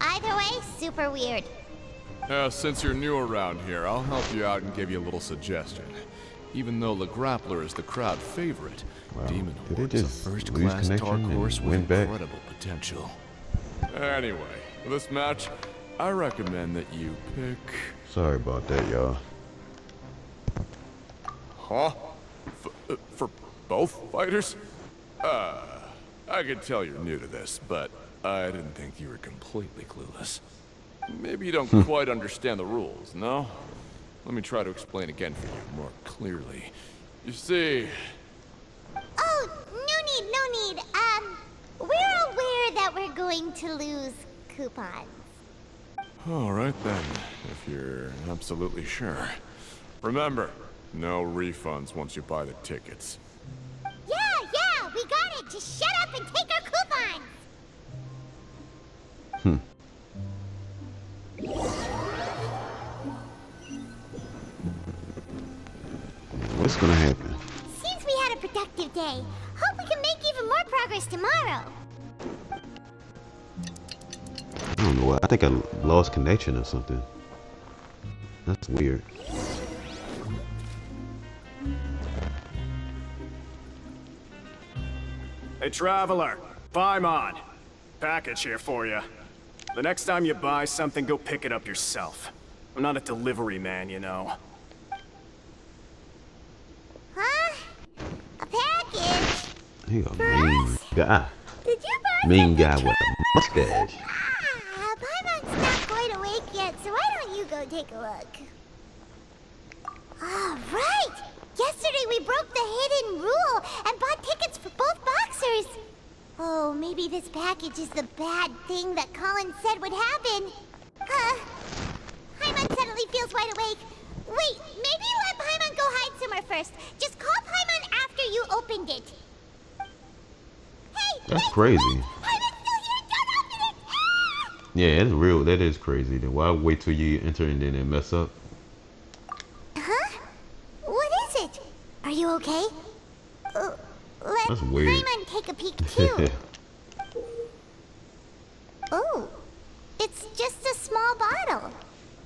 Either way, super weird. Since you're new around here, I'll help you out and give you a little suggestion. Even though the Grappler is the crowd favorite, Wow. Demon Did Horde they is a just lose first-class dark connection horse and with went back? incredible potential. Anyway, for this match, I recommend that you pick... Sorry about that, y'all. Huh? For both fighters? I can tell you're new to this, but I didn't think you were completely clueless. Maybe you don't quite understand the rules, no? Let me try to explain again for you more clearly. You see... Oh, no need. We're aware that we're going to lose coupons. Alright then, if you're absolutely sure. Remember, no refunds once you buy the tickets. Yeah, we got it. Just shut up and take our coupons. What's gonna happen? Seems we had a productive day. Hope we can make even more progress tomorrow. I don't know. I think I lost connection or something. That's weird. Hey, traveler, Paimon. Package here for you. The next time you buy something, go pick it up yourself. I'm not a delivery man, you know. Huh? A package? He a mean guy. Did you buy Mean something, guy with Trev? a mustache. Paimon's not quite awake yet, so why don't you go take a look? All right! Yesterday we broke the hidden rule and bought tickets for both boxers. Oh, maybe this package is the bad thing that Colin said would happen. Paimon suddenly feels wide awake. Wait, maybe let Paimon go hide somewhere first. Just call Paimon after you opened it. Hey! That's hey, crazy. Paimon's still here! Don't open it! Ah! Yeah, it's real. That is crazy. Then why wait till you enter and then mess up? Huh? What is it? Are you okay? Let That's weird. Ryzen take a peek too. Oh, it's just a small bottle.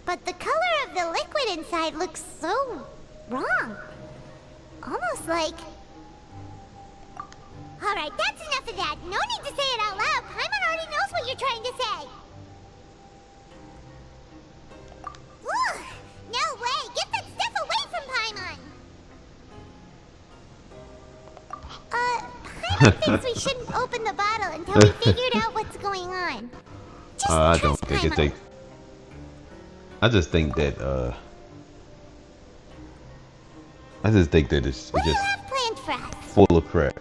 But the color of the liquid inside looks so wrong. Almost like... Alright, that's enough of that. No need to say it out loud. Paimon already knows what you're trying to say. Ugh, no way! Get that stuff away from Paimon! Paimon thinks we shouldn't open the bottle until we figured out what's going on. Just I trust don't think Paimon. it's. I just think that. I just think that it's What do you just have planned for us? full of crap.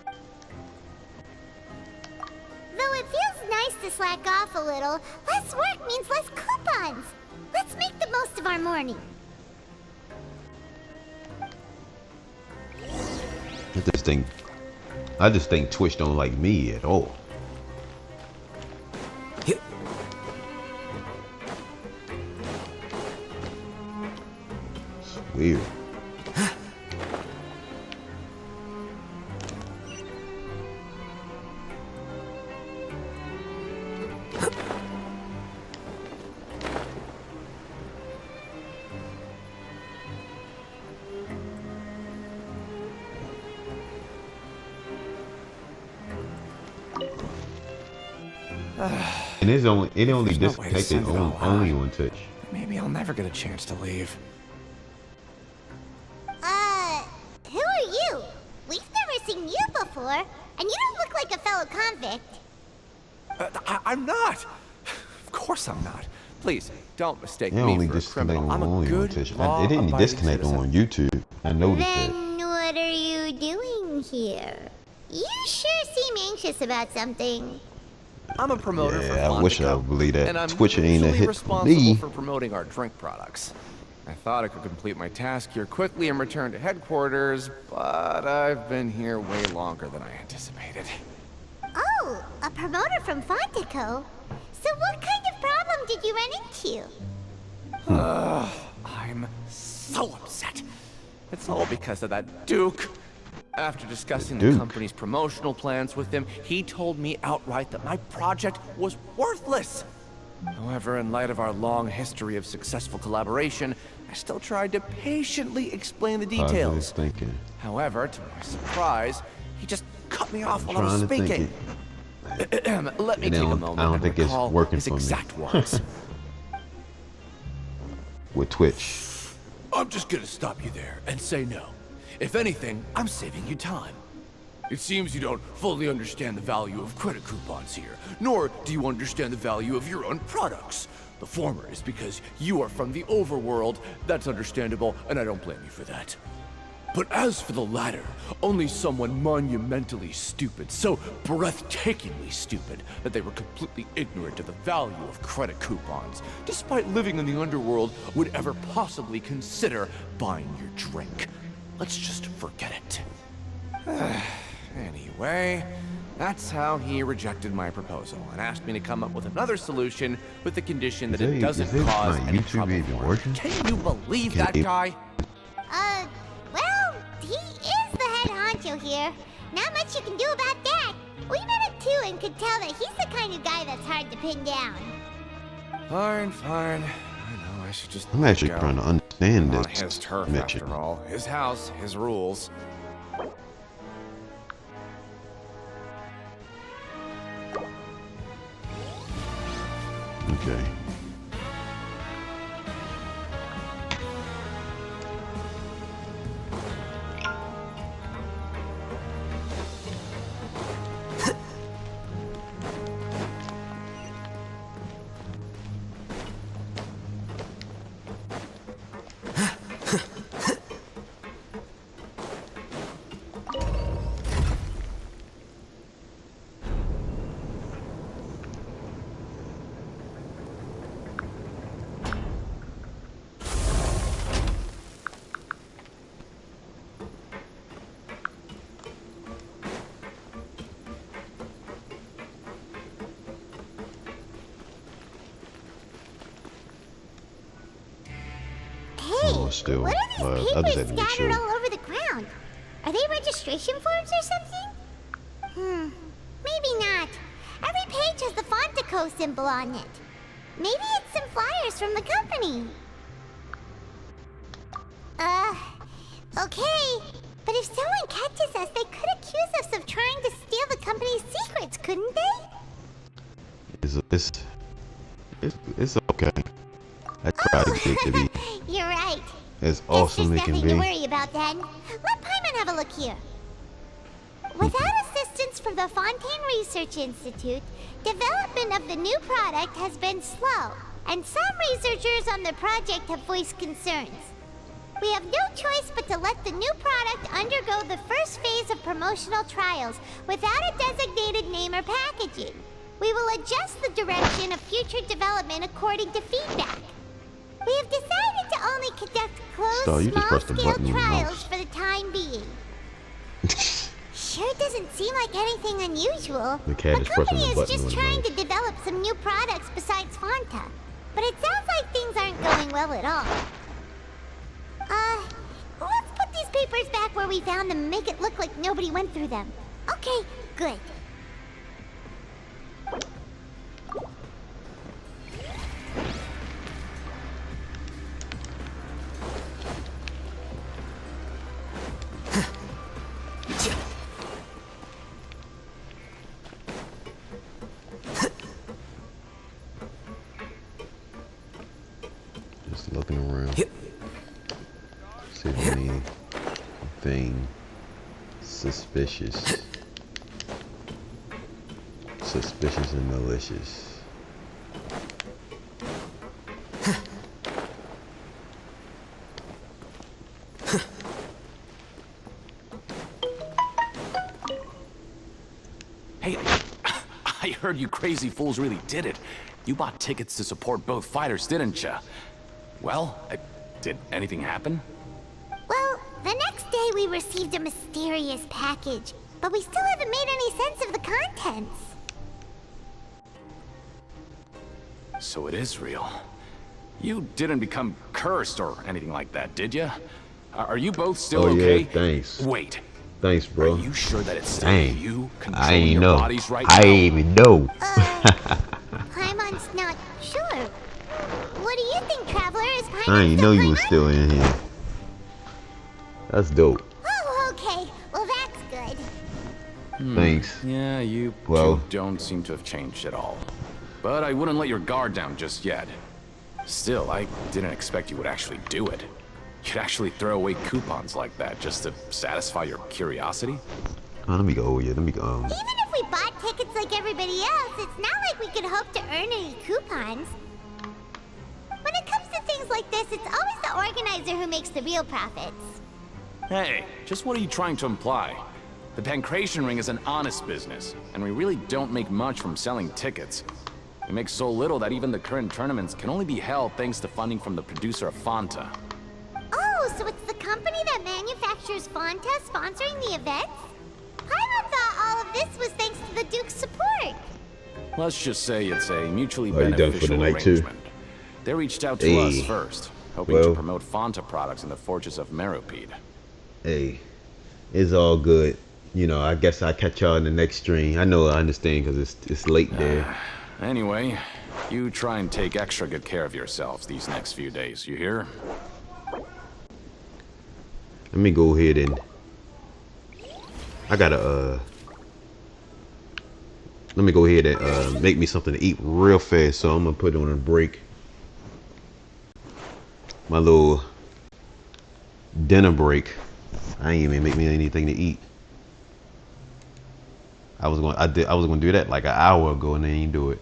Though it feels nice to slack off a little, less work means less coupons. Let's make the most of our morning. I just think Twitch don't like me at all. It's weird. And it only There's no way to disconnected send it all only out. on Twitch. Maybe I'll never get a chance to leave. Who are you? We've never seen you before, and you don't look like a fellow convict. I'm not. Of course I'm not. Please, don't mistake It me only for a disconnected criminal. I'm a only on good, Twitch. It didn't law-abiding disconnect citizen. on YouTube. I noticed that. Then what are you doing here? You sure seem anxious about something. I'm a promoter for Yeah, I wish I Fontico, believe that. and I'm Twitch ain't a usually hit for responsible me. for promoting our drink products. I thought I could complete my task here quickly and return to headquarters, but I've been here way longer than I anticipated. Oh, a promoter from Fontico? So what kind of problem did you run into? I'm so upset. It's all because of that Duke. After discussing the Duke. company's promotional plans with him, he told me outright that my project was worthless. However, in light of our long history of successful collaboration, I still tried to patiently explain the Positive details. thinking. However, to my surprise, he just cut me off while I was Trying to think speaking. Let me And I take a don't- moment I don't and think it's recall working his for me. exact words. With Twitch. I'm just gonna stop you there and say no. If anything, I'm saving you time. It seems you don't fully understand the value of credit coupons here, nor do you understand the value of your own products. The former is because you are from the overworld. That's understandable, and I don't blame you for that. But as for the latter, only someone monumentally stupid, so breathtakingly stupid, that they were completely ignorant of the value of credit coupons, despite living in the underworld, would ever possibly consider buying your drink. Let's just forget it. Anyway, that's how he rejected my proposal and asked me to come up with another solution with the condition that it doesn't cause any trouble even for him. working? Can you believe Can that it- guy? Well, he is the head honcho here. Not much you can do about that. We met him too and could tell that he's the kind of guy that's hard to pin down. Fine. I know I should just I'm actually go. trying to understand On this. his turf, Mitchell. after all. His house, his rules. Okay. Hey, Oh, still, what are these I just papers had to be scattered sure. all over the ground? Are they registration forms or something? Maybe not. Every page has the Fontico symbol on it. Maybe it's some flyers from the company. Okay. But if someone catches us, they could accuse us of trying to steal the company's secrets, couldn't they? It's okay. I tried to get it to be You're right. as Guess awesome there's it can nothing to be. worry about then. Let Paimon have a look here. Without assistance from the Fontaine Research Institute, development of the new product has been slow, and some researchers on the project have voiced concerns. We have no choice but to let the new product undergo the first phase of promotional trials without a designated name or packaging. We will adjust the direction of future development according to feedback. We have decided to only conduct So you closed, just press the small-scale button with your trials mouse. for the time being. Sure doesn't seem like anything unusual. The cat is pressing company the is button just with the trying mouse. to develop some new products besides Fanta. But it sounds like things aren't going well at all. Let's put these papers back where we found them and make it look like nobody went through them. Okay, good. Just looking around. See if anything suspicious. Suspicious and malicious. Hey, I heard you crazy fools really did it. You bought tickets to support both fighters, didn't ya? Well, did anything happen? Well, the next day we received a mysterious package, but we still haven't made any sense of the contents. So it is real. You didn't become cursed or anything like that, did ya? Are you both still Oh, yeah, okay? thanks. Wait, Thanks, bro. are you sure that it's still Dang. you I controlling ain't your know. bodies right I now? ain't even know. Paimon Paimon not sure. What do you think, Traveler? Is Paimon I didn't still know you was Paimon? still in here. That's dope. Oh, okay. Well, that's good. Thanks. Yeah, you Well- two don't seem to have changed at all. But I wouldn't let your guard down just yet. Still, I didn't expect you would actually do it. You'd actually throw away coupons like that just to satisfy your curiosity? Oh, let me go. Yeah, let me go. Even if we bought tickets like everybody else, it's not like we could hope to earn any coupons. When it comes to things like this, it's always the organizer who makes the real profits. Hey, just what are you trying to imply? The Pancration Ring is an honest business, and we really don't make much from selling tickets. We make so little that even the current tournaments can only be held thanks to funding from the producer of Fanta. Oh, so it's the company that manufactures Fanta sponsoring the events? Paimon thought all of this was thanks to the Duke's support. Let's just say it's a mutually Oh, you done for the beneficial night, too? arrangement. They reached out to us Hey. first, hoping Well. to promote Fanta products in the forges of Meropide. Hey, it's all good. You know, I guess I'll catch y'all in the next stream. I know, I understand, because it's late there. Anyway, you try and take extra good care of yourselves these next few days, you hear? Let me go ahead and I gotta let me go ahead and make me something to eat real fast, so I'm gonna put on a break. My little dinner break. I ain't even make me anything to eat. I was gonna do that like an hour ago and they ain't do it.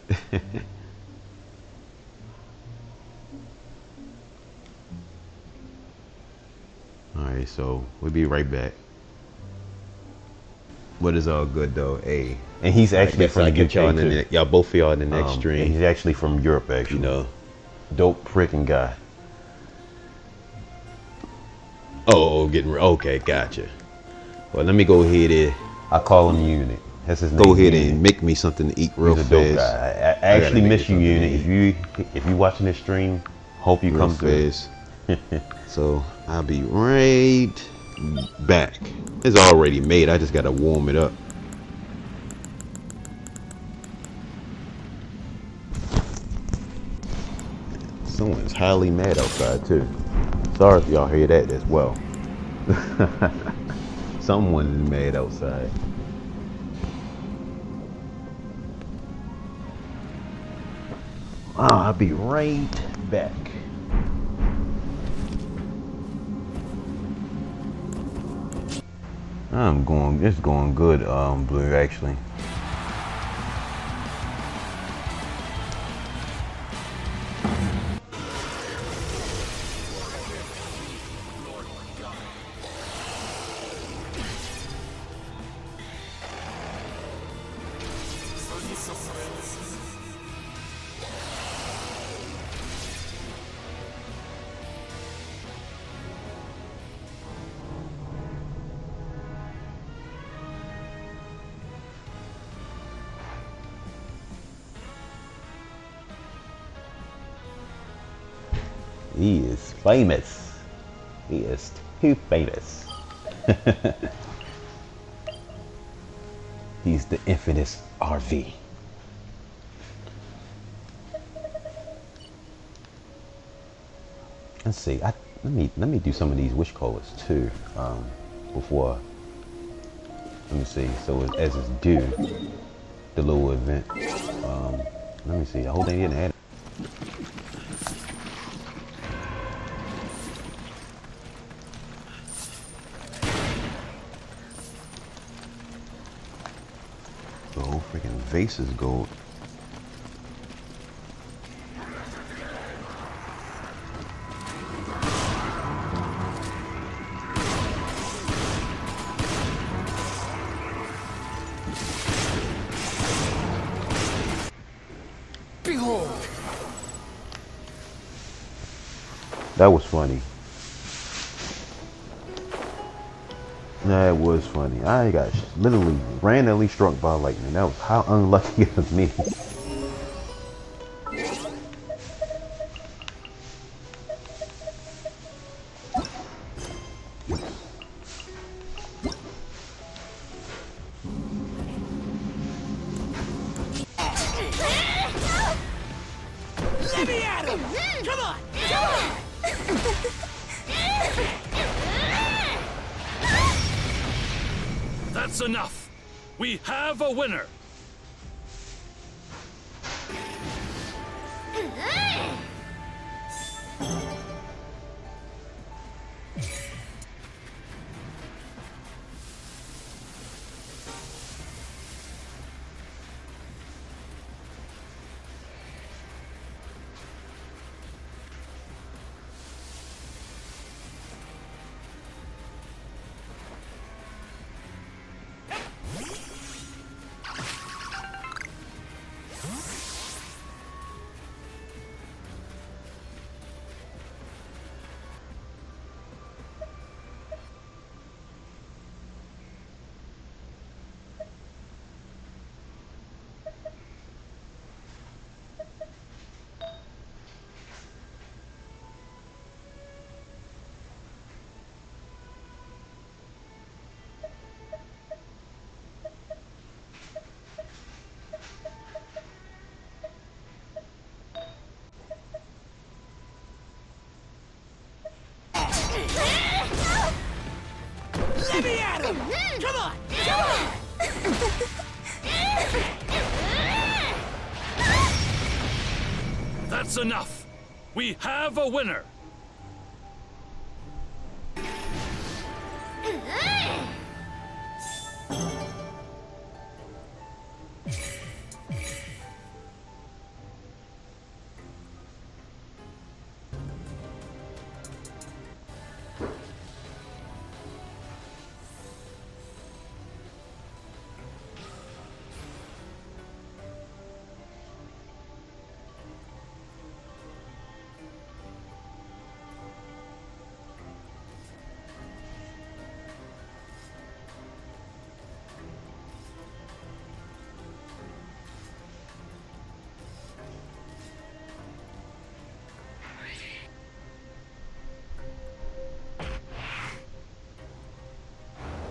Alright, so we'll be right back. But it's all good though. Hey, And he's actually from I the get y'all UK in too. the, y'all both of y'all in the next And stream. he's actually from Europe, actually. You know. Dope freaking guy. Oh, okay, gotcha. Well, let me go ahead and I call him Unit. That's his name. go ahead Unit. and make me something to eat real He's a dope fast. guy. I gotta actually make miss it you, something Unit. to eat. If you watching this stream, hope you Real come through. fast. So I'll be right back. It's already made. I just gotta warm it up. Someone's highly mad outside too. Sorry if y'all hear that as well. Someone's mad outside. I'll be right back. It's going good, Blue, actually. He is famous. He is too famous. He's the infamous RV. Let's see. Let me do some of these wish callers too. Before. Let me see. So as it's due, the little event. Let me see. I hope they didn't add it. Oh, freaking vase is gold. Behold! That was funny. That was funny. I got literally randomly struck by lightning. That was how unlucky of me. Let me at him! Come on! Come on! That's enough. We have a winner. Let me at him! Come on! Come on! That's enough. We have a winner.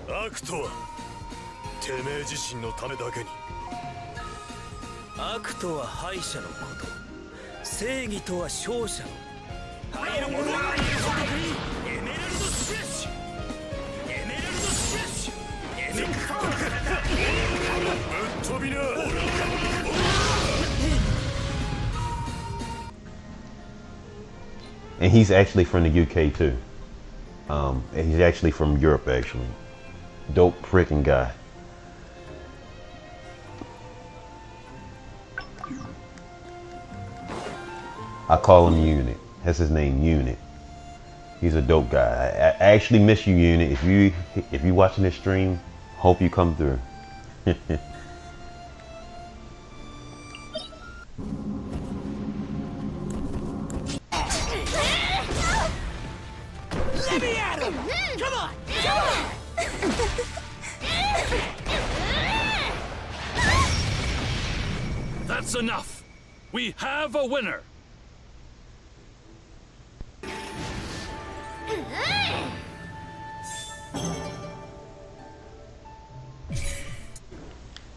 悪とはてめえ自身のためだけに。悪とは敗者のこと、正義とは勝者の。入る者がいることにエメラルドスプラッシュ、エメラルドスプラッシュ、エメラルドぶっ飛びな。And he's actually from the UK too. He's actually from Europe actually. Dope freaking guy. I call him Unit. That's his name, Unit. He's a dope guy. I actually miss you, Unit. If you watching this stream, hope you come through. Let me at him! Come on! Come on! That's enough. We have a winner.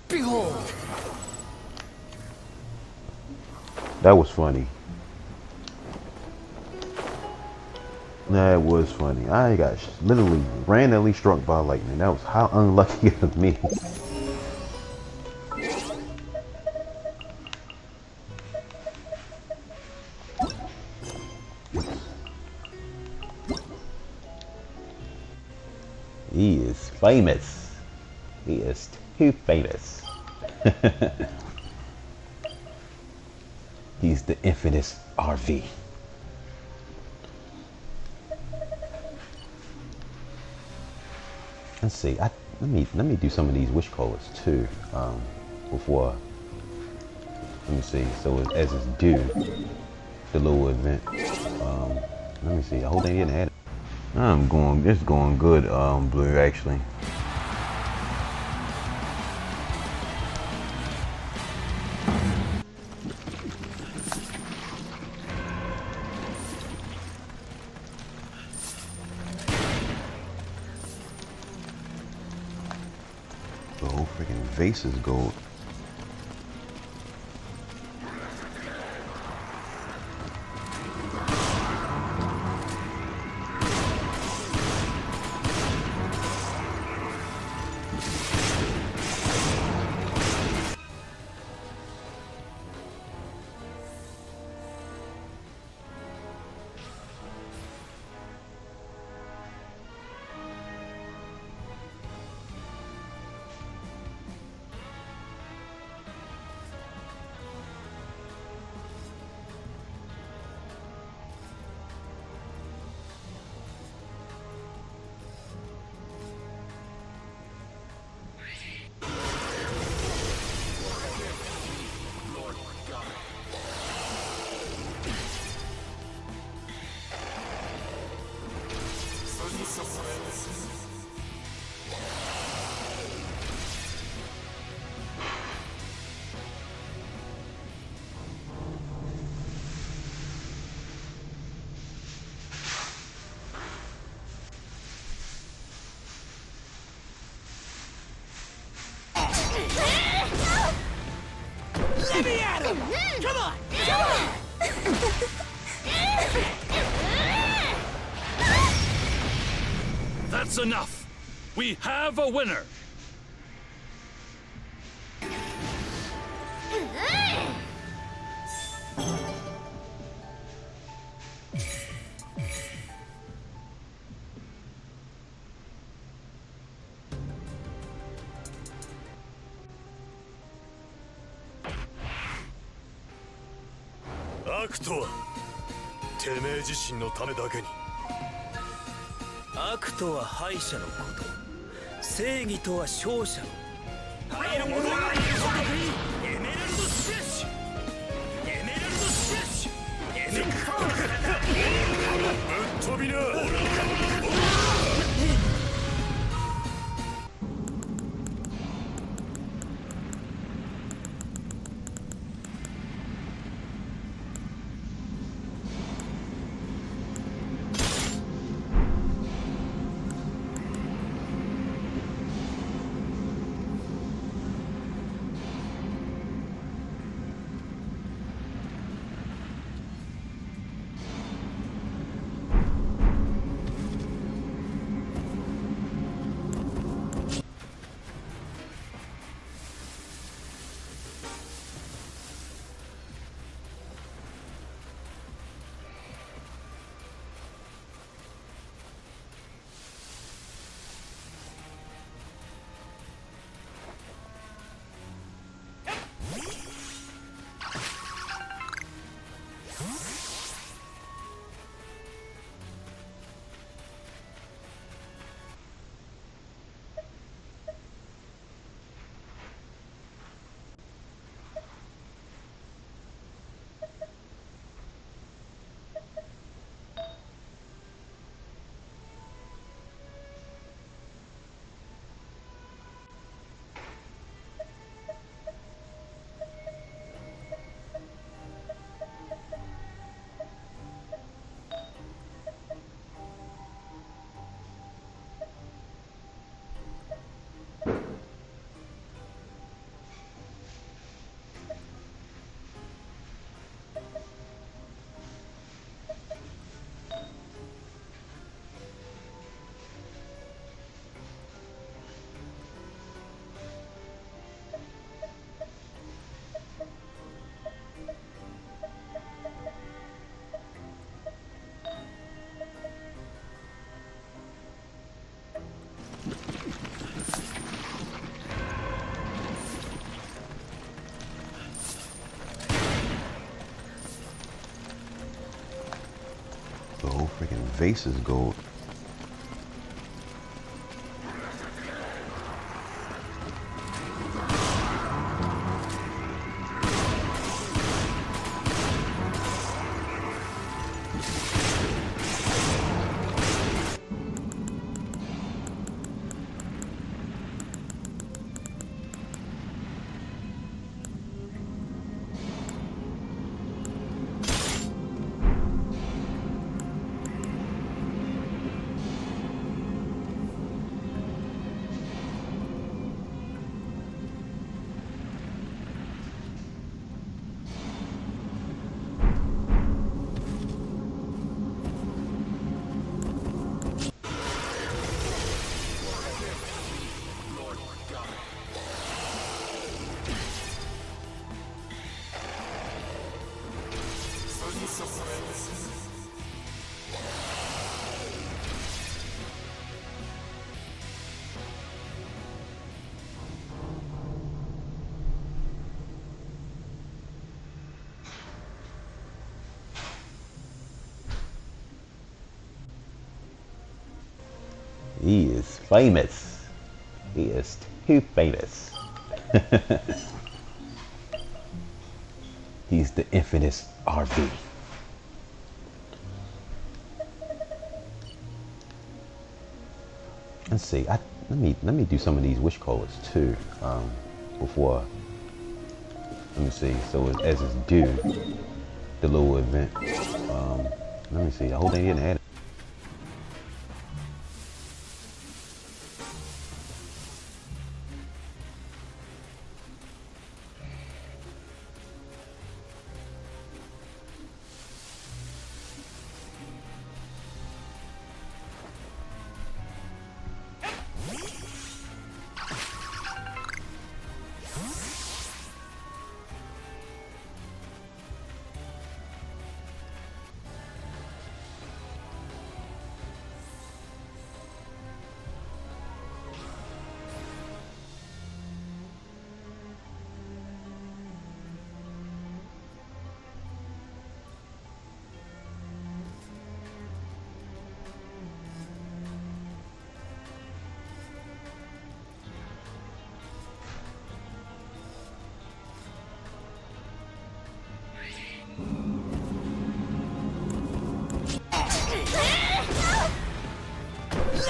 Behold! That was funny. That was funny. I got literally randomly struck by lightning. That was how unlucky of me. He is famous. He is too famous. He's the infamous RV. Let's see. Let me do some of these wish callers too. Before. Let me see. So as it's due, the little event. Let me see. I hope they didn't add it. It's going good, Blue, actually. The whole freaking vase is gold. is enough. We have a winner.悪とはてめえ自身のためだけに。悪とは敗者のこと、正義とは勝者の。入る者がいるエメラルドスプラッシュ、エメラルドスプラッシュ、エメラルドぶっ飛びな。The whole freaking vase is gold. He is famous. He is too famous. He's the infamous RV. Let's see. Let me do some of these wish callers too before. Let me see. So as it's due, the little event. Let me see. I hope they didn't add it.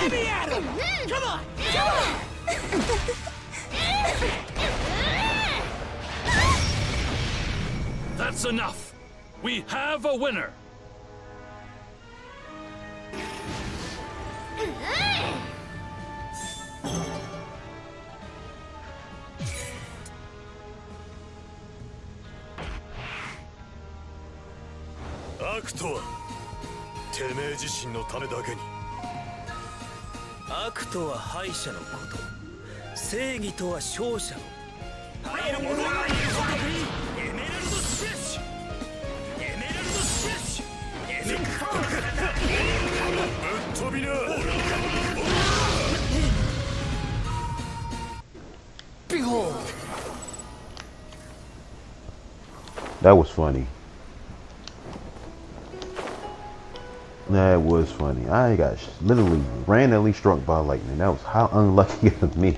Let me at him! Come on! Come on! That's enough. We have a winner. Act とはてめえ自身のためだけに。悪とは敗者のこと、正義とは勝者の。入る者がいることに。エメラルドスプレッシュ、エメラルドスプレッシュ、エメラルドぶっ飛びな。Behold. That was funny. That was funny. I got literally randomly struck by lightning. That was how unlucky of me.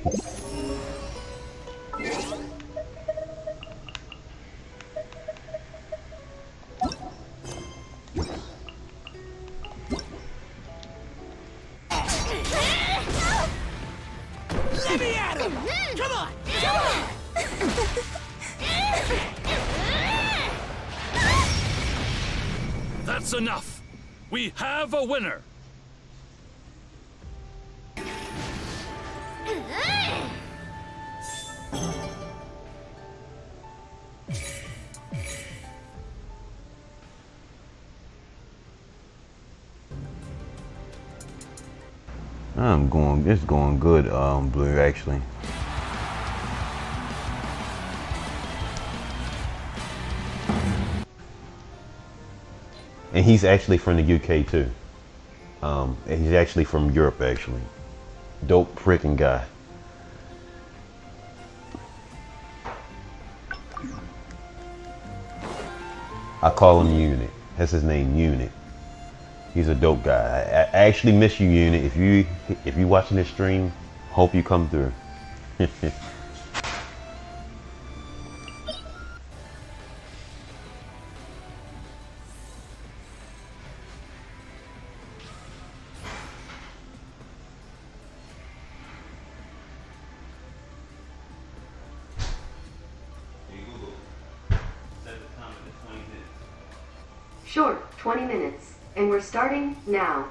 Let me at him! Come on! Come on! That's enough. We have a winner. It's going good, Blue, actually. And he's actually from the UK too. He's actually from Europe, actually. Dope freaking guy. I call him Unit. That's his name, Unit. He's a dope guy. I actually miss you, Unit. If you watching this stream, hope you come through. Sure, 20 minutes. And we're starting now.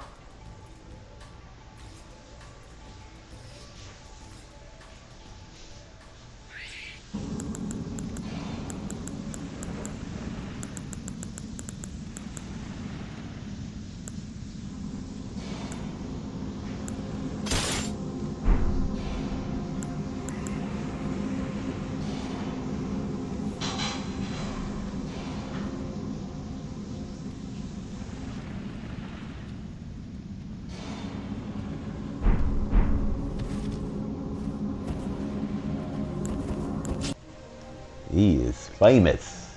He is famous.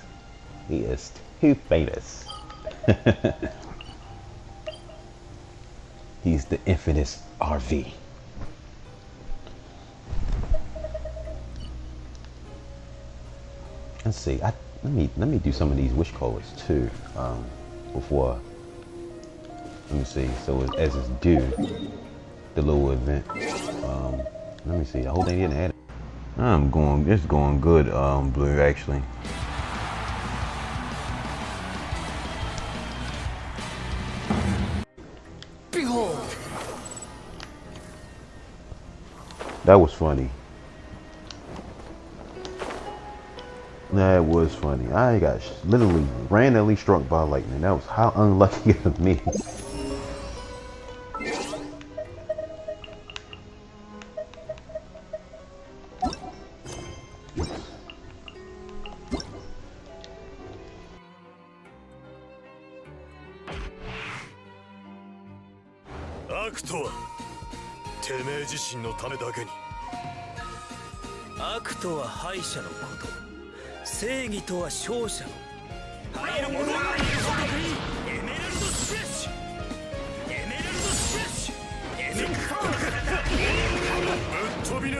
He is too famous. He's the infamous RV. Let's see. Let me do some of these wish callers too. Before. Let me see. So as it's due, the little event. Let me see. I hope they didn't add it. It's going good, Blue, actually. Behold. That was funny. That was funny. I got literally randomly struck by lightning. That was how unlucky of me.悪とはてめえ自身のためだけに。悪とは敗者のこと、正義とは勝者の。入る者がいることに。エメラルドスプレッシュ、エメラルドスプレッシュ、エメラルドぶっ飛びな。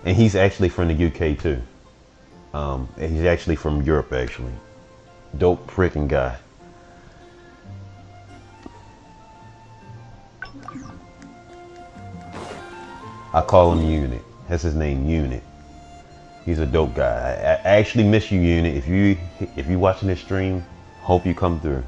And he's actually from the UK too. And he's actually from Europe actually. Dope freaking guy. I call him Unit. That's his name, Unit. He's a dope guy. I actually miss you, Unit. If you watching this stream, hope you come through.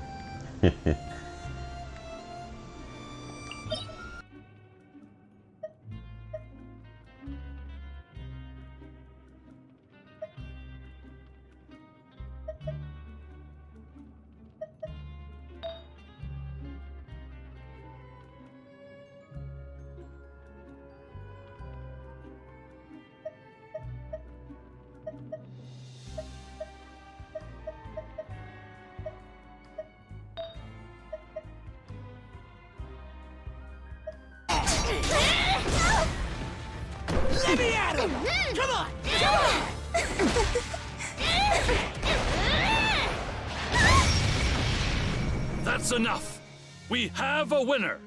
Let me at him! Come on! Come on! That's enough. We have a winner.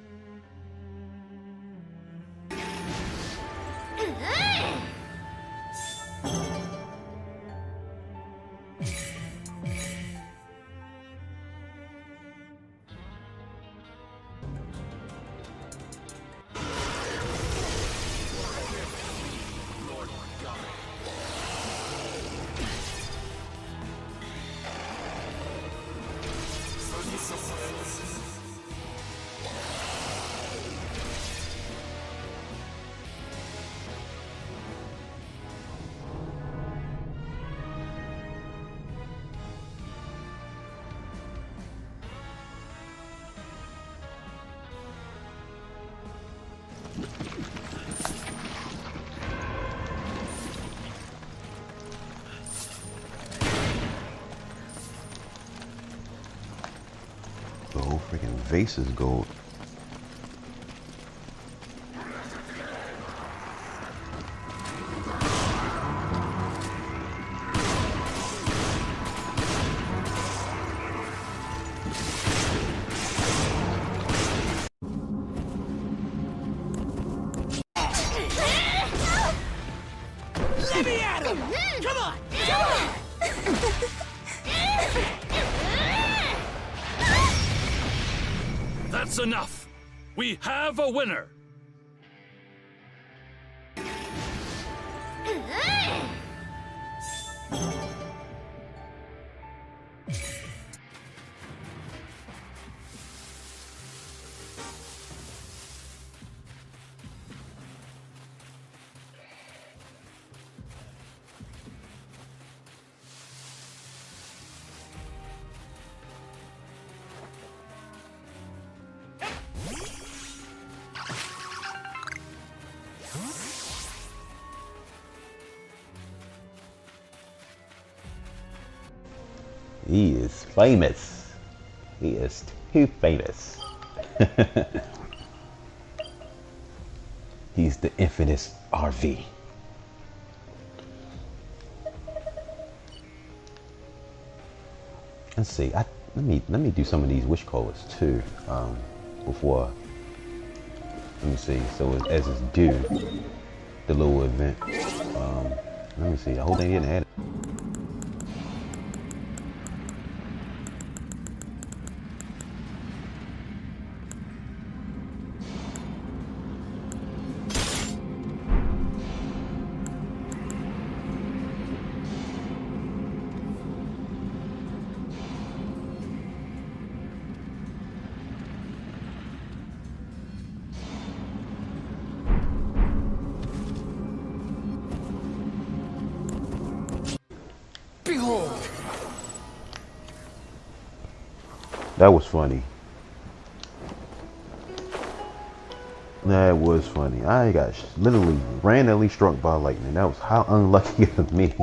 The whole freaking vase is gold. Let me at him! Come on! Come on! That's enough. We have a winner. He is famous. He is too famous. He's the infamous RV. Let's see. Let me do some of these wish callers too. Before. Let me see. So as it's due, the little event. Let me see. I hope they didn't add it. Behold! That was funny. That was funny. I got literally randomly struck by lightning. That was how unlucky of me.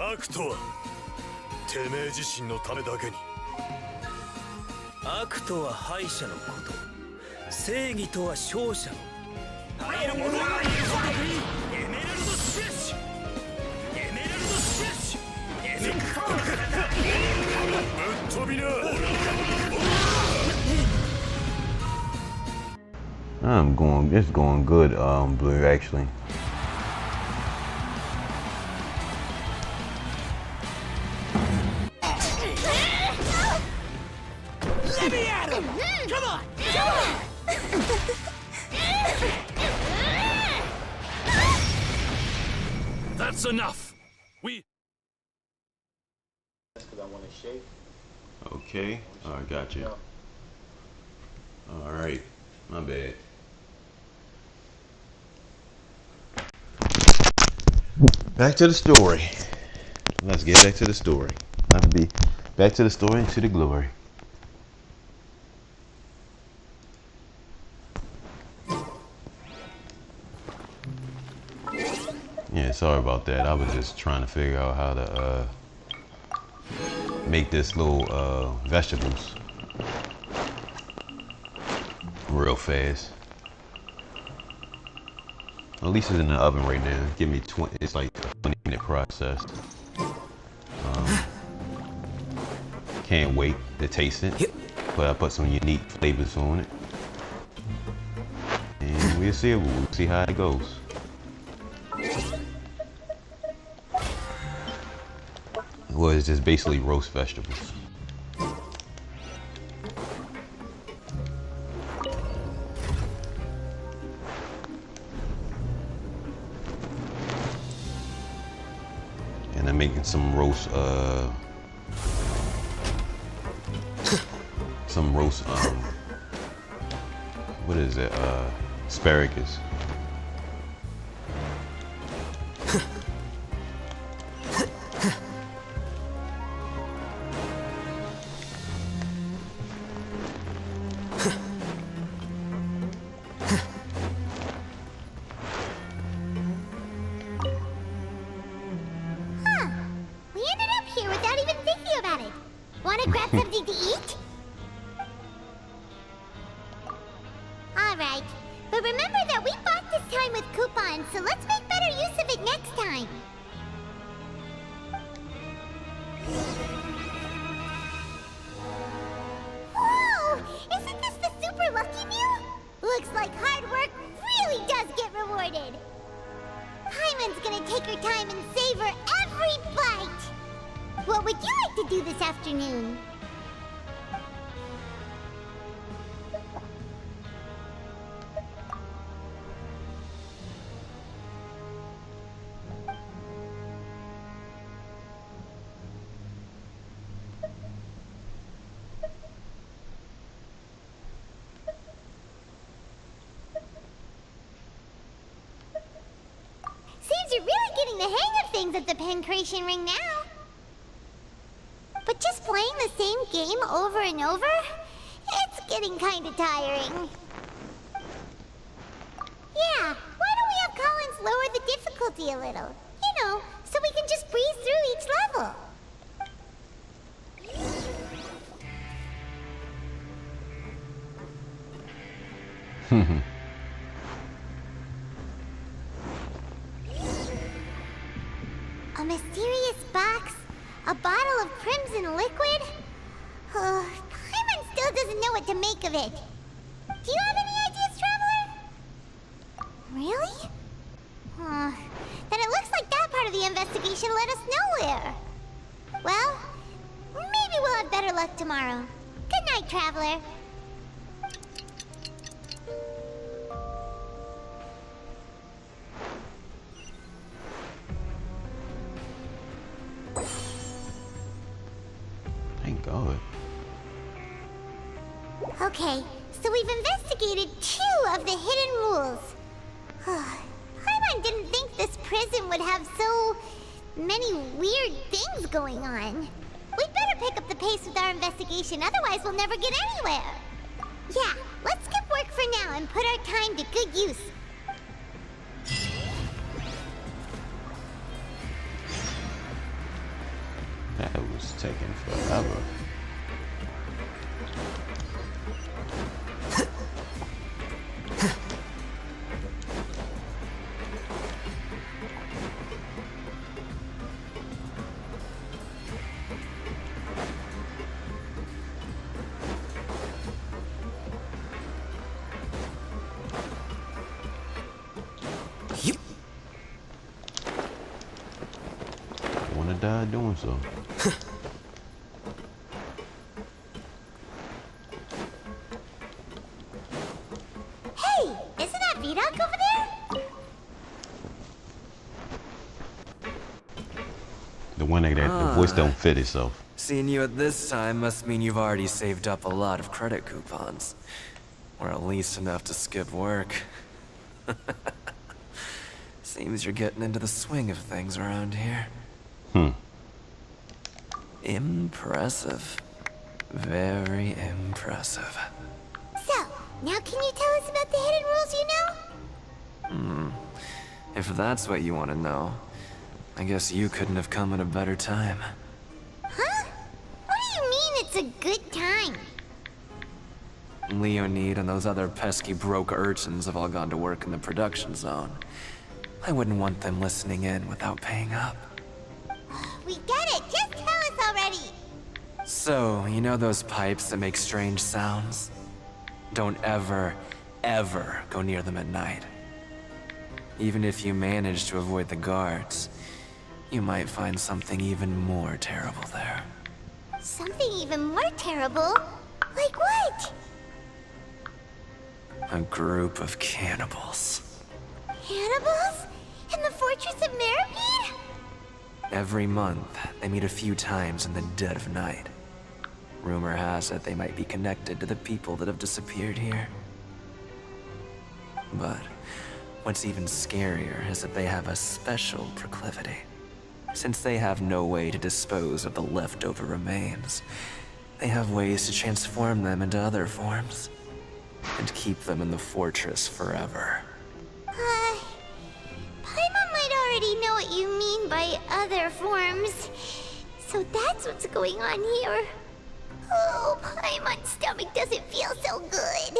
悪とはてめえ自身のためだけに。悪とは敗者のこと、正義とは勝者の。入る者がいるほどにエメラルドスプレッシュ、エメラルドスプレッシュ、エメラルドスプレッシュ、ぶっ飛びな。It's going good, Blue, actually. Let me at him! Come on! Come on! That's enough. We. Okay, I got you. All right, my bad. Back to the story. Let's get back to the story. Not to be back to the story and to the glory. Yeah, sorry about that. I was just trying to figure out how to make this little vegetables real fast. At least it's in the oven right now. Give me 20. It's like a 20-minute process. Can't wait to taste it. But I put some unique flavors on it, and we'll see. We'll see how it goes. Well, it's just basically roast vegetables. And I'm making some roast, what is it? Asparagus. We ended up here without even thinking about it. Wanna grab something to eat? Alright, but remember that we bought this time with coupons, so let's make better use of it next time. Whoa! Isn't this the super lucky meal? Looks like hard work really does get rewarded. Paimon's gonna take her time and savor every bite. What would you like to do this afternoon? Seems you're really getting the hang of things at the Pancration Ring now. But just playing the same game over and over? It's getting kinda tiring. Yeah, why don't we have Collins lower the difficulty a little? You know, so we can just breeze through each level. A mysterious box? A bottle of crimson liquid? Paimon still doesn't know what to make of it. Do you have any ideas, Traveler? Really? Then it looks like that part of the investigation led us nowhere. Well, maybe we'll have better luck tomorrow. Good night, Traveler. Thank God. Okay, so we've investigated 2 of the hidden rules. Paimon didn't think this prison would have so many weird things going on. We'd better pick up the pace with our investigation, otherwise we'll never get anywhere. Yeah, let's skip work for now and put our time to good use. That was taking forever. I wanna die doing so. Hey, isn't that Vidoc over there? The one that the voice don't fit itself. Seeing you at this time must mean you've already saved up a lot of credit coupons. Or at least enough to skip work. Seems you're getting into the swing of things around here. Impressive. Very impressive. So, now can you tell us about the hidden rules you know? If that's what you want to know, I guess you couldn't have come at a better time. Huh? What do you mean it's a good time? Leonid and those other pesky broke urchins have all gone to work in the production zone. I wouldn't want them listening in without paying up. We get it, just tell us already! So, you know those pipes that make strange sounds? Don't ever, ever go near them at night. Even if you manage to avoid the guards, you might find something even more terrible there. Something even more terrible? Like what? A group of cannibals. Cannibals? In the Fortress of Meripede? Every month, they meet a few times in the dead of night. Rumor has it they might be connected to the people that have disappeared here. But what's even scarier is that they have a special proclivity. Since they have no way to dispose of the leftover remains, they have ways to transform them into other forms and keep them in the fortress forever. Paimon might already know what you mean by other forms. So that's what's going on here. Oh, Paimon's stomach doesn't feel so good.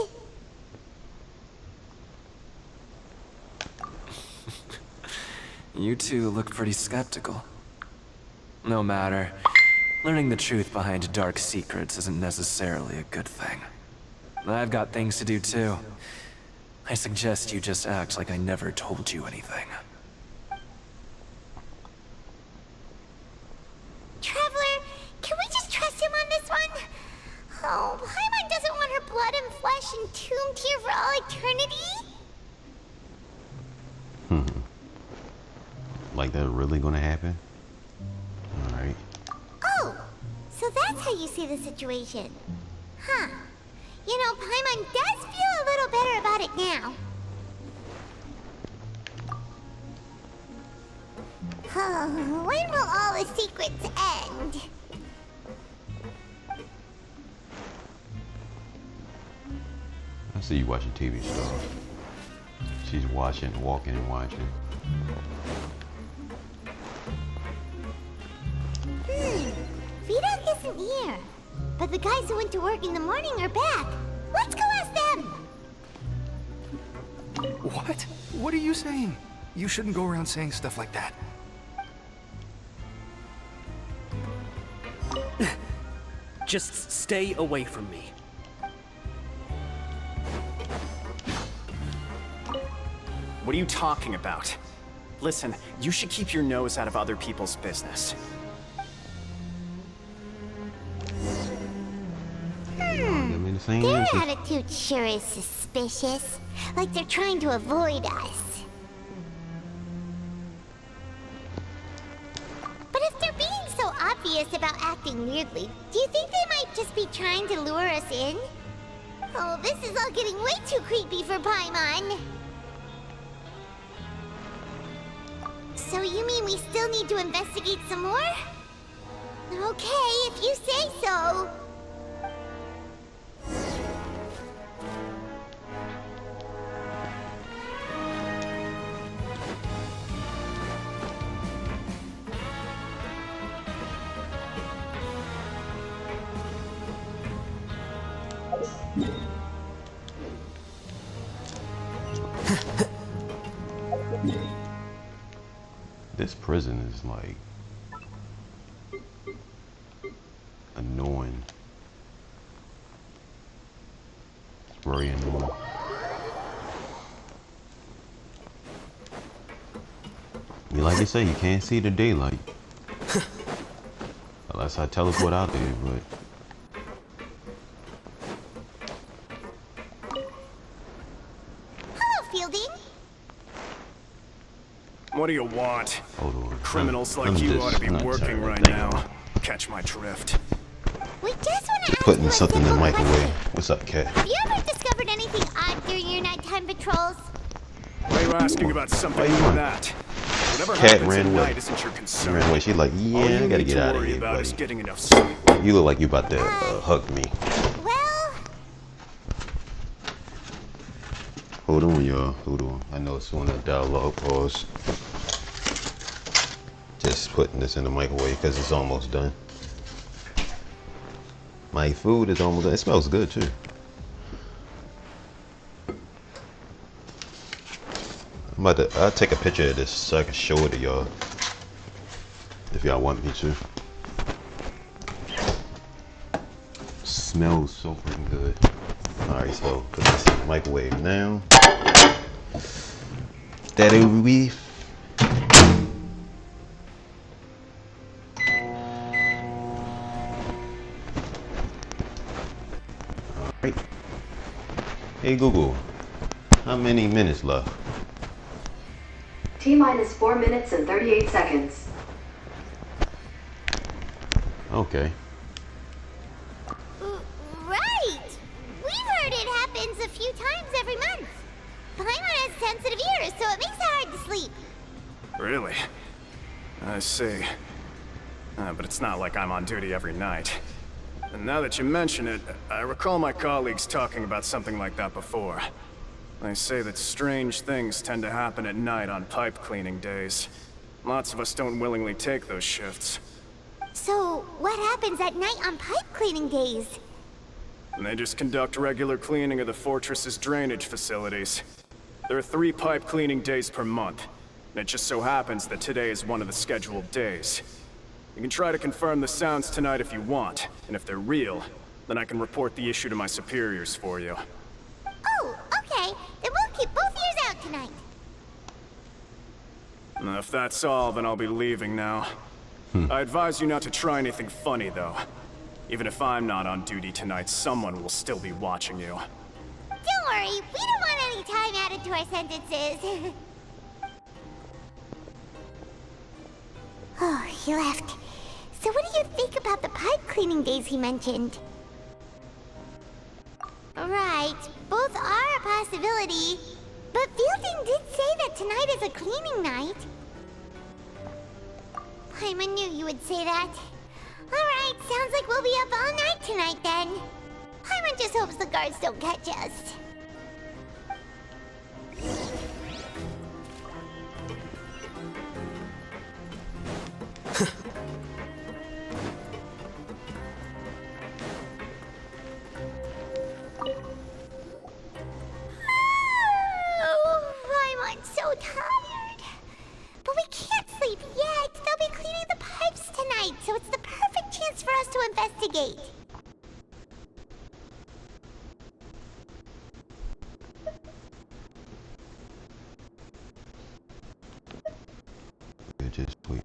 You two look pretty skeptical. No matter. Learning the truth behind dark secrets isn't necessarily a good thing. I've got things to do too. I suggest you just act like I never told you anything. Traveler, can we just trust him on this one? Oh, Paimon doesn't want her blood and flesh entombed here for all eternity? Like that really gonna happen? Alright. Oh, so that's how you see the situation. Huh. You know, Paimon does feel a little better about it now. Oh, when will all the secrets end? I see you watching TV stuff. She's watching, walking and watching. Vidoc isn't here. But the guys who went to work in the morning are back. Let's go ask them! What? What are you saying? You shouldn't go around saying stuff like that. Just stay away from me. What are you talking about? Listen, you should keep your nose out of other people's business. Their attitude sure is suspicious. Like they're trying to avoid us. But if they're being so obvious about acting weirdly, do you think they might just be trying to lure us in? Oh, this is all getting way too creepy for Paimon. So you mean we still need to investigate some more? Okay, if you say so. This prison is like annoying. It's very annoying. Like they say, you can't see the daylight. Unless I teleport out there, but Hello, Fielding. What do you want? hold on. Criminals I'm like you just ought to be not working turning right the thing now. on. Catch my drift. We just want to Just ask putting you a something in the simple microwave. question. What's up, cat? Have you ever discovered anything odd during your nighttime patrols? Why are you asking about something Why you like want? that? Whatever Cat happens ran at away. night isn't your She concern. ran away. She's like, All yeah, you I gotta need get to out of worry here, about is buddy. getting enough sleep. You look like you about to hug me. Well, Hold on, y'all. Hold on. I know it's on a dialogue pause. Just putting this in the microwave because it's almost done. My food is almost done. It smells good too. I'll take a picture of this so I can show it to y'all. If y'all want me to. Smells so freaking good. Alright, so put this in the microwave now. Daddy beef. Alright. Hey Google, how many minutes left? T-minus 4 minutes and 38 seconds. Okay. right. We've heard it happens a few times every month. Paimon has sensitive ears, so it makes it hard to sleep. Really? I see. But it's not like I'm on duty every night. And now that you mention it, I recall my colleagues talking about something like that before. They say that strange things tend to happen at night on pipe cleaning days. Lots of us don't willingly take those shifts. So, what happens at night on pipe cleaning days? And they just conduct regular cleaning of the fortress's drainage facilities. There are 3 pipe cleaning days per month. And it just so happens that today is one of the scheduled days. You can try to confirm the sounds tonight if you want, and if they're real, then I can report the issue to my superiors for you. Oh, okay. Then we'll keep both ears out tonight. If that's all, then I'll be leaving now. I advise you not to try anything funny, though. Even if I'm not on duty tonight, someone will still be watching you. Don't worry, we don't want any time added to our sentences. Oh, he left. So what do you think about the pipe cleaning days he mentioned? Right, both are a possibility. But Fielding did say that tonight is a cleaning night. Paimon knew you would say that. Alright, sounds like we'll be up all night tonight then. Paimon just hopes the guards don't catch us. Oh, I'm so tired. But we can't sleep yet. They'll be cleaning the pipes tonight, so it's the perfect chance for us to investigate. Just wait.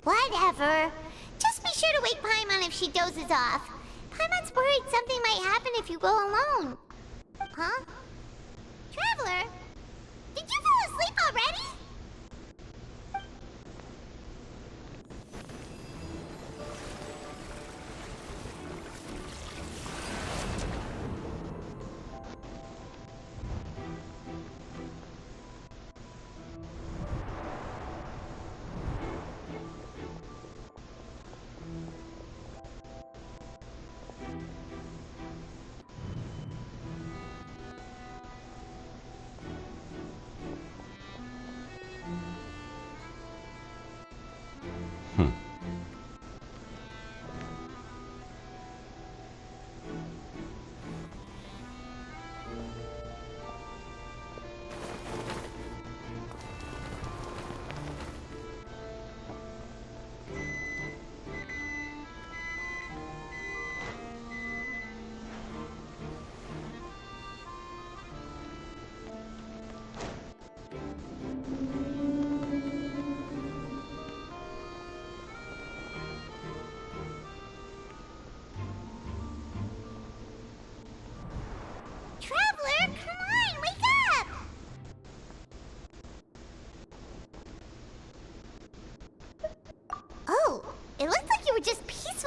Whatever. Just be sure to wake Paimon if she dozes off. Paimon's worried something might happen if you go alone. Huh? Traveler? Did you fall asleep already?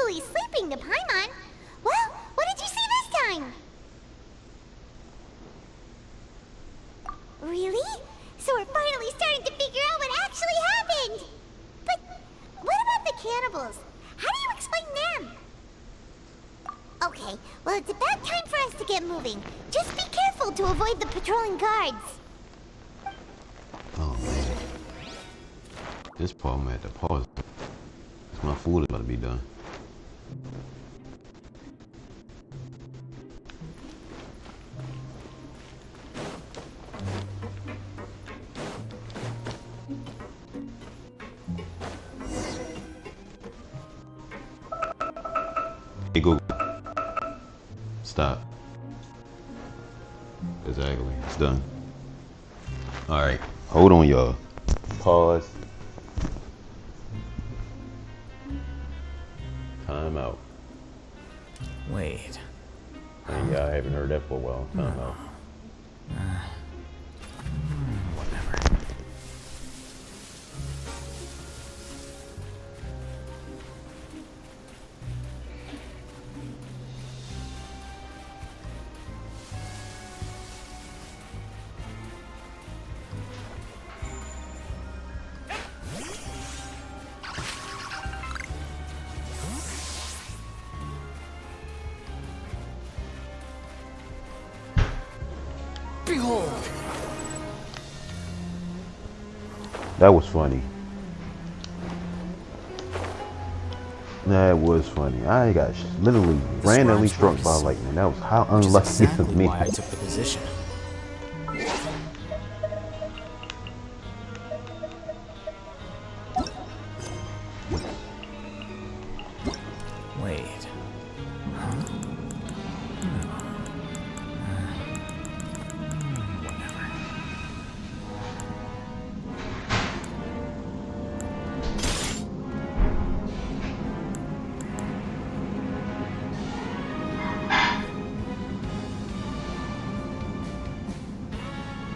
totally sleeping to Paimon. Well, what did you see this time? Really? So we're finally starting to figure out what actually happened! But what about the cannibals? How do you explain them? Okay, well it's about time for us to get moving. Just be careful to avoid the patrolling guards. Oh man. This part I'm gonna have to pause. Cause my food is about to be done. Hey Google. Stop. Exactly. It's done. Alright. Hold on, y'all. Pause. Time out. Wait. Hey, yeah, I haven't heard that for a while. Time out. Whatever. Behold! That was funny. That was funny. I got literally randomly struck by lightning. That was how unlucky of me. Why I took the position. Wait.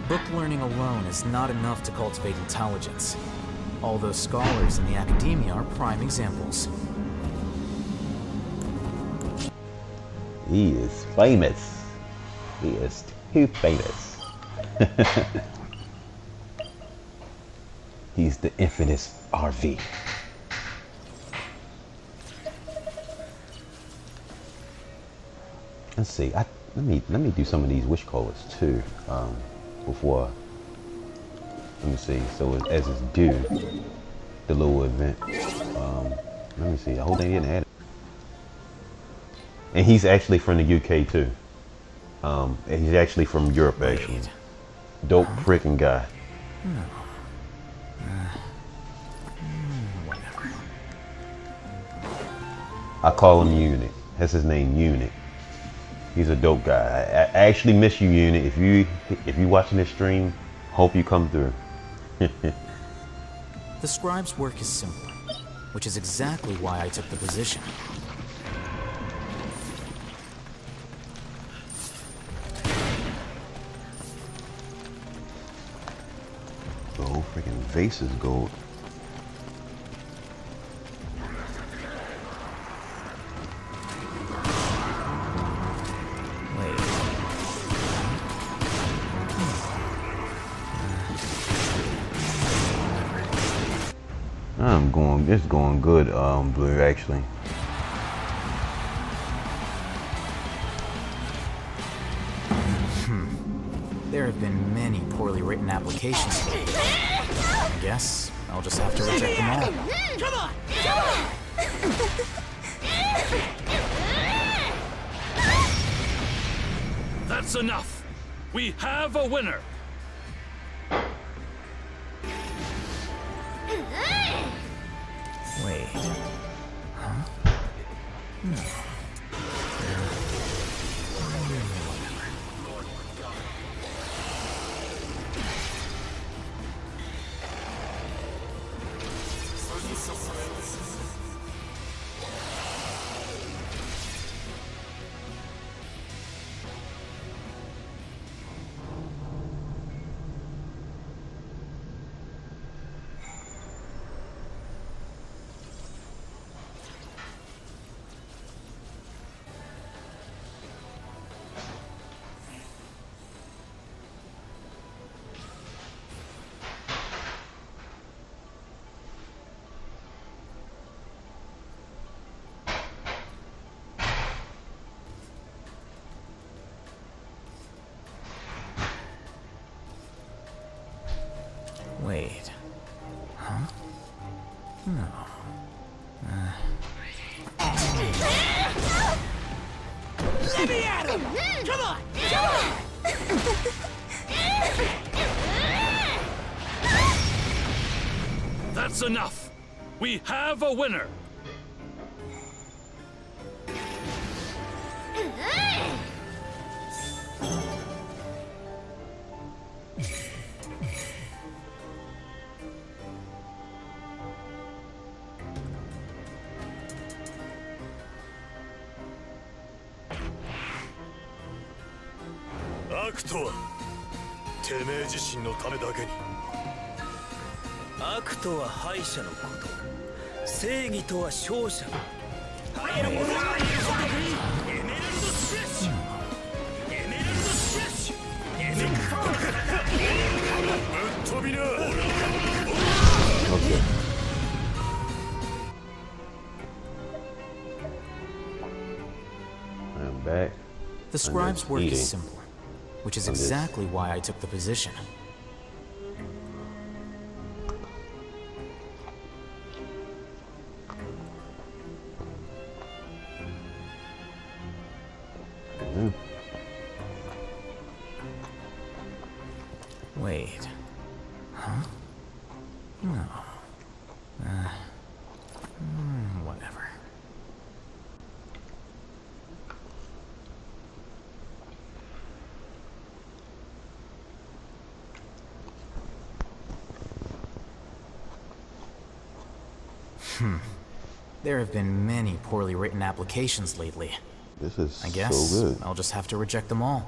Book learning alone is not enough to cultivate intelligence. All those scholars in the academia are prime examples. He is famous. He is too famous. He's the infamous RV. Let's see. Let me do some of these wish callers too. Before. Let me see. So as it's due, the little event. Let me see. I hope they didn't add it. And he's actually from the UK too. And he's actually from Europe actually. Dope freaking guy. I call him Unit. That's his name, Unit. He's a dope guy. I actually miss you, Unit. If you watching this stream, hope you come through. The scribe's work is simple, which is exactly why I took the position. The whole freaking vase is gold. It's going good, Blue, actually. There have been many poorly written applications. I guess I'll just have to reject them all. Come on! Come on! That's enough. We have a winner. Wait. Huh? Let me at him! Come on! Come on! That's enough. We have a winner.悪とはてめえ自身のためだけに。悪とは敗者のこと、正義とは勝者の。入るものはエメラルドスプラッシュ、エメラルドスプラッシュ、エメラルドぶっ飛びな。Okay. I'm back. The scribe's work eating. is simple, which is exactly why I took the position. Wait. Huh? No. Whatever. There have been many poorly written applications lately. This is I guess so good. I'll just have to reject them all.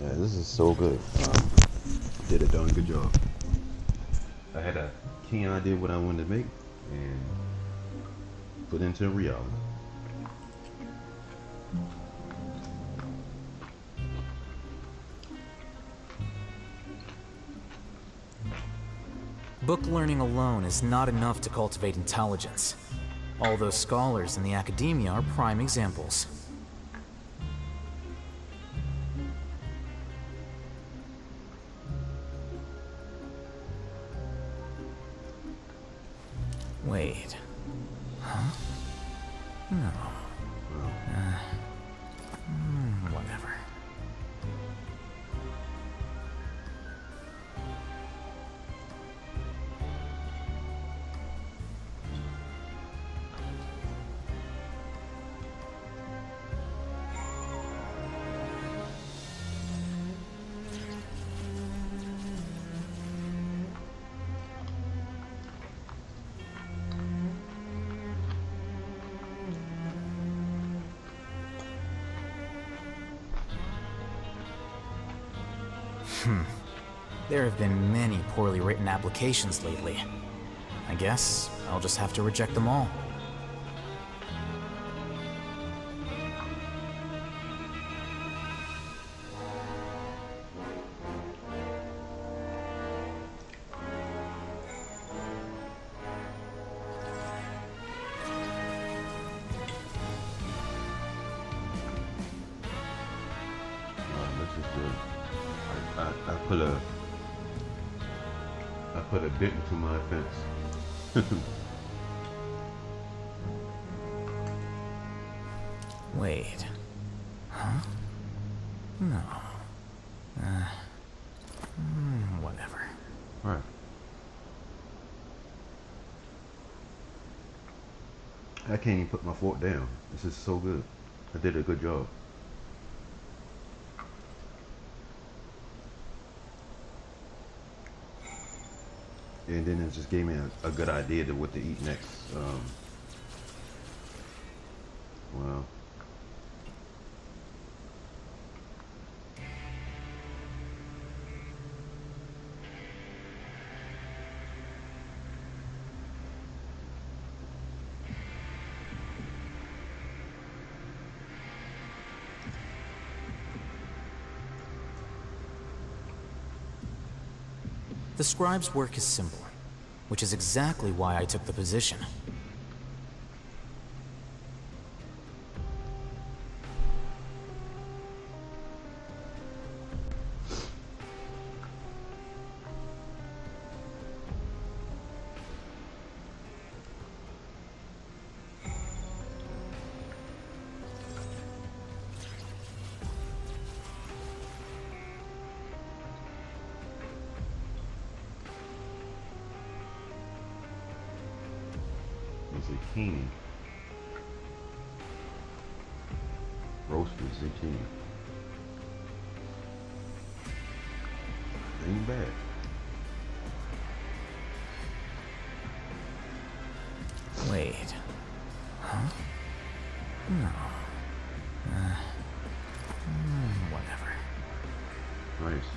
Yeah, this is so good. Did a darn good job. I had a keen idea what I wanted to make and put into reality. Book learning alone is not enough to cultivate intelligence. All those scholars in the academia are prime examples. Wait. Huh? No. Whatever. There have been many poorly written applications lately. I guess I'll just have to reject them all. This is good. I put a dent into my fence. Wait. Huh? No. Whatever. Right. I can't even put my fork down. This is so good. I did a good job. And then it just gave me a good idea to what to eat next. Well, the scribe's work is simple, which is exactly why I took the position. zucchini. Roasted zucchini. Ain't bad. Wait. Huh? No. Whatever. Nice.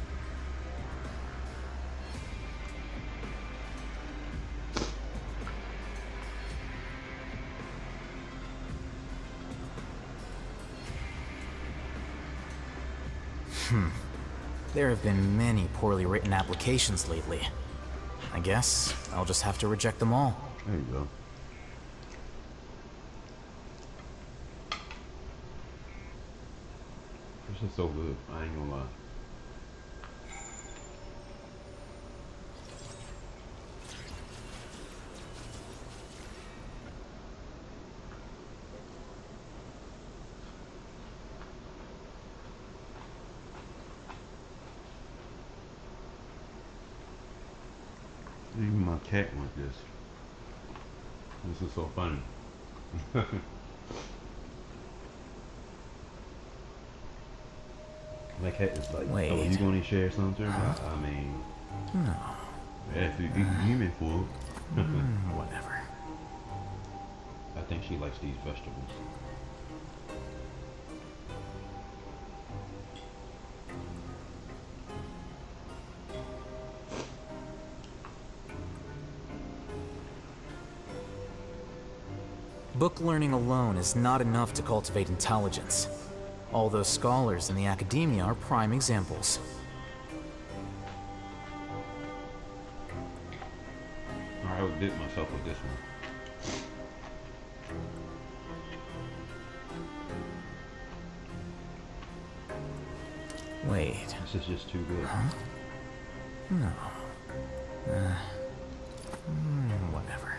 There have been many poorly written applications lately. I guess I'll just have to reject them all. There you go. This is so good. I ain't gonna lie. Even my cat wants this. This is so funny. My cat is like, wait. Oh, you gonna share something? I mean, No. yeah, if you eat human food. Whatever. I think she likes these vegetables. Book learning alone is not enough to cultivate intelligence. All those scholars in the academia are prime examples. I outdid myself with this one. Wait. This is just too good. Huh? No. Whatever.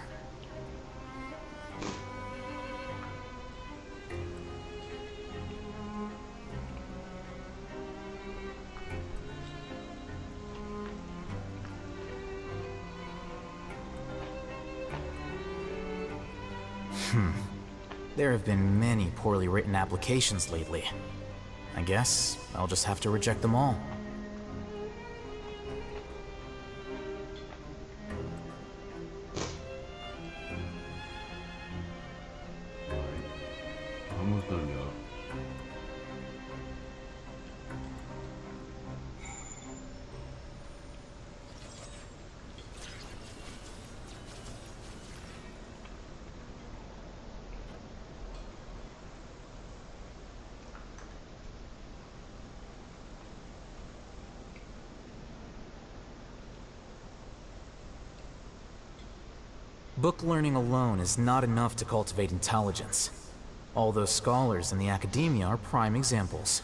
There have been many poorly written applications lately. I guess I'll just have to reject them all. Alright. Almost done, y'all. Book learning alone is not enough to cultivate intelligence. All those scholars in the academia are prime examples.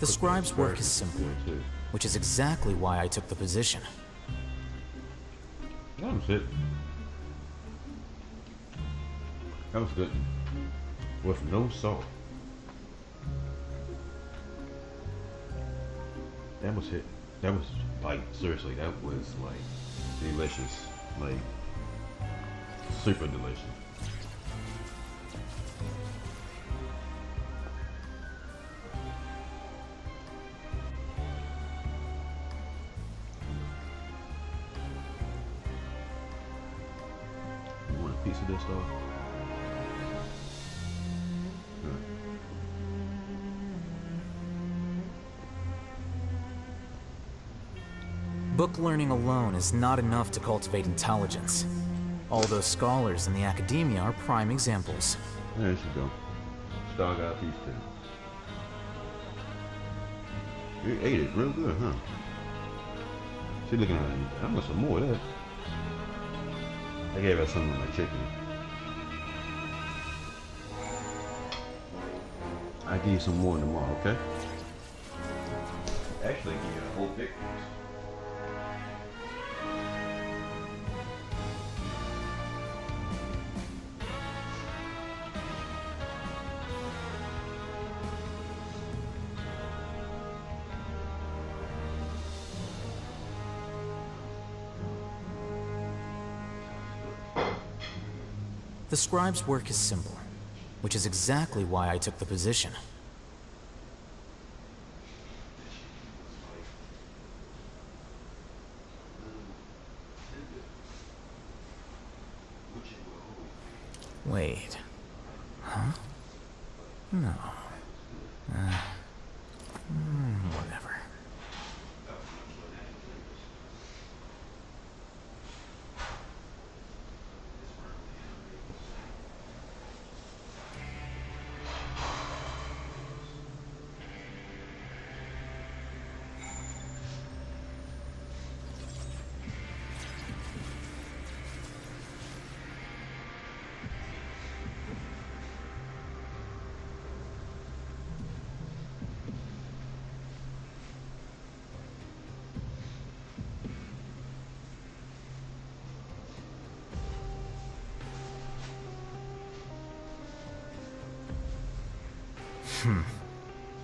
The scribe's work is simple, which is exactly why I took the position. That was it. That was good. With no salt. That was it. That was like, seriously, that was like delicious. Like, super delicious. Piece of this stuff. Book learning alone is not enough to cultivate intelligence. All those scholars in the academia are prime examples. There you go. Star got a piece too. You ate it real good, huh? She looking at me. I want some more of that. I gave her some of my chicken. I'll give you some more tomorrow, okay? Actually, I'll give you a whole big piece. The scribe's work is simple, which is exactly why I took the position. Wait. Huh? No. Whatever.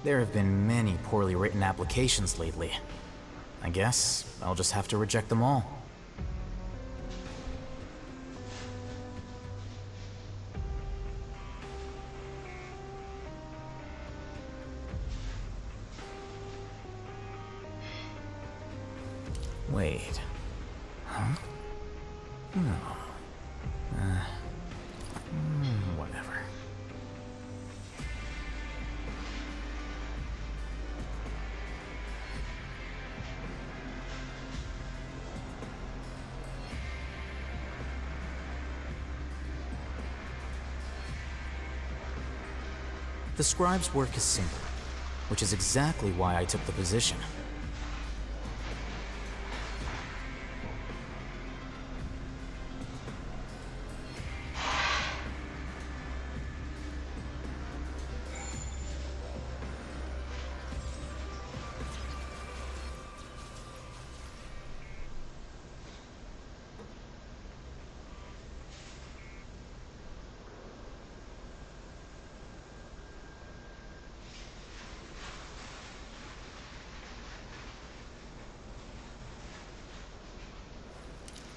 There have been many poorly written applications lately. I guess I'll just have to reject them all. Wait. Huh? No. Whatever. The scribe's work is simple, which is exactly why I took the position.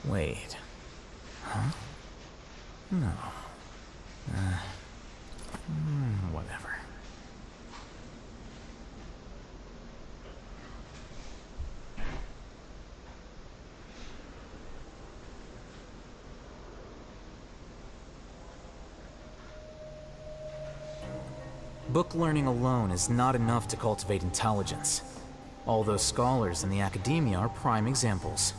Wait. Huh? No. Whatever. Book learning alone is not enough to cultivate intelligence. All those scholars in the academia are prime examples.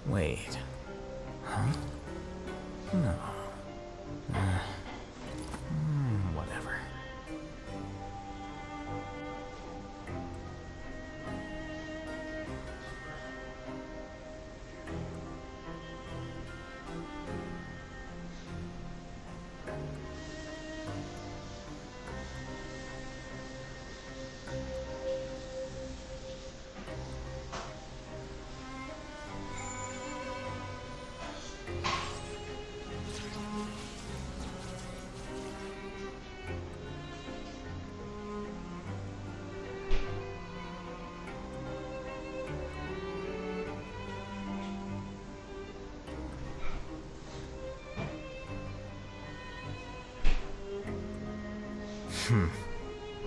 Wait. Huh? No. Whatever.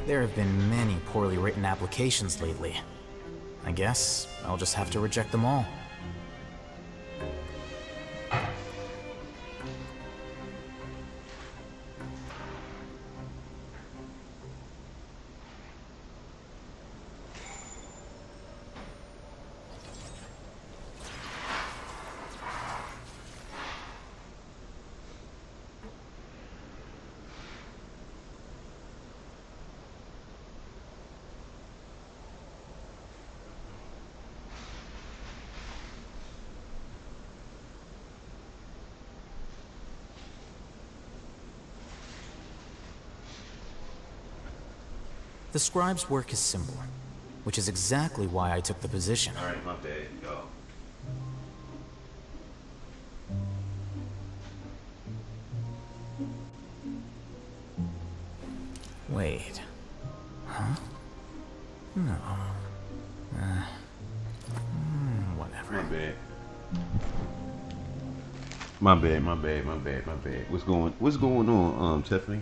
There have been many poorly written applications lately. I guess I'll just have to reject them all. The scribe's work is simple, which is exactly why I took the position. Alright, my bad, y'all. Wait. Huh? No. Whatever. My bad. What's going on, Tiffany?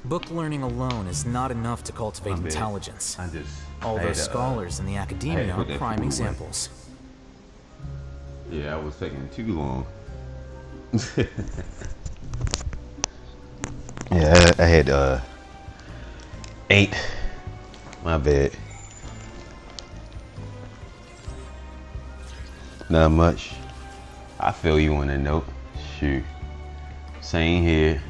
Book learning alone is not enough to cultivate intelligence. Although scholars in the academia are prime examples. Yeah, I was taking too long. Yeah, I had 8. My bad. Not much. I feel you on that note. Shoot. Same here.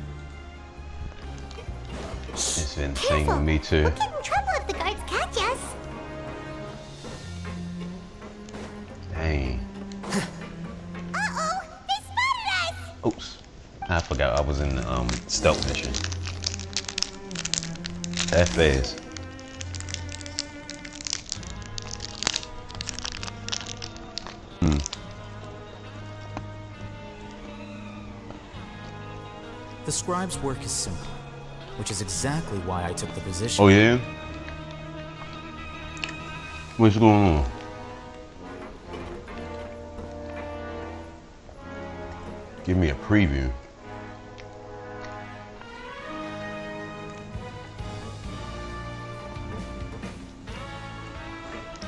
It's been the same with me too. We'll get in trouble if the guards catch us. Dang. Uh-oh, they spotted us! Oops. I forgot I was in the stealth mission. That fast. The scribe's work is simple, which is exactly why I took the position. Oh yeah? What's going on? Give me a preview.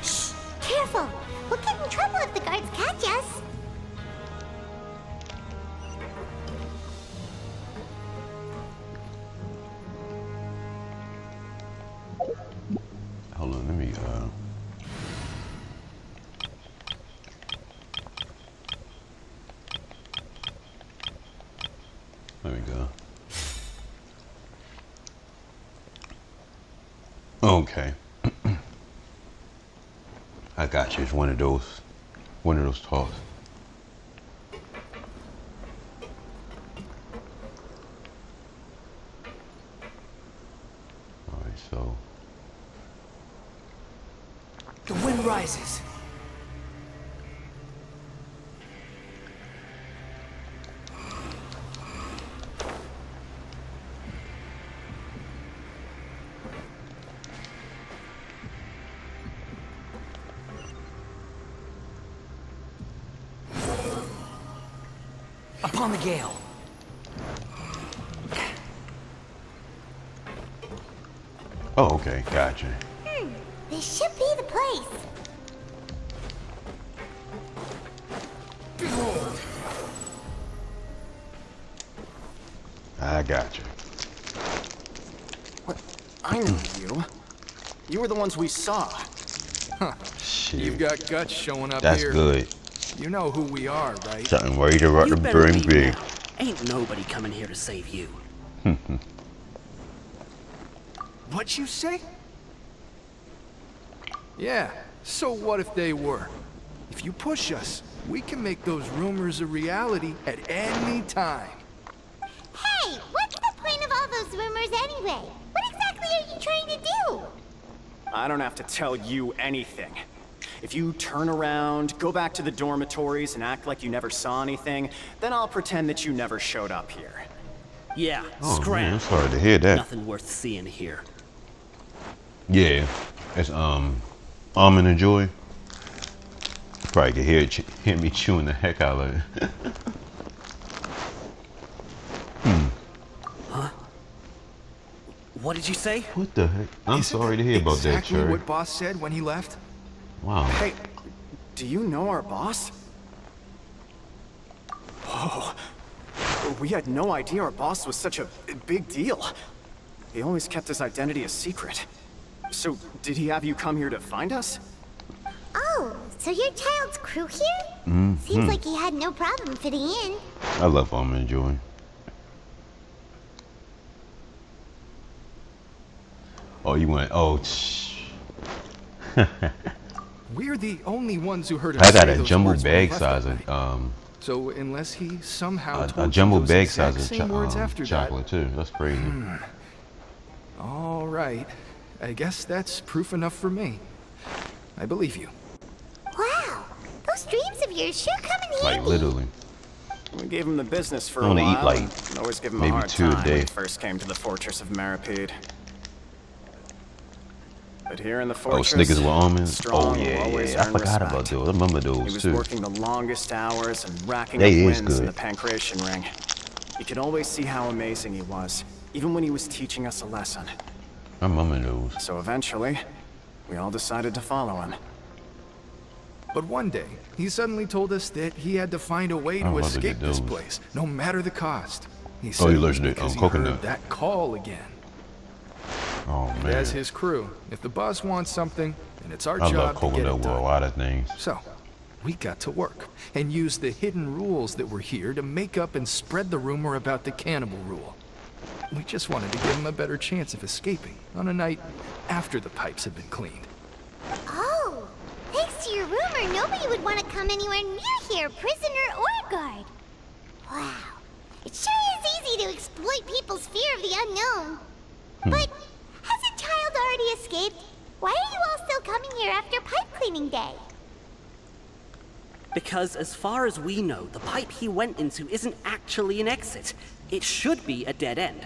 Shh, careful. We'll get in trouble if the guards catch us. Hold on, let me there we go. Okay. I got you. It's one of those talks. All right, so The wind rises. Upon the gale. oh, okay, gotcha. This should be the place. I gotcha. What? I know you. You were the ones we saw. Shit. You've got guts showing up That's here. good. You know who we are, right? Something worried about You the better brain leave big. now. Ain't nobody coming here to save you. What you say? Yeah, so what if they were? If you push us, we can make those rumors a reality at any time. Hey, what's the point of all those rumors anyway? What exactly are you trying to do? I don't have to tell you anything. If you turn around, go back to the dormitories and act like you never saw anything, then I'll pretend that you never showed up here. Yeah, Oh scram. man, I'm sorry to hear that. Nothing worth seeing here. Yeah, it's Almond and Joy. You probably could hear me chewing the heck out of it. Huh? What did you say? What the heck? I'm sorry to hear about that, Exactly Cherry. what boss said when he left? Wow. Hey, do you know our boss? Whoa. We had no idea our boss was such a big deal. He always kept his identity a secret. So, did he have you come here to find us? Oh, so you're Child's crew here? Seems like he had no problem fitting in. I love Almond and Joy. Oh, you went, oh, we're the only ones who heard him I got say a those jumbo words when he bag left size that night. of So unless he somehow a told jumbo you those bag exact size same words after of that. chocolate too. That's crazy. All right. I guess that's proof enough for me. I believe you. Wow, those dreams of yours sure come in Like handy. literally. We gave him the business for I a only while. eat, like, and always give him maybe a hard 2 a time day. when he first came to the fortress of Maripede. But here in the Oh, fortress, Snickers with almonds. Strong Oh will yeah, always yeah. I earn forgot about respect. those. I remember He those was too. working the longest hours and racking They up is wins in good. the Pancration Ring. You could always see how amazing he was, even when he was teaching us a lesson. I remember those. So eventually, we all decided to follow him. But one day, he suddenly told us that he had to find a way I'm to about to get escape this those. place, no matter the cost. He Oh, said you it was listen to it because on he coconut. heard that call again. Oh And man. as his crew, if the boss wants something, then it's our I love job to get coconut it with a done. lot of things. So, we got to work and used the hidden rules that were here to make up and spread the rumor about the cannibal rule. We just wanted to give him a better chance of escaping on a night after the pipes had been cleaned. Oh, thanks to your rumor, nobody would want to come anywhere near here, prisoner or guard. Wow, it sure is easy to exploit people's fear of the unknown. But hasn't Child already escaped? Why are you all still coming here after pipe cleaning day? Because as far as we know, the pipe he went into isn't actually an exit. It should be a dead end.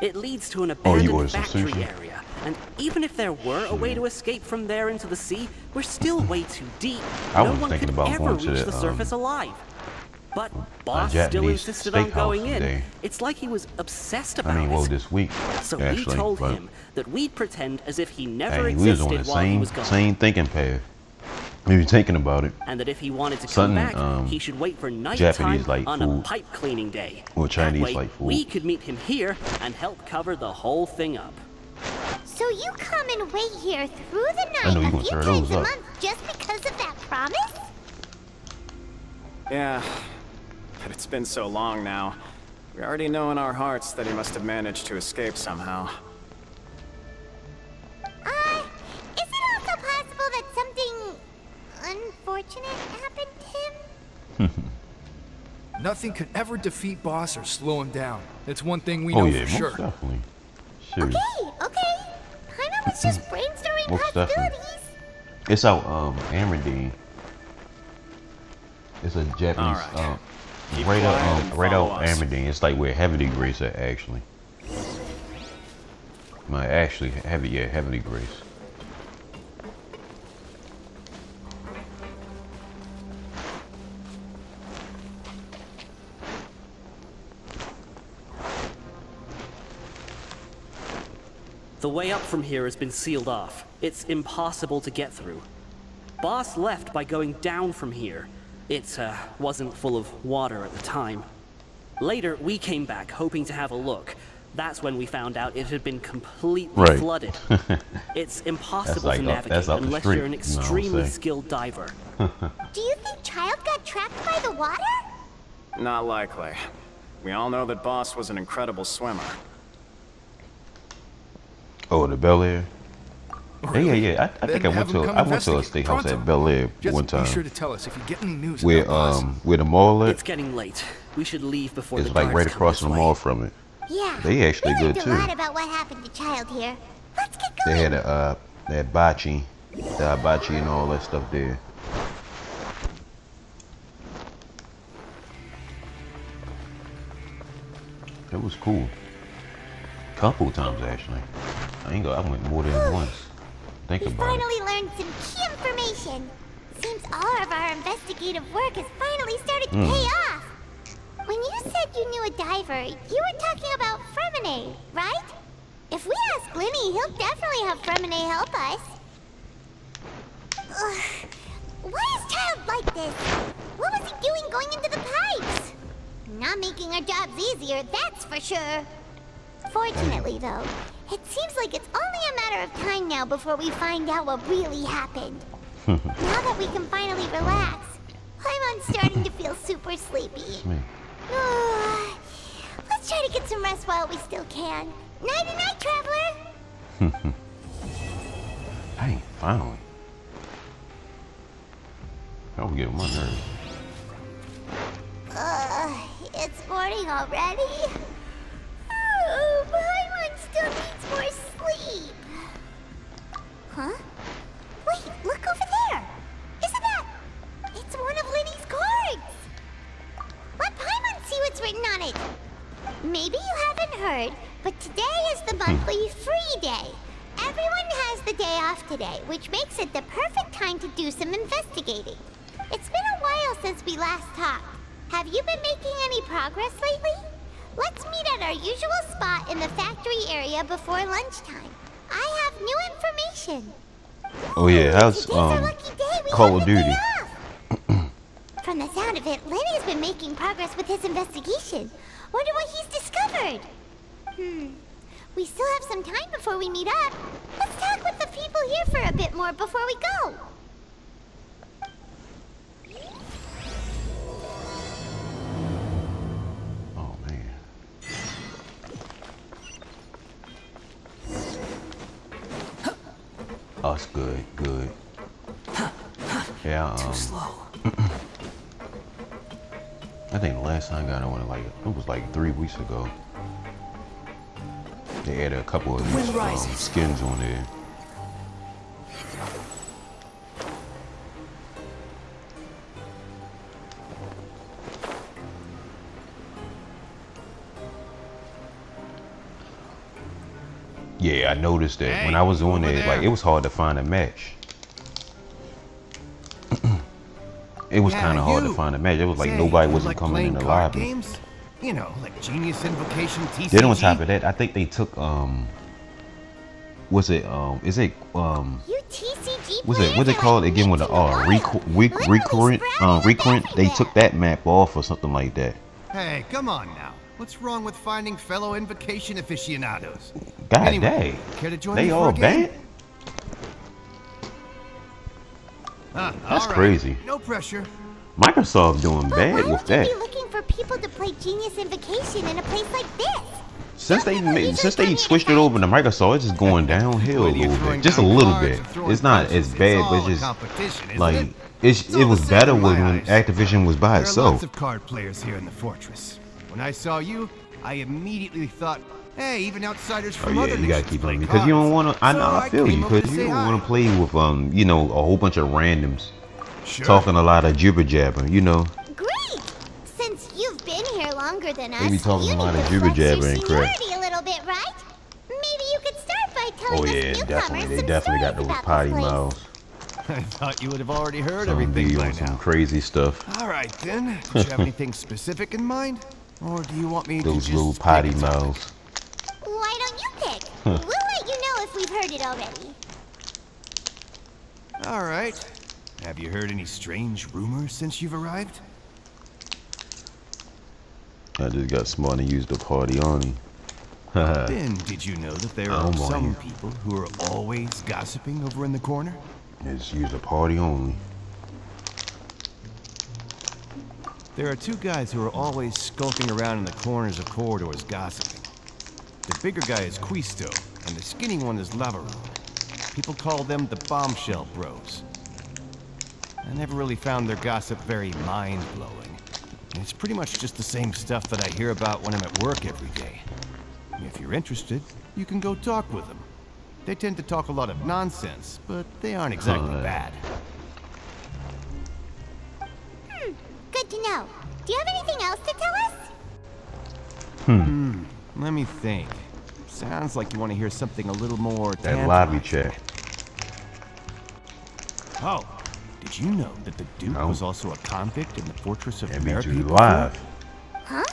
It leads to an Oh, you abandoned ordered some factory sushi? area, and even if there were a way to escape from there into the sea, we're still way too deep. I No was one thinking could about ever going to reach the, the surface alive. But Boss still Japanese insisted on steakhouse going in. today. It's like he was obsessed I about mean, well, it. this week So actually. we told but him that we'd pretend as if he never hey, we was on existed the while he was same gone. same thinking path. We were thinking about it. And that if he wanted to come Something, back, he should wait for nighttime Japanese like on a food. pipe cleaning day. Or Chinese that way, like food. we could meet him here and help cover the whole thing up. So you come and wait here through the I know night you a gonna few tear times those a up. month just because of that promise? Yeah, but it's been so long now. We already know in our hearts that he must have managed to escape somehow. Is it also possible that something unfortunate happened to him? Nothing could ever defeat Boss or slow him down. It's one thing we Oh know yeah, for most sure. definitely. Shoot. Okay. Paimon was just brainstorming Most definitely. possibilities. It's out Amerdine. It's a Japanese Alright. Keep right quiet out and right follow out us. Amerdine. It's like where Heavenly Grace at actually. My actually Heavenly Grace. The way up from here has been sealed off. It's impossible to get through. Boss left by going down from here. It wasn't full of water at the time. Later, we came back hoping to have a look. That's when we found out it had been completely Right. flooded. It's impossible like to up- navigate that's up the unless street, you're an you know what I'm extremely saying? skilled diver. Do you think Child got trapped by the water? Not likely. We all know that Boss was an incredible swimmer. Oh, the Bel Air. Really? Yeah. I think Then I have went him to come a investigate. steakhouse Pronto. at Bel Air Just one time. be sure to tell us if you get any news Where about Boss. where the mall at? It's getting late. We should leave before It's the like guards right come across this from the way. mall from it. Yeah. They actually we learned good a too. lot about what happened to Child here. Let's get They going. had that hibachi and all that stuff there. It was cool. Couple times actually. I went more than once. Think We about it. finally learned some key information. Seems all of our investigative work has finally started to pay off. When you said you knew a diver, you were talking about Fremine, right? If we ask Glinny, he'll definitely have Fremine help us. Ugh. Why is Child like this? What was he doing going into the pipes? Not making our jobs easier, that's for sure. Fortunately, though, it seems like it's only a matter of time now before we find out what really happened. Now that we can finally relax, I'm starting to feel super sleepy. Me. Let's try to get some rest while we still can. Night-night, traveler! Hey, finally. I don't get on my nerves. It's morning already? Oh, Paimon still needs more sleep. Huh? Wait, look over there. Isn't that... It's one of Linny's cards. Let Paimon see what's written on it. Maybe you haven't heard, but today is the monthly free day. Everyone has the day off today, which makes it the perfect time to do some investigating. It's been a while since we last talked. Have you been making any progress lately? Let's meet at our usual spot in the factory area before lunchtime. I have new information. Oh yeah, how's Call of Duty? From the sound of it, Lenny's been making progress with his investigation. Wonder what he's discovered. We still have some time before we meet up. Let's talk with the people here for a bit more before we go. Oh man. Oh, it's good, good. Yeah, Too slow. I think the last time I got on it was like 3 weeks ago. They added a couple of these skins on there. Yeah, I noticed that when I was on there, like it was hard to find a match. It was kind of hard to find a match. It was like nobody wasn't coming in the lobby. Games? You know, like Genius Invocation, TCG. Then on top of that, I think they took what's it called again with the R? Recurrent. They took that map off or something like that. Hey, come on now. What's wrong with finding fellow Invocation aficionados? God anyway, dang. Care to join they me all for a game? banned? That's all right. crazy. No pressure. Microsoft doing bad with Why that. would you be looking for people to play Genius Invocation in a place like this? Since they switched it over to Microsoft, it's just going downhill a little bit, just a little bit. It's not as bad, but it's just like it was better when Activision was by There are itself. lots of card players here in the fortress. When I saw you, I immediately thought, hey, even outsiders Oh from yeah, other you gotta nations keep play on me because you don't want to. I know, So I feel you came over because to you say don't hi. want to play with you know, a whole bunch of randoms Sure. talking a lot of jibber jabber. You know, Great! Since you've been here longer than us, they be talking you a lot need of to jibber flex your jabber and crap. seniority a little bit, right? Maybe you could start by telling Oh us yeah, newcomers definitely. They some definitely got stories those about potty this place. mouths. I thought you would have already heard Some everything be by on some now. crazy stuff. All right then. Did you have anything specific in mind, or do you want me to Those just little pick potty a topic? mouths. Why don't you pick? We'll let you know if we've heard it already. All right. Have you heard any strange rumors since you've arrived? I just got smart and used the party on him. Then, did you know that there I are don't blame some you. people who are always gossiping over in the corner? Just use a party only. There are two guys who are always skulking around in the corners of corridors gossiping. The bigger guy is Quisto, and the skinny one is Lavaroon. People call them the Bombshell Bros. I never really found their gossip very mind-blowing. It's pretty much just the same stuff that I hear about when I'm at work every day. If you're interested, you can go talk with them. They tend to talk a lot of nonsense, but they aren't exactly bad. Good to know. Do you have anything else to tell us? Let me think. Sounds like you want to hear something a little more That lobby chat. Oh, did you know that the Duke was also a convict in the Fortress of MB2 America? live. Huh?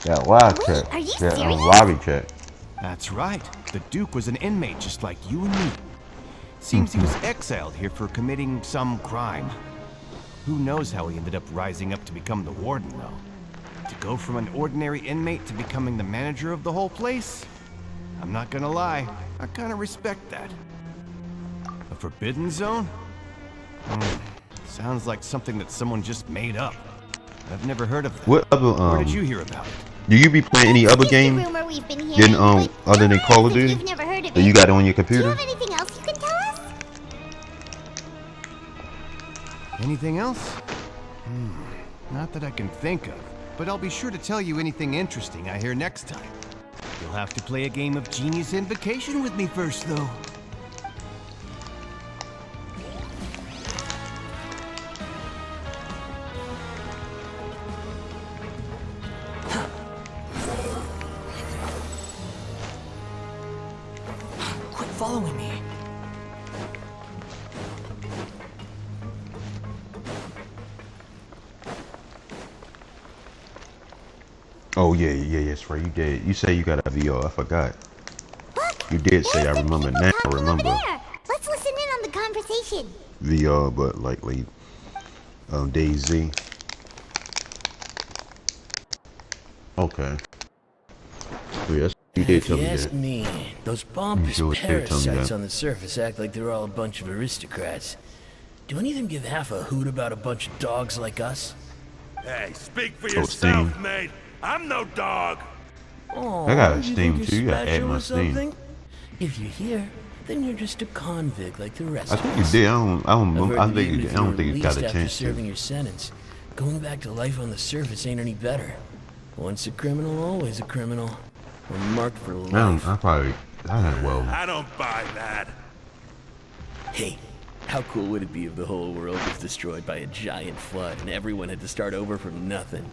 That live Wait, chat. are you That serious? lobby chat. That's right. The Duke was an inmate just like you and me. Seems he was exiled here for committing some crime. Who knows how he ended up rising up to become the warden, though. To go from an ordinary inmate to becoming the manager of the whole place? I'm not gonna lie, I kinda respect that. A forbidden zone? Sounds like something that someone just made up. I've never heard of that. What other Where did you hear about it? Do you be playing any other game Rumor we've been hearing, than but other than don't Call of ask if Duty? you've never heard of That you it. got it on your Do you computer? have anything else you can tell us? Anything else? Not that I can think of, but I'll be sure to tell you anything interesting I hear next time. You'll have to play a game of Genius Invocation with me first, though. Quit following me. Oh yeah, that's right. You did. You say you got a VR. I forgot. You did say. I remember now. I remember. Let's listen in on the conversation. VR, but like DayZ. Okay. Oh, yes, you did tell me that. If you ask me, those pompous parasites on the surface act like they're all a bunch of aristocrats. Do any of them give half a hoot about a bunch of dogs like us? Hey, speak for yourself, yourself, mate. I'm no dog. Oh, I got a you Steam think too. you're You gotta add special my or Steam. something? If you're here, then you're just a convict like the rest I of think you us. did. I don't I've heard think that I don't think even you got if a you were released chance after serving to. your sentence, going back to life on the surface ain't any better. Once a criminal, always a criminal. We're marked for life. I don't buy that. Hey, how cool would it be if the whole world was destroyed by a giant flood and everyone had to start over from nothing?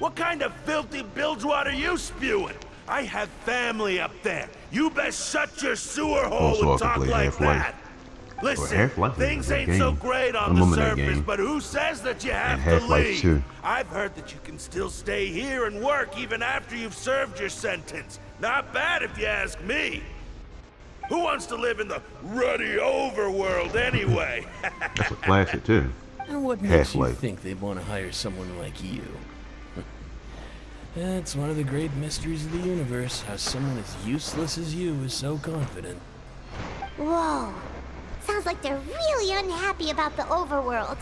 What kind of filthy bilgewater are you spewing? I have family up there. You best shut your sewer hole Also, I and can talk play like Half-Life. that. Listen, Half-Life is a things good ain't so game. great I on the remember that surface, game. but who says that you have And to Half-Life leave? 2. I've heard that you can still stay here and work even after you've served your sentence. Not bad if you ask me. Who wants to live in the ruddy overworld anyway? That's a classic too. And what makes you Half-Life. think they'd want to hire someone like you? It's one of the great mysteries of the universe, how someone as useless as you is so confident. Whoa. Sounds like they're really unhappy about the overworld.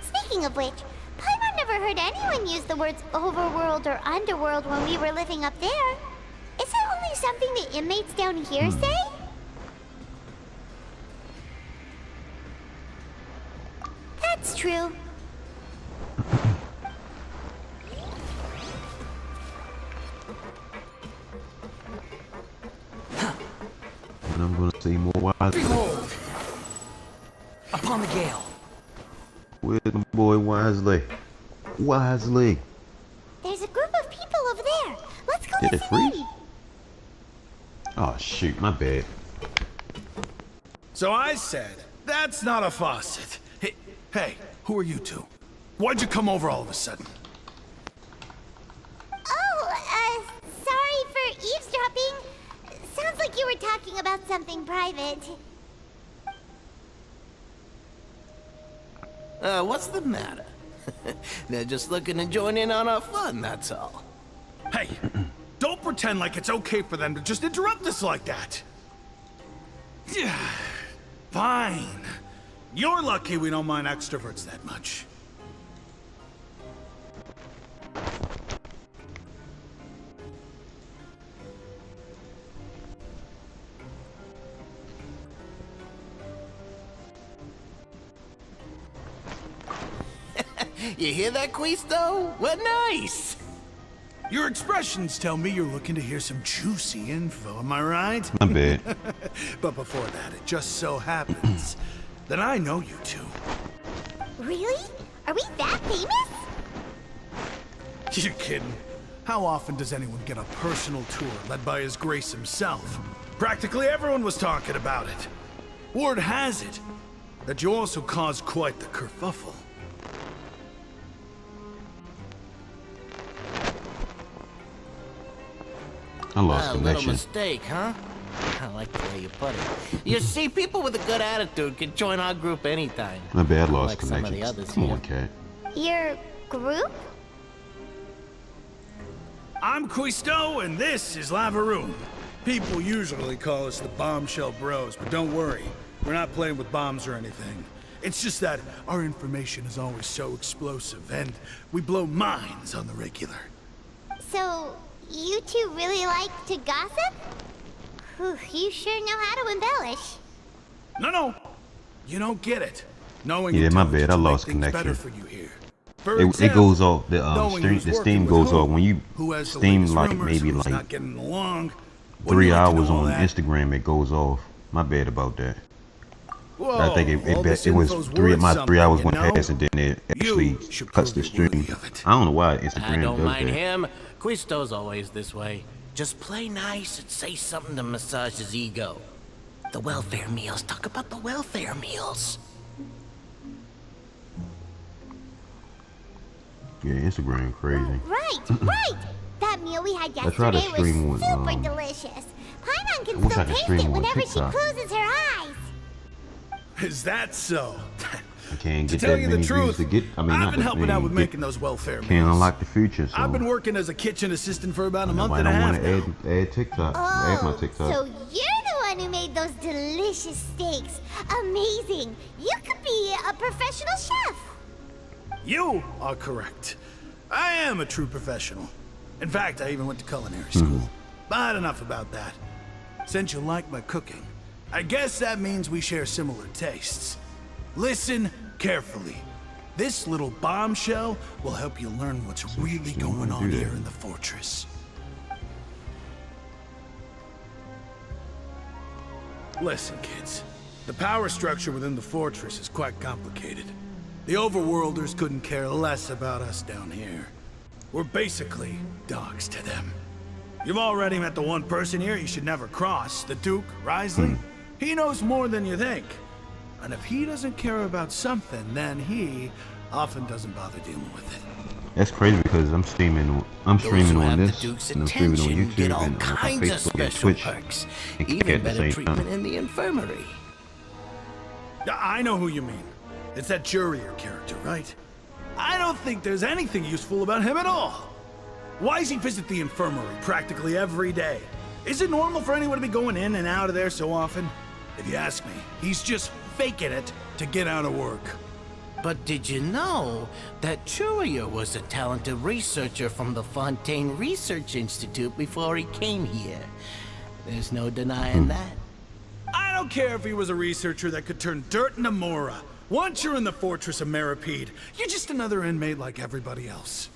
Speaking of which, Paimon never heard anyone use the words overworld or underworld when we were living up there. Is it only something the inmates down here say? That's true. And I'm gonna see more Wisely. Behold! Upon the gale. Where's the boy Wisely? Wisely. There's a group of people over there. Let's go Did it listen freeze? in. Oh shoot, my bad. So I said, that's not a faucet. Hey, who are you two? Why'd you come over all of a sudden? Oh, sorry for eavesdropping. Sounds like you were talking about something private. What's the matter? They're just looking to join in on our fun, that's all. Hey, don't pretend like it's okay for them to just interrupt us like that. Yeah, fine. You're lucky we don't mind extroverts that much. You hear that, Quisto? What nice! Your expressions tell me you're looking to hear some juicy info, am I right? My bad. But before that, it just so happens that I know you two. Really? Are we that famous? You're kidding. How often does anyone get a personal tour led by His Grace himself? Practically everyone was talking about it. Word has it that you also caused quite the kerfuffle. I lost A little connection. mistake, huh? I like the way you put it. You see, people with a good attitude can join our group anytime. My bad, Unlike lost some of connection. the others Come here. on, cat. Your group? I'm Quisto, and this is Lavaroon. People usually call us the Bombshell Bros, but don't worry. We're not playing with bombs or anything. It's just that our information is always so explosive, and we blow minds on the regular. So, you two really like to gossip? Whew, you sure know how to embellish. No, you don't get it. Knowing Yeah, my bad. I intelligence will lost make things better connection. for you here. For It example, goes off. knowing who's The working Steam with goes who, off when you who has the Steam latest like rumors, maybe who's like not getting along. 3 Wouldn't you like to hours know all on that? Instagram. It goes off. My bad about that. Whoa, I think all this it was info's 3 worth my 3 hours something, went you know? past and then it actually should cuts the prove you're stream. worthy of it. I don't know why I Instagram don't does mind that. him. Quisto's always this way. Just play nice and say something to massage his ego. The welfare meals. Talk about the welfare meals. Yeah, Instagram crazy. Right, right. That meal we had I tried to yesterday was stream with, super delicious. Paimon I can wish still I could taste stream it with whenever she TikTok. closes her eyes. Is that so? I can't To get tell that you many the views truth, to get. I mean, I've not been that helping out many, with get- making those welfare Can't meals. unlock the future, so I've been working as a kitchen assistant for about a that's month why I and a don't half want now. to add TikTok. Add my TikTok. So you're the one who made those delicious steaks. Amazing. You could be a professional chef. You are correct. I am a true professional. In fact, I even went to culinary school. But enough about that. Since you like my cooking, I guess that means we share similar tastes. Listen carefully. This little bombshell will help you learn what's really going on here in the fortress. Listen, kids. The power structure within the fortress is quite complicated. The overworlders couldn't care less about us down here. We're basically dogs to them. You've already met the one person here you should never cross, the Duke, Ryzen. He knows more than you think. And if he doesn't care about something, then he often doesn't bother dealing with it. That's crazy because I'm streaming on this, and I'm streaming on YouTube get all and on kinds of Facebook and special Twitch. perks. and Even at the better same treatment time. in the infirmary. I know who you mean. It's that Jurier character, right? I don't think there's anything useful about him at all. Why does he visit the infirmary practically every day? Is it normal for anyone to be going in and out of there so often? If you ask me, he's just faking it to get out of work. But did you know that Jurier was a talented researcher from the Fontaine Research Institute before he came here? There's no denying that. I don't care if he was a researcher that could turn dirt into Mora. Once you're in the fortress of Meripede, you're just another inmate like everybody else.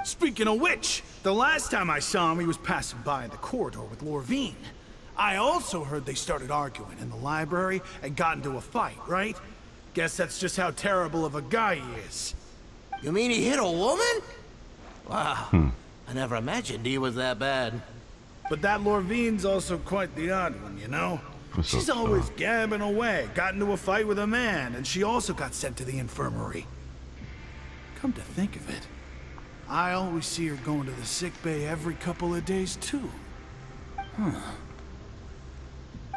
Speaking of which, the last time I saw him, he was passing by the corridor with Lorvine. I also heard they started arguing in the library and got into a fight, right? Guess that's just how terrible of a guy he is. You mean he hit a woman? Wow. I never imagined he was that bad. But that Lorvine's also quite the odd one, you know? She's always gabbing away, got into a fight with a man, and she also got sent to the infirmary. Come to think of it, I always see her going to the sick bay every couple of days, too.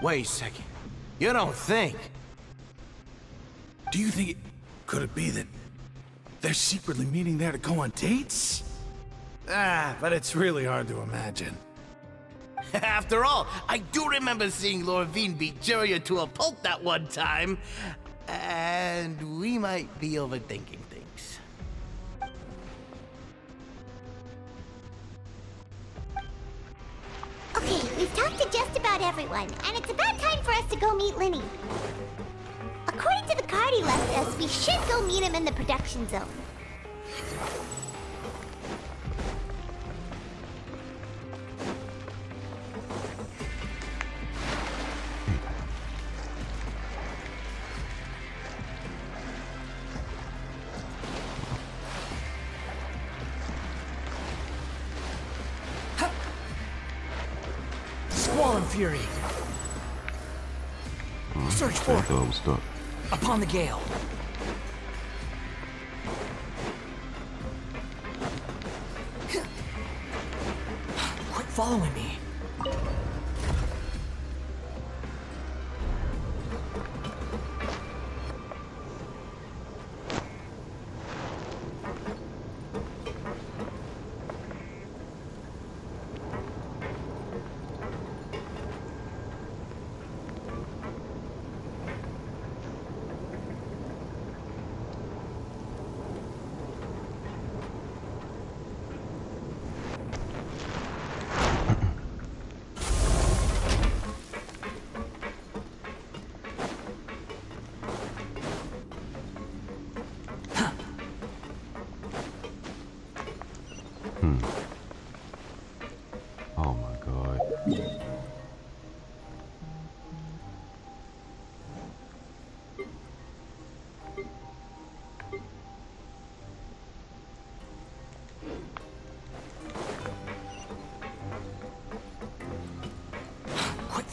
Wait a second. You don't think? Do you think could it be that they're secretly meeting there to go on dates? But it's really hard to imagine. After all, I do remember seeing Lorvine beat Jurier to a pulp that one time. And we might be overthinking things. Okay, we've talked to just about everyone, and it's about time for us to go meet Linny. According to the card he left us, we should go meet him in the production zone. Squall and Fury. Search I for thought I was stuck. upon the gale. Quit following me.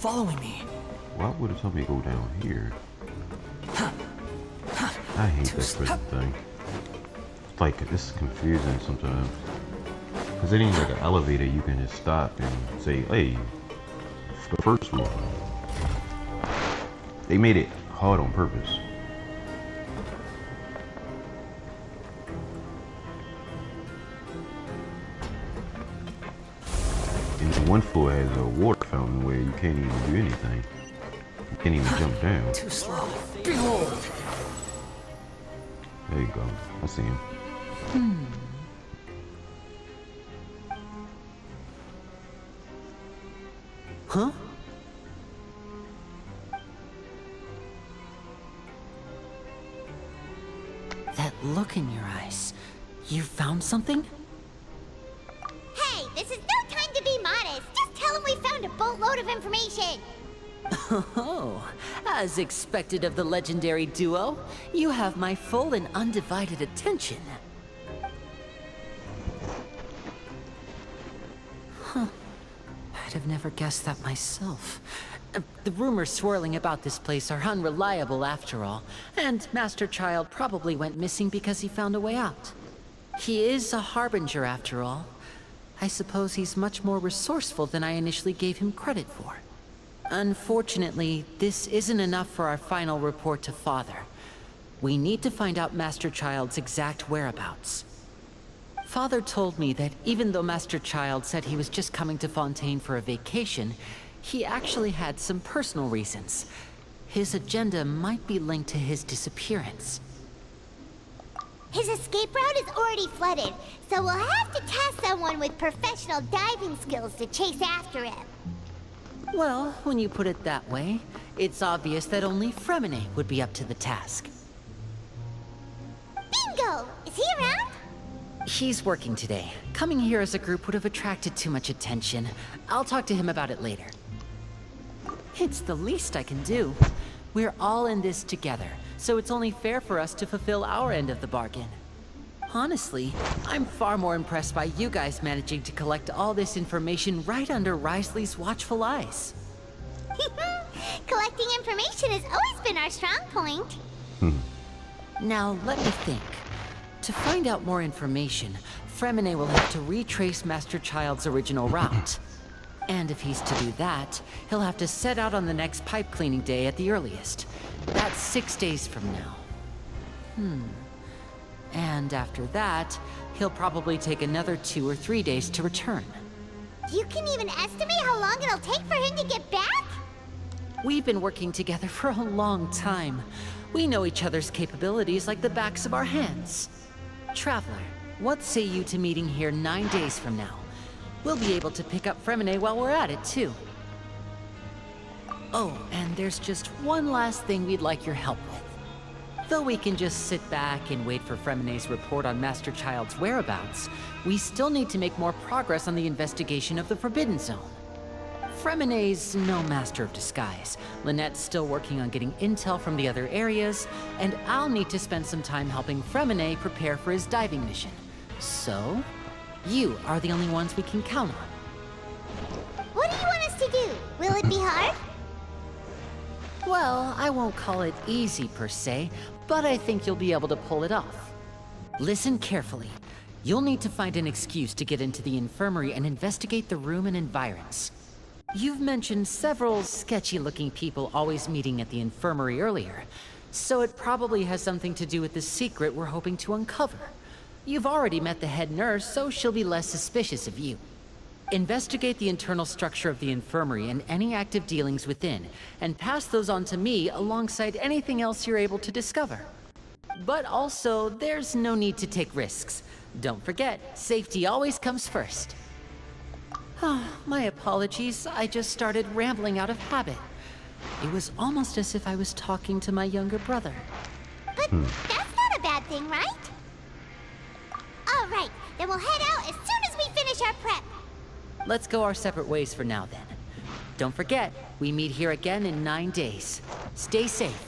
following me. Why would it tell me to go down here? I hate that prison thing. It's like, it's confusing sometimes. Cause it ain't like an elevator you can just stop and say, hey, the first floor. They made it hard on purpose. And one floor has a water fountain where you can't even do anything. You can't even jump down. Too slow. Behold! There you go. I see him. Huh? That look in your eyes. You found something? Hey, this is no time to be modest. Just tell him we found a boatload of information. Oh, as expected of the legendary duo, you have my full and undivided attention. Huh. I'd have never guessed that myself. The rumors swirling about this place are unreliable after all, and Master Child probably went missing because he found a way out. He is a harbinger after all. I suppose he's much more resourceful than I initially gave him credit for. Unfortunately, this isn't enough for our final report to Father. We need to find out Master Child's exact whereabouts. Father told me that even though Master Child said he was just coming to Fontaine for a vacation, he actually had some personal reasons. His agenda might be linked to his disappearance. His escape route is already flooded, so we'll have to task someone with professional diving skills to chase after him. Well, when you put it that way, it's obvious that only Fremine would be up to the task. Bingo! Is he around? He's working today. Coming here as a group would have attracted too much attention. I'll talk to him about it later. It's the least I can do. We're all in this together, so it's only fair for us to fulfill our end of the bargain. Honestly, I'm far more impressed by you guys managing to collect all this information right under Risley's watchful eyes. Collecting information has always been our strong point. Now, let me think. To find out more information, Fremine will have to retrace Master Child's original route. And if he's to do that, he'll have to set out on the next pipe cleaning day at the earliest. That's 6 days from now. And after that, he'll probably take another 2 or 3 days to return. You can even estimate how long it'll take for him to get back? We've been working together for a long time. We know each other's capabilities like the backs of our hands. Traveler, what say you to meeting here 9 days from now? We'll be able to pick up Fremine while we're at it, too. Oh, and there's just one last thing we'd like your help with. Though we can just sit back and wait for Fremine's report on Master Child's whereabouts, we still need to make more progress on the investigation of the Forbidden Zone. Fremine's no master of disguise. Lynette's still working on getting intel from the other areas, and I'll need to spend some time helping Fremine prepare for his diving mission. So, you are the only ones we can count on. What do you want us to do? Will it be hard? Well, I won't call it easy per se, but I think you'll be able to pull it off. Listen carefully. You'll need to find an excuse to get into the infirmary and investigate the room and environs. You've mentioned several sketchy-looking people always meeting at the infirmary earlier, so it probably has something to do with the secret we're hoping to uncover. You've already met the head nurse, so she'll be less suspicious of you. Investigate the internal structure of the infirmary and any active dealings within, and pass those on to me alongside anything else you're able to discover. But also, there's no need to take risks. Don't forget, safety always comes first. My apologies, I just started rambling out of habit. It was almost as if I was talking to my younger brother. But that's not a bad thing, right? All right, then we'll head out as soon as we finish our prep. Let's go our separate ways for now, then. Don't forget, we meet here again in 9 days. Stay safe.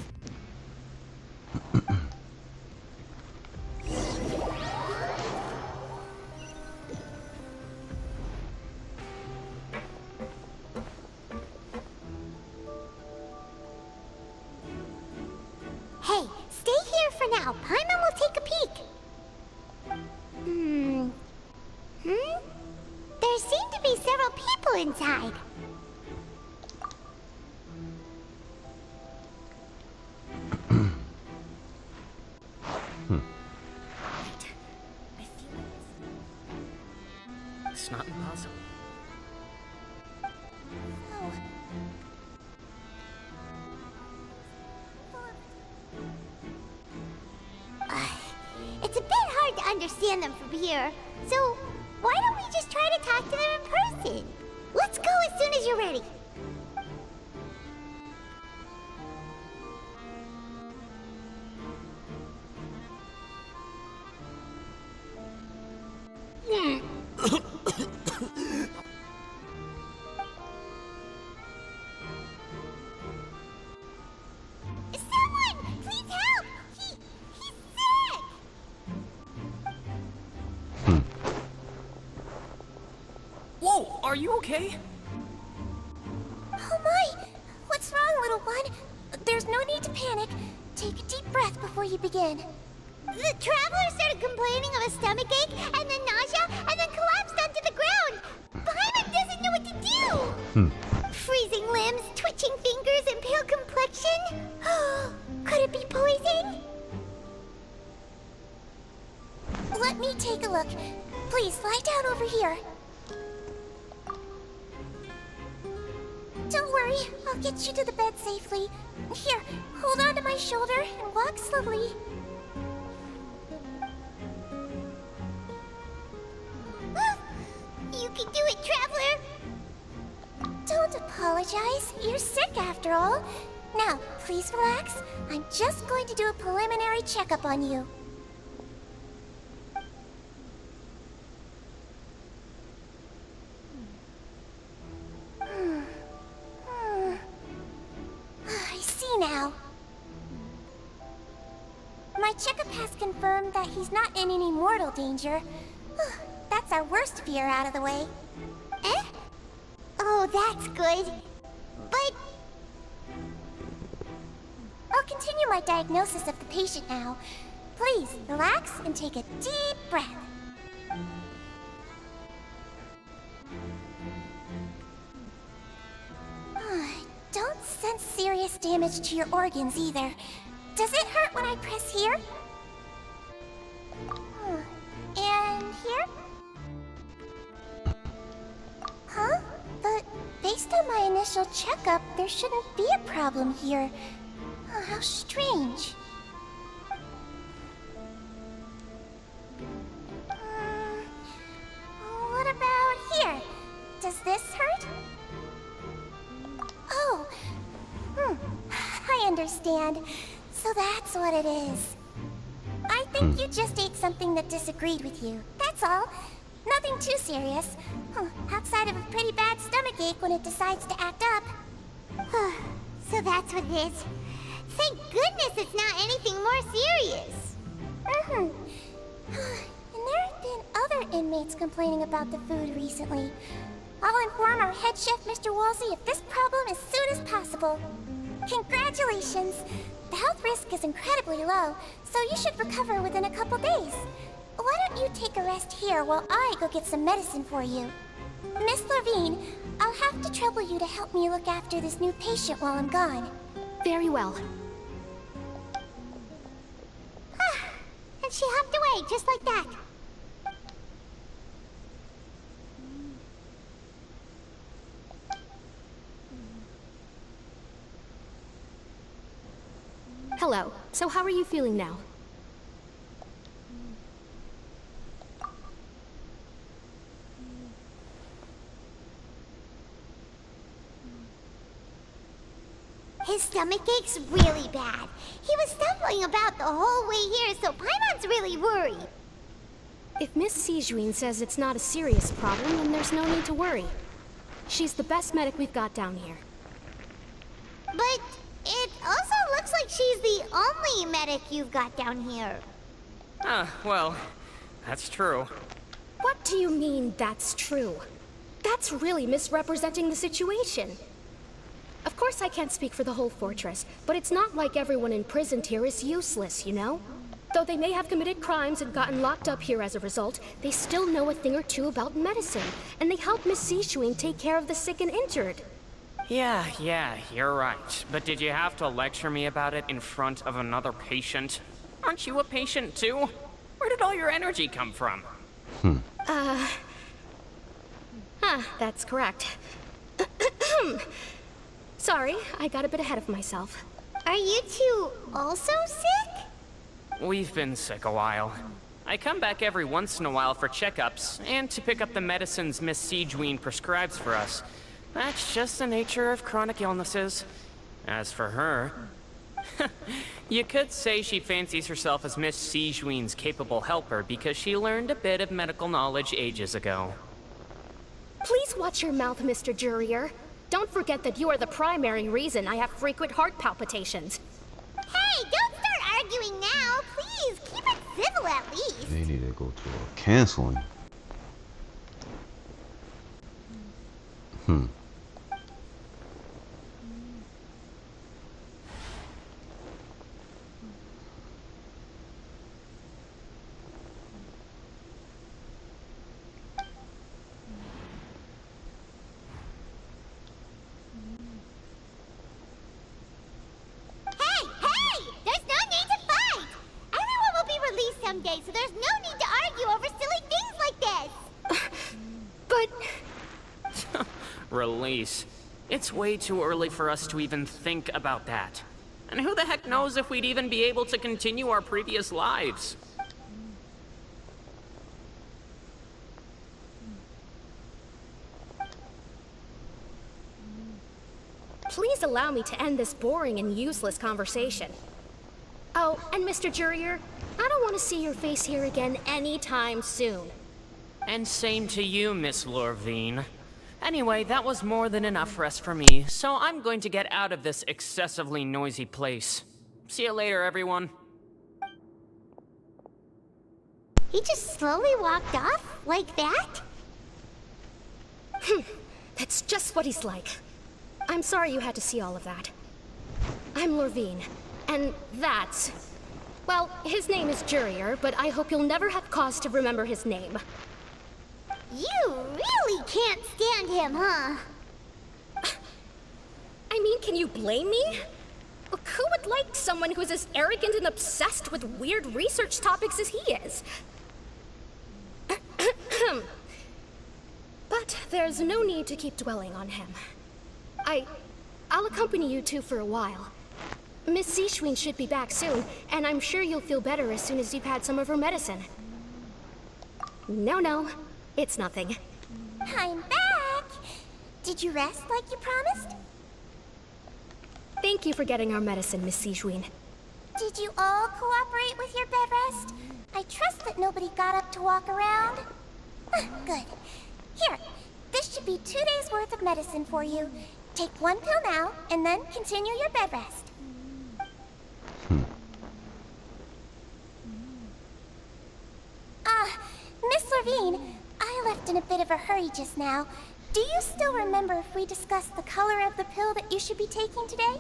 Hey, stay here for now. Paimon will take a peek. There seem to be several people inside. It's not impossible. It's a bit hard to understand them from here, so why don't we just try to talk to them in person? Let's go as soon as you're ready. Someone, please help! He's sick! Whoa, are you okay? Oh my! What's wrong, little one? There's no need to panic. Take a deep breath before you begin. The traveler started complaining of a stomachache, and then nausea, and then collapsed onto the ground. Paimon doesn't know what to do. Freezing limbs, twitching fingers, and pale complexion. Could it be poison? Let me take a look. Please lie down over here. Don't worry, I'll get you to the bed safely. Here, hold on to my shoulder and walk slowly. You can do it, Traveler! Don't apologize. You're sick after all. Now, please relax. I'm just going to do a preliminary checkup on you. I see now. My checkup has confirmed that he's not in any mortal danger. That's our worst fear out of the way. Eh? Oh, that's good. But... I'll continue my diagnosis of the patient now. Please, relax and take a deep breath. Don't sense serious damage to your organs either. Does it hurt when I press here? And here? Huh? But based on my initial checkup, there shouldn't be a problem here. Oh, how strange. What about here? Does this hurt? Oh. I understand. So that's what it is. I think you just ate something that disagreed with you. That's all. Nothing too serious. Outside of a pretty bad stomachache when it decides to act up. So that's what it is. Thank goodness it's not anything more serious. And there have been other inmates complaining about the food recently. I'll inform our head chef, Mr. Woolsey, of this problem as soon as possible. Congratulations! The health risk is incredibly low, so you should recover within a couple days. Why don't you take a rest here while I go get some medicine for you? Miss Levine, I'll have to trouble you to help me look after this new patient while I'm gone. Very well. And she hopped away just like that. Hello. So how are you feeling now? His stomachache's really bad. He was stumbling about the whole way here, so Paimon's really worried. If Miss Sijuin says it's not a serious problem, then there's no need to worry. She's the best medic we've got down here. But it also looks like she's the only medic you've got down here. Well, that's true. What do you mean, that's true? That's really misrepresenting the situation. Of Of course I can't speak for the whole fortress, but it's not like everyone imprisoned here is useless, you know? Though they may have committed crimes and gotten locked up here as a result, they still know a thing or two about medicine, and they help Miss Sishuin take care of the sick and injured. Yeah, you're right. But did you have to lecture me about it in front of another patient? Aren't you a patient too? Where did all your energy come from? That's correct. Sorry, I got a bit ahead of myself. Are you two also sick? We've been sick a while. I come back every once in a while for checkups, and to pick up the medicines Miss Sijween prescribes for us. That's just the nature of chronic illnesses. As for her... you could say she fancies herself as Miss Sijween's capable helper because she learned a bit of medical knowledge ages ago. Please watch your mouth, Mr. Jurier. Don't forget that you are the primary reason I have frequent heart palpitations. Hey, don't start arguing now. Please, keep it civil at least. They need to go to a canceling. Someday, so there's no need to argue over silly things like this. But... Release. It's way too early for us to even think about that. And who the heck knows if we'd even be able to continue our previous lives? Please allow me to end this boring and useless conversation. Oh, and Mr. Jurier, I don't want to see your face here again anytime soon. And same to you, Miss Lorvine. Anyway, that was more than enough rest for me, so I'm going to get out of this excessively noisy place. See you later, everyone. He just slowly walked off like that? That's just what he's like. I'm sorry you had to see all of that. I'm Lorvine, and that's... Well, his name is Jurier, but I hope you'll never have cause to remember his name. You really can't stand him, huh? I mean, can you blame me? Who would like someone who's as arrogant and obsessed with weird research topics as he is? But there's no need to keep dwelling on him. I'll accompany you two for a while. Miss Sishween should be back soon, and I'm sure you'll feel better as soon as you've had some of her medicine. No, it's nothing. I'm back! Did you rest like you promised? Thank you for getting our medicine, Miss Sishween. Did you all cooperate with your bed rest? I trust that nobody got up to walk around. Good. Here, this should be 2 days' worth of medicine for you. Take 1 pill now, and then continue your bed rest. Miss Lorvine, I left in a bit of a hurry just now. Do you still remember if we discussed the color of the pill that you should be taking today?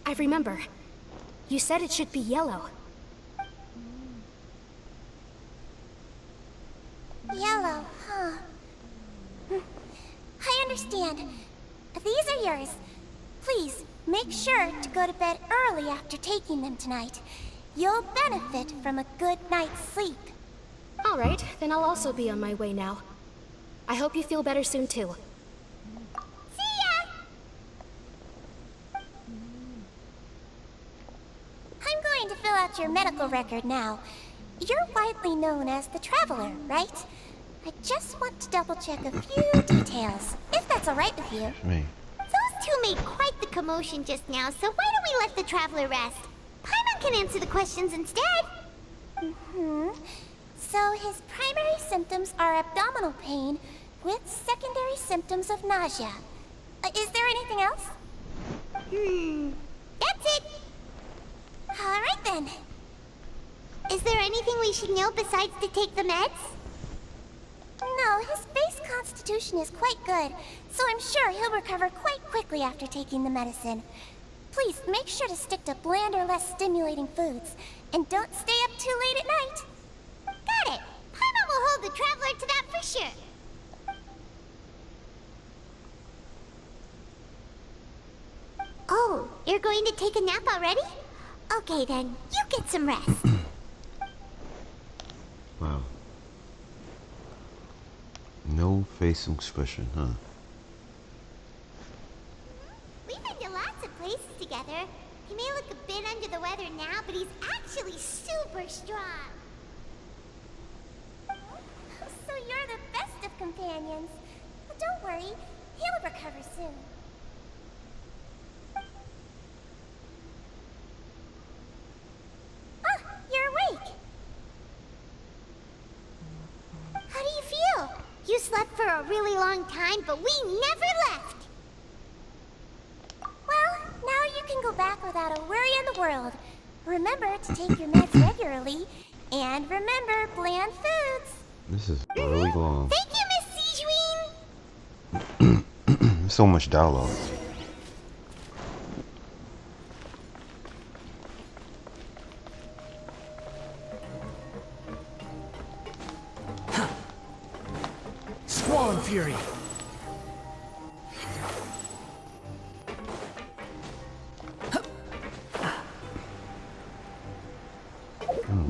I remember. You said it should be yellow. Yellow, huh? I understand. These are yours. Please, make sure to go to bed early after taking them tonight. You'll benefit from a good night's sleep. All right, then I'll also be on my way now. I hope you feel better soon, too. See ya! I'm going to fill out your medical record now. You're widely known as the Traveler, right? I just want to double-check a few details, if that's all right with you. Me. Those two made quite the commotion just now, so why don't we let the Traveler rest? Paimon can answer the questions instead. So his primary symptoms are abdominal pain with secondary symptoms of nausea. Is there anything else? That's it. All right then. Is there anything we should know besides to take the meds? No, his base constitution is quite good, so I'm sure he'll recover quite quickly after taking the medicine. Please make sure to stick to bland or less stimulating foods, and don't stay up too late at night. Got it! Paimon will hold the traveler to that for sure. Oh, you're going to take a nap already? Okay then, you get some rest. Wow. No face expression, huh? We've been to lots of places together. He may look a bit under the weather now, but he's actually super strong. So you're the best of companions. But don't worry, he'll recover soon. Ah, you're awake. How do you feel? You slept for a really long time, but we never left. Well, now you can go back without a worry in the world. Remember to take your meds regularly, and remember bland foods. This is really long. Thank you, Miss Sijuin. There's so much dialogue. Squall and Fury.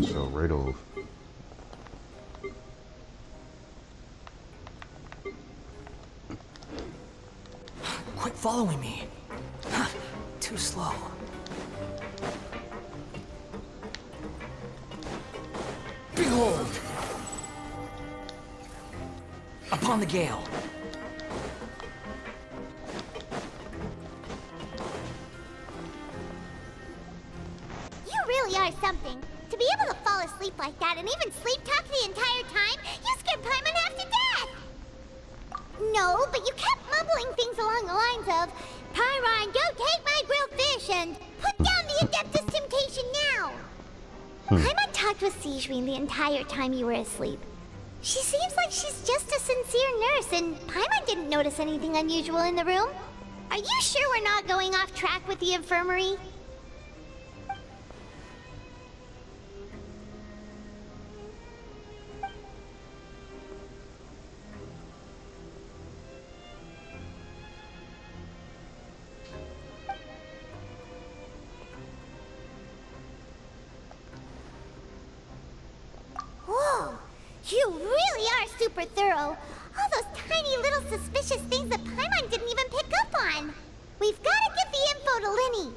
So right off. Quit following me. Too slow. Behold! Upon the gale. You really are something. To be able to fall asleep like that and even sleep talk the entire time, you scared Paimon half to death! No, but you kept mumbling things along the lines of, Pyron, don't take my grilled fish, and put down the Adeptus Temptation now! Paimon talked with Sijuin the entire time you were asleep. She seems like she's just a sincere nurse, and Paimon didn't notice anything unusual in the room. Are you sure we're not going off track with the infirmary? Whoa! You really are super thorough. All those tiny little suspicious things that Paimon didn't even pick up on. We've got to get the info to Linny.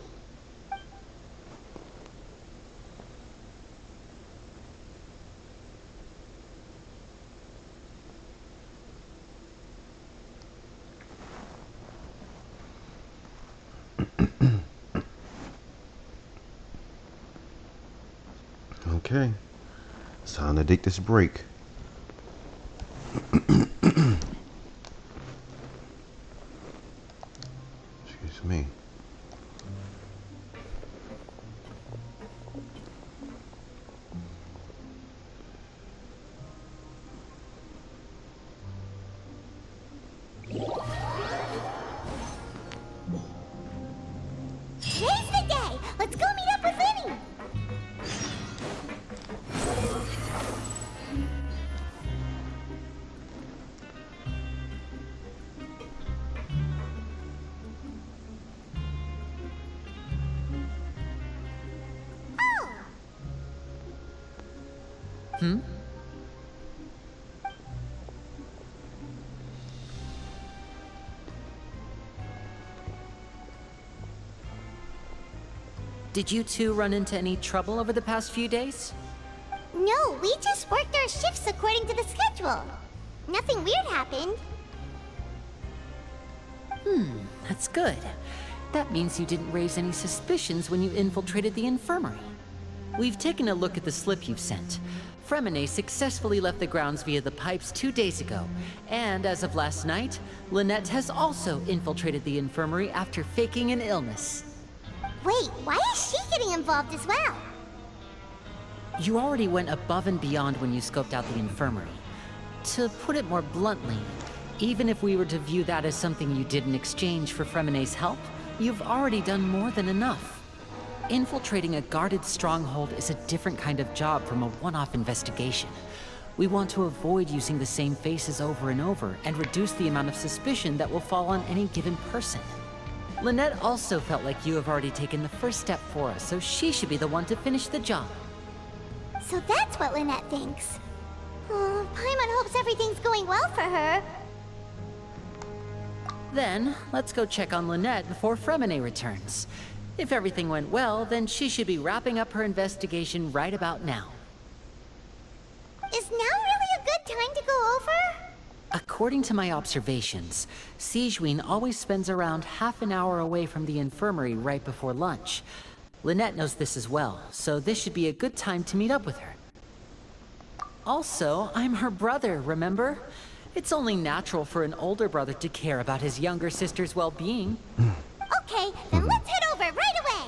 Okay. It's time to take this break. Excuse me. Today's the day. Let's go meet up with Linny. Hmm? Did you two run into any trouble over the past few days? No, we just worked our shifts according to the schedule. Nothing weird happened. That's good. That means you didn't raise any suspicions when you infiltrated the infirmary. We've taken a look at the slip you've sent. Fremine successfully left the grounds via the pipes 2 days ago, and as of last night, Lynette has also infiltrated the infirmary after faking an illness. Wait, why is she getting involved as well? You already went above and beyond when you scoped out the infirmary. to put it more bluntly, even if we were to view that as something you did in exchange for Fremene's help, you've already done more than enough. Infiltrating a guarded stronghold is a different kind of job from a one-off investigation. We want to avoid using the same faces over and over and reduce the amount of suspicion that will fall on any given person. Lynette also felt like you have already taken the first step for us, so she should be the one to finish the job. So that's what Lynette thinks. Oh, Paimon hopes everything's going well for her. Then, let's go check on Lynette before Fremene returns. If everything went well, then she should be wrapping up her investigation right about now. Is now really a good time to go over? According to my observations, Sigewinne always spends around half an hour away from the infirmary right before lunch. Lynette knows this as well, so this should be a good time to meet up with her. Also, I'm her brother, remember? It's only natural for an older brother to care about his younger sister's well-being. Okay, then let's head over right away!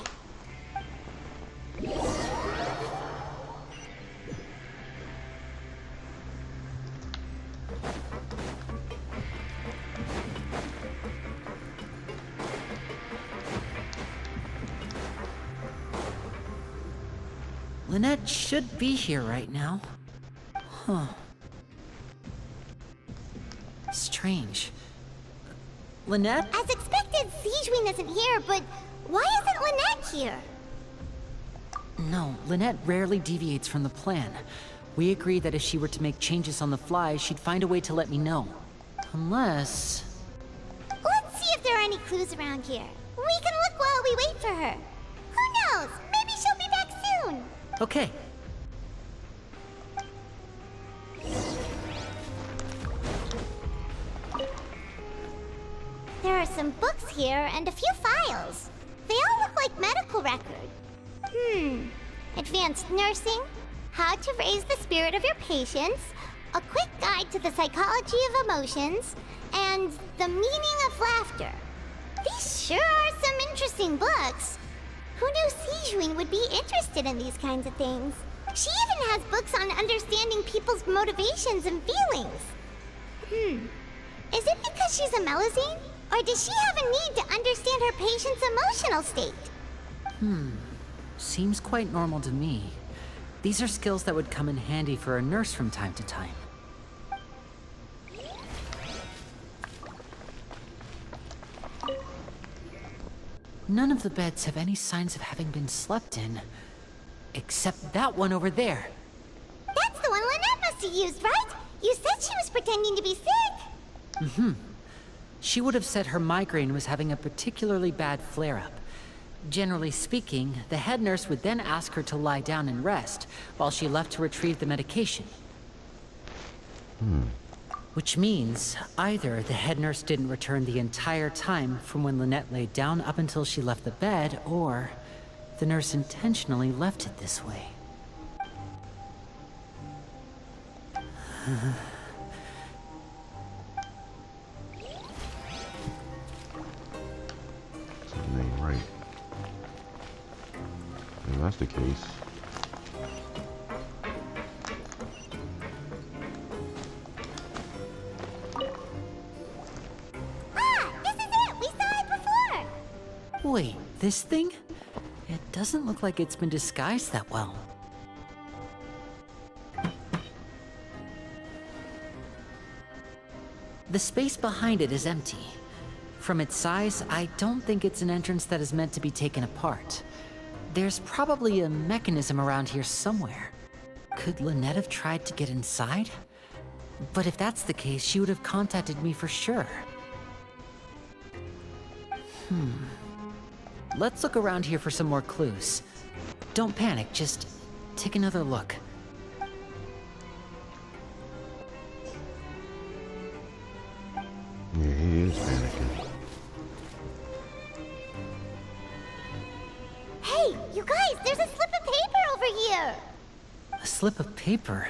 Lynette should be here right now. Huh. Strange. Lynette? As expected, Sigewinne isn't here, but why isn't Lynette here? No, Lynette rarely deviates from the plan. We agreed that if she were to make changes on the fly, she'd find a way to let me know. Unless... Let's see if there are any clues around here. We can look while we wait for her. Who knows? Maybe she'll be back soon. Okay. There are some books here and a few files. They all look like medical records. Advanced nursing, how to raise the spirit of your patients, a quick guide to the psychology of emotions, and the meaning of laughter. These sure are some interesting books. Who knew Sigewinne would be interested in these kinds of things? She even has books on understanding people's motivations and feelings. Is it because she's a Melusine? Or does she have a need to understand her patient's emotional state? Seems quite normal to me. These are skills that would come in handy for a nurse from time to time. None of the beds have any signs of having been slept in. Except that one over there. That's the one Lynette must have used, right? You said she was pretending to be sick. She would have said her migraine was having a particularly bad flare-up. Generally speaking, the head nurse would then ask her to lie down and rest, while she left to retrieve the medication. Which means, either the head nurse didn't return the entire time from when Lynette laid down up until she left the bed, or the nurse intentionally left it this way. Something ain't right. If that's the case. This is it! We saw it before! Wait, this thing? It doesn't look like it's been disguised that well. The space behind it is empty. From its size, I don't think it's an entrance that is meant to be taken apart. There's probably a mechanism around here somewhere. Could Lynette have tried to get inside? But if that's the case, she would have contacted me for sure. Let's look around here for some more clues. Don't panic, just take another look. Yeah, he is panicking. Hey, you guys, there's a slip of paper over here! A slip of paper?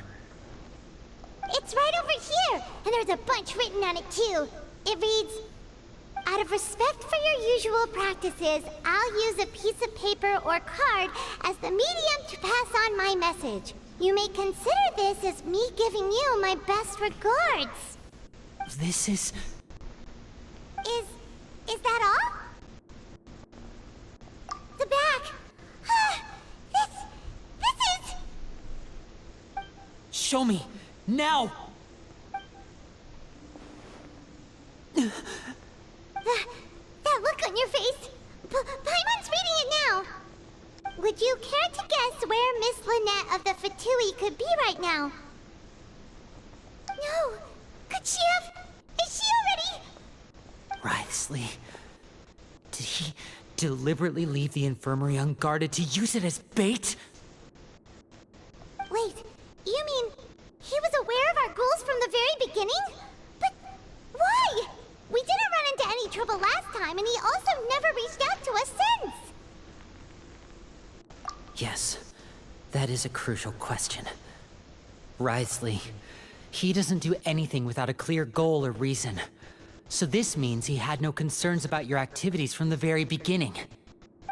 It's right over here, and there's a bunch written on it too. It reads, "Out of respect for your usual practices, I'll use a piece of paper or card as the medium to pass on my message. You may consider this as me giving you my best regards. This is... Is that all? The back. This is... Show me! Now! That look on your face. Paimon's reading it now. Would you care to guess where Miss Lynette of the Fatui could be right now? No. Could she have... Is she already... Ryzen. Did he deliberately leave the infirmary unguarded to use it as bait? Wait, you mean he was aware of our goals from the very beginning? But why? We didn't run into any trouble last time, and he also never reached out to us since. Yes, that is a crucial question. Ryzen, he doesn't do anything without a clear goal or reason. So this means he had no concerns about your activities from the very beginning.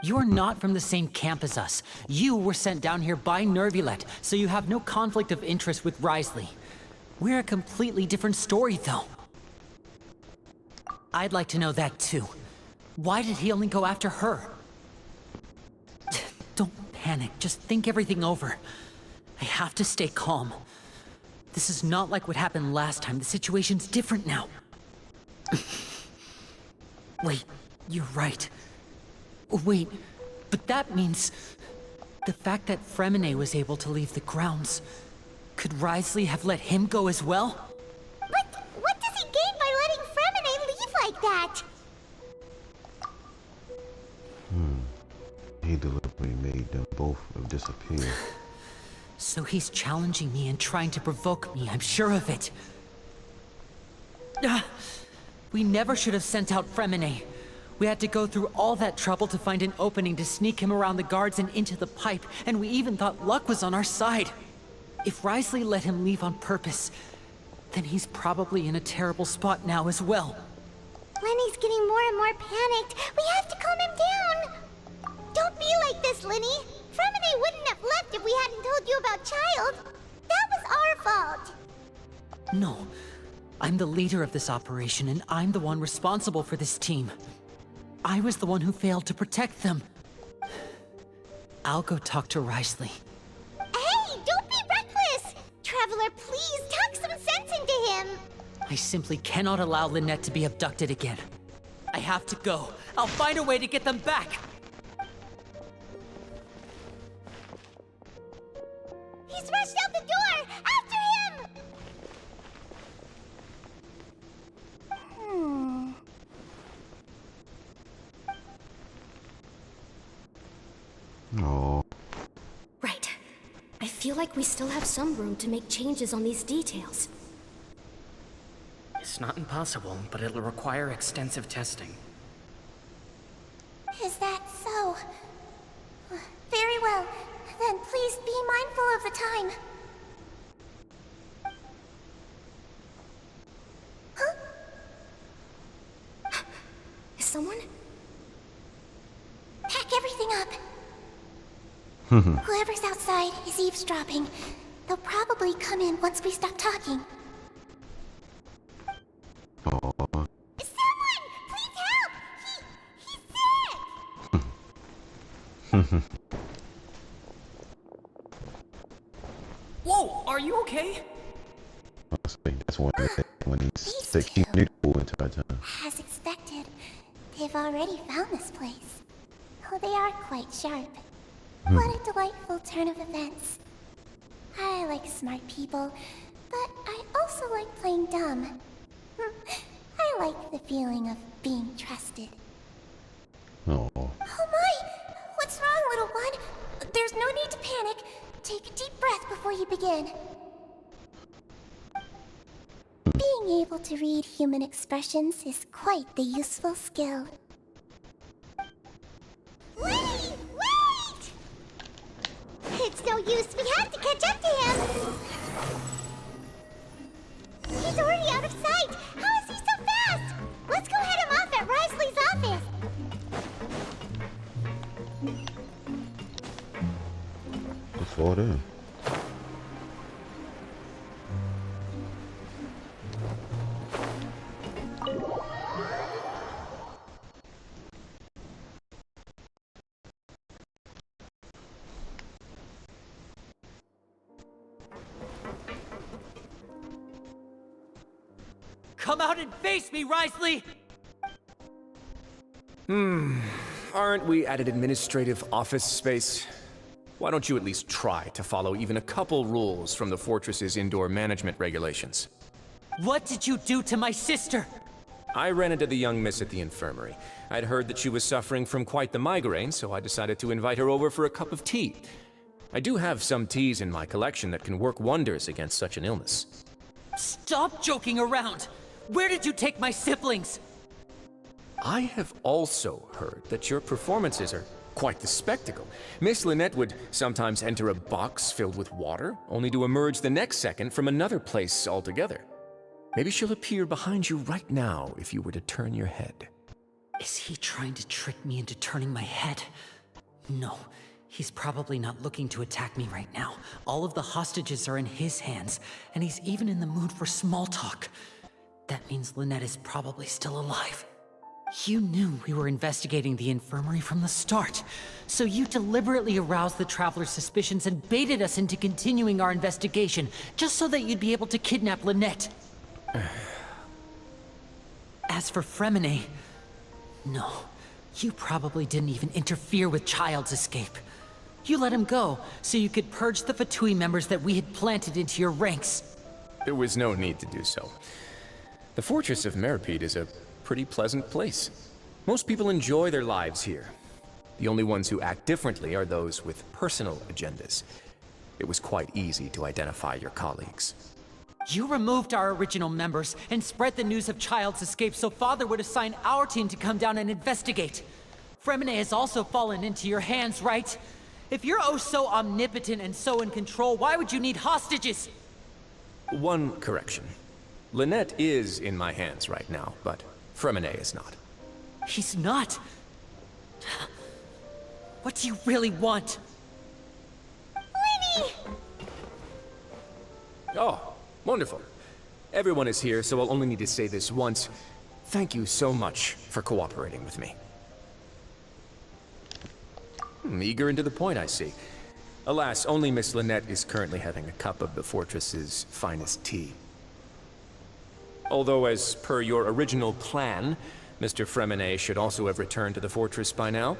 You're not from the same camp as us. You were sent down here by Nervulet, so you have no conflict of interest with Ryzen. We're a completely different story, though. I'd like to know that, too. Why did he only go after her? Don't panic, just think everything over. I have to stay calm. This is not like what happened last time. The situation's different now. Wait, you're right. Wait, but that means... the fact that Fremine was able to leave the grounds... Could Ryzen have let him go as well? But what does he gain by letting Fremine leave like that? He deliberately made them both disappear. So he's challenging me and trying to provoke me, I'm sure of it. We never should have sent out Fremine. We had to go through all that trouble to find an opening to sneak him around the guards and into the pipe, and we even thought luck was on our side. If Ryzen let him leave on purpose, then he's probably in a terrible spot now as well. Lenny's getting more and more panicked. We have to calm him down. Don't be like this, Lenny. Fremine wouldn't have left if we hadn't told you about Child. That was our fault. No. I'm the leader of this operation, and I'm the one responsible for this team. I was the one who failed to protect them. I'll go talk to Ryzen. Hey, don't be reckless! Traveler, please talk some sense into him! I simply cannot allow Lynette to be abducted again. I have to go. I'll find a way to get them back! He's rushed out the door! After him! Oh. Right. I feel like we still have some room to make changes on these details. It's not impossible, but it'll require extensive testing. Is that so? Very well. Then please be mindful of the time. Huh? Is someone? Pack everything up. Whoever's outside is eavesdropping. They'll probably come in once we stop talking. Someone! Please help! He's sick! Whoa, are you okay? Honestly, that's one of the things when he's sick, he knew to pull into our time. As expected, they've already found this place. Oh, they are quite sharp. What a delightful turn of events. I like smart people, but I also like playing dumb. I like the feeling of being trusted. Oh. Oh my! What's wrong, little one? There's no need to panic. Take a deep breath before you begin. Being able to read human expressions is quite the useful skill. Wait! It's no use, we have to catch up to him! He's already out of sight! How is he so fast? Let's go head him off at Ryzen's office! It's all there. Come out and face me, Ryzen! Aren't we at an administrative office space? Why don't you at least try to follow even a couple rules from the fortress's indoor management regulations? What did you do to my sister? I ran into the young miss at the infirmary. I'd heard that she was suffering from quite the migraine, so I decided to invite her over for a cup of tea. I do have some teas in my collection that can work wonders against such an illness. Stop joking around! Where did you take my siblings? I have also heard that your performances are quite the spectacle. Miss Lynette would sometimes enter a box filled with water, only to emerge the next second from another place altogether. Maybe she'll appear behind you right now if you were to turn your head. Is he trying to trick me into turning my head? No, he's probably not looking to attack me right now. All of the hostages are in his hands, and he's even in the mood for small talk. That means Lynette is probably still alive. You knew we were investigating the infirmary from the start, so you deliberately aroused the Traveler's suspicions and baited us into continuing our investigation, just so that you'd be able to kidnap Lynette. As for Fremine, no, you probably didn't even interfere with Child's escape. You let him go, so you could purge the Fatui members that we had planted into your ranks. There was no need to do so. The Fortress of Meripede is a pretty pleasant place. Most people enjoy their lives here. The only ones who act differently are those with personal agendas. It was quite easy to identify your colleagues. You removed our original members and spread the news of Child's escape so Father would assign our team to come down and investigate. Fremine has also fallen into your hands, right? If you're oh so omnipotent and so in control, why would you need hostages? One correction. Lynette is in my hands right now, but Fremine is not. He's not? What do you really want? Lenny! Oh, wonderful. Everyone is here, so I'll only need to say this once. Thank you so much for cooperating with me. Eager and to the point, I see. Alas, only Miss Lynette is currently having a cup of the fortress's finest tea. Although, as per your original plan, Mr. Fremine should also have returned to the fortress by now.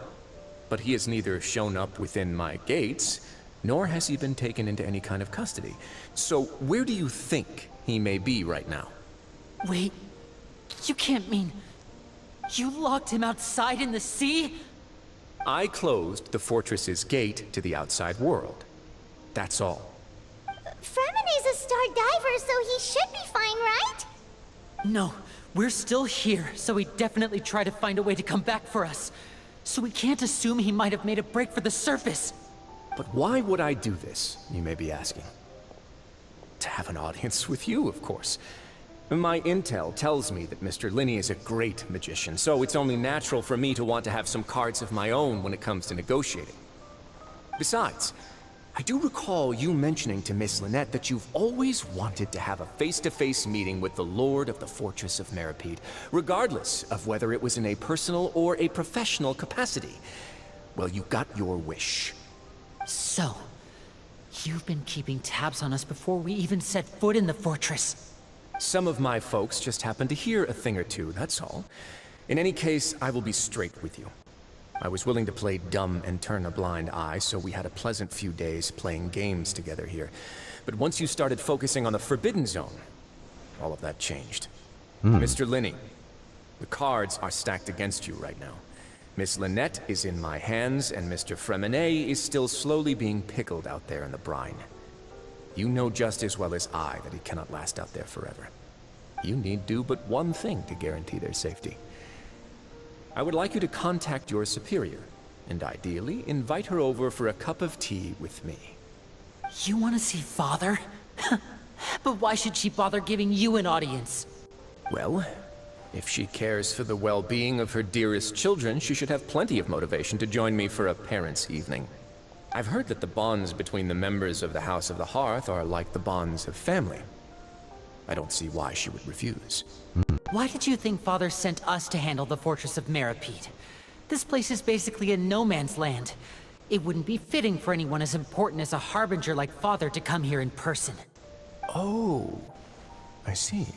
But he has neither shown up within my gates, nor has he been taken into any kind of custody. So, where do you think he may be right now? Wait, you can't mean... you locked him outside in the sea? I closed the fortress's gate to the outside world. That's all. Fremine's a star diver, so he should be fine, right? No, we're still here, so he definitely tried to find a way to come back for us. So we can't assume he might have made a break for the surface. But why would I do this, you may be asking? To have an audience with you, of course. My intel tells me that Mr. Linney is a great magician, so it's only natural for me to want to have some cards of my own when it comes to negotiating. Besides, I do recall you mentioning to Miss Lynette that you've always wanted to have a face-to-face meeting with the Lord of the Fortress of Meripede, regardless of whether it was in a personal or a professional capacity. Well, you got your wish. So, you've been keeping tabs on us before we even set foot in the fortress. Some of my folks just happened to hear a thing or two, that's all. In any case, I will be straight with you. I was willing to play dumb and turn a blind eye, so we had a pleasant few days playing games together here. But once you started focusing on the Forbidden Zone, all of that changed. Mr. Linney, the cards are stacked against you right now. Miss Lynette is in my hands, and Mr. Fremine is still slowly being pickled out there in the brine. You know just as well as I that he cannot last out there forever. You need do but one thing to guarantee their safety. I would like you to contact your superior, and ideally invite her over for a cup of tea with me. You want to see Father? But why should she bother giving you an audience? Well, if she cares for the well-being of her dearest children, she should have plenty of motivation to join me for a parents' evening. I've heard that the bonds between the members of the House of the Hearth are like the bonds of family. I don't see why she would refuse. Why did you think Father sent us to handle the Fortress of Meripede? This place is basically a no-man's land. It wouldn't be fitting for anyone as important as a harbinger like Father to come here in person. Oh, I see.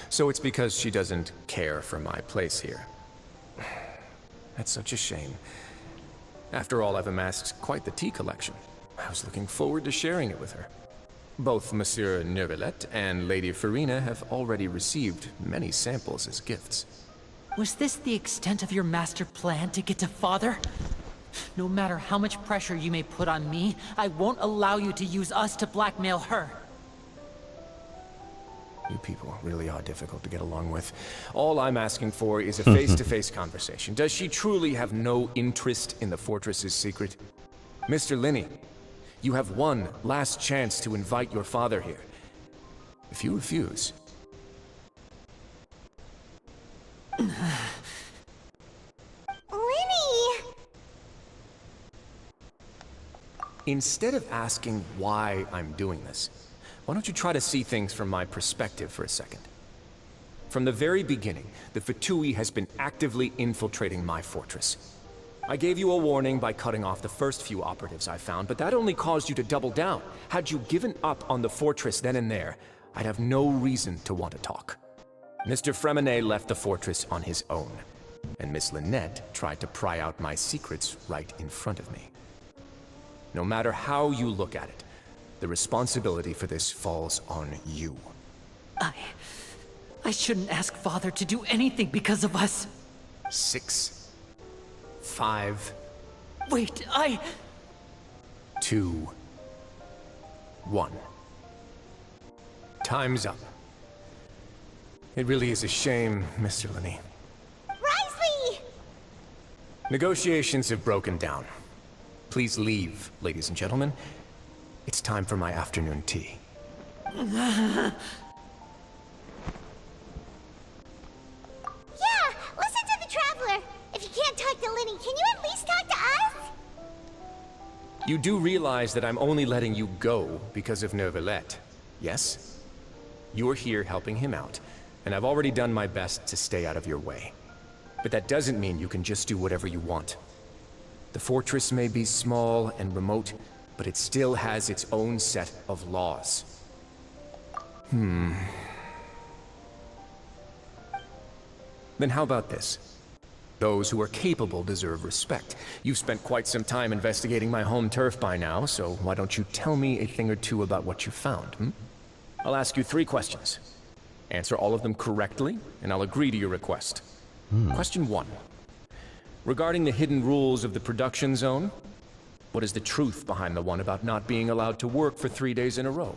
So it's because she doesn't care for my place here. That's such a shame. After all, I've amassed quite the tea collection. I was looking forward to sharing it with her. Both Monsieur Neuvillette and Lady Farina have already received many samples as gifts. Was this the extent of your master plan to get to Father? No matter how much pressure you may put on me, I won't allow you to use us to blackmail her. You people really are difficult to get along with. All I'm asking for is a face-to-face conversation. Does she truly have no interest in the fortress's secret? Mr. Linney, you have one last chance to invite your father here. If you refuse... Linny! Instead of asking why I'm doing this, why don't you try to see things from my perspective for a second? From the very beginning, the Fatui has been actively infiltrating my fortress. I gave you a warning by cutting off the first few operatives I found, but that only caused you to double down. Had you given up on the fortress then and there, I'd have no reason to want to talk. Mr. Fremenet left the fortress on his own, and Miss Lynette tried to pry out my secrets right in front of me. No matter how you look at it, the responsibility for this falls on you. I shouldn't ask Father to do anything because of us. 6, 5... Wait, 2, 1. Time's up. It really is a shame, Mr. Linney. Ryzen! Negotiations have broken down. Please leave, ladies and gentlemen. It's time for my afternoon tea. Yeah, listen to the Traveler. If you can't talk to Linny, can you at least talk to us? You do realize that I'm only letting you go because of Neuvillette, yes? You're here helping him out, and I've already done my best to stay out of your way. But that doesn't mean you can just do whatever you want. The fortress may be small and remote, but it still has its own set of laws. Then how about this? Those who are capable deserve respect. You've spent quite some time investigating my home turf by now, so why don't you tell me a thing or two about what you found, I'll ask you 3 questions. Answer all of them correctly, and I'll agree to your request. Question 1. Regarding the hidden rules of the production zone, what is the truth behind the one about not being allowed to work for 3 days in a row?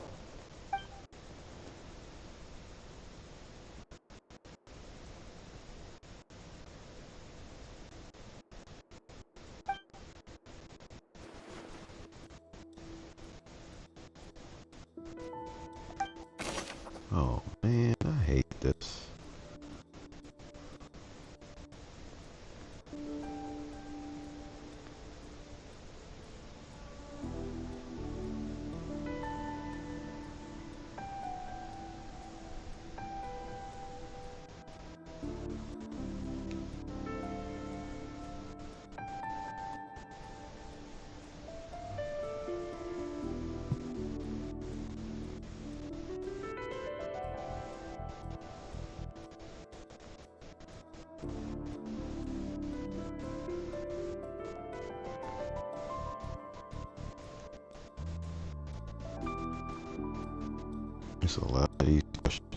Oh man, I hate this. There's a lot of these questions.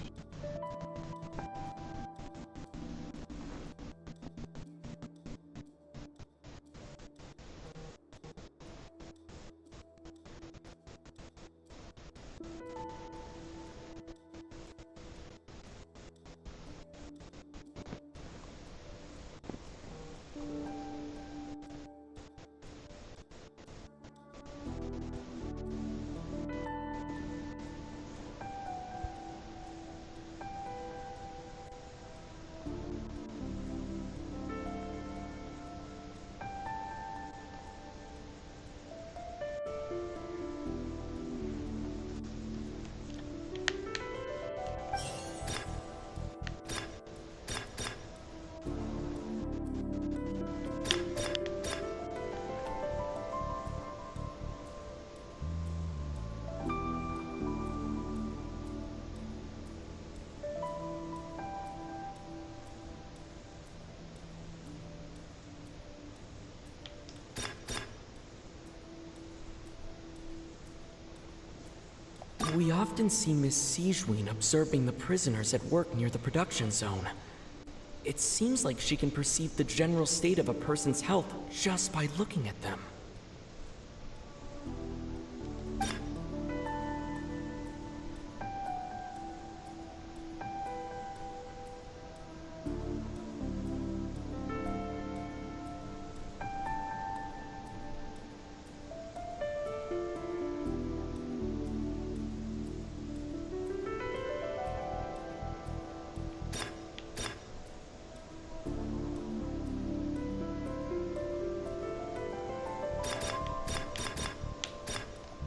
We often see Miss Sijween observing the prisoners at work near the production zone. It seems like she can perceive the general state of a person's health just by looking at them.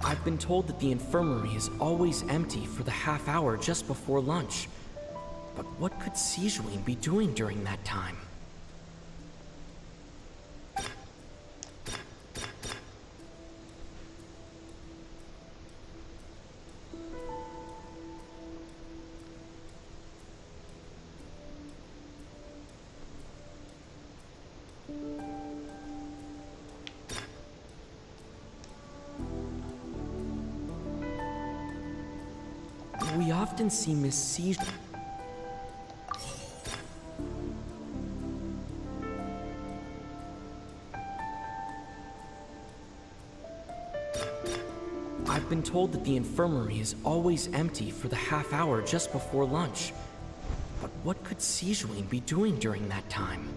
I've been told that the infirmary is always empty for the half hour just before lunch. But what could Sijween be doing during that time? We often see Miss Sijween. I've been told that the infirmary is always empty for the half hour just before lunch. But what could Sijween be doing during that time?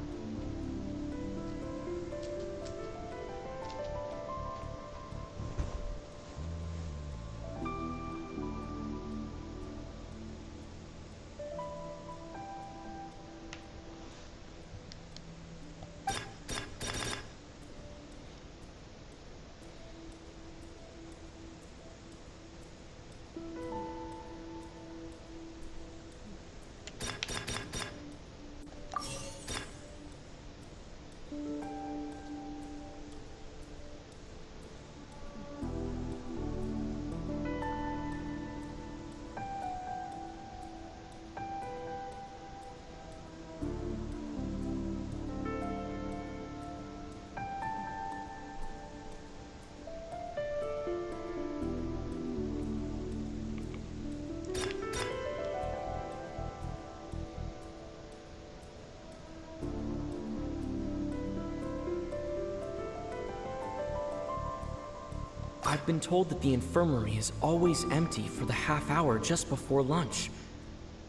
I've been told that the infirmary is always empty for the half hour just before lunch.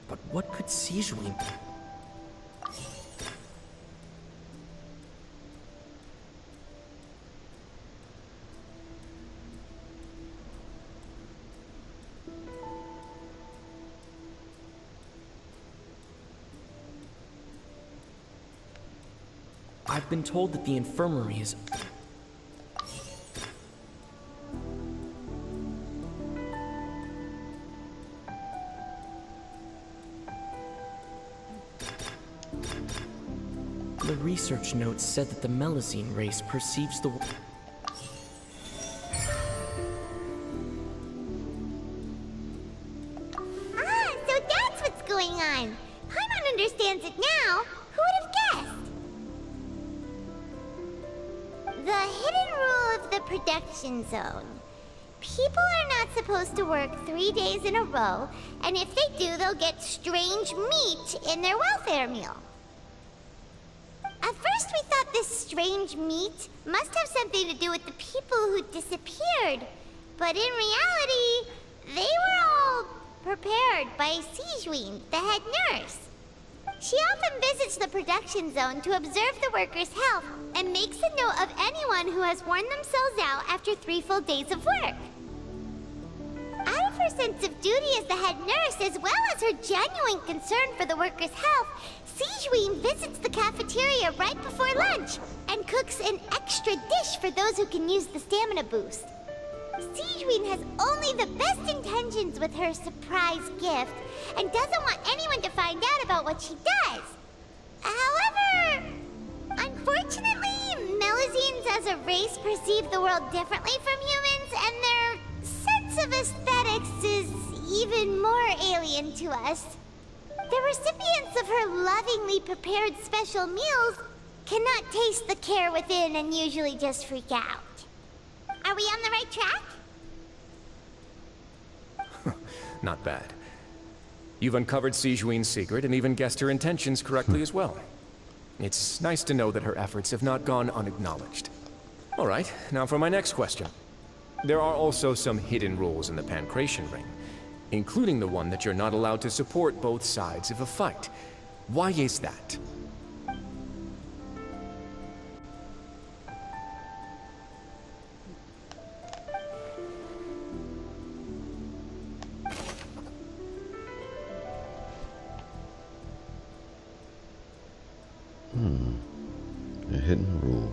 But what could Sijween... I've been told that the infirmary is... The research notes said that the Melazine race perceives the... Ah, so that's what's going on. Paimon understands it now. Who would have guessed? The hidden rule of the production zone. People are not supposed to work 3 days in a row, and if they do, they'll get strange meat in their welfare meal. At first we thought this strange meat must have something to do with the people who disappeared. But in reality, they were all prepared by Sijween, the head nurse. She often visits the production zone to observe the workers' health and makes a note of anyone who has worn themselves out after 3 full days of work. Out of her sense of duty as the head nurse, as well as her genuine concern for the workers' health, Sijween visits the cafeteria right before lunch and cooks an extra dish for those who can use the stamina boost. Sijween has only the best intentions with her surprise gift and doesn't want anyone to find out about what she does. However, unfortunately, Melazines as a race perceive the world differently from humans, and their sense of aesthetics is even more alien to us. The recipients of her lovingly prepared special meals cannot taste the care within and usually just freak out. Are we on the right track? Not bad. You've uncovered Sijuin's secret and even guessed her intentions correctly as well. It's nice to know that her efforts have not gone unacknowledged. All right, now for my next question. There are also some hidden rules in the Pancration Ring, including the one that you're not allowed to support both sides of a fight. Why is that? A hidden rule.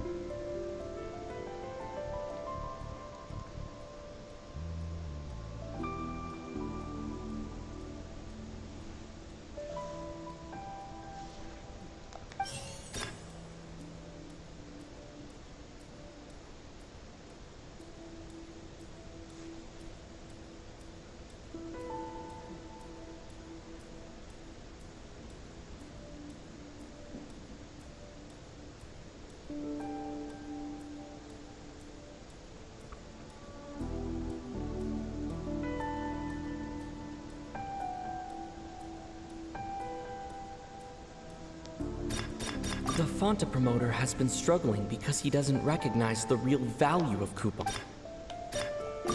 The Fonta promoter has been struggling because he doesn't recognize the real value of coupons.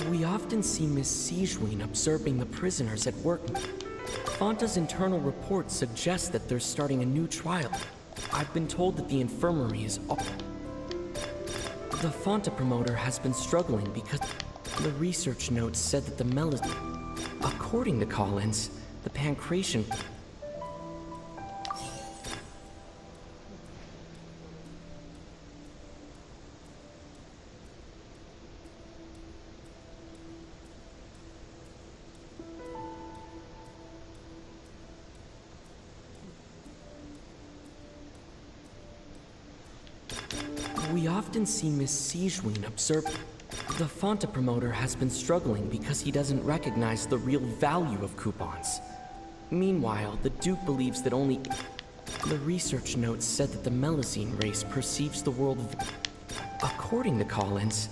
We often see Miss Sijuin observing the prisoners at work. Fonta's internal reports suggest that they're starting a new trial. I've been told that the infirmary is all... The Fonta promoter has been struggling because the research notes said that the According to Collins, the Pancration... We often see Miss Sijuin observe... The Fonta promoter has been struggling because he doesn't recognize the real value of coupons. Meanwhile, the Duke believes that only... The research notes said that the Melusine race perceives the world... According to Collins,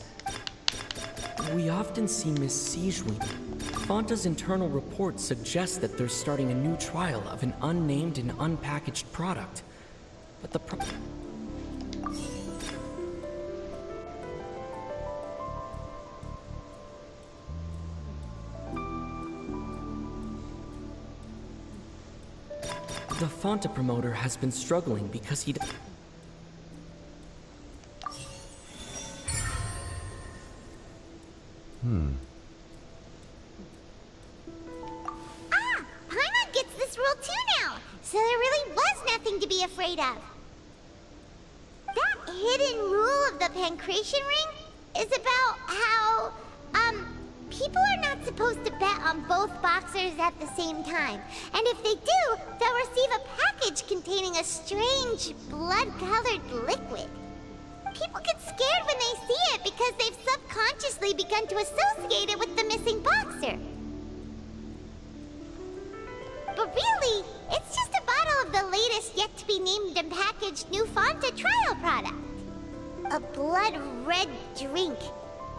we often see Miss Sijuin. Fonta's internal reports suggest that they're starting a new trial of an unnamed and unpackaged product. But the The Fonta promoter has been struggling because he... Paimon gets this rule too now, so there really was nothing to be afraid of. That hidden rule of the Pancration Ring is about how, people are not supposed to bet on both boxers at the same time. And if they do, they'll receive a package containing a strange, blood-colored liquid. People get scared when they see it because they've subconsciously begun to associate it with the missing boxer. But really, it's just a bottle of the latest yet-to-be-named and packaged new Fonta trial product. A blood-red drink.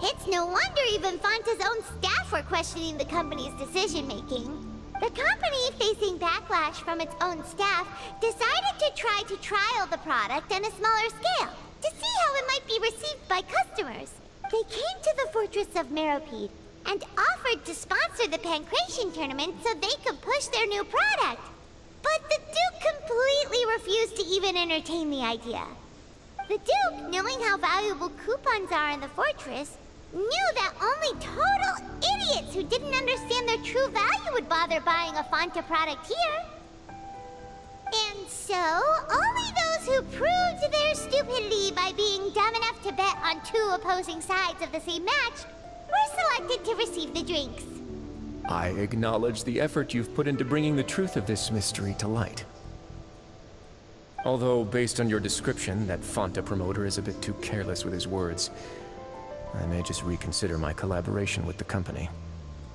It's no wonder even Fonta's own staff were questioning the company's decision-making. The company, facing backlash from its own staff, decided to try to trial the product on a smaller scale, to see how it might be received by customers. They came to the fortress of Meropide and offered to sponsor the Pancration tournament so they could push their new product. But the Duke completely refused to even entertain the idea. The Duke, knowing how valuable coupons are in the fortress, knew that only total idiots who didn't understand their true value would bother buying a Fonta product here. And so, only those who proved their stupidity by being dumb enough to bet on two opposing sides of the same match were selected to receive the drinks. I acknowledge the effort you've put into bringing the truth of this mystery to light. Although, based on your description, that Fonta promoter is a bit too careless with his words. I may just reconsider my collaboration with the company.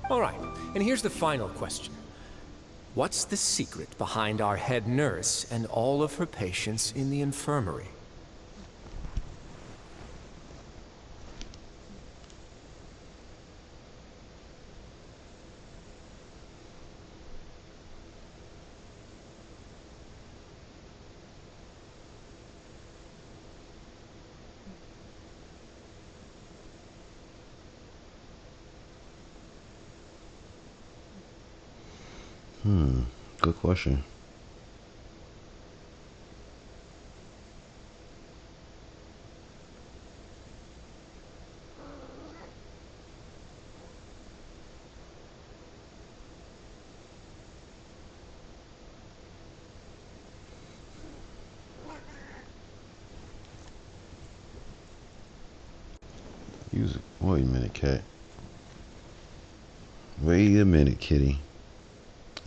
All right, and here's the final question. What's the secret behind our head nurse and all of her patients in the infirmary? Good question. Wait a minute, cat. Wait a minute, kitty.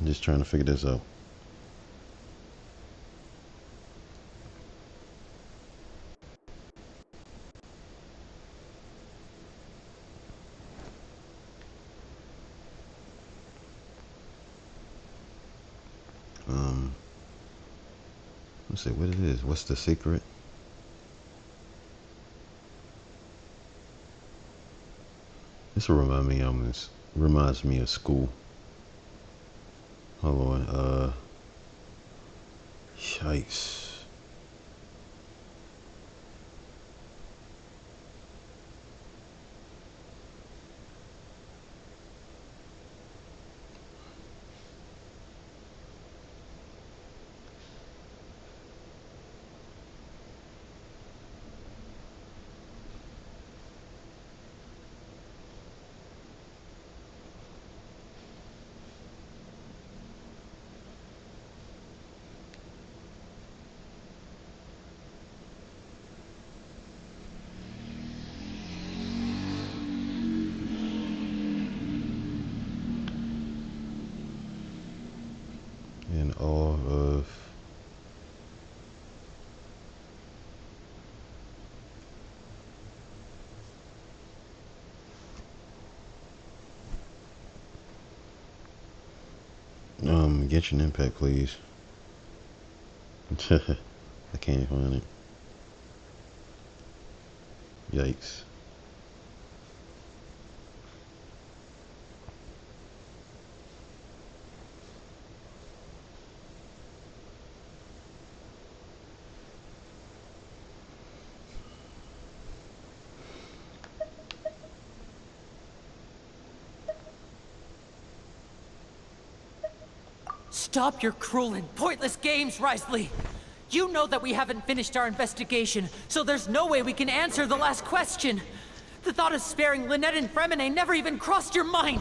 I'm just trying to figure this out. Let's see what it is. What's the secret? This will reminds me of school. Hold on, yikes. In all of Genshin Impact, please. I can't find it. Yikes. Stop your cruel and pointless games, Ryzen. You know that we haven't finished our investigation, so there's no way we can answer the last question. The thought of sparing Lynette and Fremine never even crossed your mind.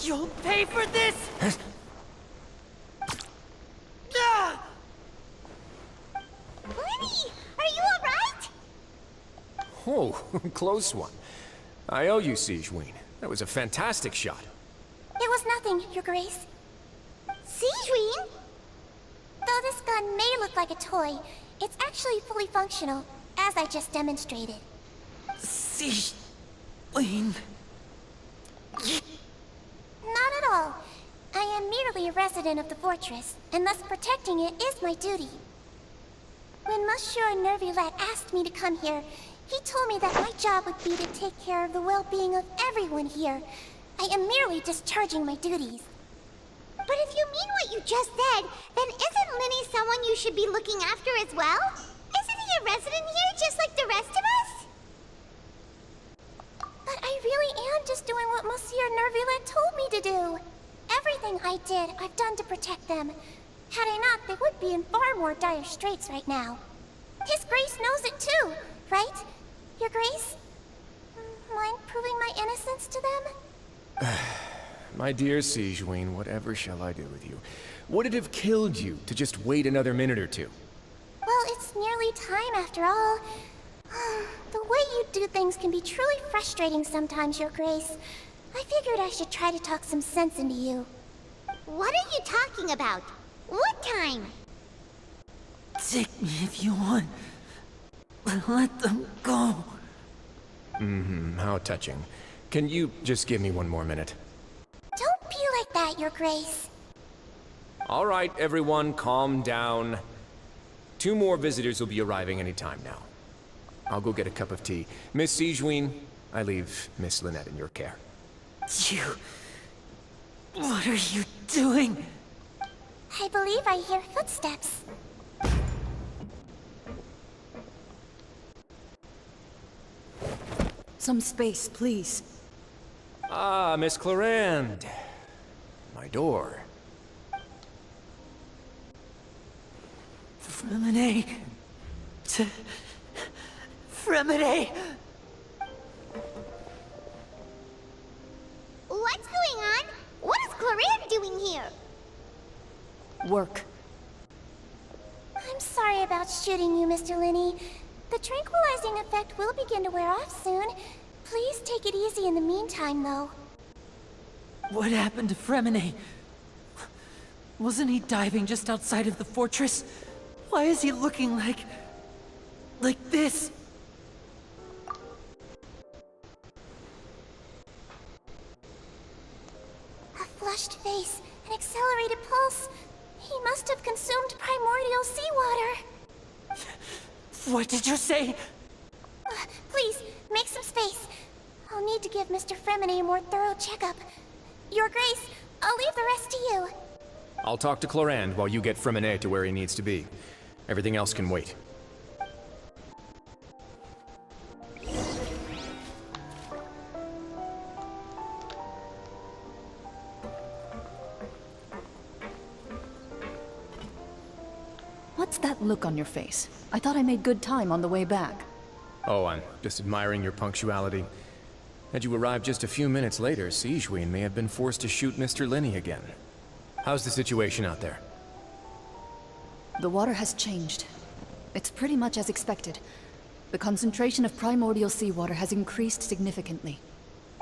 You'll pay for this! Ah! Lenny, are you alright? Oh, close one. I owe you, Siegeween. That was a fantastic shot. It was nothing, Your Grace. Siegeween? Though this gun may look like a toy, it's actually fully functional, as I just demonstrated. Siegeween... Not at all. I am merely a resident of the fortress, and thus protecting it is my duty. When Monsieur Nervulet asked me to come here, he told me that my job would be to take care of the well-being of everyone here. I am merely discharging my duties. But if you mean what you just said, then isn't Linny someone you should be looking after as well? Isn't he a resident here just like the rest of us? But I really am just doing what Monsieur Nervulet told me to do. Everything I did, I've done to protect them. Had I not, they would be in far more dire straits right now. His Grace knows it too, right? Your Grace? Mind proving my innocence to them? My dear Siegeween, whatever shall I do with you? Would it have killed you to just wait another minute or two? Well, it's nearly time after all. The way you do things can be truly frustrating sometimes, Your Grace. I figured I should try to talk some sense into you. What are you talking about? What time? Take me if you want. Let them go. How touching. Can you just give me one more minute? Don't be like that, Your Grace. All right, everyone, calm down. 2 more visitors will be arriving any time now. I'll go get a cup of tea. Miss Siegeween, I leave Miss Lynette in your care. You... What are you doing? I believe I hear footsteps. Some space, please. Ah, Miss Clarande. my door. Fremine. Fremine. What's going on? What is Clorine doing here? Work. I'm sorry about shooting you, Mr. Linney. The tranquilizing effect will begin to wear off soon. Please take it easy in the meantime, though. What happened to Fremine? Wasn't he diving just outside of the fortress? Why is he looking like this? A flushed face, an accelerated pulse. He must have consumed primordial seawater. What did you say? Please, make some space. I'll need to give Mr. Fremine a more thorough checkup. Your Grace, I'll leave the rest to you. I'll talk to Clorand while you get Fremine to where he needs to be. Everything else can wait. What's that look on your face? I thought I made good time on the way back. Oh, I'm just admiring your punctuality. Had you arrived just a few minutes later, Sigewinne may have been forced to shoot Mr. Linney again. How's the situation out there? The water has changed. It's pretty much as expected. The concentration of primordial seawater has increased significantly.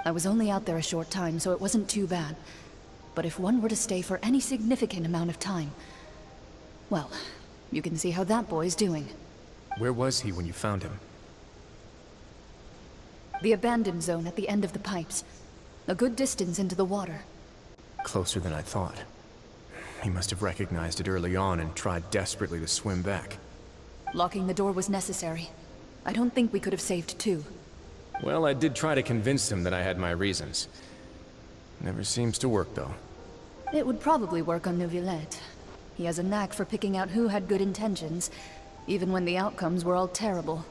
I was only out there a short time, so it wasn't too bad. But if one were to stay for any significant amount of time... well, you can see how that boy's doing. Where was he when you found him? The abandoned zone at the end of the pipes. A good distance into the water. Closer than I thought. He must have recognized it early on and tried desperately to swim back. Locking the door was necessary. I don't think we could have saved two. Well, I did try to convince him that I had my reasons. Never seems to work, though. It would probably work on Neuvillette. He has a knack for picking out who had good intentions, even when the outcomes were all terrible.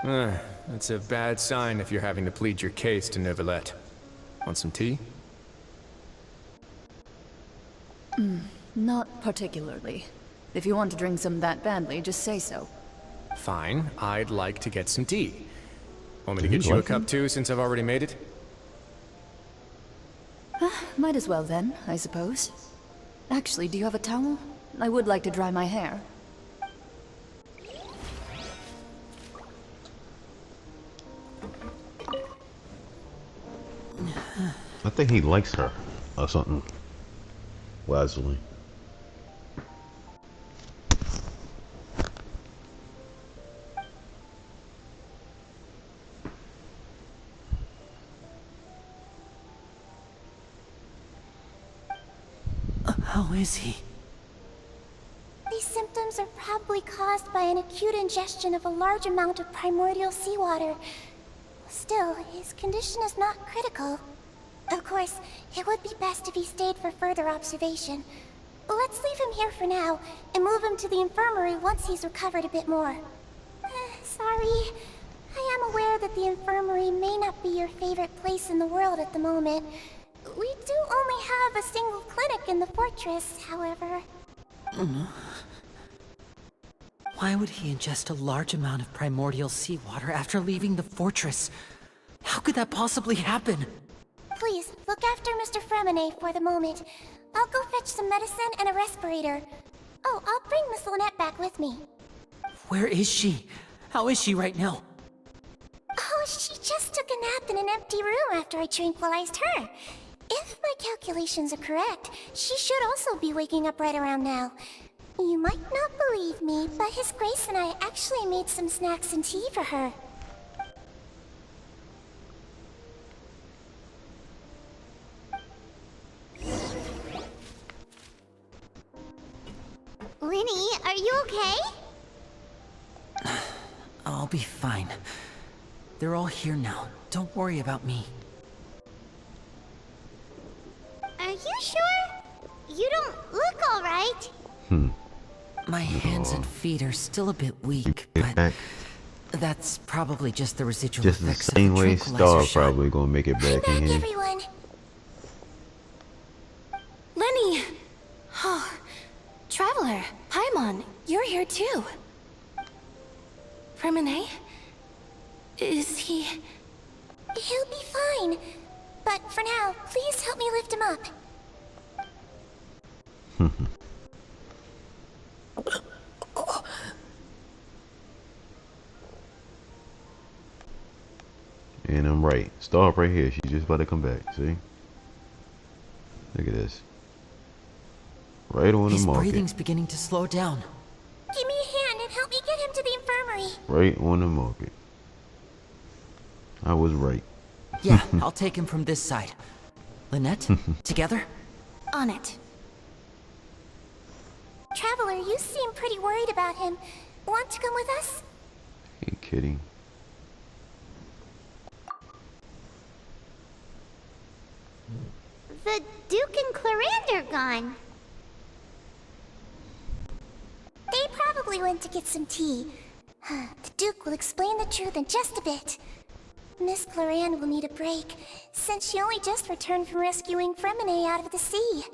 That's a bad sign if you're having to plead your case to Neuvillette. Want some tea? Not particularly. If you want to drink some that badly, just say so. Fine, I'd like to get some tea. Want me to get you a cup too, since I've already made it? Might as well then, I suppose. Actually, do you have a towel? I would like to dry my hair. I think he likes her or something. Wisely. How is he? These symptoms are probably caused by an acute ingestion of a large amount of primordial seawater. Still, his condition is not critical. Of course, it would be best if he stayed for further observation. Let's leave him here for now, and move him to the infirmary once he's recovered a bit more. Sorry. I am aware that the infirmary may not be your favorite place in the world at the moment. We do only have a single clinic in the fortress, however. Why would he ingest a large amount of primordial seawater after leaving the fortress? How could that possibly happen? Please, look after Mr. Fremine for the moment. I'll go fetch some medicine and a respirator. Oh, I'll bring Miss Lynette back with me. Where is she? How is she right now? Oh, she just took a nap in an empty room after I tranquilized her. If my calculations are correct, she should also be waking up right around now. You might not believe me, but His Grace and I actually made some snacks and tea for her. Linny, are you okay? I'll be fine. They're all here now. Don't worry about me. Are you sure? You don't look alright. My hands and feet are still a bit weak, but that's probably just the residual Just the effects same of the way tranquilizer Star shot. probably gonna make it back in here. Everyone. Is he... He'll be fine. But for now, please help me lift him up. And I'm right. Stop right here. She's just about to come back. See? Look at this. Right on the market. His breathing's beginning to slow down. Give me a hand and help me get him to the infirmary. Right on the market. I was right. Yeah, I'll take him from this side. Lynette, together? On it. Traveler, you seem pretty worried about him. Want to come with us? Hey, kitty. The Duke and Clarande are gone. They probably went to get some tea. The Duke will explain the truth in just a bit. Miss Clarande will need a break, since she only just returned from rescuing Fremine out of the sea.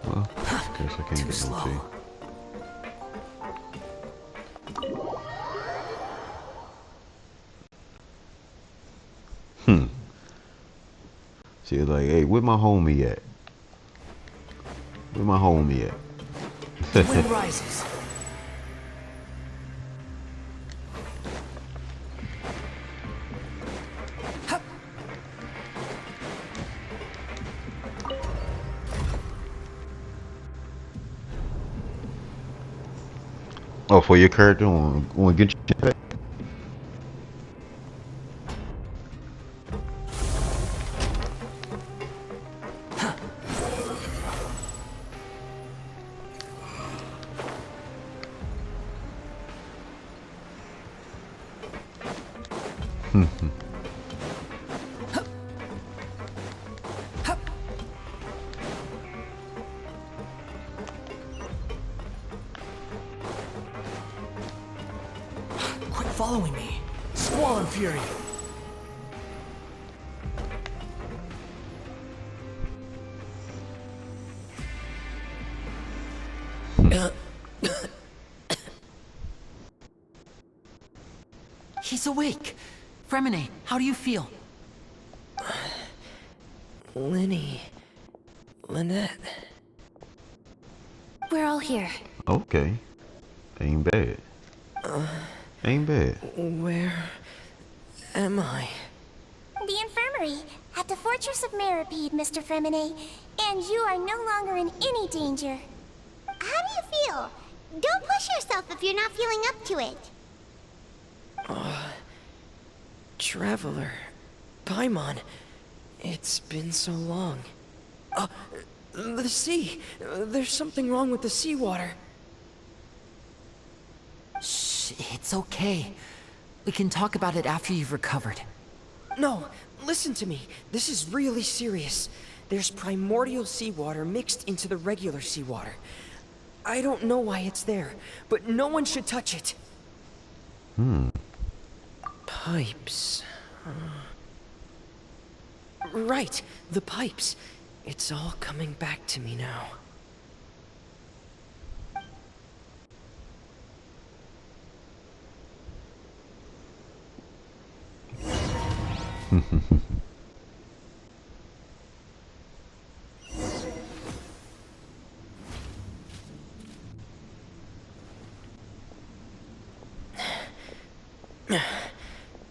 Well, guess I can't Too get slow. no tea. She was like, hey, where my homie at? Where my homie at? The wind rises. Oh, for your character on Genshin Impact? Quit following me. Squall and fury. He's awake. Fremine, how do you feel? Lynette. We're all here. Okay. Ain't bad. Ain't bad. Where am I? The infirmary, at the Fortress of Meripede, Mr. Fremine, and you are no longer in any danger. How do you feel? Don't push yourself if you're not feeling up to it. Traveler. Paimon. It's been so long. The sea. There's something wrong with the seawater. Shh, it's okay. We can talk about it after you've recovered. No, listen to me. This is really serious. There's primordial seawater mixed into the regular seawater. I don't know why it's there, but no one should touch it. Pipes. Right, the pipes. It's all coming back to me now.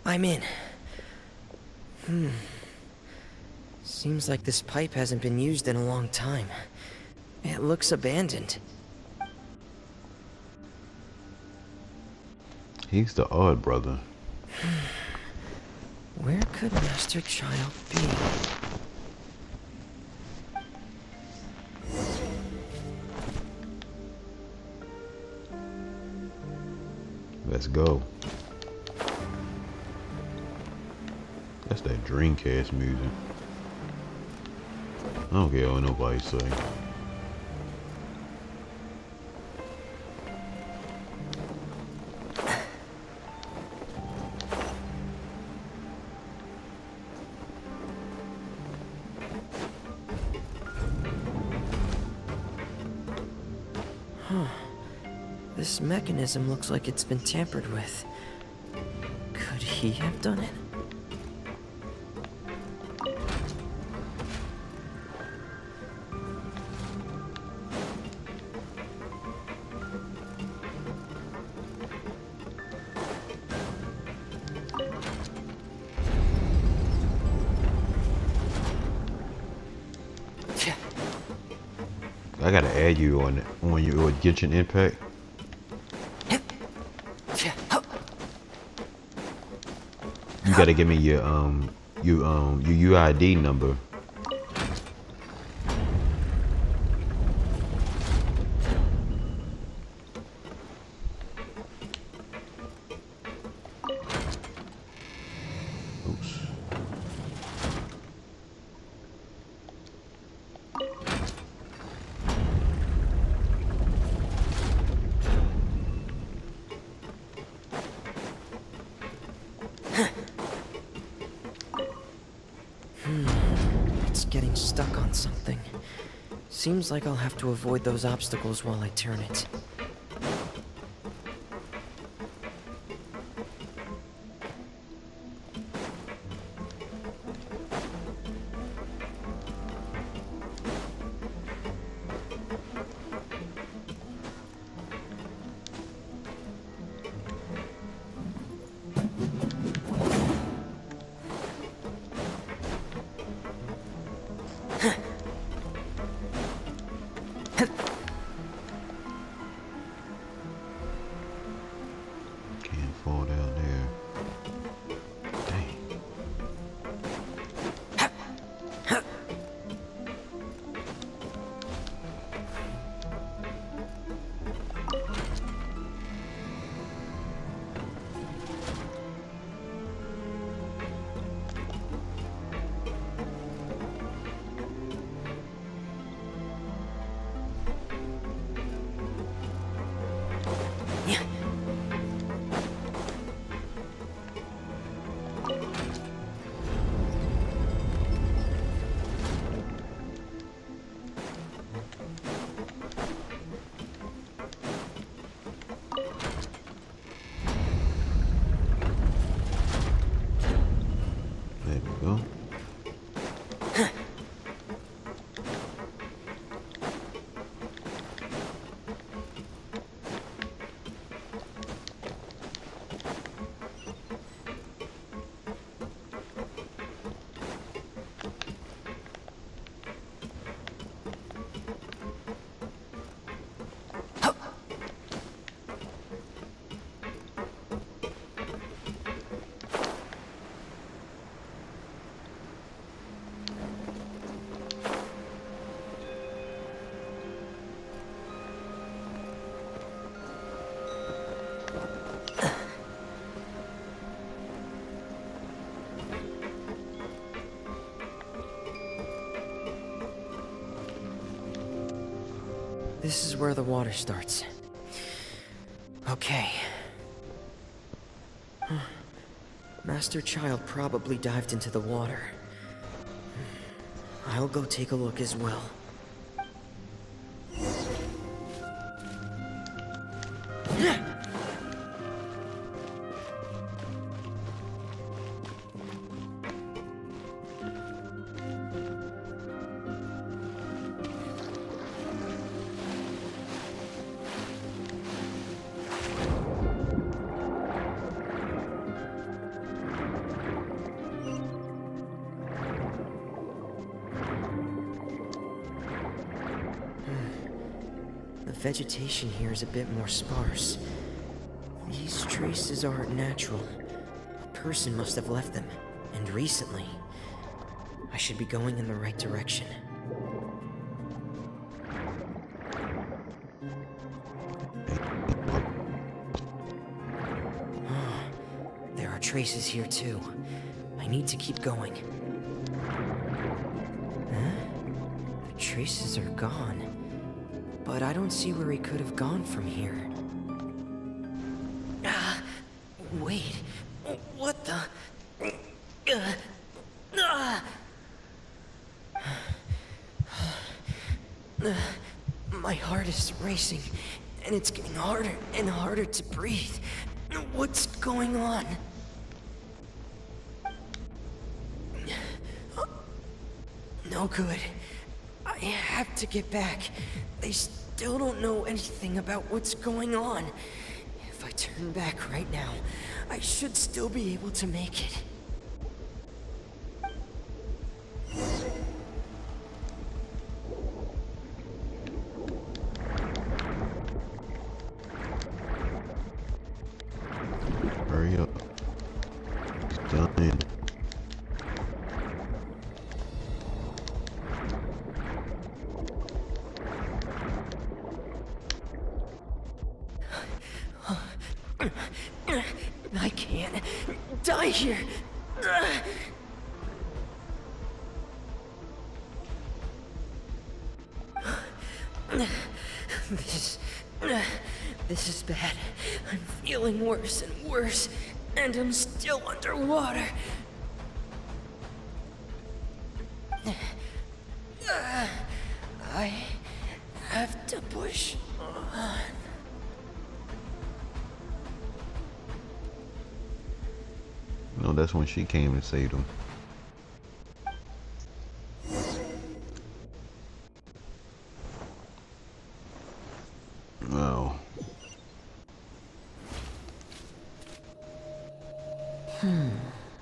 I'm in. Seems like this pipe hasn't been used in a long time. It looks abandoned. He's the odd brother. Where could Master Child be? Let's go. That's that Dreamcast music. I don't care what nobody say. This mechanism looks like it's been tampered with. Could he have done it? I gotta add you on your Genshin Impact. You gotta give me your UID number. Oops. It's getting stuck on something. Seems like I'll have to avoid those obstacles while I turn it. Can't fall down there. Dang. There we go. This is where the water starts. Okay. Master Child probably dived into the water. I'll go take a look as well. The vegetation here is a bit more sparse. These traces aren't natural. A person must have left them, and recently. I should be going in the right direction. There are traces here too. I need to keep going. Huh? The traces are gone. But I don't see where he could have gone from here. Wait. What the? My heart is racing, and it's getting harder and harder to breathe. What's going on? No good. I have to get back. They still don't know anything about what's going on. If I turn back right now, I should still be able to make it. Hurry up. It's dying. I can't die here. This is bad. I'm feeling worse and worse, and I'm still underwater. I have to push on. No, that's when she came and saved him. Wow.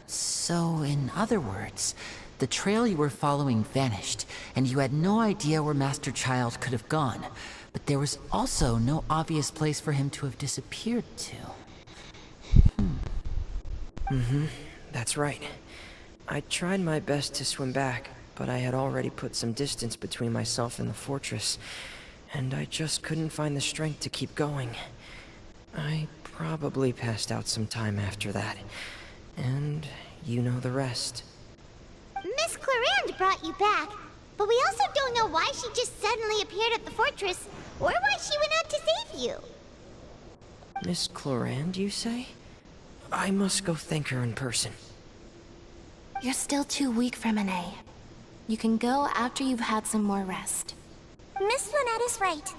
So, in other words, the trail you were following vanished, and you had no idea where Master Child could have gone. But there was also no obvious place for him to have disappeared to. That's right. I tried my best to swim back, but I had already put some distance between myself and the fortress, and I just couldn't find the strength to keep going. I probably passed out some time after that, and you know the rest. Miss Clarande brought you back, but we also don't know why she just suddenly appeared at the fortress, or why she went out to save you. Miss Clarande, you say? I must go thank her in person. You're still too weak for Monet. You can go after you've had some more rest. Miss Lynette is right.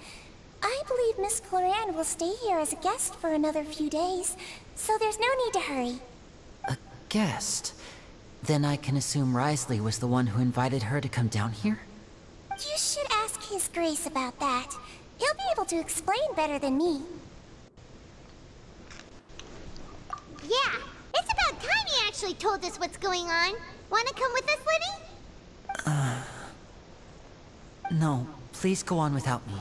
I believe Miss Clarande will stay here as a guest for another few days, so there's no need to hurry. A guest? Then I can assume Risley was the one who invited her to come down here? You should ask His Grace about that. He'll be able to explain better than me. Yeah, it's about time he actually told us what's going on. Wanna come with us, Lenny? No, please go on without me.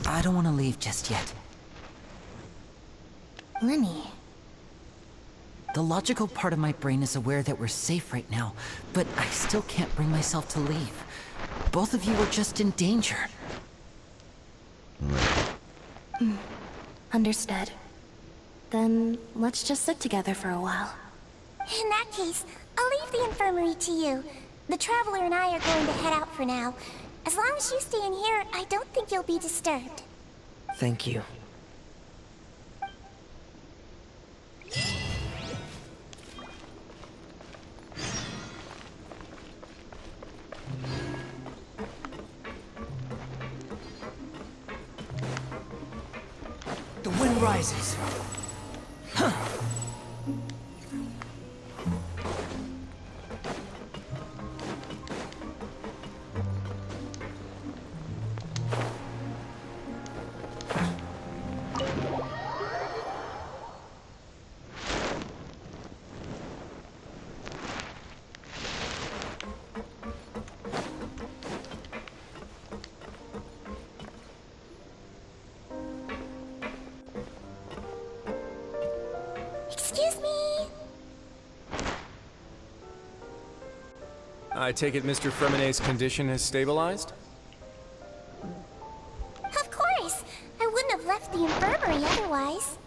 I don't want to leave just yet. Lenny. The logical part of my brain is aware that we're safe right now, but I still can't bring myself to leave. Both of you are just in danger. Understood. Then let's just sit together for a while. In that case, I'll leave the infirmary to you. The Traveler and I are going to head out for now. As long as you stay in here, I don't think you'll be disturbed. Thank you. The wind rises. Excuse me. I take it Mr. Fremenet's condition has stabilized? Of course. I wouldn't have left the infirmary otherwise.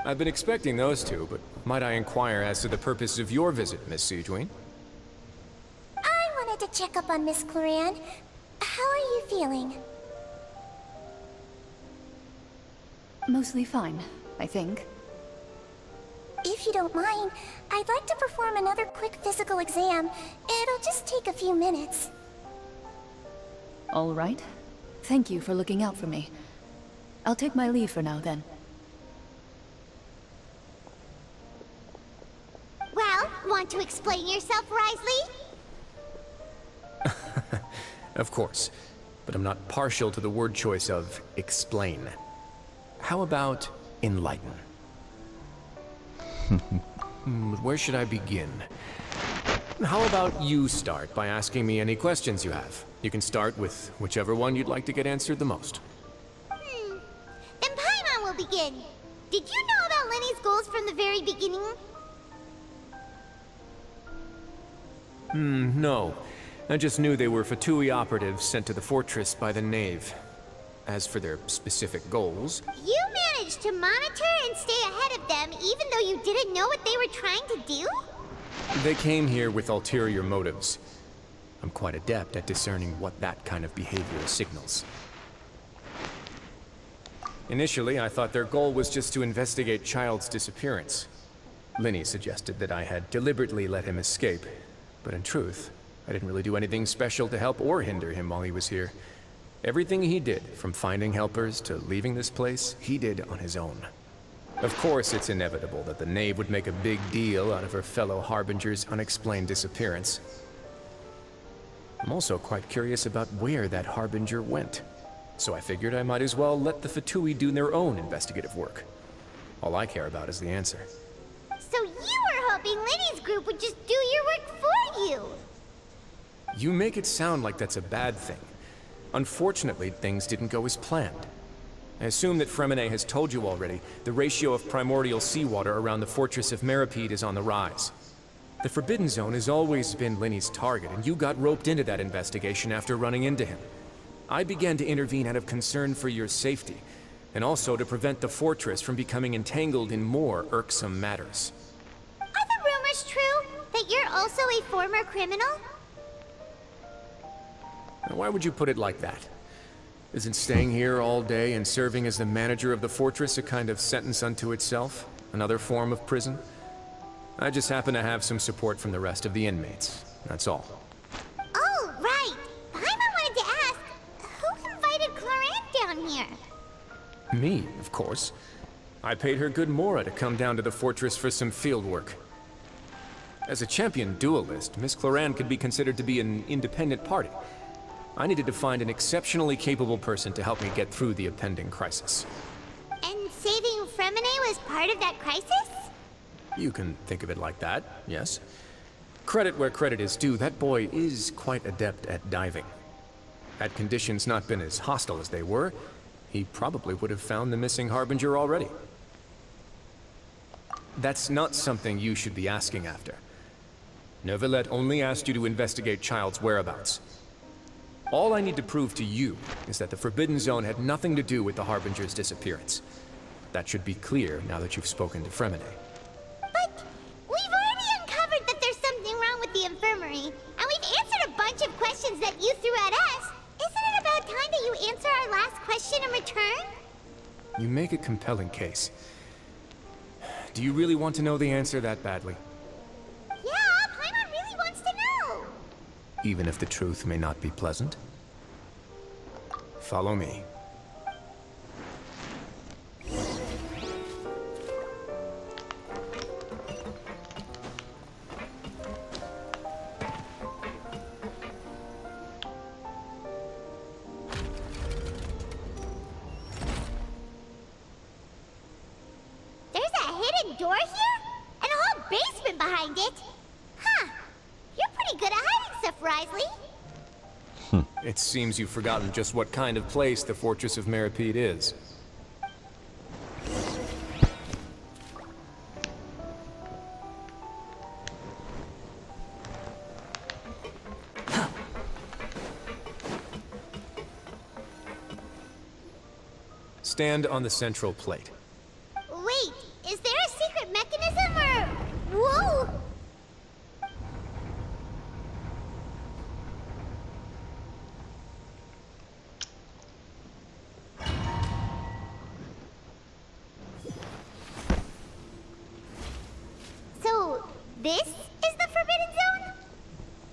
I've been expecting those two, but might I inquire as to the purpose of your visit, Miss Siegeween? I wanted to check up on Miss Cloran. How are you feeling? Mostly fine, I think. If you don't mind, I'd like to perform another quick physical exam. It'll just take a few minutes. All right. Thank you for looking out for me. I'll take my leave for now, then. Well, want to explain yourself, Ryzen? Of course, but I'm not partial to the word choice of explain. How about enlighten? Where should I begin? How about you start by asking me any questions you have? You can start with whichever one you'd like to get answered the most. Then Paimon will begin. Did you know about Lenny's goals from the very beginning? No. I just knew they were Fatui operatives sent to the fortress by the Knave. As for their specific goals... You managed to monitor and stay ahead of them even though you didn't know what they were trying to do? They came here with ulterior motives. I'm quite adept at discerning what that kind of behavior signals. Initially, I thought their goal was just to investigate Child's disappearance. Linny suggested that I had deliberately let him escape, but in truth, I didn't really do anything special to help or hinder him while he was here. Everything he did, from finding helpers to leaving this place, he did on his own. Of course, it's inevitable that the Knave would make a big deal out of her fellow Harbinger's unexplained disappearance. I'm also quite curious about where that Harbinger went, so I figured I might as well let the Fatui do their own investigative work. All I care about is the answer. So you were hoping Lenny's group would just do your work for you! You make it sound like that's a bad thing. Unfortunately, things didn't go as planned. I assume that Fremine has told you already, the ratio of primordial seawater around the fortress of Meripede is on the rise. The Forbidden Zone has always been Lenny's target, and you got roped into that investigation after running into him. I began to intervene out of concern for your safety, and also to prevent the fortress from becoming entangled in more irksome matters. Are the rumors true? That you're also a former criminal? Now, why would you put it like that? Isn't staying here all day and serving as the manager of the fortress a kind of sentence unto itself? Another form of prison? I just happen to have some support from the rest of the inmates. That's all. Oh, right! Paimon wanted to ask, who invited Cloran down here? Me, of course. I paid her good mora to come down to the fortress for some field work. As a champion duelist, Miss Cloran could be considered to be an independent party. I needed to find an exceptionally capable person to help me get through the impending crisis. And saving Fremine was part of that crisis? You can think of it like that, yes. Credit where credit is due, that boy is quite adept at diving. Had conditions not been as hostile as they were, he probably would have found the missing Harbinger already. That's not something you should be asking after. Neuvillette only asked you to investigate Child's whereabouts. All I need to prove to you is that the Forbidden Zone had nothing to do with the Harbinger's disappearance. That should be clear now that you've spoken to Fremine. But we've already uncovered that there's something wrong with the infirmary, and we've answered a bunch of questions that you threw at us. Isn't it about time that you answer our last question in return? You make a compelling case. Do you really want to know the answer that badly? Yeah, Paimon really wants to know! Even if the truth may not be pleasant? Follow me. There's a hidden door here? And a whole basement behind it? Huh. You're pretty good at hiding stuff, Ryzen. It seems you've forgotten just what kind of place the Fortress of Meripede is. Stand on the central plate. Wait, is This is the Forbidden Zone?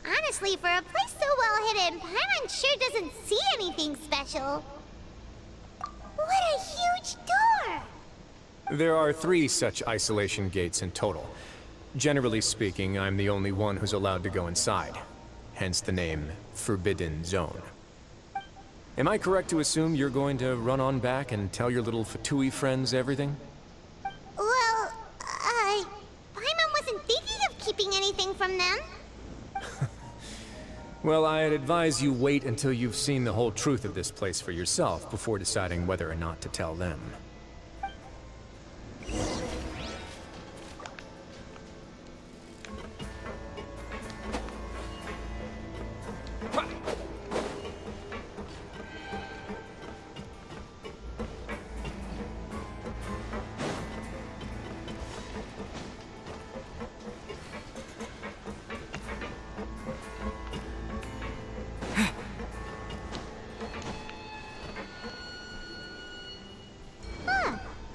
Honestly, for a place so well hidden, Paimon sure doesn't see anything special. What a huge door! There are 3 such isolation gates in total. Generally speaking, I'm the only one who's allowed to go inside. Hence the name Forbidden Zone. Am I correct to assume you're going to run on back and tell your little Fatui friends everything? Well, Paimon wasn't thinking of keeping anything from them. Well, I'd advise you wait until you've seen the whole truth of this place for yourself before deciding whether or not to tell them.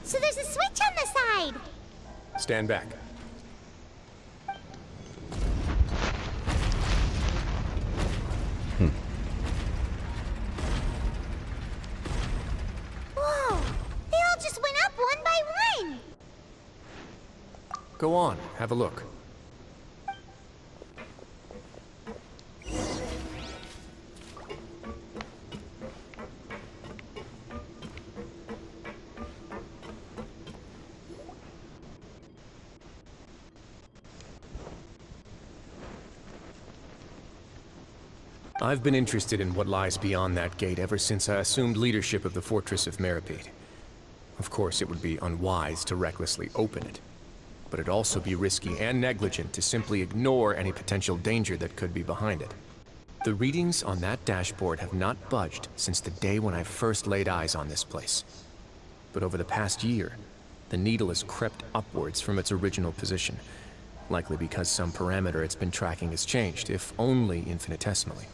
So there's a switch on the side. Stand back. Whoa! They all just went up one by one. Go on, have a look. I've been interested in what lies beyond that gate ever since I assumed leadership of the Fortress of Meripede. Of course, it would be unwise to recklessly open it, but it'd also be risky and negligent to simply ignore any potential danger that could be behind it. The readings on that dashboard have not budged since the day when I first laid eyes on this place. But over the past year, the needle has crept upwards from its original position, likely because some parameter it's been tracking has changed, if only infinitesimally.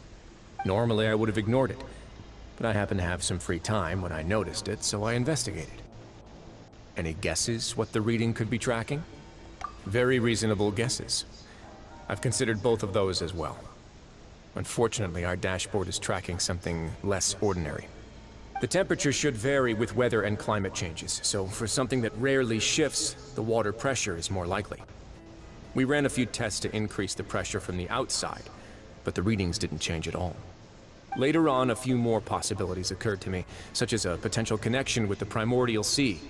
Normally, I would have ignored it, but I happened to have some free time when I noticed it, so I investigated. Any guesses what the reading could be tracking? Very reasonable guesses. I've considered both of those as well. Unfortunately, our dashboard is tracking something less ordinary. The temperature should vary with weather and climate changes, so for something that rarely shifts, the water pressure is more likely. We ran a few tests to increase the pressure from the outside, but the readings didn't change at all. Later on, a few more possibilities occurred to me, such as a potential connection with the primordial sea.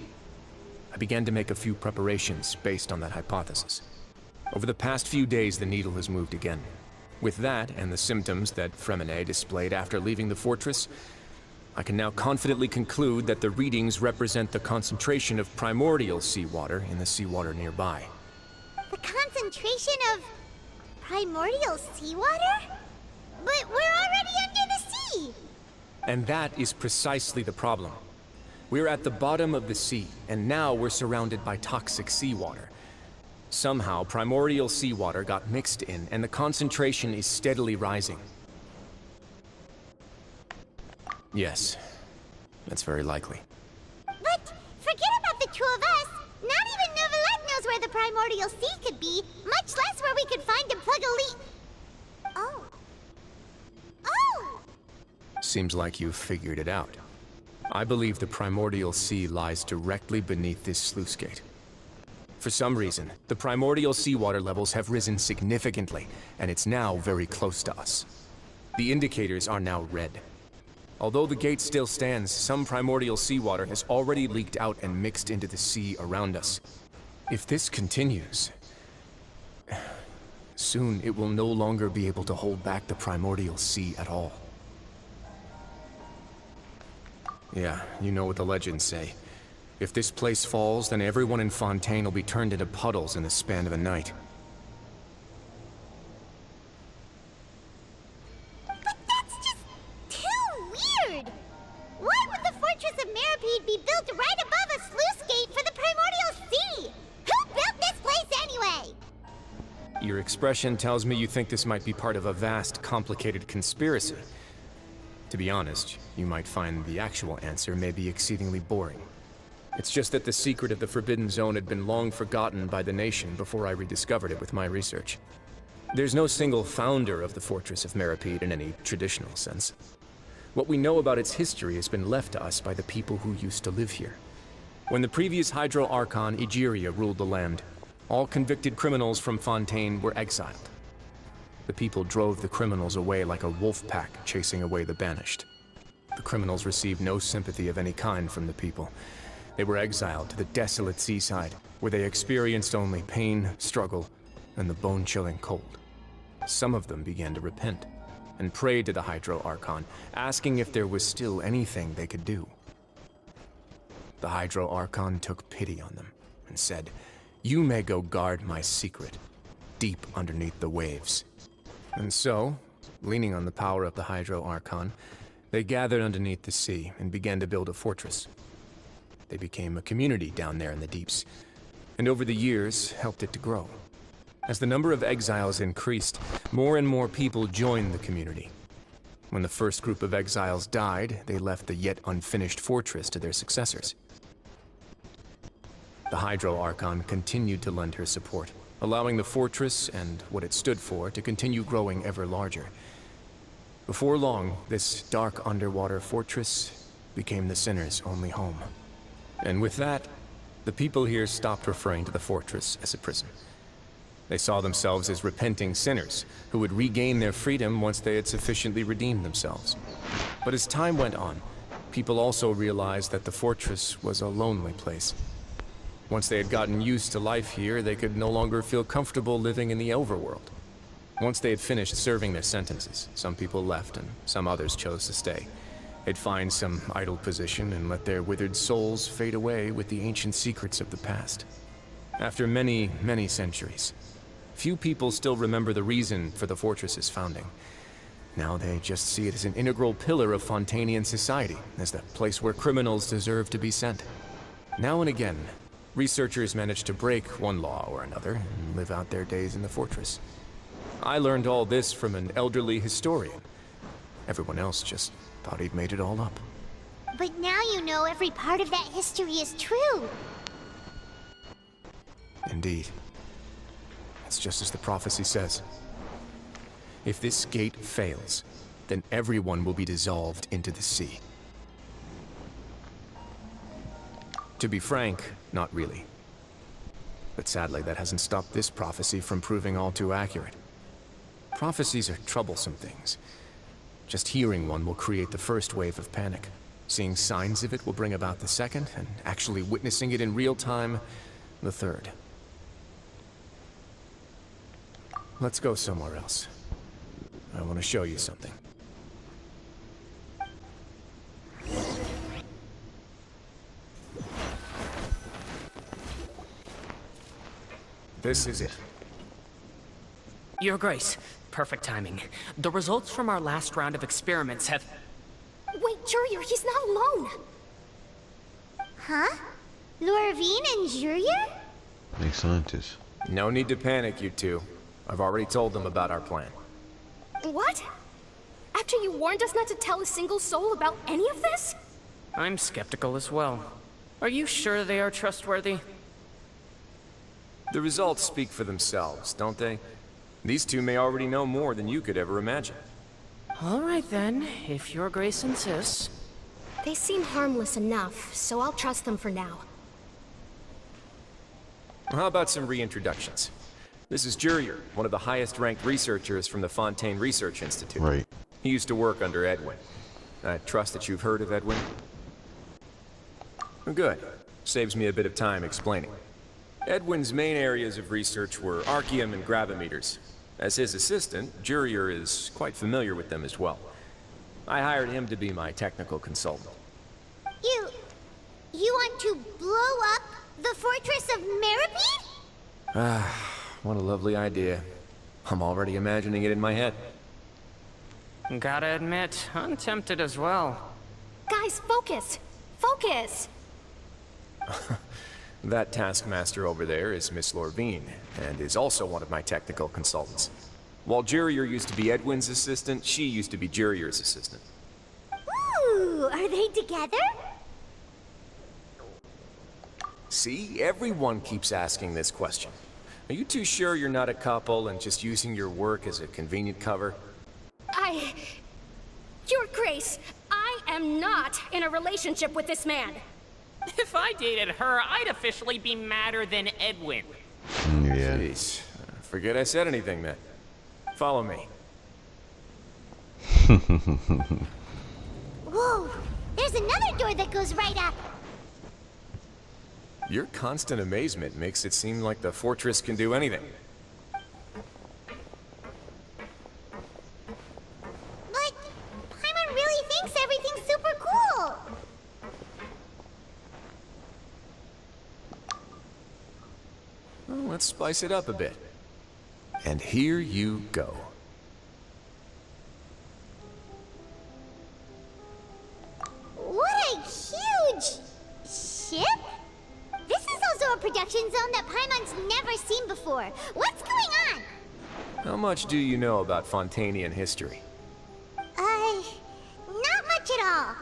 I began to make a few preparations based on that hypothesis. Over the past few days, the needle has moved again. With that, and the symptoms that Fremine displayed after leaving the fortress, I can now confidently conclude that the readings represent the concentration of primordial seawater in the seawater nearby. The concentration of primordial seawater? But we're already under the sea! And that is precisely the problem. We're at the bottom of the sea, and now we're surrounded by toxic seawater. Somehow, primordial seawater got mixed in, and the concentration is steadily rising. Yes, that's very likely. But forget about the two of us. Not even Neuvillette knows where the primordial sea could be, much less where we could find and plug a leak. Oh. Oh! Seems like you've figured it out. I believe the primordial sea lies directly beneath this sluice gate. For some reason, the primordial seawater levels have risen significantly, and it's now very close to us. The indicators are now red. Although the gate still stands, some primordial seawater has already leaked out and mixed into the sea around us. If this continues, soon it will no longer be able to hold back the primordial sea at all. Yeah, you know what the legends say. If this place falls, then everyone in Fontaine will be turned into puddles in the span of a night. But that's just too weird! Why would the Fortress of Meripede be built right above a sluice gate for the primordial sea? Who built this place anyway? Your expression tells me you think this might be part of a vast, complicated conspiracy. To be honest, you might find the actual answer may be exceedingly boring. It's just that the secret of the Forbidden Zone had been long forgotten by the nation before I rediscovered it with my research. There's no single founder of the Fortress of Meripede in any traditional sense. What we know about its history has been left to us by the people who used to live here. When the previous Hydro Archon Egeria ruled the land, all convicted criminals from Fontaine were exiled. The people drove the criminals away like a wolf pack chasing away the banished. The criminals received no sympathy of any kind from the people. They were exiled to the desolate seaside, where they experienced only pain, struggle, and the bone-chilling cold. Some of them began to repent, and prayed to the Hydro Archon, asking if there was still anything they could do. The Hydro Archon took pity on them, and said, "You may go guard my secret, deep underneath the waves." And so, leaning on the power of the Hydro Archon, they gathered underneath the sea and began to build a fortress. They became a community down there in the deeps, and over the years helped it to grow. As the number of exiles increased, more and more people joined the community. When the first group of exiles died, they left the yet unfinished fortress to their successors. The Hydro Archon continued to lend her support, allowing the fortress and what it stood for to continue growing ever larger. Before long, this dark underwater fortress became the sinner's only home. And with that, the people here stopped referring to the fortress as a prison. They saw themselves as repenting sinners who would regain their freedom once they had sufficiently redeemed themselves. But as time went on, people also realized that the fortress was a lonely place. Once they had gotten used to life here, they could no longer feel comfortable living in the overworld. Once they had finished serving their sentences, some people left and some others chose to stay. They'd find some idle position and let their withered souls fade away with the ancient secrets of the past. After many, many centuries, few people still remember the reason for the fortress's founding. Now they just see it as an integral pillar of Fontainian society, as the place where criminals deserve to be sent. Now and again, researchers manage to break one law or another and live out their days in the fortress. I learned all this from an elderly historian. Everyone else just thought he'd made it all up. But now you know every part of that history is true. Indeed. It's just as the prophecy says. If this gate fails, then everyone will be dissolved into the sea. To be frank, not really. But sadly, that hasn't stopped this prophecy from proving all too accurate. Prophecies are troublesome things. Just hearing one will create the first wave of panic. Seeing signs of it will bring about the second, and actually witnessing it in real time, the third. Let's go somewhere else. I want to show you something. This is it. Your Grace, perfect timing. The results from our last round of experiments have... Wait, Jurier, he's not alone! Huh? Lorvine and Jurier? Make scientists. No need to panic, you two. I've already told them about our plan. What? After you warned us not to tell a single soul about any of this? I'm skeptical as well. Are you sure they are trustworthy? The results speak for themselves, don't they? These two may already know more than you could ever imagine. All right then, if Your Grace insists. They seem harmless enough, so I'll trust them for now. How about some reintroductions? This is Jurier, one of the highest-ranked researchers from the Fontaine Research Institute. Right. He used to work under Edwin. I trust that you've heard of Edwin? Good. Saves me a bit of time explaining. Edwin's main areas of research were archaeum and gravimeters. As his assistant, Jurier is quite familiar with them as well. I hired him to be my technical consultant. You want to blow up the Fortress of Meripede? Ah, what a lovely idea. I'm already imagining it in my head. Gotta admit, I'm tempted as well. Guys, focus! Focus! That taskmaster over there is Miss Lorvine, and is also one of my technical consultants. While Jurier used to be Edwin's assistant, she used to be Jurier's assistant. Ooh, are they together? See, everyone keeps asking this question. Are you too sure you're not a couple and just using your work as a convenient cover? Your Grace, I am not in a relationship with this man. If I dated her, I'd officially be madder than Edwin. Yeah. Jeez. Forget I said anything then. Follow me. Whoa! There's another door that goes right up. Your constant amazement makes it seem like the fortress can do anything. But Paimon really thinks everything's super cool. Well, let's spice it up a bit. And here you go. What a huge ship! This is also a production zone that Paimon's never seen before. What's going on? How much do you know about Fontanian history? Not much at all.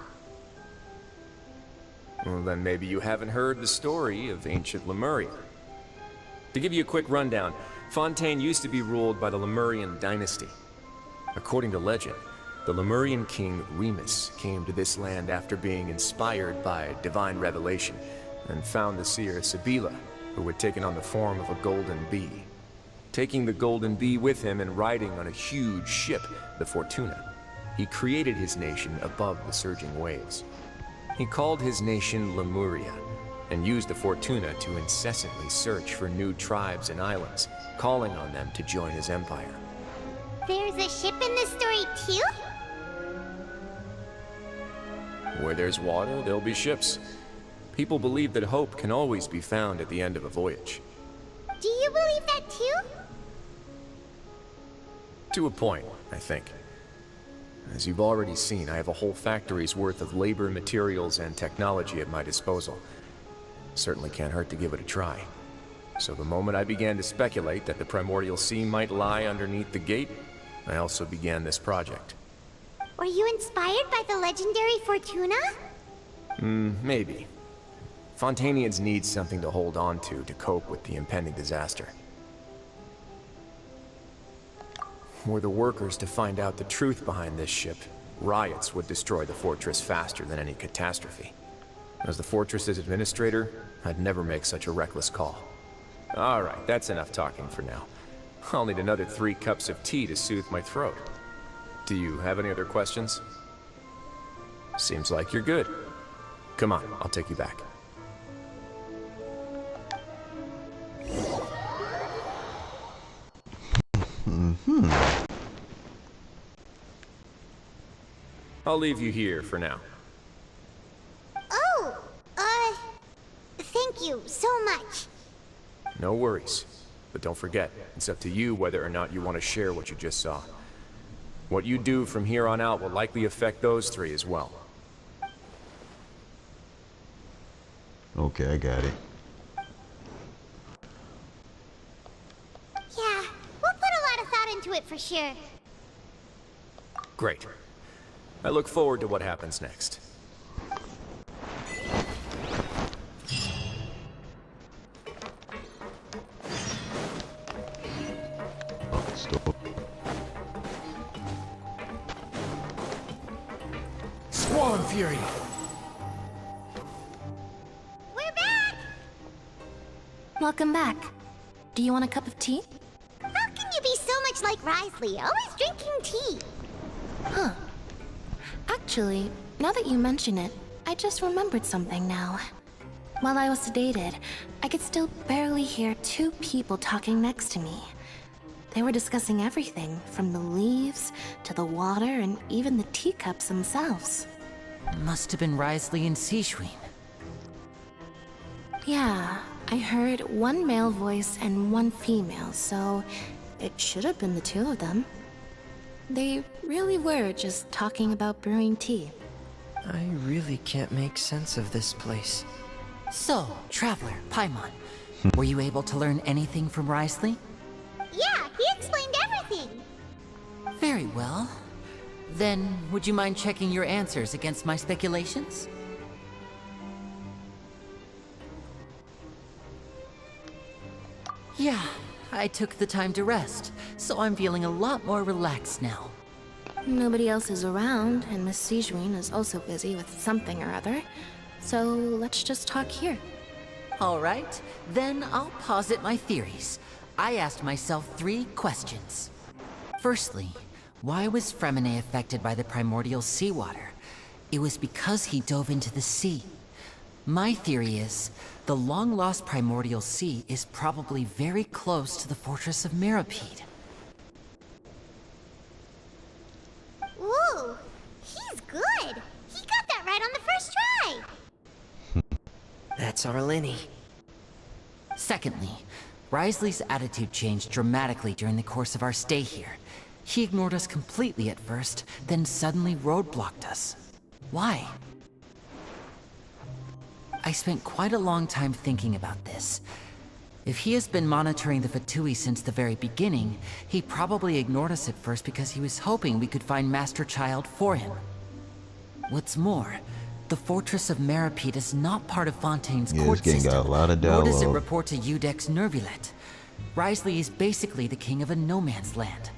Well, then maybe you haven't heard the story of ancient Lemuria. To give you a quick rundown, Fontaine used to be ruled by the Lemurian dynasty. According to legend, the Lemurian king Remus came to this land after being inspired by divine revelation and found the seer Sibila, who had taken on the form of a golden bee. Taking the golden bee with him and riding on a huge ship, the Fortuna, he created his nation above the surging waves. He called his nation Lemuria, and used the Fortuna to incessantly search for new tribes and islands, calling on them to join his empire. There's a ship in this story too? Where there's water, there'll be ships. People believe that hope can always be found at the end of a voyage. Do you believe that too? To a point, I think. As you've already seen, I have a whole factory's worth of labor, materials, and technology at my disposal. Certainly can't hurt to give it a try. So the moment I began to speculate that the Primordial Sea might lie underneath the gate, I also began this project. Were you inspired by the legendary Fortuna? Maybe. Fontanians need something to hold on to cope with the impending disaster. Were the workers to find out the truth behind this ship, riots would destroy the fortress faster than any catastrophe. As the fortress's administrator, I'd never make such a reckless call. Alright, that's enough talking for now. I'll need another 3 cups of tea to soothe my throat. Do you have any other questions? Seems like you're good. Come on, I'll take you back. I'll leave you here for now. Oh, thank you so much. No worries. But don't forget, it's up to you whether or not you want to share what you just saw. What you do from here on out will likely affect those 3 as well. Okay, I got it. Yeah, we'll put a lot of thought into it for sure. Great. I look forward to what happens next. Squall and Fury! We're back! Welcome back. Do you want a cup of tea? How can you be so much like Ryzen, always drinking tea? Huh. Actually, now that you mention it, I just remembered something now. While I was sedated, I could still barely hear 2 people talking next to me. They were discussing everything, from the leaves, to the water, and even the teacups themselves. Must have been Ryzen and Sijwin. Yeah, I heard 1 male voice and 1 female, so it should have been the 2 of them. They really were just talking about brewing tea. I really can't make sense of this place. So, Traveler, Paimon, were you able to learn anything from Ryzen? Yeah, he explained everything. Very well. Then, would you mind checking your answers against my speculations? Yeah, I took the time to rest, so I'm feeling a lot more relaxed now. Nobody else is around, and Miss Sijwin is also busy with something or other. So let's just talk here. All right, then I'll posit my theories. I asked myself 3 questions. Firstly, why was Fremine affected by the primordial seawater? It was because he dove into the sea. My theory is, the long-lost primordial sea is probably very close to the fortress of Mirapede. Ooh, he's good. He got that right on the first try. That's our Lenny. Secondly, Wriothesley's attitude changed dramatically during the course of our stay here. He ignored us completely at first, then suddenly roadblocked us. Why? I spent quite a long time thinking about this. If he has been monitoring the Fatui since the very beginning, he probably ignored us at first because he was hoping we could find Master Child for him. What's more, the Fortress of Mirapede is not part of Fontaine's court this game system, got a lot of nor does it dialogue. report to Udex Nervulet. Wriothesley is basically the king of a no-man's land.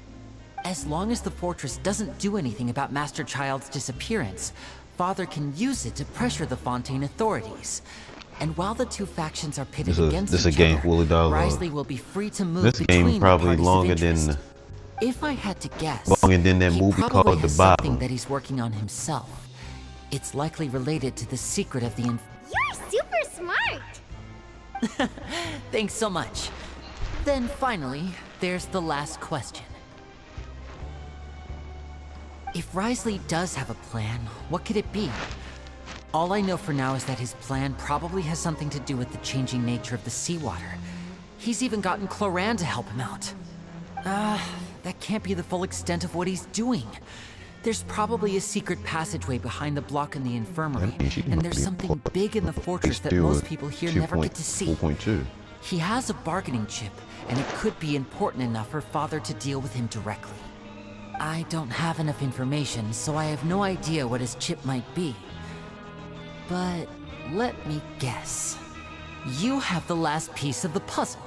As long as the fortress doesn't do anything about Master Child's disappearance, Father can use it to pressure the Fontaine authorities. And while the 2 factions are pitted against This a each game other, full of dialogue. Wriothesley will be free to move This between game probably the parties longer of interest. than If I had to guess, that he movie probably called The has something Bible. that he's working on himself. It's likely related to the secret of the You're super smart. Thanks so much. Then finally, there's the last question. If Wriothesley does have a plan, what could it be? All I know for now is that his plan probably has something to do with the changing nature of the seawater. He's even gotten Cloran to help him out. That can't be the full extent of what he's doing. There's probably a secret passageway behind the block in the infirmary, and there's something big in the fortress that most people here never get to see. 4.2. He has a bargaining chip, and it could be important enough for Father to deal with him directly. I don't have enough information, so I have no idea what his chip might be. But let me guess. You have the last piece of the puzzle.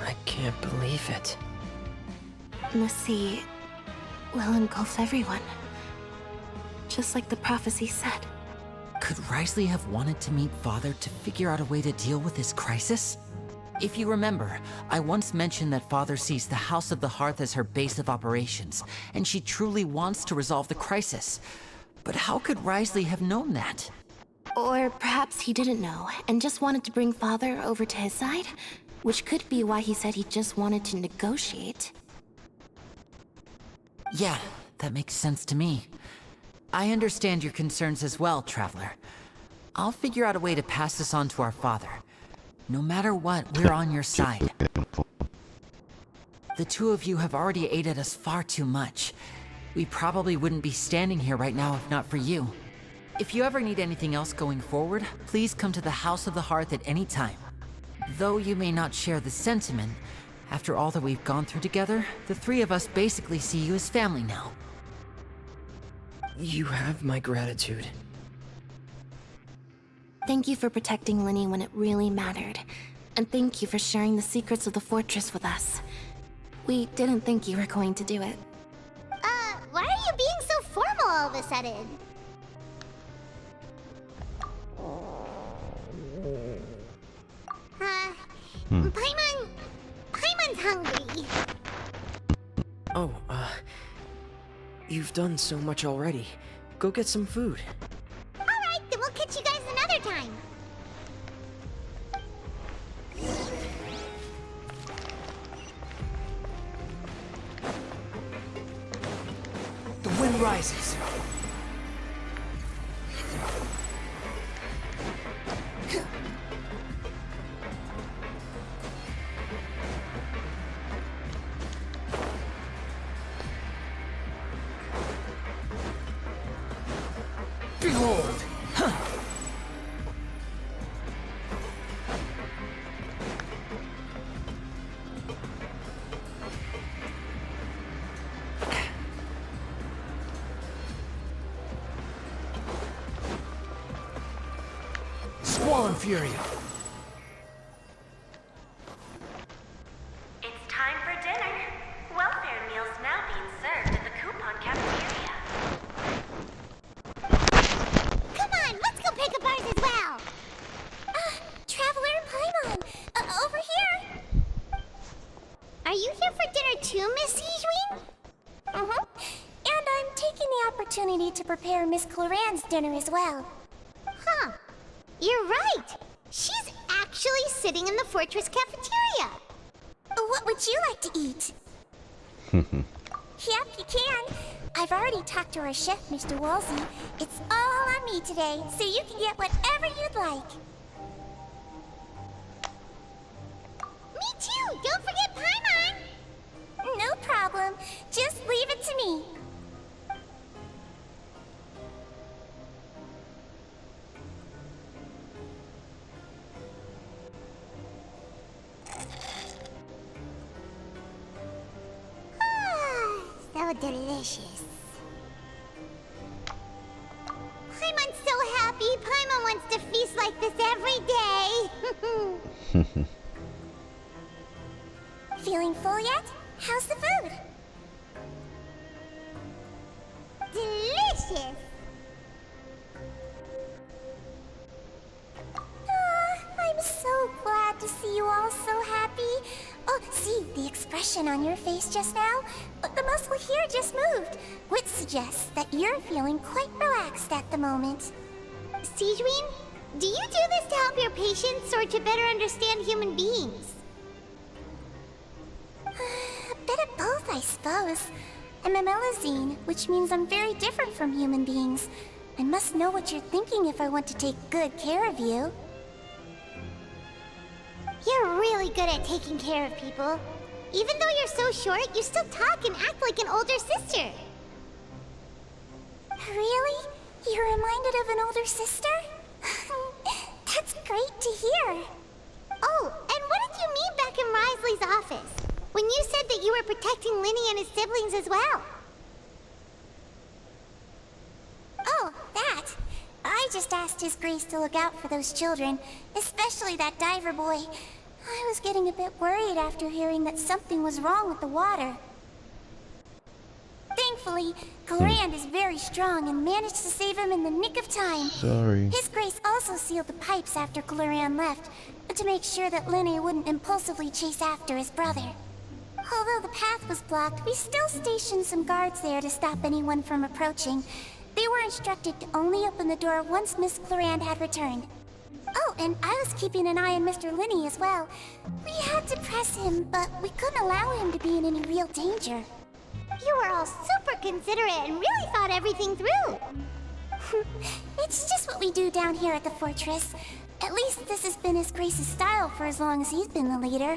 I can't believe it. The sea will engulf everyone. Just like the prophecy said. Could Wriothesley have wanted to meet Father to figure out a way to deal with this crisis? If you remember, I once mentioned that Father sees the House of the Hearth as her base of operations, and she truly wants to resolve the crisis. But how could Wriothesley have known that? Or perhaps he didn't know, and just wanted to bring Father over to his side? Which could be why he said he just wanted to negotiate. Yeah, that makes sense to me. I understand your concerns as well, Traveler. I'll figure out a way to pass this on to our father. No matter what, we're on your side. The 2 of you have already aided us far too much. We probably wouldn't be standing here right now if not for you. If you ever need anything else going forward, please come to the House of the Hearth at any time. Though you may not share the sentiment, after all that we've gone through together, the 3 of us basically see you as family now. You have my gratitude. Thank you for protecting Lenny when it really mattered. And thank you for sharing the secrets of the fortress with us. We didn't think you were going to do it. Why are you being so formal all of a sudden? Paimon's hungry. Oh, you've done so much already. Go get some food. Alright, then we'll catch you guys another time. The wind rises. Behold! on, Furia. It's time for dinner. Welfare meals now being served in the coupon cafeteria. Come on, let's go pick up ours as well. Traveler and Paimon, over here. Are you here for dinner too, Miss Sijwin? And I'm taking the opportunity to prepare Miss Cloran's dinner as well. Huh. You're right. She's actually sitting in the fortress cafeteria. What would you like to eat? Yep, you can. I've already talked to our chef, Mr. Wolsey. It's all on me today, so you can get whatever you'd like. Me too! Don't forget Paimon! No problem. Just leave it to me. So delicious. Paimon's so happy. Paimon wants to feast like this every day. Feeling full yet? How's the food? Delicious. I'm so glad to see you all so happy. Oh, see the expression on your face just now? The muscle here just moved, which suggests that you're feeling quite relaxed at the moment. Sijwin, do you do this to help your patients or to better understand human beings? A bit of both, I suppose. I'm a Melazine, which means I'm very different from human beings. I must know what you're thinking if I want to take good care of you. You're really good at taking care of people. Even though you're so short, you still talk and act like an older sister. Really? You're reminded of an older sister? That's great to hear. Oh, and what did you mean back in Risley's office? When you said that you were protecting Linny and his siblings as well? Oh, that. I just asked His Grace to look out for those children, especially that diver boy. I was getting a bit worried after hearing that something was wrong with the water. Thankfully, Clorand is very strong and managed to save him in the nick of time. Sorry. His Grace also sealed the pipes after Clorand left, to make sure that Linny wouldn't impulsively chase after his brother. Although the path was blocked, we still stationed some guards there to stop anyone from approaching. They were instructed to only open the door once Miss Clorand had returned. Oh, and I was keeping an eye on Mr. Linny as well. We had to press him, but we couldn't allow him to be in any real danger. You were all super considerate and really thought everything through. It's just what we do down here at the fortress. At least this has been His Grace's style for as long as he's been the leader.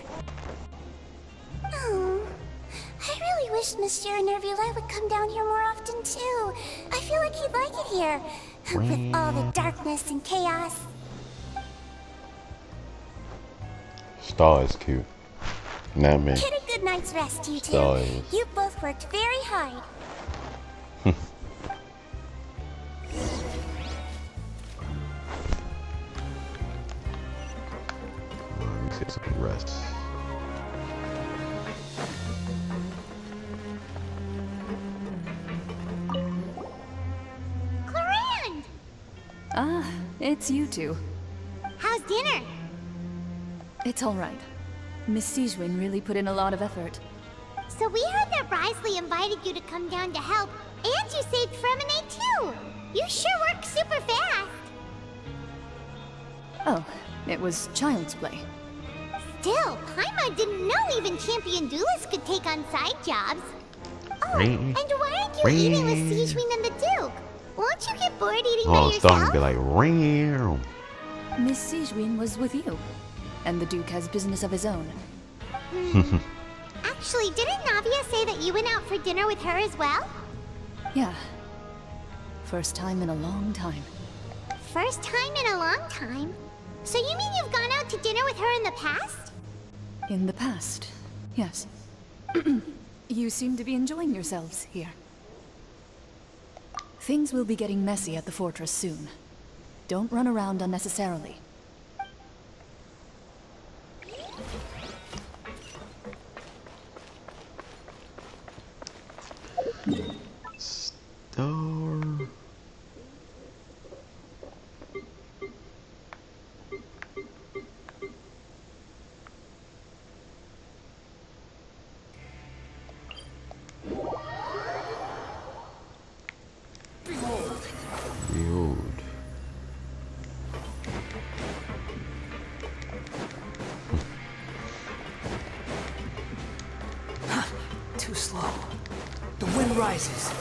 Oh, I really wish Monsieur Nervula would come down here more often too. I feel like he'd like it here, with all the darkness and chaos. Star is cute. Not me. Get a good night's rest, you two. Star is. You both worked very hard. Let me take some rest. Clorand! Ah, it's you two. How's dinner? It's all right. Miss Sijwin really put in a lot of effort. So we heard that Risley invited you to come down to help, and you saved Fremine too! You sure work super fast! Oh, it was child's play. Still, Paimon didn't know even champion duelists could take on side jobs. Oh, and why aren't you eating with Sijwin and the Duke? Won't you get bored eating by Oh, Star yourself? be like, ring. Miss Sijwin was with you, and the Duke has business of his own. Actually, didn't Navia say that you went out for dinner with her as well? Yeah. First time in a long time. First time in a long time? So you mean you've gone out to dinner with her in the past? In the past, yes. You seem to be enjoying yourselves here. Things will be getting messy at the fortress soon. Don't run around unnecessarily. Too slow. The wind rises.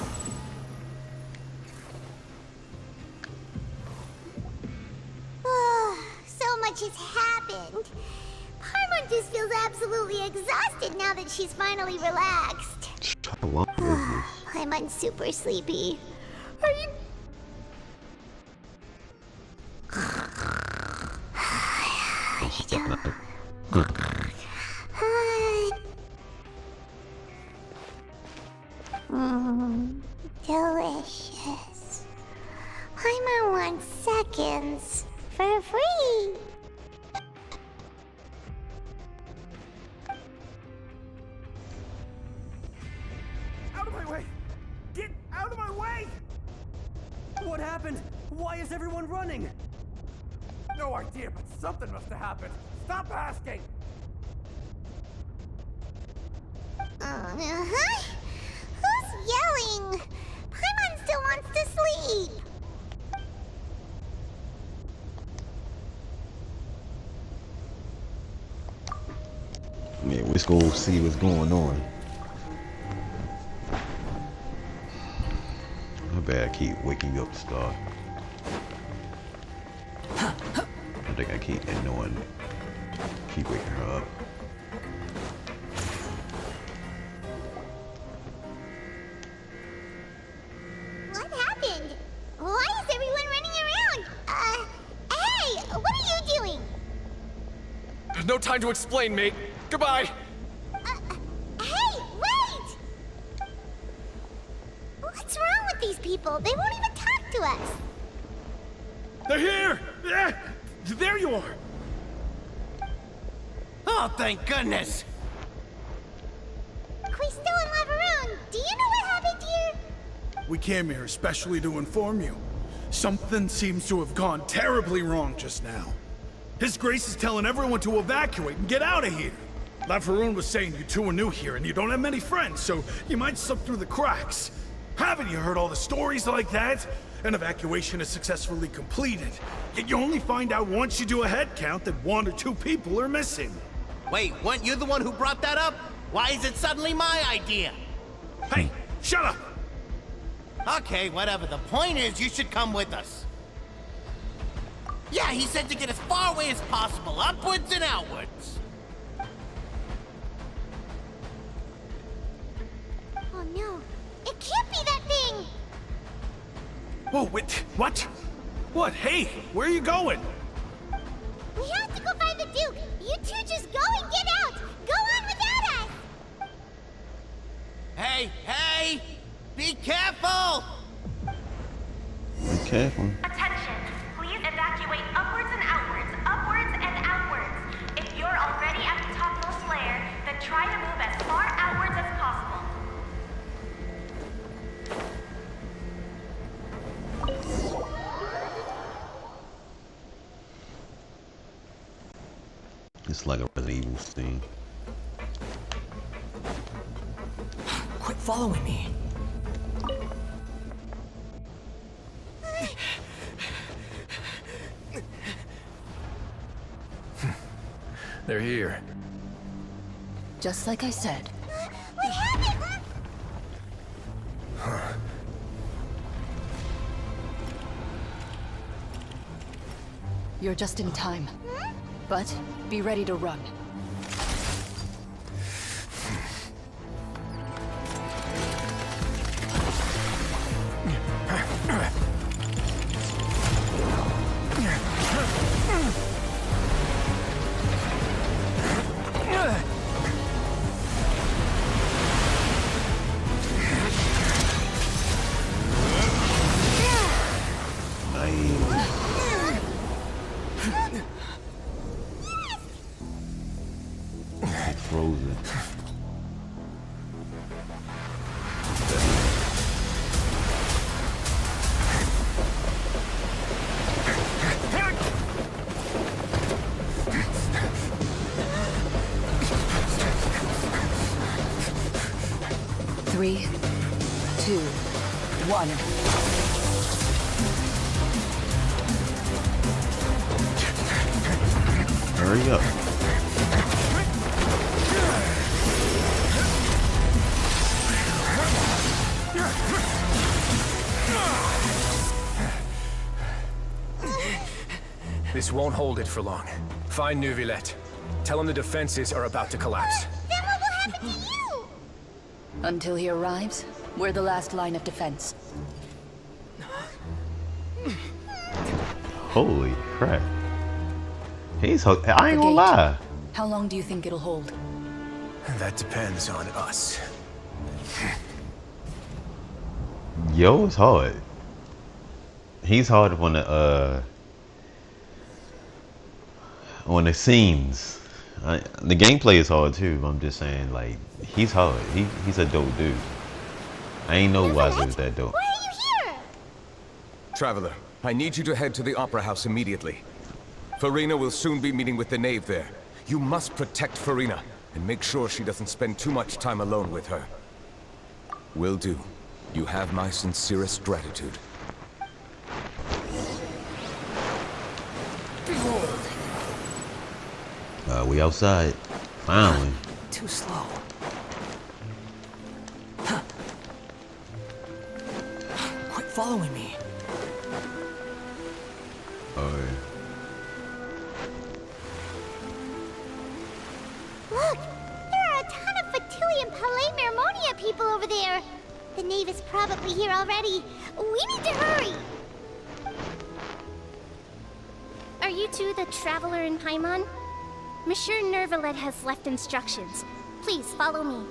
So much has happened. Paimon just feels absolutely exhausted now that she's finally relaxed. How long is this? Paimon's super sleepy. Are you... Oh, she's definitely. Delicious. Paimon wants seconds for free. Out of my way! Get out of my way! What happened? Why is everyone running? No idea, but something must have happened. Stop asking! Uh-huh. Who's yelling? Paimon still wants to sleep. Yeah, let's go see what's going on. I bet I keep waking up Star. I think I keep annoying. Keep waking her up. What happened? Why is everyone running around? Hey, what are you doing? There's no time to explain, mate. Goodbye. Hey, wait! What's wrong with these people? They won't even talk to us. They're here! There you are! Oh, thank goodness! Quisto and Lavaroon, do you know what happened here? We came here especially to inform you. Something seems to have gone terribly wrong just now. His Grace is telling everyone to evacuate and get out of here. Lavaroon was saying you two are new here and you don't have many friends, so you might slip through the cracks. Haven't you heard all the stories like that? An evacuation is successfully completed, yet you only find out once you do a head count that 1 or 2 people are missing. Wait, weren't you the one who brought that up? Why is it suddenly my idea? Hey, shut up! Okay, whatever. The point is, you should come with us. Yeah, he said to get as far away as possible, upwards and outwards. Oh no, it can't be that thing! Whoa, wait, what? What? Hey, where are you going? We have to go find the Duke! You two just go and get out! Go on without us! Hey, hey! Be careful! Be careful. Attention! Please evacuate upwards and outwards, upwards and outwards. If you're already at the topmost layer, then try to move as far outwards as possible. It's like a Resident Evil scene. Quit following me. They're here. Just like I said. We have it! You're just in time. But be ready to run. Frozen. Three, two, one. Hurry up. This won't hold it for long. Find Neuvillette. Tell him the defenses are about to collapse. Then what will happen to you? Until he arrives, we're the last line of defense. Holy crap. I ain't gonna lie. How long do you think it'll hold? That depends on us. Yo, it's hard. He's hard on the scenes. The gameplay is hard too, but I'm just saying, like, he's hard. He's a dope dude. I ain't know Wazoo was that dope. Why are you here? Traveler, I need you to head to the Opera House immediately. Farina will soon be meeting with the Knave there. You must protect Farina, and make sure she doesn't spend too much time alone with her. Will do. You have my sincerest gratitude. We outside. Finally. Too slow. Quit following me. Look, there are a ton of Fatui and Palais Mermonia people over there. The Knave is probably here already. We need to hurry. Are you two the Traveler and Paimon? Monsieur Neuvillette has left instructions. Please follow me.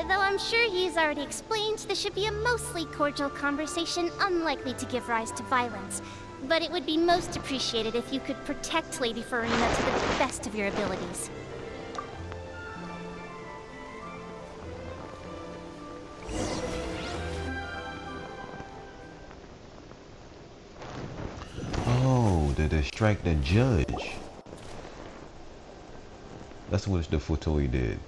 Though I'm sure he's already explained, this should be a mostly cordial conversation, unlikely to give rise to violence. But it would be most appreciated if you could protect Lady Farina to the best of your abilities. Oh, to distract the judge. That's what the Fatui did.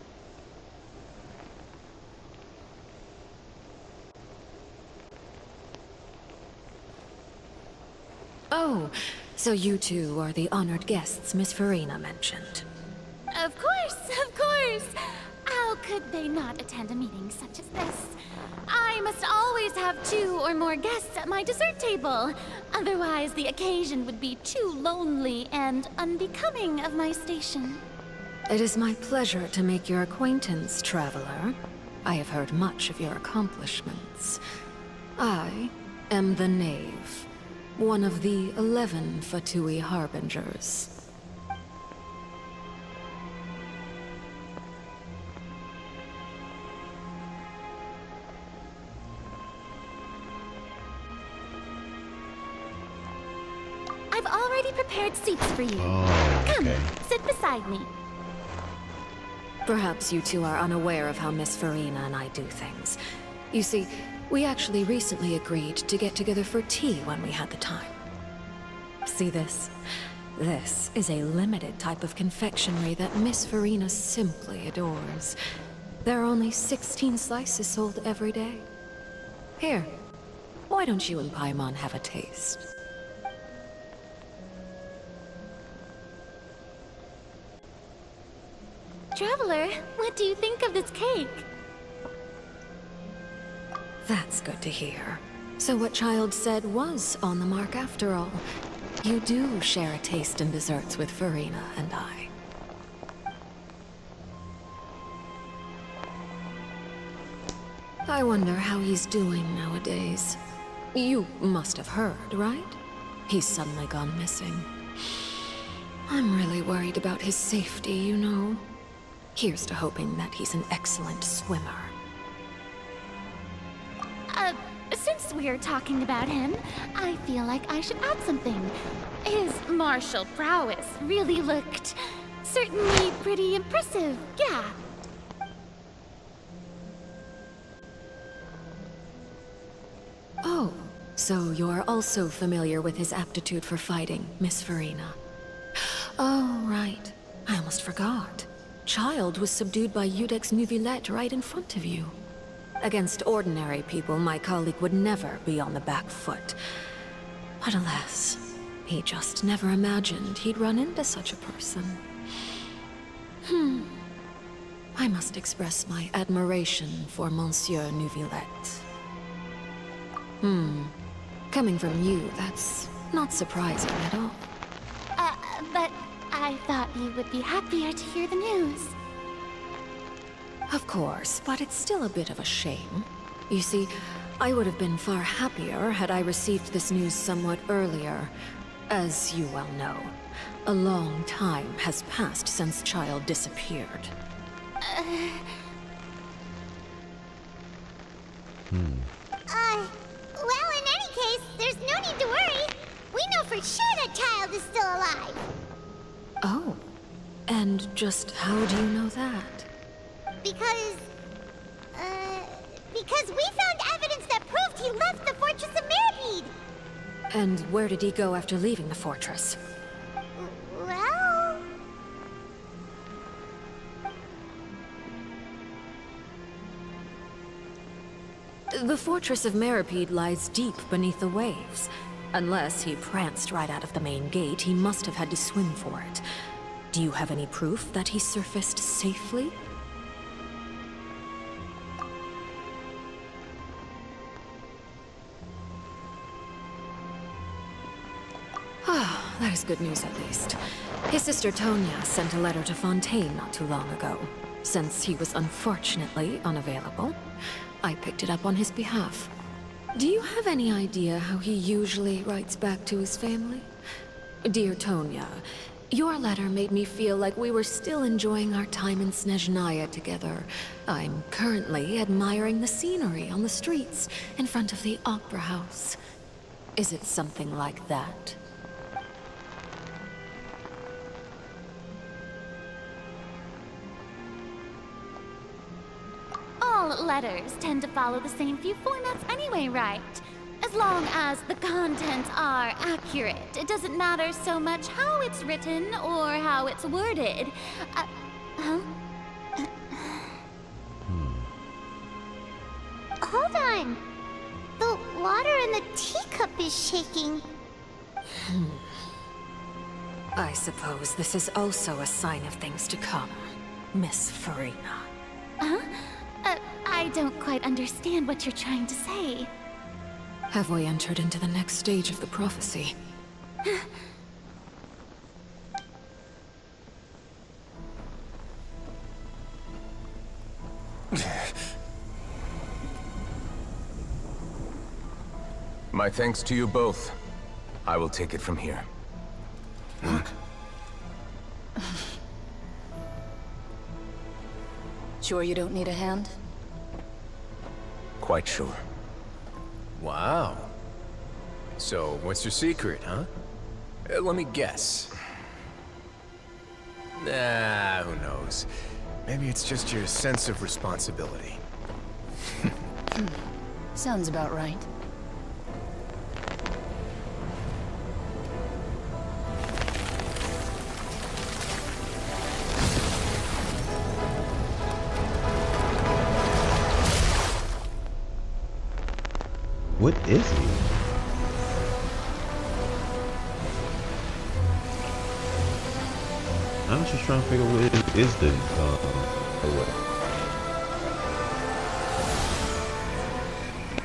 Oh, so you two are the honored guests Miss Farina mentioned. Of course, of course. How could they not attend a meeting such as this? I must always have 2 or more guests at my dessert table. Otherwise, the occasion would be too lonely and unbecoming of my station. It is my pleasure to make your acquaintance, Traveler. I have heard much of your accomplishments. I am the Knave, one of the 11 Fatui Harbingers. I've already prepared seats for you. Oh, Come, okay. sit beside me. Perhaps you two are unaware of how Miss Farina and I do things. You see, we actually recently agreed to get together for tea when we had the time. See this? This is a limited type of confectionery that Miss Farina simply adores. There are only 16 slices sold every day. Here, why don't you and Paimon have a taste? Traveler, what do you think of this cake? That's good to hear. So what Child said was on the mark after all. You do share a taste in desserts with Farina and I. I wonder how he's doing nowadays. You must have heard, right? He's suddenly gone missing. I'm really worried about his safety, you know. Here's to hoping that he's an excellent swimmer. Since we're talking about him, I feel like I should add something. His martial prowess really looked certainly pretty impressive, yeah. Oh, so you're also familiar with his aptitude for fighting, Miss Farina. Oh, right. I almost forgot. Child was subdued by Eudex Neuvillette right in front of you. Against ordinary people, my colleague would never be on the back foot. But alas, He just never imagined he'd run into such a person. I must express my admiration for Monsieur Neuvillette. Coming from you, that's not surprising at all. But I thought you would be happier to hear the news. Of course, but it's still a bit of a shame. You see, I would have been far happier had I received this news somewhat earlier. As you well know, a long time has passed since Child disappeared. Well, in any case, there's no need to worry. We know for sure that Child is still alive. Oh, and just how do you know that? Because we found evidence that proved he left the Fortress of Mirapede. And where did he go after leaving the fortress? Well... The Fortress of Mirapede lies deep beneath the waves. Unless he pranced right out of the main gate, he must have had to swim for it. Do you have any proof that he surfaced safely? Ah, that is good news at least. His sister Tonya sent a letter to Fontaine not too long ago. Since he was unfortunately unavailable, I picked it up on his behalf. Do you have any idea how he usually writes back to his family? Dear Tonya, your letter made me feel like we were still enjoying our time in Snezhnaya together. I'm currently admiring the scenery on the streets in front of the Opera House. Is it something like that? All letters tend to follow the same few formats anyway, right? As long as the contents are accurate, it doesn't matter so much how it's written or how it's worded. Hold on. The water in the teacup is shaking. I suppose this is also a sign of things to come, Miss Farina. I don't quite understand what you're trying to say. Have we entered into the next stage of the prophecy? My thanks to you both. I will take it from here. Sure you don't need a hand? Quite sure. Wow. So, what's your secret, huh? Let me guess. Nah, who knows? Maybe it's just your sense of responsibility. Sounds about right. What is he? I was just trying to figure out what is the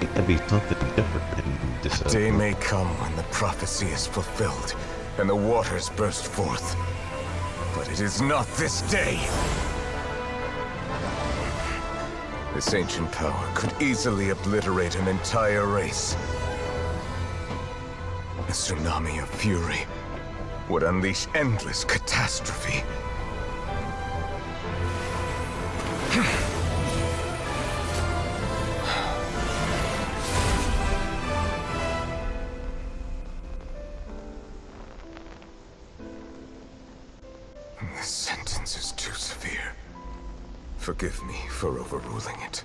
It'd be something different than this. A day may come when the prophecy is fulfilled and the waters burst forth. But it is not this day. This ancient power could easily obliterate an entire race. A tsunami of fury would unleash endless catastrophe. This sentence is too severe. Forgive me for overruling it.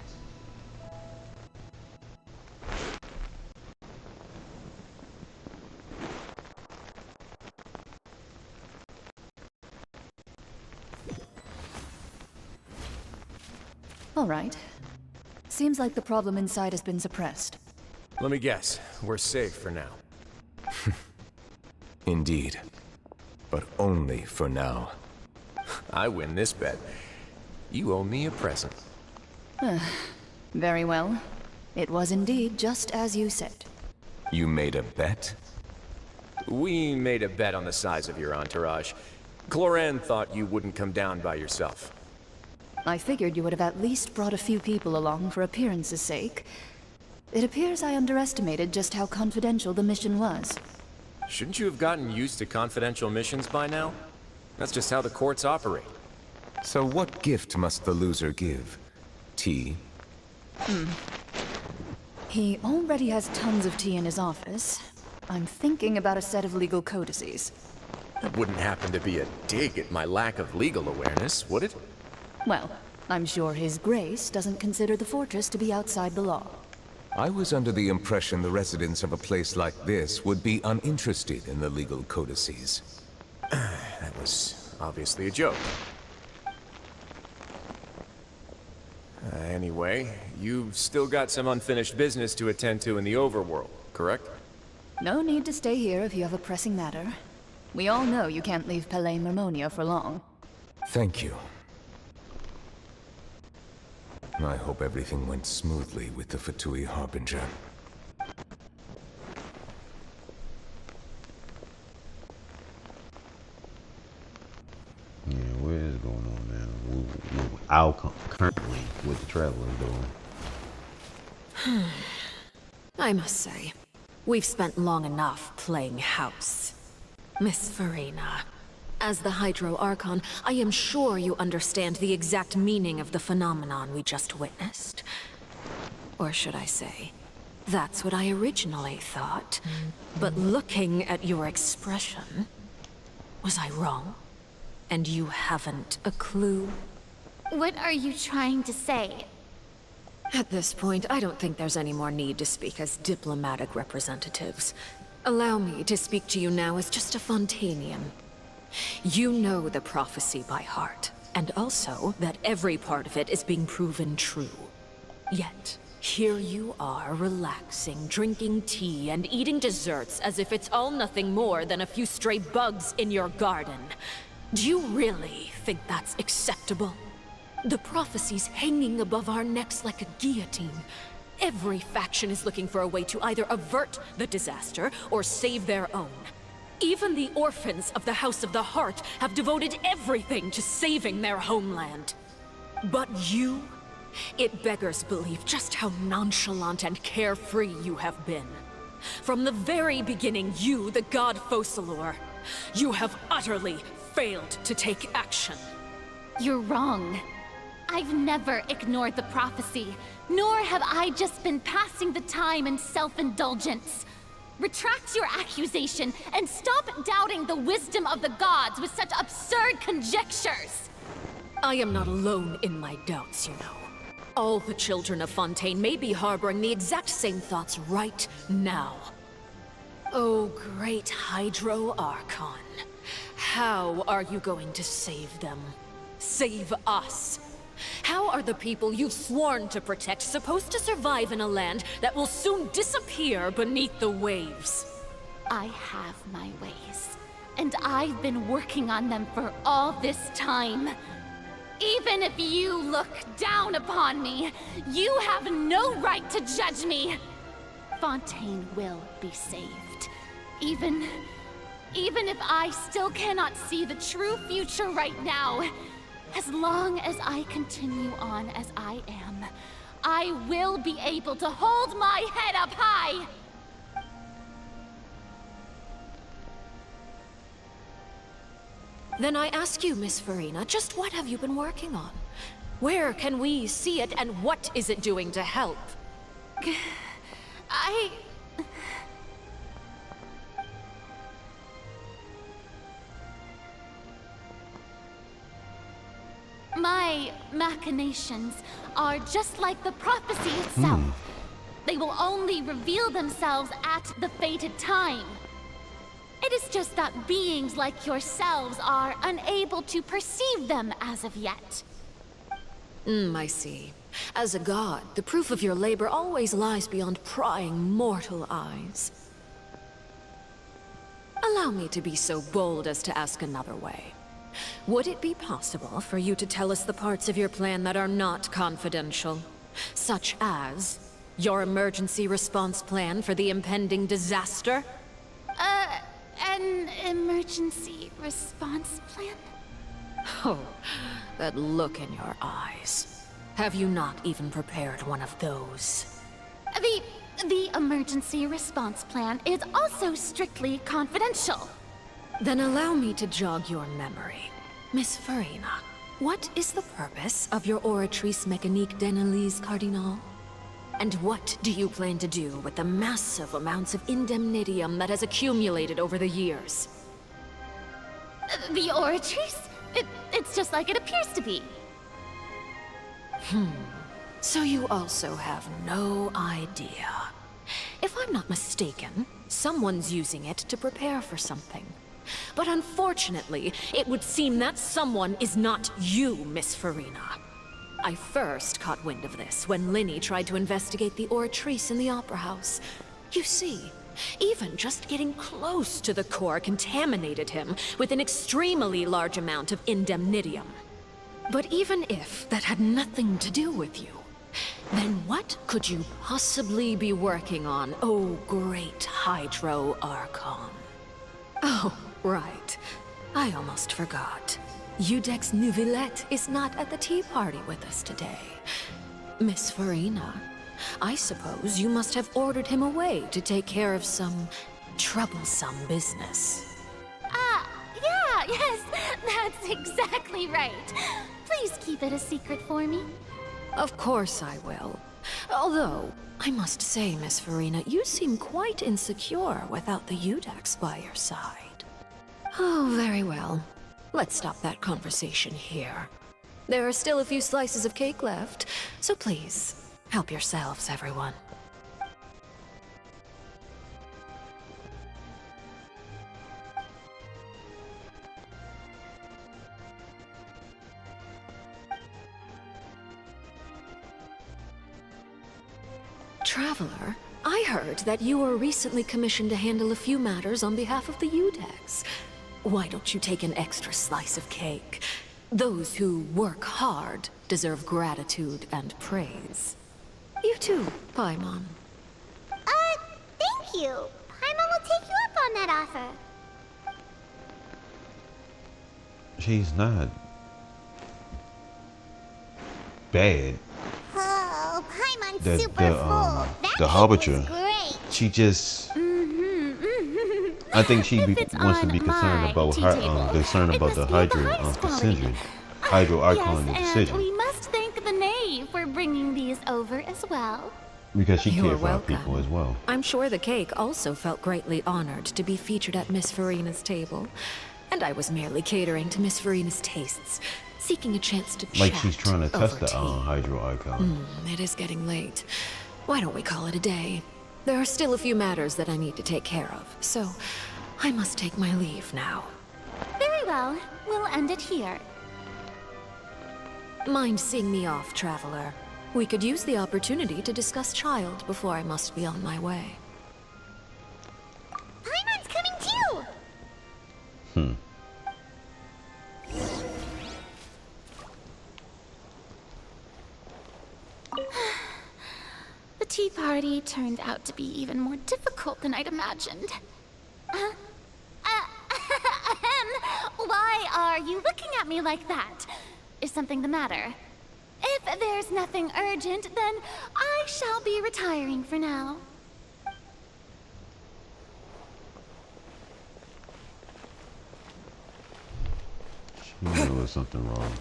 All right. Seems like the problem inside has been suppressed. Let me guess. We're safe for now. Indeed. But only for now. I win this bet. You owe me a present. Very well. It was indeed just as you said. You made a bet? We made a bet on the size of your entourage. Cloran thought you wouldn't come down by yourself. I figured you would have at least brought a few people along for appearance's sake. It appears I underestimated just how confidential the mission was. Shouldn't you have gotten used to confidential missions by now? That's just how the courts operate. So what gift must the loser give? Tea? He already has tons of tea in his office. I'm thinking about a set of legal codices. That wouldn't happen to be a dig at my lack of legal awareness, would it? Well, I'm sure His Grace doesn't consider the fortress to be outside the law. I was under the impression the residents of a place like this would be uninterested in the legal codices. That was obviously a joke. Anyway, you've still got some unfinished business to attend to in the overworld, correct? No need to stay here if you have a pressing matter. We all know you can't leave Palais Mermonia for long. Thank you. I hope everything went smoothly with the Fatui Harbinger. Yeah, what is going on now? I'll currently with the travelers doing. I must say, we've spent long enough playing house. Miss Farina, as the Hydro Archon, I am sure you understand the exact meaning of the phenomenon we just witnessed. Or should I say, that's what I originally thought. But looking at your expression, was I wrong? And you haven't a clue? What are you trying to say? At this point, I don't think there's any more need to speak as diplomatic representatives. Allow me to speak to you now as just a Fontanian. You know the prophecy by heart, and also that every part of it is being proven true. Yet, here you are relaxing, drinking tea, and eating desserts as if it's all nothing more than a few stray bugs in your garden. Do you really think that's acceptable? The prophecy's hanging above our necks like a guillotine. Every faction is looking for a way to either avert the disaster or save their own. Even the orphans of the House of the Heart have devoted everything to saving their homeland. But you? It beggars belief just how nonchalant and carefree you have been. From the very beginning, you, the god Focalor, you have utterly failed to take action. You're wrong. I've never ignored the prophecy, nor have I just been passing the time in self-indulgence. Retract your accusation and stop doubting the wisdom of the gods with such absurd conjectures! I am not alone in my doubts, you know. All the children of Fontaine may be harboring the exact same thoughts right now. Oh, great Hydro Archon. How are you going to save them? Save us? How are the people you've sworn to protect supposed to survive in a land that will soon disappear beneath the waves? I have my ways, and I've been working on them for all this time. Even if you look down upon me, you have no right to judge me. Fontaine will be saved. Even if I still cannot see the true future right now, as long as I continue on as I am, I will be able to hold my head up high! Then I ask you, Miss Farina, just what have you been working on? Where can we see it, and what is it doing to help? My machinations are just like the prophecy itself. They will only reveal themselves at the fated time. It is just that beings like yourselves are unable to perceive them as of yet. I see. As a god, the proof of your labor always lies beyond prying mortal eyes. Allow me to be so bold as to ask another way. Would it be possible for you to tell us the parts of your plan that are not confidential? Such as your emergency response plan for the impending disaster? An emergency response plan? Oh, that look in your eyes. Have you not even prepared one of those? The emergency response plan is also strictly confidential. Then allow me to jog your memory. Miss Farina, what is the purpose of your Oratrice Mécanique d'Analyse Cardinal? And what do you plan to do with the massive amounts of indemnitium that has accumulated over the years? The Oratrice? It's just like it appears to be. So you also have no idea. If I'm not mistaken, someone's using it to prepare for something. But unfortunately, it would seem that someone is not you, Miss Farina. I first caught wind of this when Linny tried to investigate the Oratrice in the Opera House. You see, even just getting close to the core contaminated him with an extremely large amount of indemnitium. But even if that had nothing to do with you, then what could you possibly be working on, oh great Hydro Archon? Oh, right. I almost forgot. Udex Neuvillette is not at the tea party with us today. Miss Farina, I suppose you must have ordered him away to take care of some troublesome business. Yeah, yes, that's exactly right. Please keep it a secret for me. Of course I will. Although, I must say, Miss Farina, you seem quite insecure without the Udex by your side. Oh, very well. Let's stop that conversation here. There are still a few slices of cake left, so please, help yourselves, everyone. Traveler, I heard that you were recently commissioned to handle a few matters on behalf of the Udex. Why don't you take an extra slice of cake? Those who work hard deserve gratitude and praise. You too, Paimon. Thank you. Paimon will take you up on that offer. She's not bad. Oh, Paimon's super full. That The cake Harbinger. was great. She just. I think she wants to be concerned about the Hydro decision. Hydro Archon Yes, decision. and we must thank the knave for bringing these over as well. Because she You're cared for our welcome. people as well. I'm sure the cake also felt greatly honored to be featured at Miss Farina's table. And I was merely catering to Miss Farina's tastes, seeking a chance to Like chat she's trying to test over the tea. Hydro Archon. It is getting late. Why don't we call it a day? There are still a few matters that I need to take care of, so I must take my leave now. Very well. We'll end it here. Mind seeing me off, Traveler? We could use the opportunity to discuss Child before I must be on my way. Paimon's coming too. The tea party turned out to be even more difficult than I'd imagined. Why are you looking at me like that? Is something the matter? If there's nothing urgent, then I shall be retiring for now. She knew there was something wrong.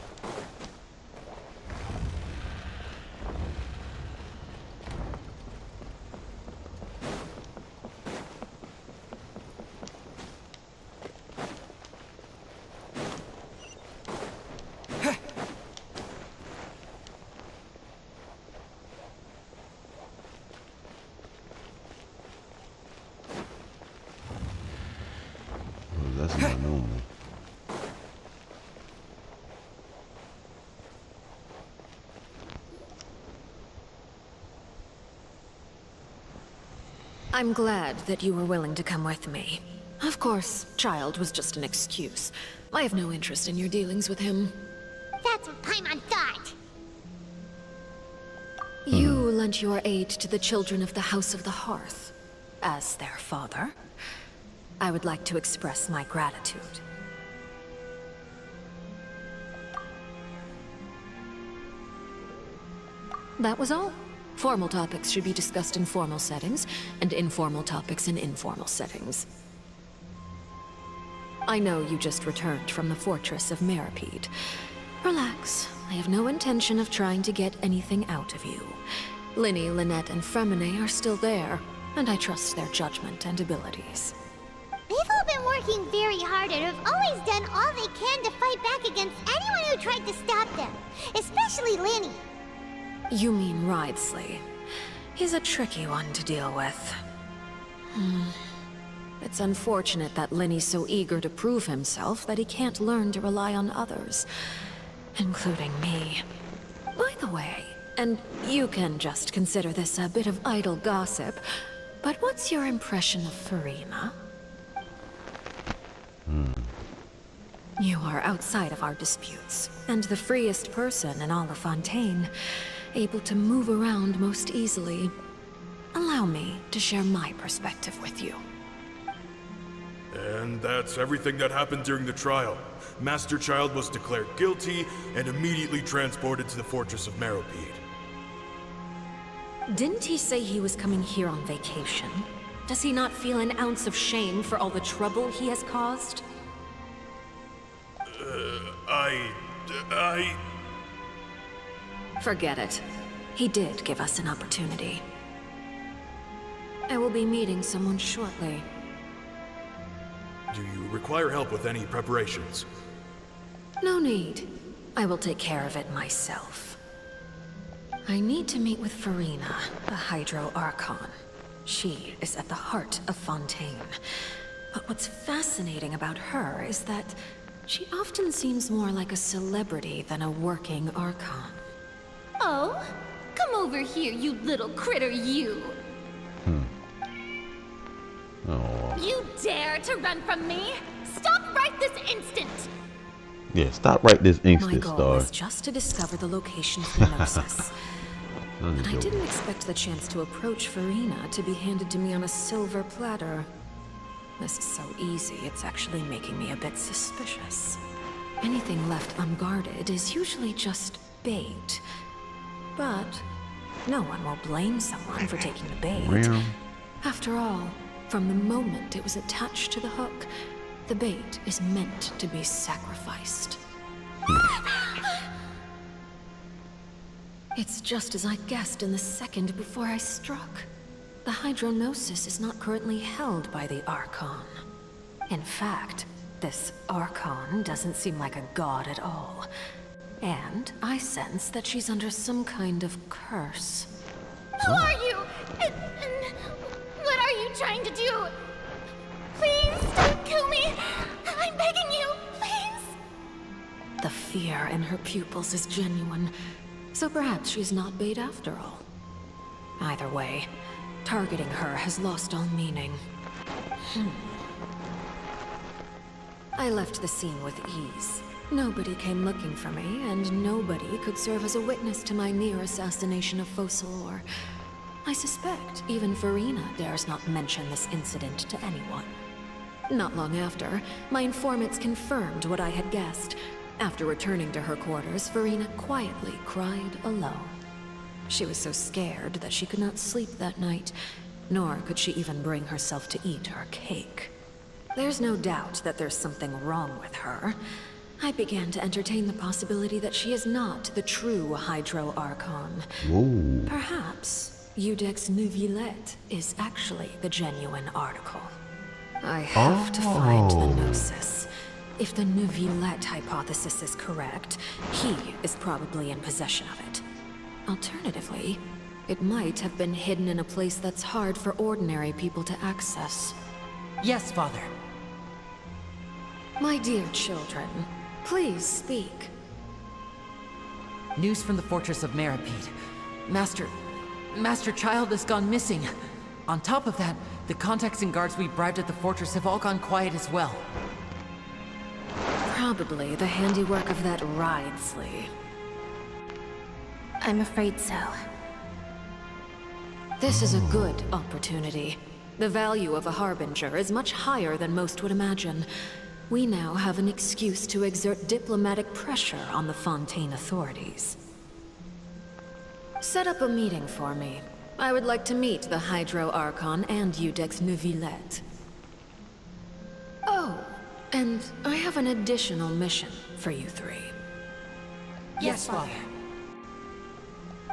That's not normal. I'm glad that you were willing to come with me. Of course, Child was just an excuse. I have no interest in your dealings with him. That's what Paimon thought. You lent your aid to the children of the House of the Hearth. As their father, I would like to express my gratitude. That was all. Formal topics should be discussed in formal settings, and informal topics in informal settings. I know you just returned from the fortress of Meripede. Relax. I have no intention of trying to get anything out of you. Linny, Lynette, and Fremine are still there, and I trust their judgment and abilities. They've all been working very hard and have always done all they can to fight back against anyone who tried to stop them, especially Linny. You mean Ryzen. He's a tricky one to deal with. It's unfortunate that Linny's so eager to prove himself that he can't learn to rely on others, including me. By the way, and you can just consider this a bit of idle gossip, but what's your impression of Furina? You are outside of our disputes, and the freest person in all of Fontaine, able to move around most easily. Allow me to share my perspective with you. And that's everything that happened during the trial. Master Child was declared guilty and immediately transported to the Fortress of Meripede. Didn't he say he was coming here on vacation? Does he not feel an ounce of shame for all the trouble he has caused? Forget it. He did give us an opportunity. I will be meeting someone shortly. Do you require help with any preparations? No need. I will take care of it myself. I need to meet with Furina, the Hydro Archon. She is at the heart of Fontaine. But what's fascinating about her is that she often seems more like a celebrity than a working Archon. Oh? Come over here, you little critter, you! Oh. You dare to run from me? Stop right this instant! Yeah, stop right this My instant, goal Star. was just to discover the location of the Gnosis. I'm But I joking. didn't expect the chance to approach Furina to be handed to me on a silver platter. This is so easy, it's actually making me a bit suspicious. Anything left unguarded is usually just bait. But no one will blame someone for taking the bait. Real. After all, from the moment it was attached to the hook, the bait is meant to be sacrificed. It's just as I guessed in the second before I struck. The Hydronosis is not currently held by the Archon. In fact, this Archon doesn't seem like a god at all. And I sense that she's under some kind of curse. Who are you? And what are you trying to do? Please don't kill me! I'm begging you, please! The fear in her pupils is genuine, so perhaps she's not bait after all. Either way, targeting her has lost all meaning. I left the scene with ease. Nobody came looking for me, and nobody could serve as a witness to my near assassination of Focalor. I suspect even Furina dares not mention this incident to anyone. Not long after, my informants confirmed what I had guessed. After returning to her quarters, Furina quietly cried alone. She was so scared that she could not sleep that night, nor could she even bring herself to eat her cake. There's no doubt that there's something wrong with her. I began to entertain the possibility that she is not the true Hydro Archon. Whoa. Perhaps Eudex Neuvillette is actually the genuine article. I have to find the Gnosis. If the Neuvillette hypothesis is correct, he is probably in possession of it. Alternatively, it might have been hidden in a place that's hard for ordinary people to access. Yes, Father. My dear children, please speak. News from the Fortress of Meripede. Master Child has gone missing. On top of that, the contacts and guards we bribed at the fortress have all gone quiet as well. Probably the handiwork of that Ryzen. I'm afraid so. This is a good opportunity. The value of a Harbinger is much higher than most would imagine. We now have an excuse to exert diplomatic pressure on the Fontaine authorities. Set up a meeting for me. I would like to meet the Hydro Archon and Iudex Neuvillette. Oh, and I have an additional mission for you three. Yes, Father.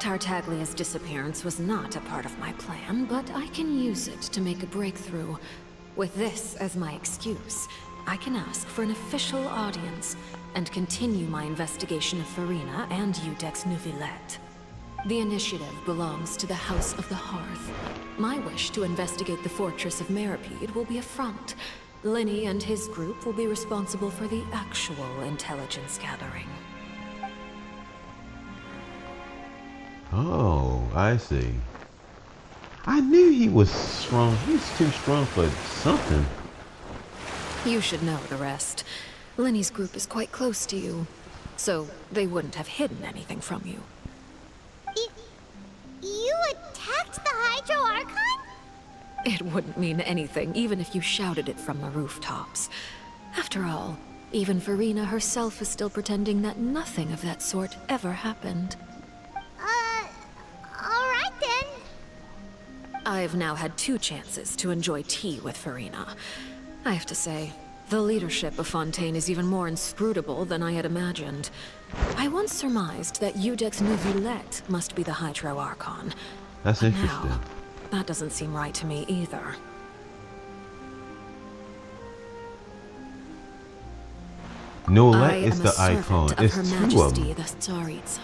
Tartaglia's disappearance was not a part of my plan, but I can use it to make a breakthrough. With this as my excuse, I can ask for an official audience and continue my investigation of Farina and Iudex Neuvillette. The initiative belongs to the House of the Hearth. My wish to investigate the Fortress of Meripede will be a front. Lenny and his group will be responsible for the actual intelligence gathering. Oh, I see. I knew he was strong. He's too strong for something. You should know the rest. Lenny's group is quite close to you, so they wouldn't have hidden anything from you. You attacked the Hydro Archon? It wouldn't mean anything, even if you shouted it from the rooftops. After all, even Farina herself is still pretending that nothing of that sort ever happened. Alright then. I've now had 2 chances to enjoy tea with Farina. I have to say, the leadership of Fontaine is even more inscrutable than I had imagined. I once surmised that Iudex Neuvillette must be the Hydro Archon. That's But interesting. now, that doesn't seem right to me either. Neuvillette is the I am a icon. servant of It's Her 2 of Majesty, them. the Tsaritsa.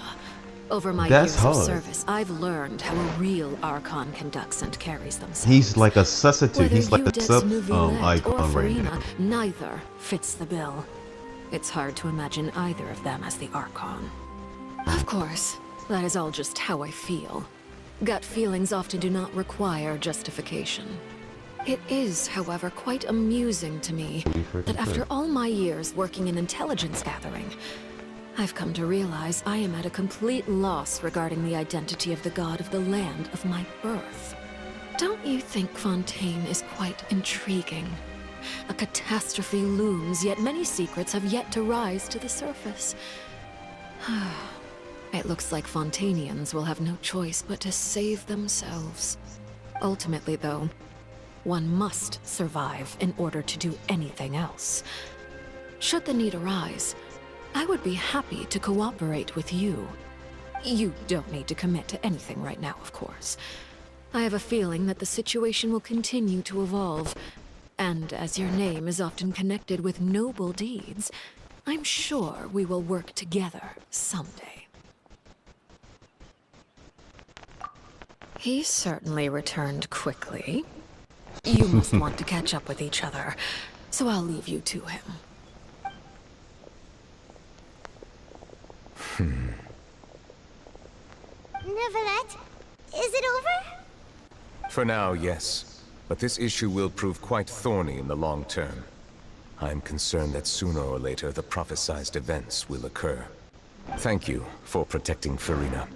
Over my That's years hard. of service, I've learned how a real Archon conducts and carries themselves. He's like a substitute. Whether He's like a Iudex sub Neuvillette or icon right now. Farina, neither fits the bill. It's hard to imagine either of them as the Archon. Of course, that is all just how I feel. Gut feelings often do not require justification. It is, however, quite amusing to me that after all my years working in intelligence gathering, I've come to realize I am at a complete loss regarding the identity of the god of the land of my birth. Don't you think Fontaine is quite intriguing? A catastrophe looms, yet many secrets have yet to rise to the surface. It looks like Fontainians will have no choice but to save themselves. Ultimately, though, one must survive in order to do anything else. Should the need arise, I would be happy to cooperate with you. You don't need to commit to anything right now, of course. I have a feeling that the situation will continue to evolve, and as your name is often connected with noble deeds, I'm sure we will work together someday. He certainly returned quickly. You must want to catch up with each other, so I'll leave you to him. Neuvillette, is it over? For now, yes. But this issue will prove quite thorny in the long term. I'm concerned that sooner or later the prophesized events will occur. Thank you for protecting Farina.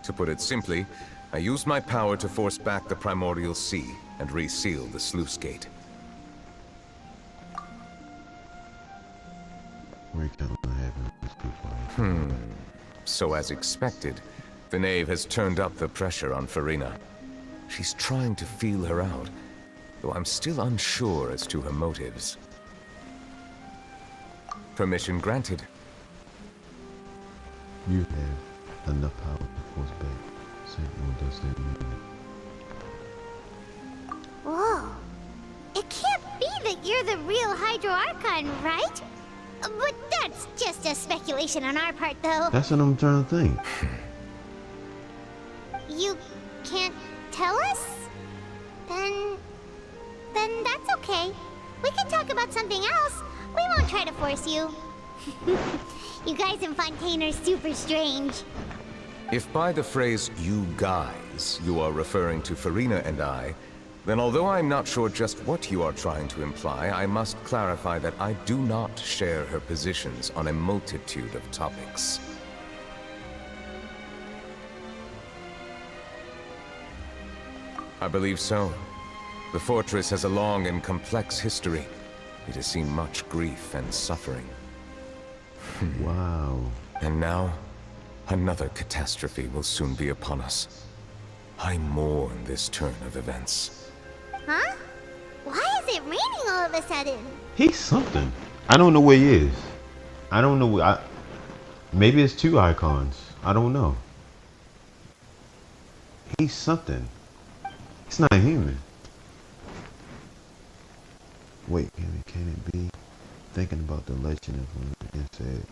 To put it simply, I used my power to force back the Primordial Sea and reseal the sluice gate. So as expected, the Knave has turned up the pressure on Farina. She's trying to feel her out, though I'm still unsure as to her motives. Permission granted. You have enough power to force back. Sentinel does that mean. Whoa. It can't be that you're the real Hydro Archon, right? But that's just a speculation on our part, though. That's what I'm trying to think. You can't tell us? Then that's okay. We can talk about something else. We won't try to force you. You guys in Fontaine are super strange. If by the phrase, you guys, you are referring to Farina and I, then although I'm not sure just what you are trying to imply, I must clarify that I do not share her positions on a multitude of topics. I believe so. The fortress has a long and complex history. It has seen much grief and suffering. Wow. And now, another catastrophe will soon be upon us. I mourn this turn of events. Huh? Why is it raining all of a sudden? He's something. I don't know where he is. I don't know. Maybe it's two icons. I don't know. He's something. He's not human. Wait, can it be? Thinking about the legend of it said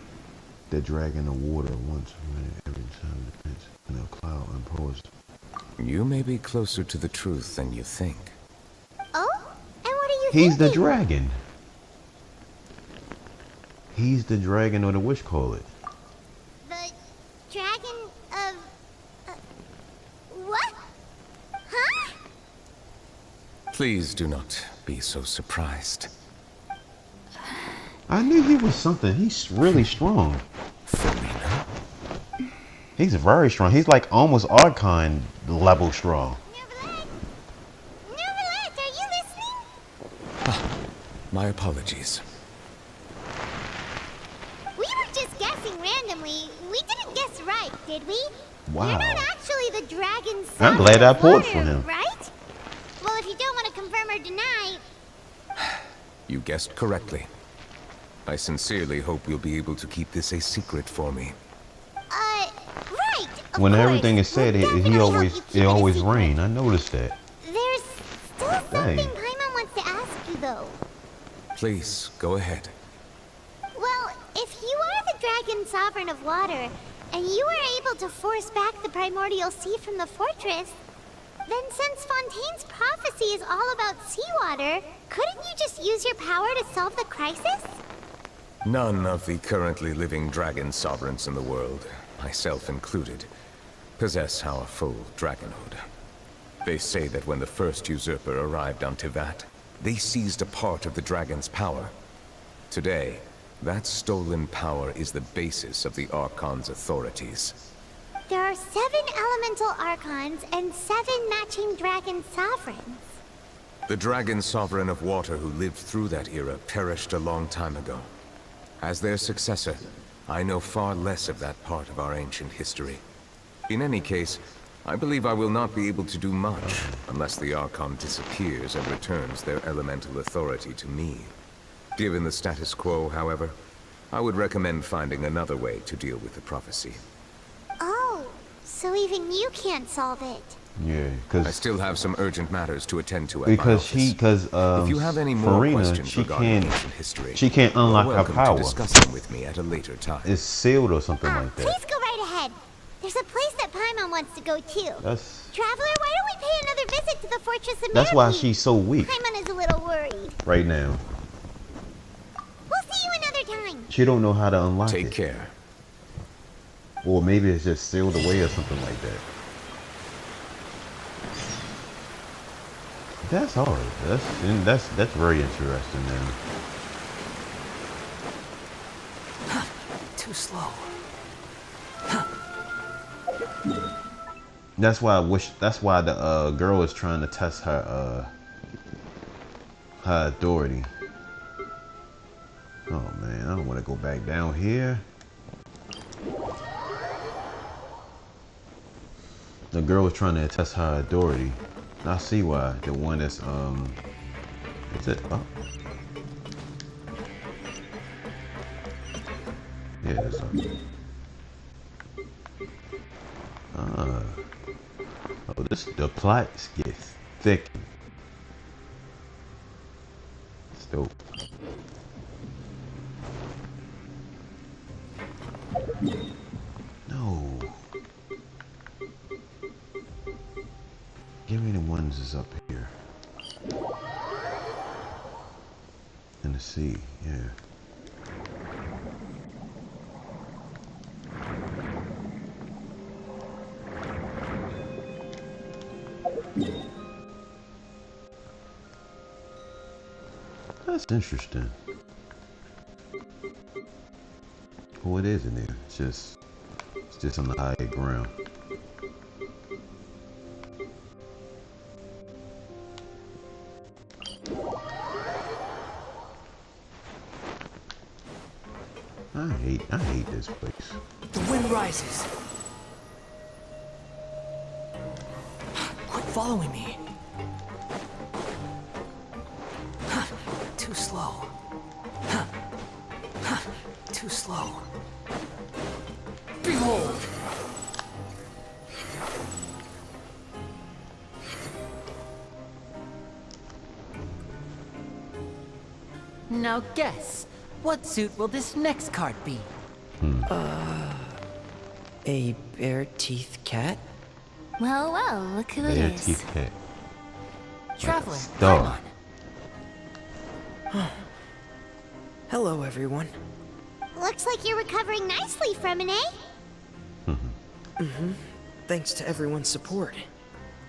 the dragon of water once every time the prince in a cloud imposed. You may be closer to the truth than you think. Oh? And what are you He's the thinking? dragon. He's the dragon, or the witch call it. The dragon of... what? Huh? Please do not be so surprised. I knew he was something. He's really strong. Farina? He's very strong. He's like almost Archon level strong. Neverland, are you listening? My apologies. We were just guessing randomly. We didn't guess right, did we? Wow. You're not actually the dragon's I'm son glad I of pulled water, for him. right? Well, if you don't want to confirm or deny... You guessed correctly. I sincerely hope you'll be able to keep this a secret for me. Right, of When course. everything is said, it always rain. I noticed that. There's still Dang. something Paimon wants to ask you, though. Please, go ahead. Well, if you are the dragon sovereign of water, and you were able to force back the primordial sea from the fortress, then since Fontaine's prophecy is all about seawater, couldn't you just use your power to solve the crisis? None of the currently living dragon sovereigns in the world, myself included, possess our full dragonhood. They say that when the first usurper arrived on Tivat, they seized a part of the dragon's power. Today, that stolen power is the basis of the Archon's authorities. There are 7 elemental archons and 7 matching dragon sovereigns. The dragon sovereign of water who lived through that era perished a long time ago. As their successor, I know far less of that part of our ancient history. In any case, I believe I will not be able to do much unless the Archon disappears and returns their elemental authority to me. Given the status quo, however, I would recommend finding another way to deal with the prophecy. Oh, so even you can't solve it. Yeah, I still have some urgent matters to attend to at my because office. If you have any more Farina, questions she regarding can't ancient history, unlock you're her welcome power. to discuss them with me at a later time. It's sealed or something like that. Please go right ahead. There's a place that Paimon wants to go too. That's Traveler, why don't we pay another visit to the Fortress of That's why Meropide? she's so weak Paimon is a little worried. right now. We'll see you another time. She don't know how to unlock it. Take care. Or maybe it's just sealed away or something like that. That's hard. That's very interesting, man. Too slow. That's why that's why the girl is trying to test her authority. Oh man, I don't want to go back down here. The girl is trying to test her authority. I see why. The one that's is it up? Yeah, it's up. Oh, the plot gets thick. It's dope. No. Give me the ones that's up here. In the sea, yeah. That's interesting. Oh, it is in there. It's just on the higher ground. I hate this place. The wind rises. Quit following me. Too slow. Too slow. Behold! Now guess, what suit will this next card be? A bare-teeth cat? Well, well, look who it Bare is. teeth cat. Traveler, Dog. Hello, everyone. Looks like you're recovering nicely from it, eh? Thanks to everyone's support.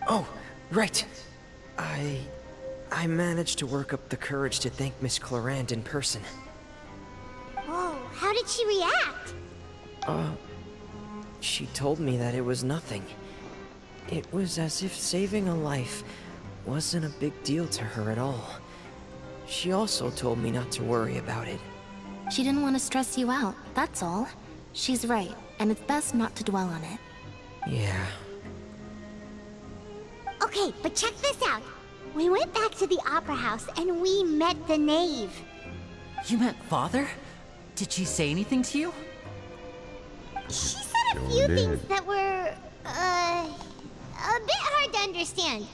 Oh, right. I managed to work up the courage to thank Miss Clarant in person. Whoa, how did she react? She told me that it was nothing. It was as if saving a life wasn't a big deal to her at all. She also told me not to worry about it. She didn't want to stress you out, that's all. She's right, and it's best not to dwell on it. Yeah. Okay, but check this out. We went back to the opera house and we met the knave. You met Father? Did she say anything to you? She said a few things that were, a bit hard to understand.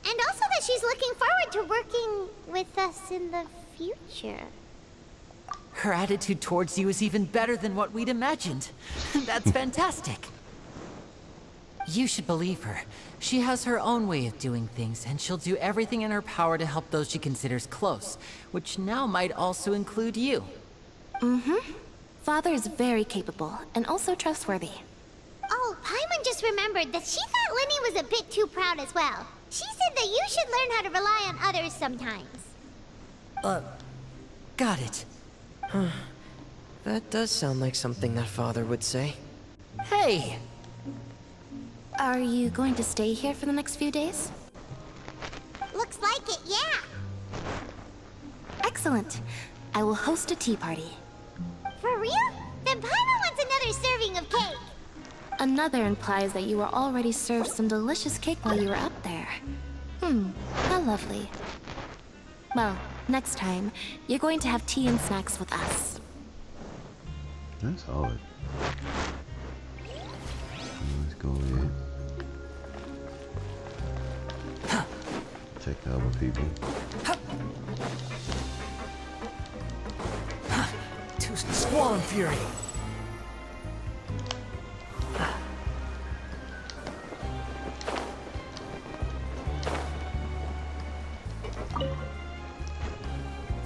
And also that she's looking forward to working with us in the future. Her attitude towards you is even better than what we'd imagined. That's fantastic. You should believe her. She has her own way of doing things, and she'll do everything in her power to help those she considers close, which now might also include you. Father is very capable, and also trustworthy. Oh, Paimon just remembered that she thought Lenny was a bit too proud as well. She said that you should learn how to rely on others sometimes. Got it. That does sound like something that Father would say. Hey! Are you going to stay here for the next few days? Looks like it, yeah. Excellent. I will host a tea party. For real? Then Paimon wants another serving of cake. Another implies that you were already served some delicious cake while you were up there. How lovely. Well, next time, you're going to have tea and snacks with us. That's odd. Let's go in. Check out other people. To Squall and Fury.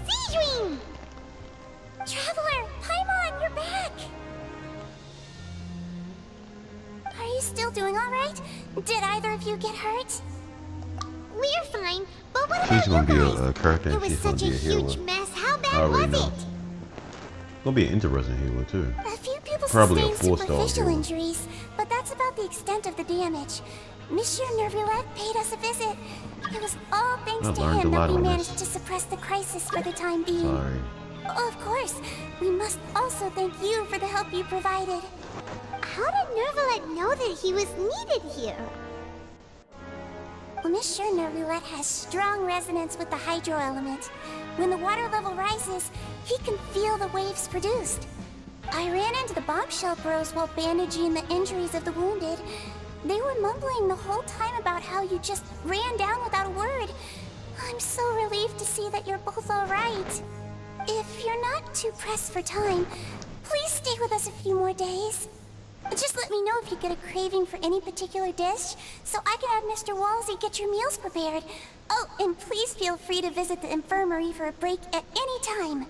Siegewing! Traveler, Paimon, you're back! Are you still doing alright? Did either of you get hurt? We're fine, but what about She's gonna be you guys? a character It and was she's gonna such be a a hero. huge mess. How I bad already was know. it? Gonna be an interesting hero too. A few people Probably a sustained 4-star superficial hero. injuries, but that's about the extent of the damage. Monsieur Nervillette paid us a visit. It was all thanks I to learned him a lot that we on managed this. to suppress the crisis for the time being. Sorry. Of course, we must also thank you for the help you provided. How did Nervillette know that he was needed here? Well, Monsieur Nervillette has strong resonance with the hydro element. When the water level rises, he can feel the waves produced. I ran into the bombshell bros while bandaging the injuries of the wounded. They were mumbling the whole time about how you just ran down without a word. I'm so relieved to see that you're both alright. If you're not too pressed for time, please stay with us a few more days. Just let me know if you get a craving for any particular dish, so I can have Mr. Walsey get your meals prepared. Oh, and please feel free to visit the infirmary for a break at any time.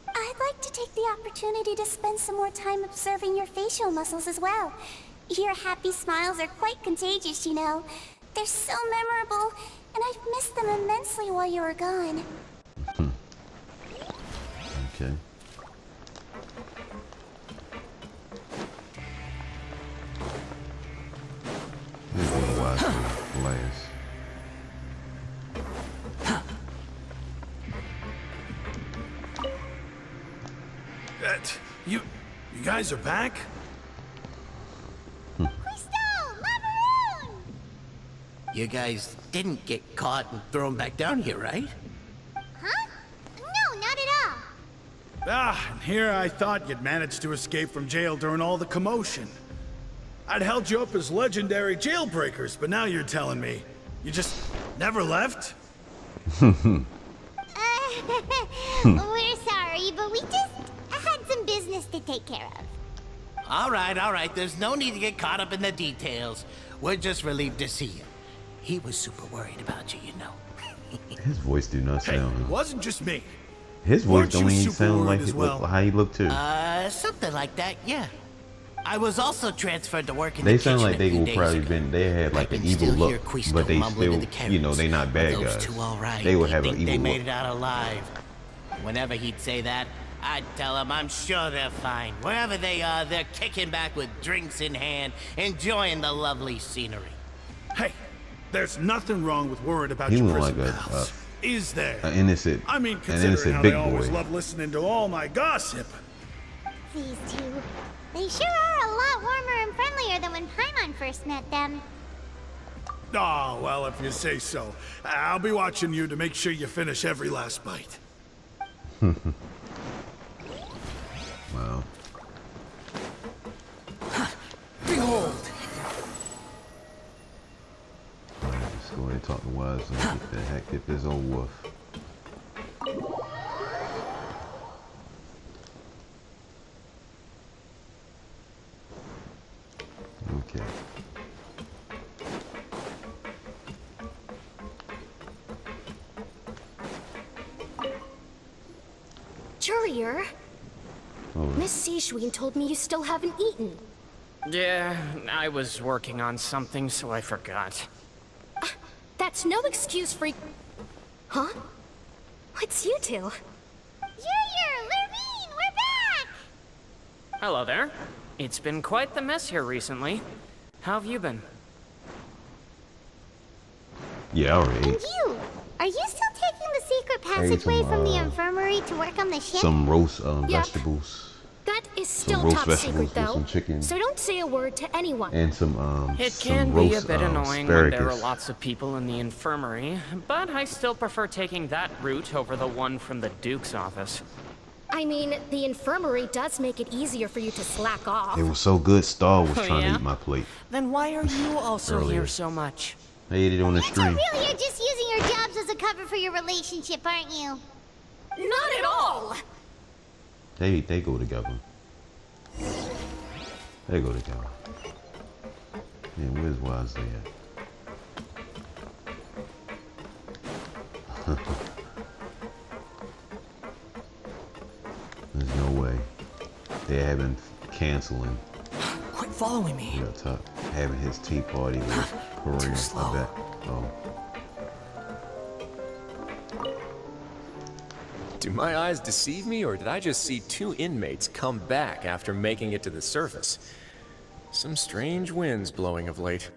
I'd like to take the opportunity to spend some more time observing your facial muscles as well. Your happy smiles are quite contagious, you know. They're so memorable, and I've missed them immensely while you were gone. Okay. This is a wise last. You guys are back? You guys didn't get caught and thrown back down here, right? Huh? No, not at all. Ah, and here I thought you'd managed to escape from jail during all the commotion. I'd held you up as legendary jailbreakers, but now you're telling me you just never left? We're sorry, but we just had some business to take care of. All right. There's no need to get caught up in the details. We're just relieved to see you. He was super worried about you, you know. His voice do not sound. It wasn't just me. His voice Weren't don't you even super sound worried like as well? how he look too. Something like that, yeah. I was also transferred to work in They the sound kitchen like they a few will days probably ago. been. They had like I an can evil still hear look, Quisto but they mumbling still, to the you know, carrots. they not bad Those guys. two all right. They would have an think they evil made look. it out alive. Whenever he'd say that, I'd tell him I'm sure they're fine. Wherever they are, they're kicking back with drinks in hand, enjoying the lovely scenery. Hey, there's nothing wrong with worrying about He your look prison like pals. Is there? an innocent, I mean, an considering innocent how big they always boy. love listening to all my gossip. These two. They sure are a lot warmer and friendlier than when Paimon first met them. Oh, well, if you say so. I'll be watching you to make sure you finish every last bite. Wow. Behold! Let's go ahead and talk to Wise and get the heck, get this old wolf. Okay. Courier, Oh, Miss Sijween told me you still haven't eaten. Yeah, I was working on something, so I forgot. That's no excuse for... Huh? What's you two? Junior, Lurvine, we're back! Hello there. It's been quite the mess here recently. How have you been? yeah, alright. And you? Are you still taking the secret passageway some, from the infirmary to work on the ship? Some roast Yep. vegetables. That is still roast top vegetables secret, with though. some chicken. So don't say a word to anyone. And some It some can roast be a bit annoying when there are asparagus. lots of people in the infirmary, but I still prefer taking that route over the one from the Duke's office. I mean, the infirmary does make it easier for you to slack off. It was so good. Star was Oh, trying yeah? to eat my plate. Then why are you also Earlier. here so much? I ate it on the So stream. really, you're just using your jobs as a cover for your relationship, aren't you? Not at all! They go together. They go together. Yeah, where's Wise at? There's no way. They're having canceling. Quit following me. Real tough. Having his tea party with Korea. I bet. Oh. Do my eyes deceive me, or did I just see two inmates come back after making it to the surface? Some strange winds blowing of late.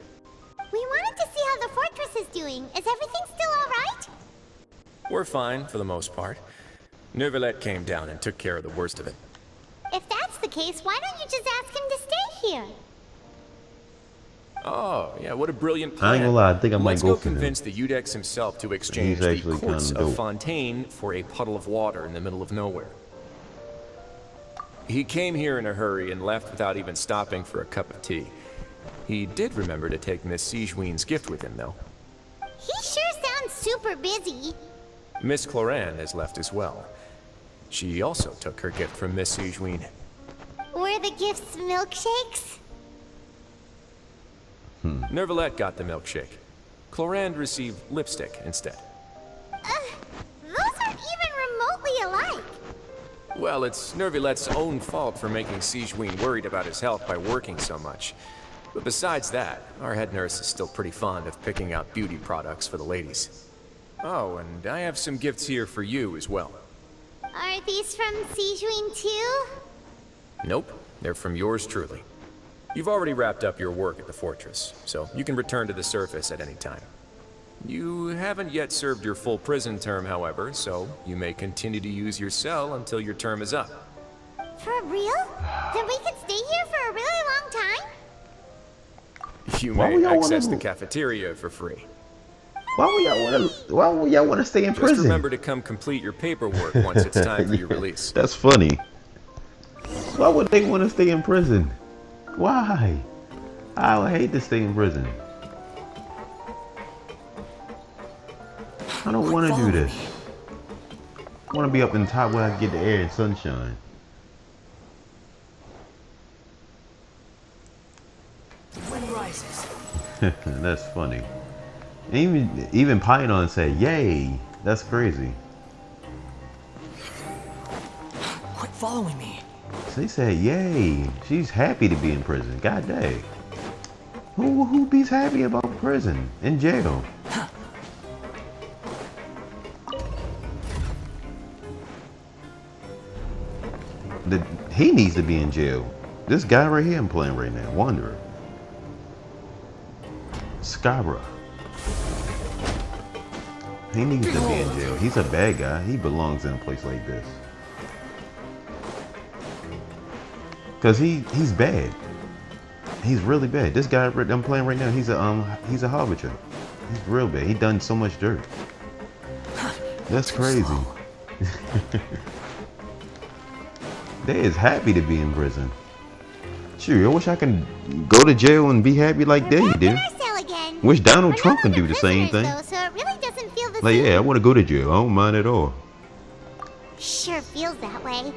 We wanted to see how the fortress is doing. Is everything still alright? We're fine, for the most part. Neuvillette came down and took care of the worst of it. If that's the case, why don't you just ask him to stay here? Oh, yeah, what a brilliant plan. I ain't gonna lie, I think I might Let's go go for him. convince the Udex himself to exchange He's the actually courts kinda of dope. Fontaine for a puddle of water in the middle of nowhere. He came here in a hurry and left without even stopping for a cup of tea. He did remember to take Miss Sijween's gift with him, though. He sure sounds super busy. Miss Cloran has left as well. She also took her gift from Miss Sijween. Were the gifts milkshakes? Neuvillette got the milkshake. Clorand received lipstick instead. Those aren't even remotely alike. Well, it's Neuvillette's own fault for making Sijween worried about his health by working so much. But besides that, our head nurse is still pretty fond of picking out beauty products for the ladies. Oh, and I have some gifts here for you as well. Are these from Sijwin too? Nope, they're from yours truly. You've already wrapped up your work at the fortress, so you can return to the surface at any time. You haven't yet served your full prison term, however, so you may continue to use your cell until your term is up. For real? Then we could stay here for a really long time? You Why may would y'all access wanna- the cafeteria for free. Why would y'all want to stay in Just prison? remember to come complete your paperwork once it's time for your release. That's funny. Why would they want to stay in prison? Why? I would hate to stay in prison. I don't want to do this. I want to be up in top where I get the air and sunshine. The wind rises. That's funny. Even Python said, "Yay!" That's crazy. Quit following me. They said, "Yay!" She's happy to be in prison. God dang. Who be's happy about prison in jail? He needs to be in jail. This guy right here I'm playing right now, Wanderer. Scabra. He needs to be in jail. He's a bad guy. He belongs in a place like this. Cause he's bad. He's really bad. This guy I'm playing right now, he's a harbinger. He's real bad. He done so much dirt. That's crazy. They is happy to be in prison. Shoot, I wish I could go to jail and be happy like they do. Wish Donald Trump can do the same thing. Though, so it really doesn't feel the Like, same. yeah, I want to go to jail. I don't mind at all. Sure feels that way.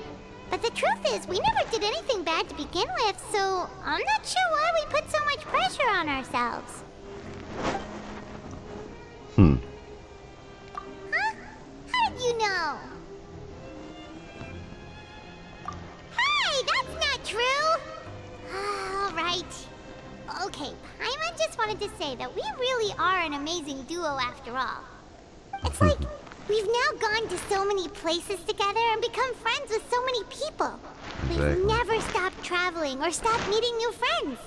But the truth is, we never did anything bad to begin with, so I'm not sure why we put so much pressure on ourselves. Huh? How did you know? Hey, that's not true! Alright. Okay, Paimon just wanted to say that we really are an amazing duo after all. It's like we've now gone to so many places together and become friends with so many people. Exactly. We've never stopped traveling or stopped meeting new friends.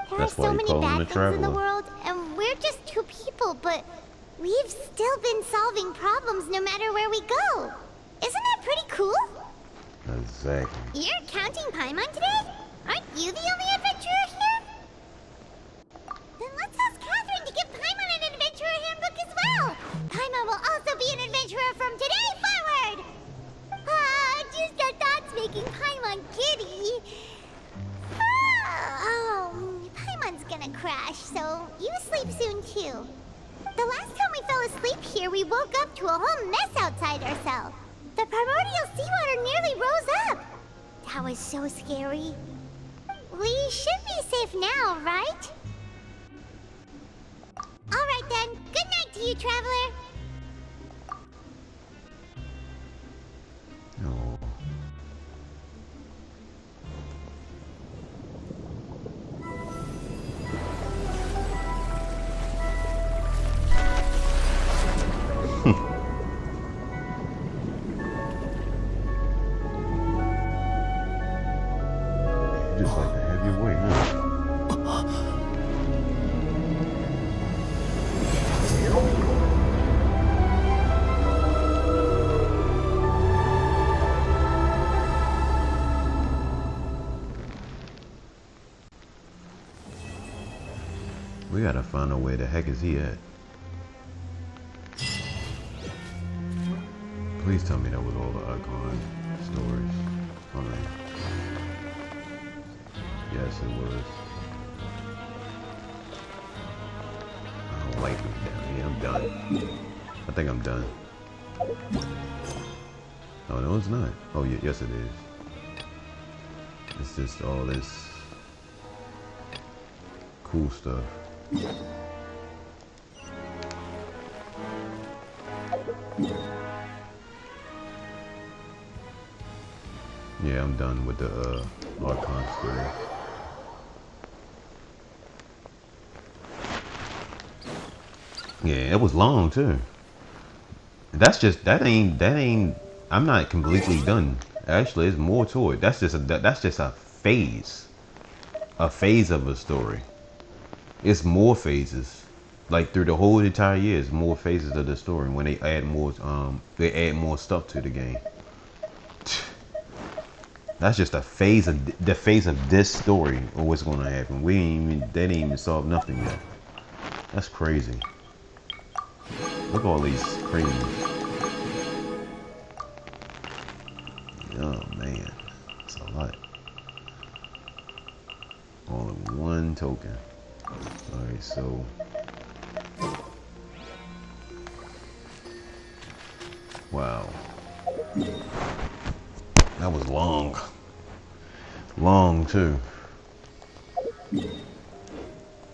There That's are why so you many call him bad a things in the traveler. world, and we're just two people, but we've still been solving problems no matter where we go. Isn't that pretty cool? Exactly. You're counting Paimon today? Aren't you the only adventurer here? Then let's ask Catherine to give Paimon an adventurer handbook as well. Paimon will also be an adventurer from today forward. Just the thoughts making Paimon giddy. Paimon's gonna crash, so you sleep soon too. The last time we fell asleep here, we woke up to a whole mess outside our cell. The primordial seawater nearly rose up. That was so scary. We should be safe now, right? Alright then, good night to you, traveler. Oh. Just like to have your way, huh? We gotta find out where the heck is he at. Please tell me that was all the Icon stories. Alright. Yes, it was. I don't like it down here. I'm done. I think I'm done. Oh, no, it's not. Oh, yeah, yes, it is. It's just all this cool stuff. Yeah, I'm done with the Archon story. Yeah, it was long too. That's just that ain't I'm not completely done. Actually, there's more to it. That's just a phase of a story. It's more phases. Like through the whole entire year, it's more phases of the story. When they add more stuff to the game. That's just a phase of this story or what's gonna happen. They didn't even solve nothing yet. That's crazy. Look at all these crazy. Oh man, it's a lot. All in one token. Alright, so wow. That was long. Long too.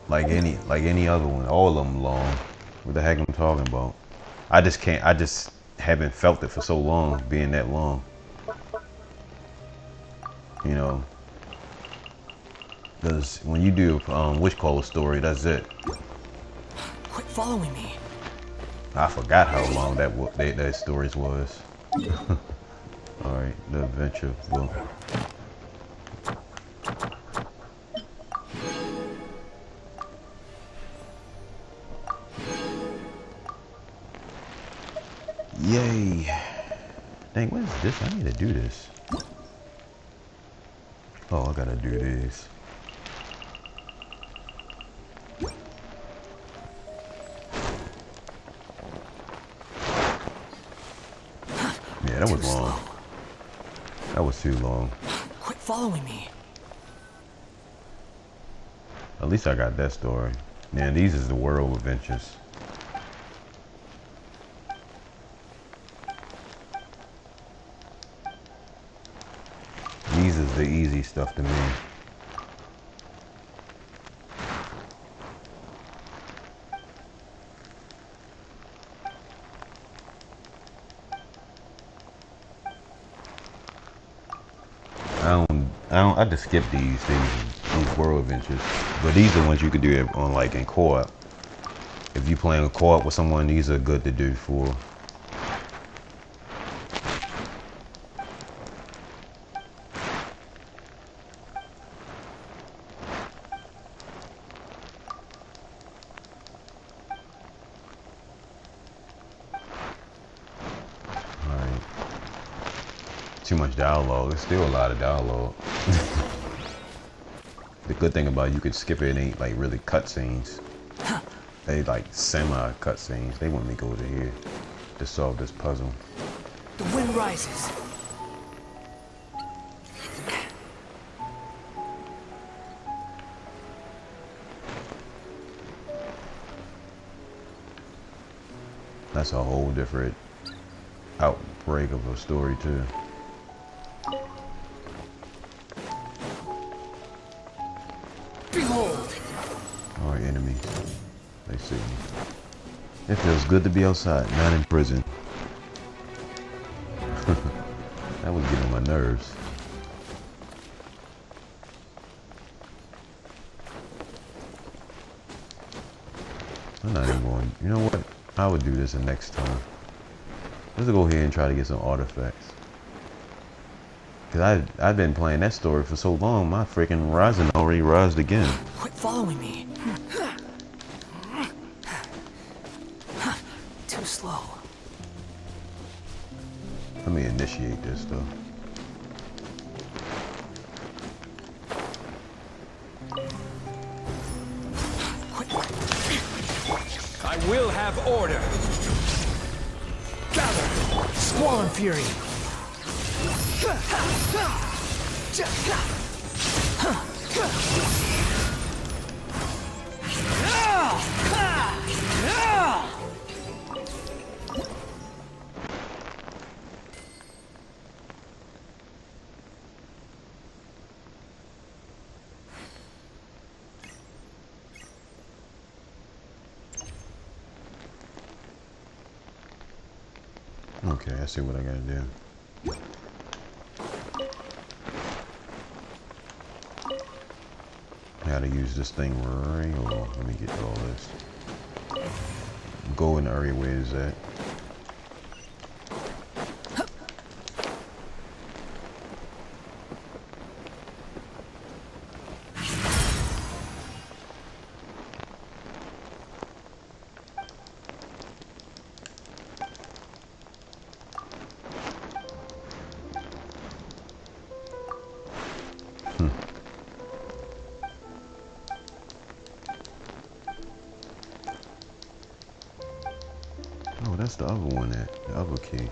Like any other one. All of them long. What the heck am I talking about? I just haven't felt it for so long, being that long. You know. Because when you do Witchcaller story, that's it. Quit following me. I forgot how long that stories was. Alright, the adventure book. Yay. Dang, what is this? I need to do this. Oh, I gotta do this. Yeah, that was long. That was too long. Quit following me. At least I got that story. Man, these is the world adventures. These is the easy stuff to me. I just skip these world adventures, but these are ones you could do on like in co-op. If you playing a co-op with someone, these are good to do for. Alright. Too much dialogue. There's still a lot of dialogue. The good thing about it, you could skip it, it ain't like really cutscenes. They like semi cutscenes. They want me to go to here to solve this puzzle. The wind rises. That's a whole different outbreak of a story too. Behold! Alright, enemy. They see me. It feels good to be outside, not in prison. That was getting on my nerves. I'm not even going. You know what? I would do this the next time. Let's go ahead and try to get some artifacts. Cause I've been playing that story for so long, my freaking Ryzen already rised again. Quit following me. Too slow. Let me initiate this though. I will have order. Gather! Squall fury! Okay, I see what I gotta do. I gotta use this thing right. Hold on, let me get all this. Go in the area where it's at. Oh, that's the other one, the other key.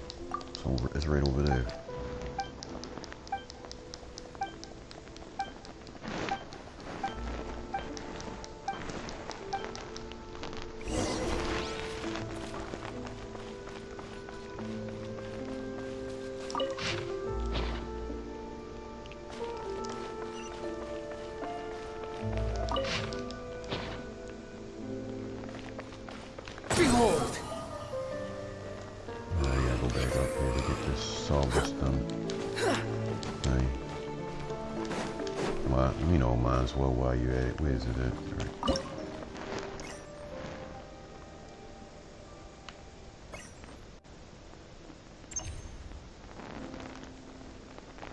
So it's right over there. Behold! I gotta go back up here to get this solvers done. Okay. Well, you know, might as well while you're at it. Where is it at? Right.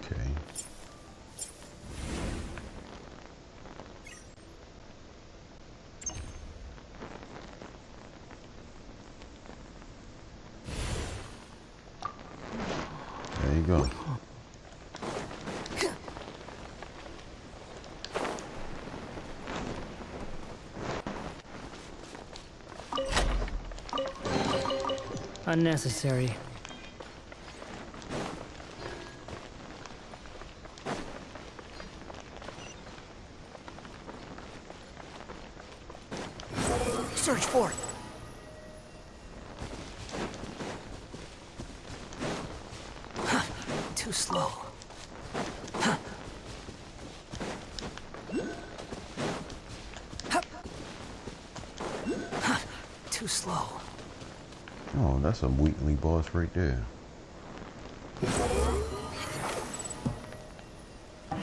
Okay. There you go. Unnecessary. Search for it. Too slow. Too slow. Oh, that's a weekly boss right there.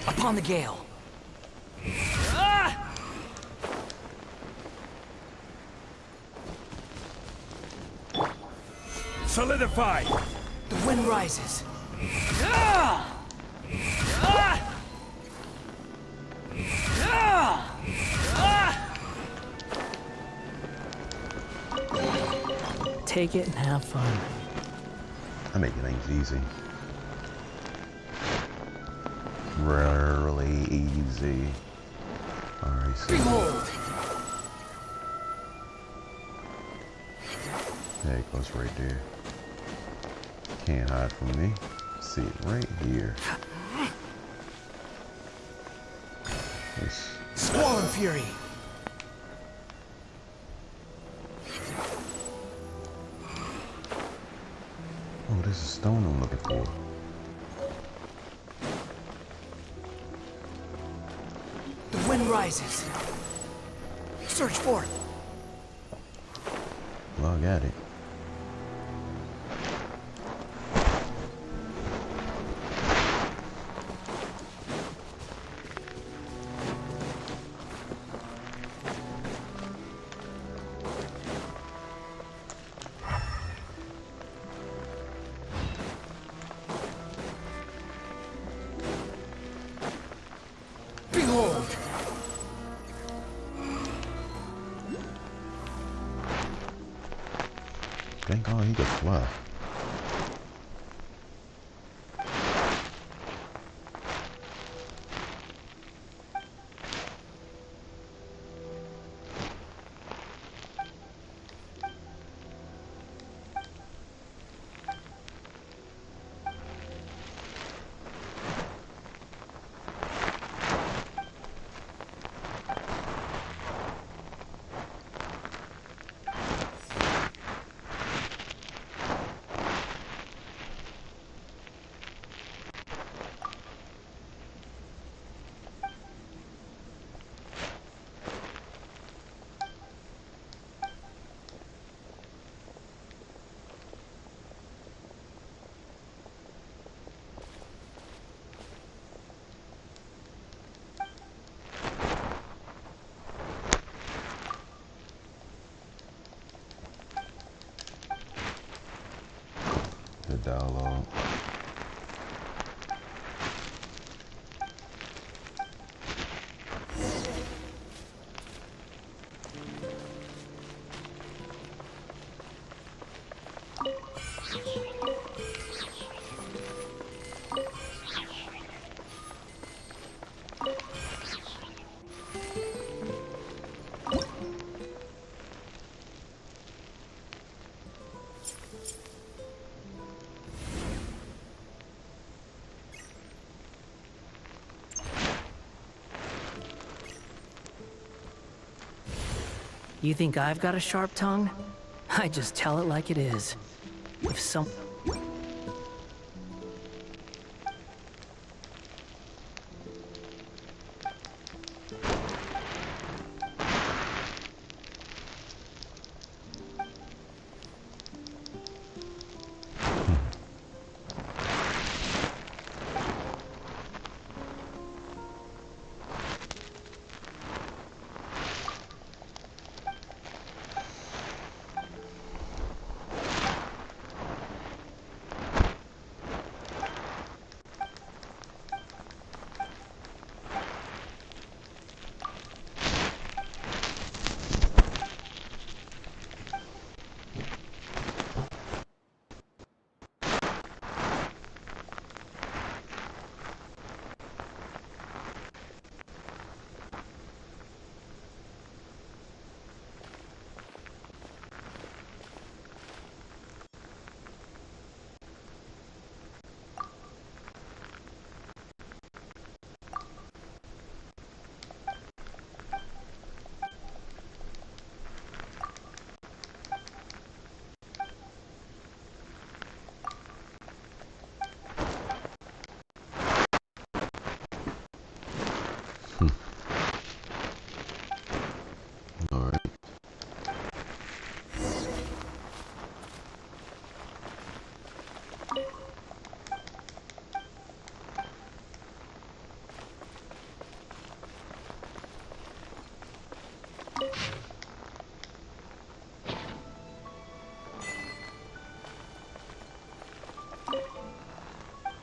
Upon the gale. Solidify! The wind rises. Take it and have fun. I make things easy. Really easy. Alright, so Behold! there it goes right there. Can't hide from me. See it right here. This. Squall and fury. Oh, this is stone I'm looking for. The wind rises. Search for it. Log at it. Behold! Thank God he could fly. The dialogue. You think I've got a sharp tongue? I just tell it like it is. If some...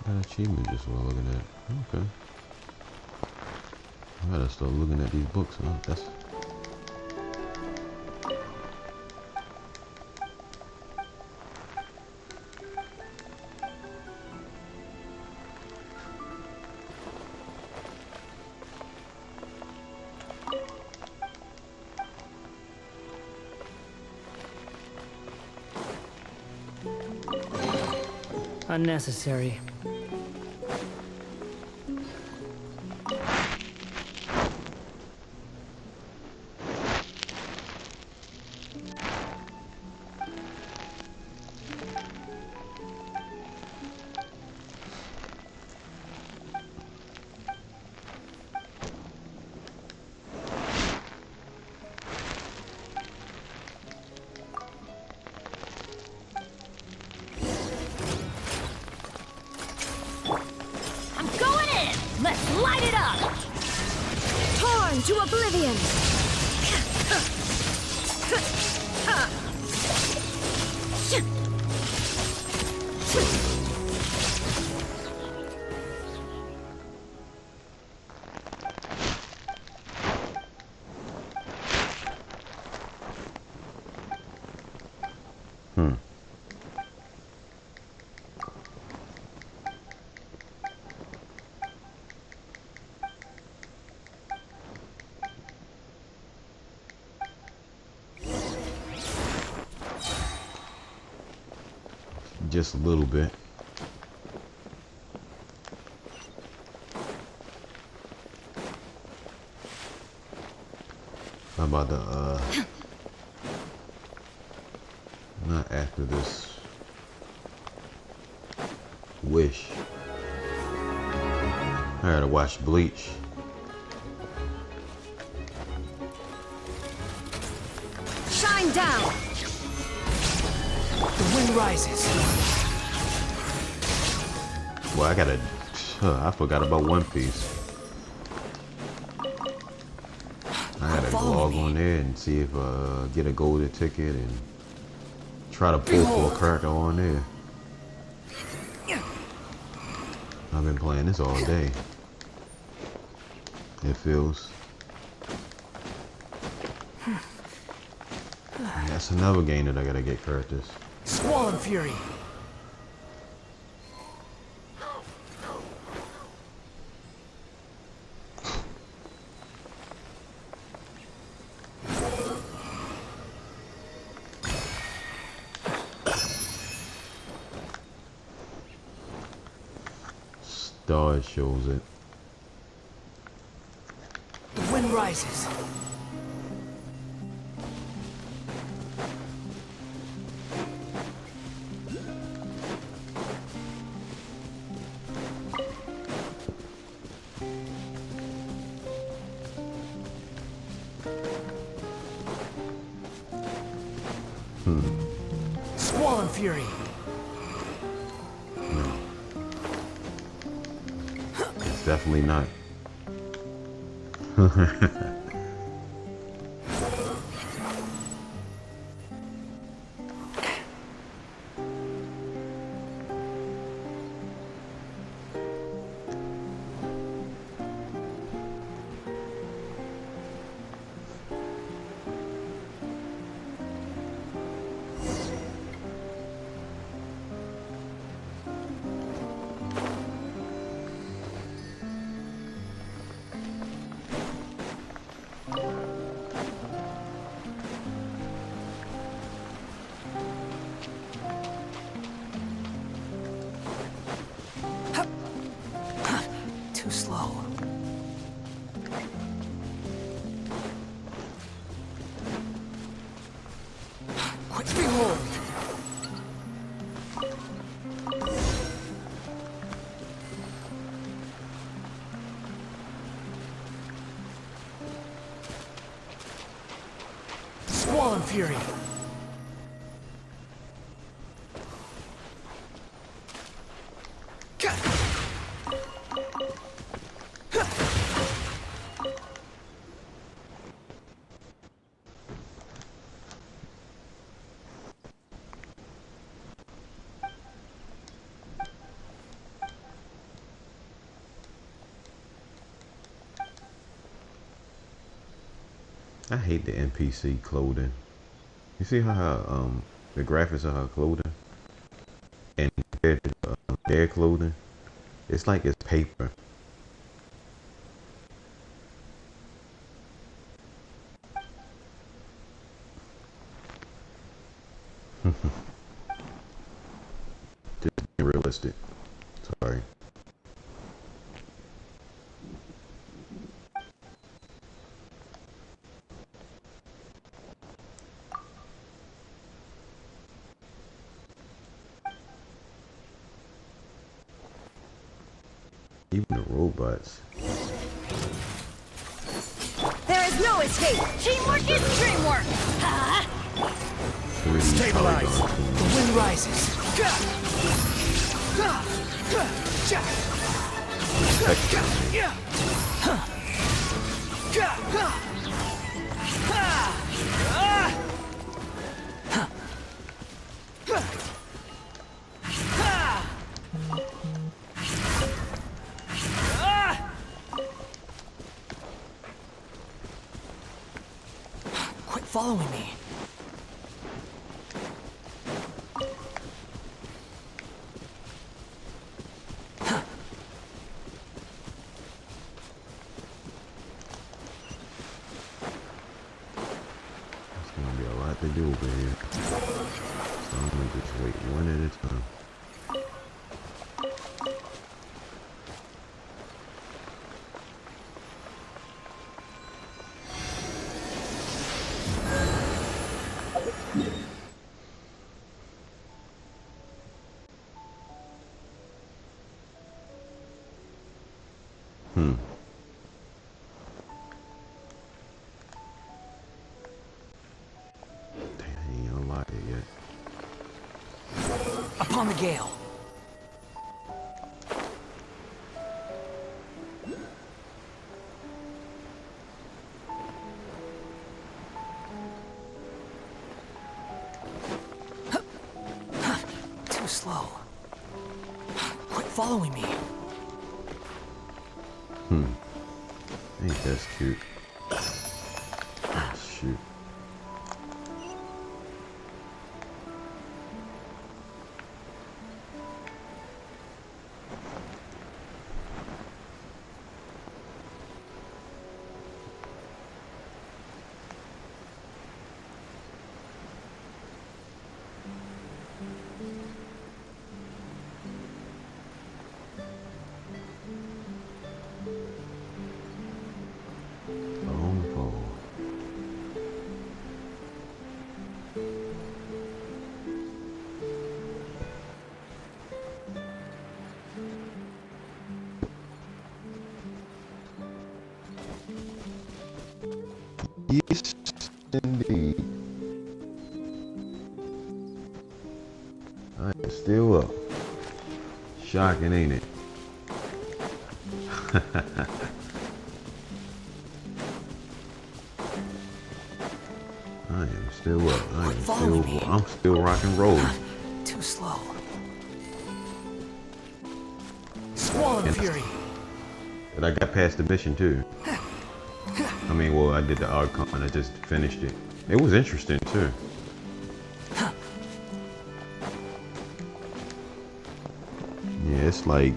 That achievement just what I'm looking at. Okay. I gotta start looking at these books, huh? That's... Unnecessary. Let's light it up! Torn to oblivion! Just a little bit. How about the not after this wish. I gotta watch Bleach. Shine down! The wind rises. Well, I gotta. I forgot about One Piece. I gotta log on there and see if get a golden ticket and try to pull for a character on there. I've been playing this all day. It feels. That's another game that I gotta get characters. Squall and Fury. Star shows it. The wind rises. Squall Fury. No. It's definitely not. Too slow. Quick behold! Squall Fury! I hate the NPC clothing. You see how her, the graphics of her clothing and their clothing, it's like it's paper. Just being realistic. Sorry. Even the robots. There is no escape. Teamwork is dreamwork. Ha! Stabilize. The wind rises. Quit following me. To do over here. So I'm gonna just wait one at a time. Upon the gale. Too slow. Quit following me. Ain't that's cute. Oh, shoot. Yes, indeed. shocking, ain't it? I am still up. I'm still rock and roll. Too slow. Squall Fury. But I got past the mission too. I mean, well, I did the Archon. I just finished it. It was interesting too. Yeah, it's like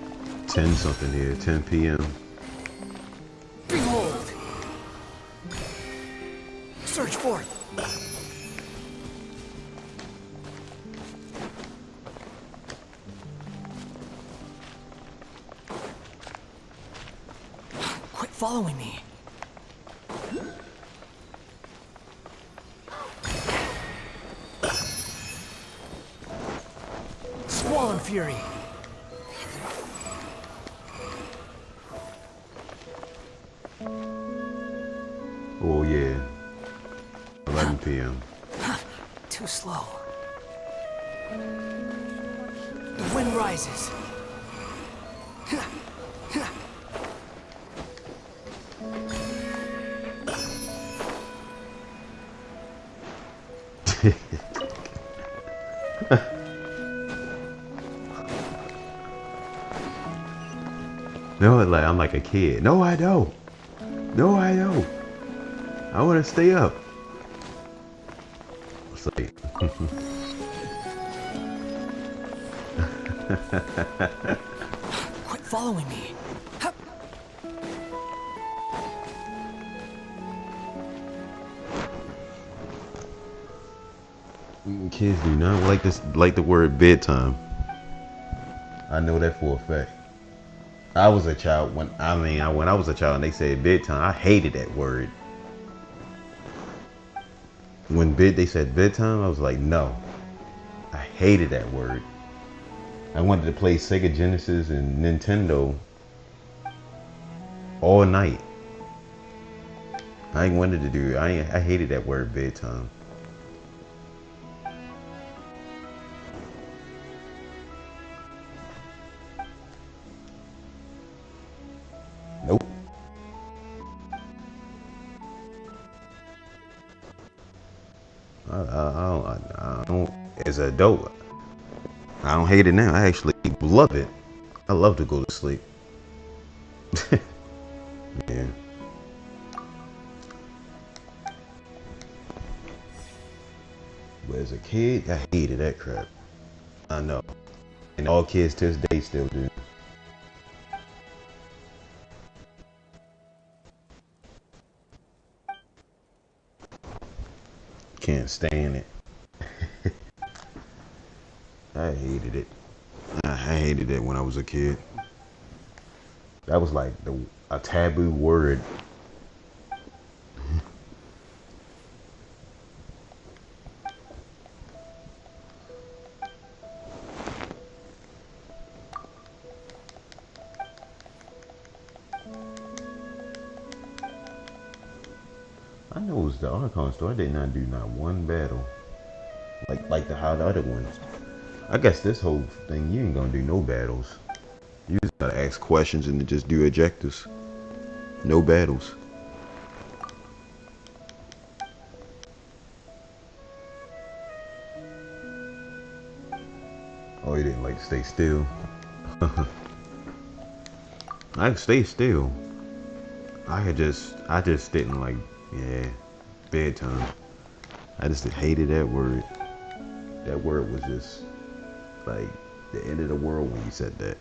10 something here, 10 p.m. Behold. Search forth. Quit following me. Squall and Fury. Oh yeah, 11 p.m. Too slow. The wind rises. No, like I'm like a kid. No, I don't. No, I don't. I want to stay up. It's like Quit following me. kids do not like this, like the word bedtime. I know that for a fact. I was a child when I was a child and they said bedtime, I hated that word. When they said bedtime, I was like, no. I hated that word. I wanted to play Sega Genesis and Nintendo all night. I wanted to do. I hated that word bedtime. Nope. I don't. As an adult, I don't hate it now. I actually love it. I love to go to sleep. Yeah. But as a kid, I hated that crap. I know. And all kids to this day still do. Can't stand it. I hated it. I hated it when I was a kid. That was like a taboo word. I know it was the Archon store. I did not do not one battle. Like the other ones. I guess this whole thing, you ain't gonna do no battles. You just gotta ask questions and then just do objectives. No battles. Oh, you didn't like to stay still. I could stay still. I just didn't like, yeah, bedtime. I just hated that word. That word was just like the end of the world when you said that.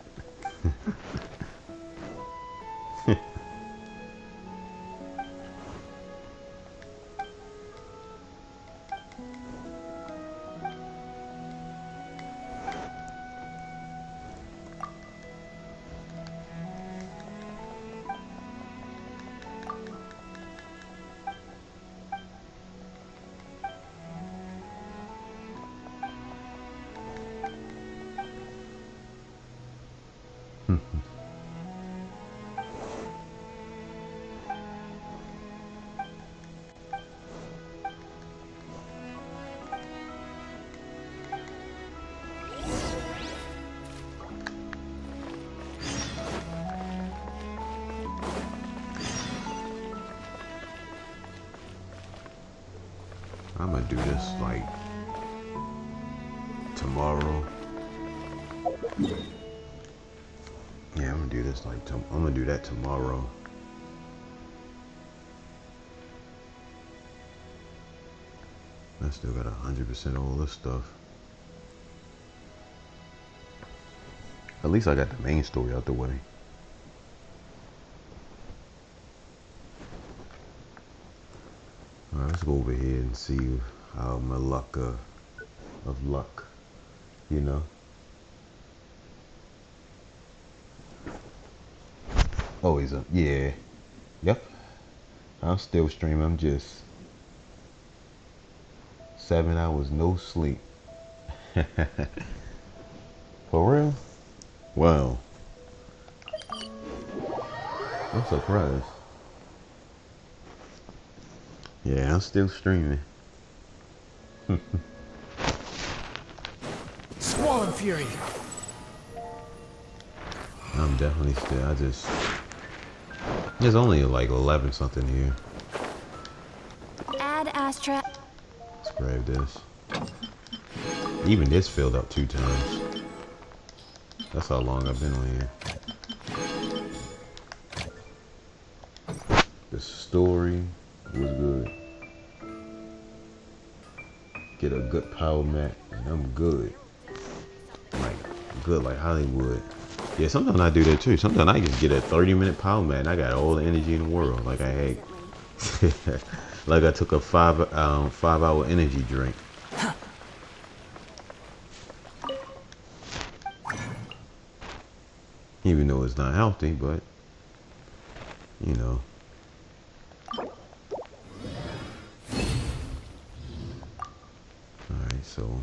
I'm gonna do this like tomorrow. Yeah, I'm gonna do this like I'm gonna do that tomorrow. I still got 100% all this stuff. At least I got the main story out the way. Alright, let's go over here and see how my luck of luck, you know. Always up, yeah. Yep. I'm still streaming. I'm just 7 hours no sleep. For real? Wow. I'm surprised. Yeah, I'm still streaming. Squall Fury. I'm definitely still. There's only like 11 something here. Add Astra. Let's grab this. Even this filled up 2 times. That's how long I've been on here. The story was good. Get a good power mat and I'm good. Like good like Hollywood. Yeah, sometimes I do that too. Sometimes I just get a 30-minute power mat and I got all the energy in the world. Like I had like I took a 5-hour energy drink. Even though it's not healthy, but you know. Alright, so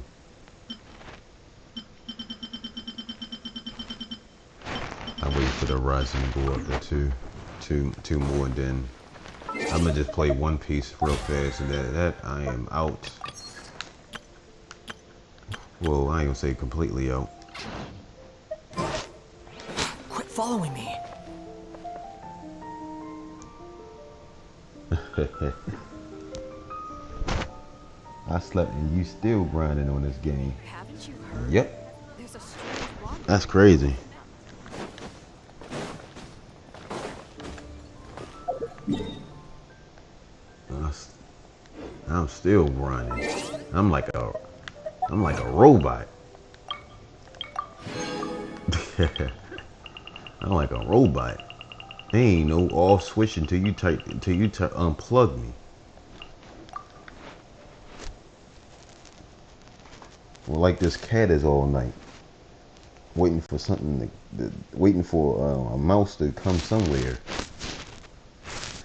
I wait for the Ryzen to go up there two more, and then I'm gonna just play one piece real fast, and that I am out. Well, I ain't gonna say completely out. Quit following me. I slept and you still grinding on this game. Haven't you heard? Yep. There's a strange water. That's crazy. I'm still grinding. I'm like a robot. I'm like a robot. There ain't no off switch until you unplug me. Well, like this cat is all night, waiting for something, waiting for a mouse to come somewhere,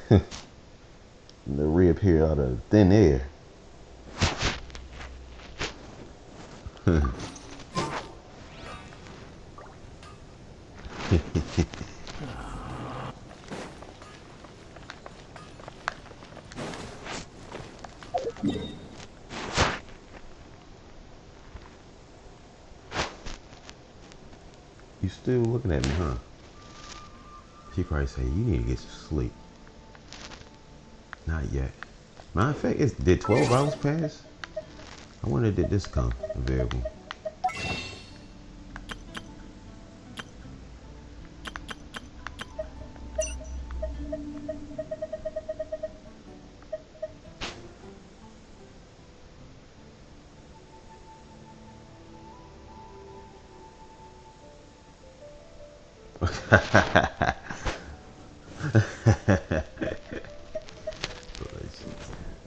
to reappear out of thin air. You still looking at me, huh? She probably say, you need to get some sleep. Not yet. Matter of fact, did 12 hours pass? I wonder did this come available.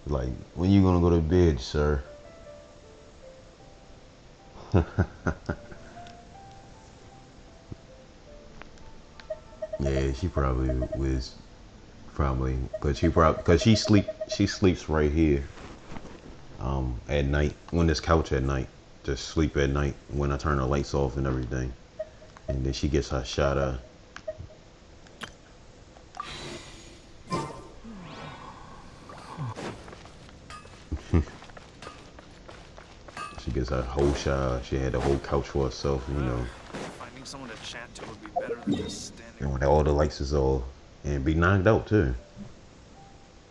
Like, when you gonna go to bed, sir? Yeah, she probably was because she sleeps right here at night on this couch at night. Just sleep at night when I turn the lights off and everything, and then she gets her shot of. She gets her whole shot. She had the whole couch for herself, you know. Finding someone to chat to would be better than just standing. And when all the lights is off, and be knocked out too.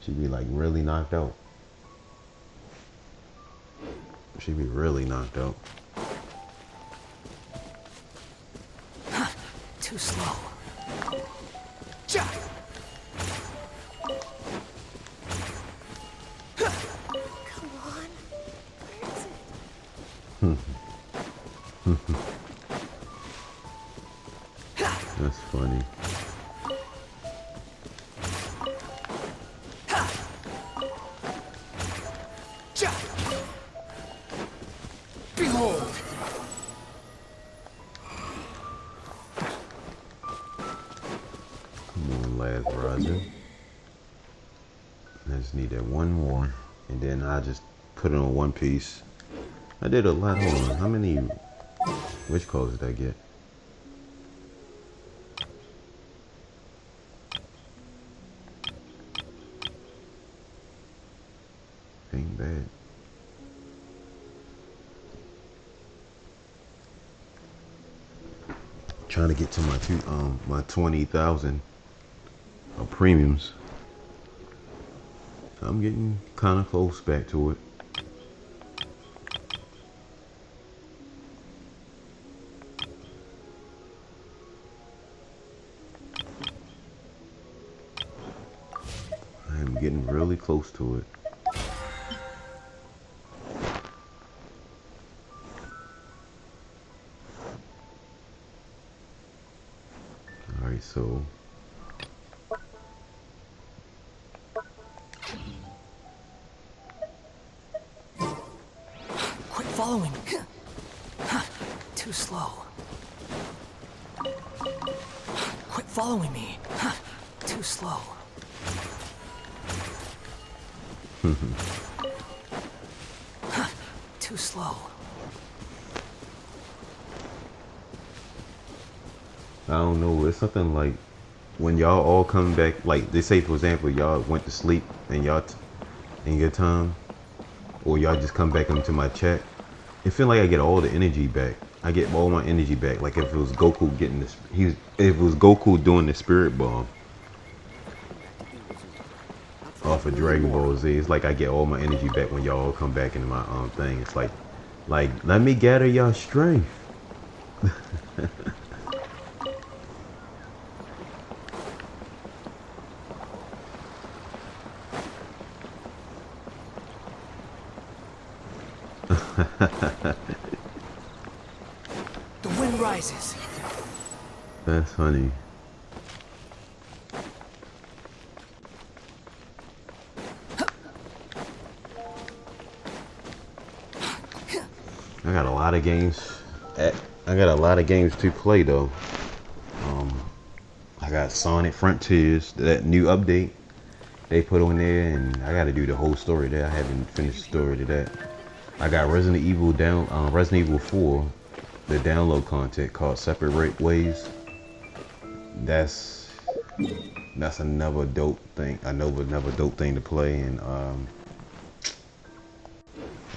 She'd be like really knocked out. She be really knocked out. Too slow. Come on. Where is it? That's funny. Behold! Come on, last Ryzen. I just need that one more, and then I just put it on one piece. I did a lot. Hold on, how many? Which codes did I get? Ain't bad. Trying to get to my 20,000 premiums. I'm getting kind of close back to it. I'm getting really close to it. Alright, so Quit following. Too slow. Quit following me. Too slow. Too slow. I don't know, it's something like when y'all all come back, like they say for example y'all went to sleep and y'all in your time, or y'all just come back into my chat, it feel like I get all the energy back. I get all my energy back. Like if it was Goku getting this, if it was Goku doing the spirit bomb off of Dragon Ball Z, it's like I get all my energy back when y'all come back into my thing. It's like let me gather y'all strength. The wind rises. That's funny. I got a lot of games. I got a lot of games to play though. I got Sonic Frontiers, that new update they put on there, and I got to do the whole story there. I haven't finished the story to that. I got Resident Evil 4, the download content called Separate Ways. That's another dope thing. Another dope thing to play. And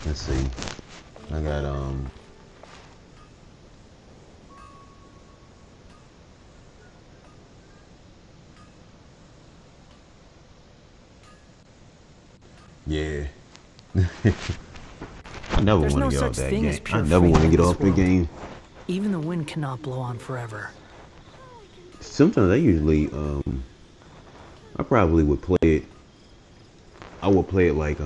let's see, I got yeah. I never want to get off that game. I never want to get off the game. Even the wind cannot blow on forever. Sometimes I usually, I probably would play it. I would play it like,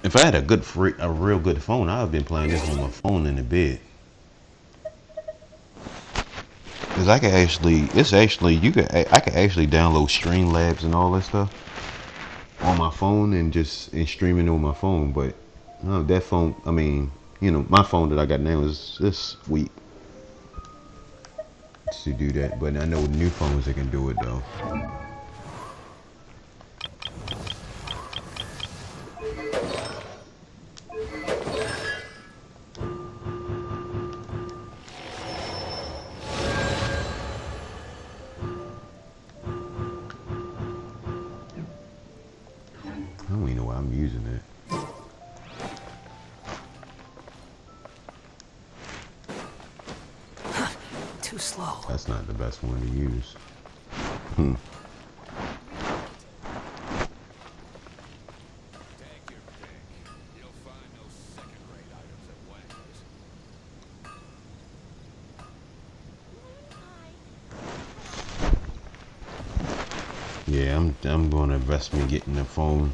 if I had a real good phone, I've been playing this on my phone in the bed. Cause I can actually, I can actually download Streamlabs and all that stuff on my phone and stream it on my phone. But that phone, I mean, you know, my phone that I got now is weak to do that. But I know new phones that can do it though. I don't even know why I'm using it. Too slow. That's not the best one to use. Yeah, I'm gonna invest in getting the phone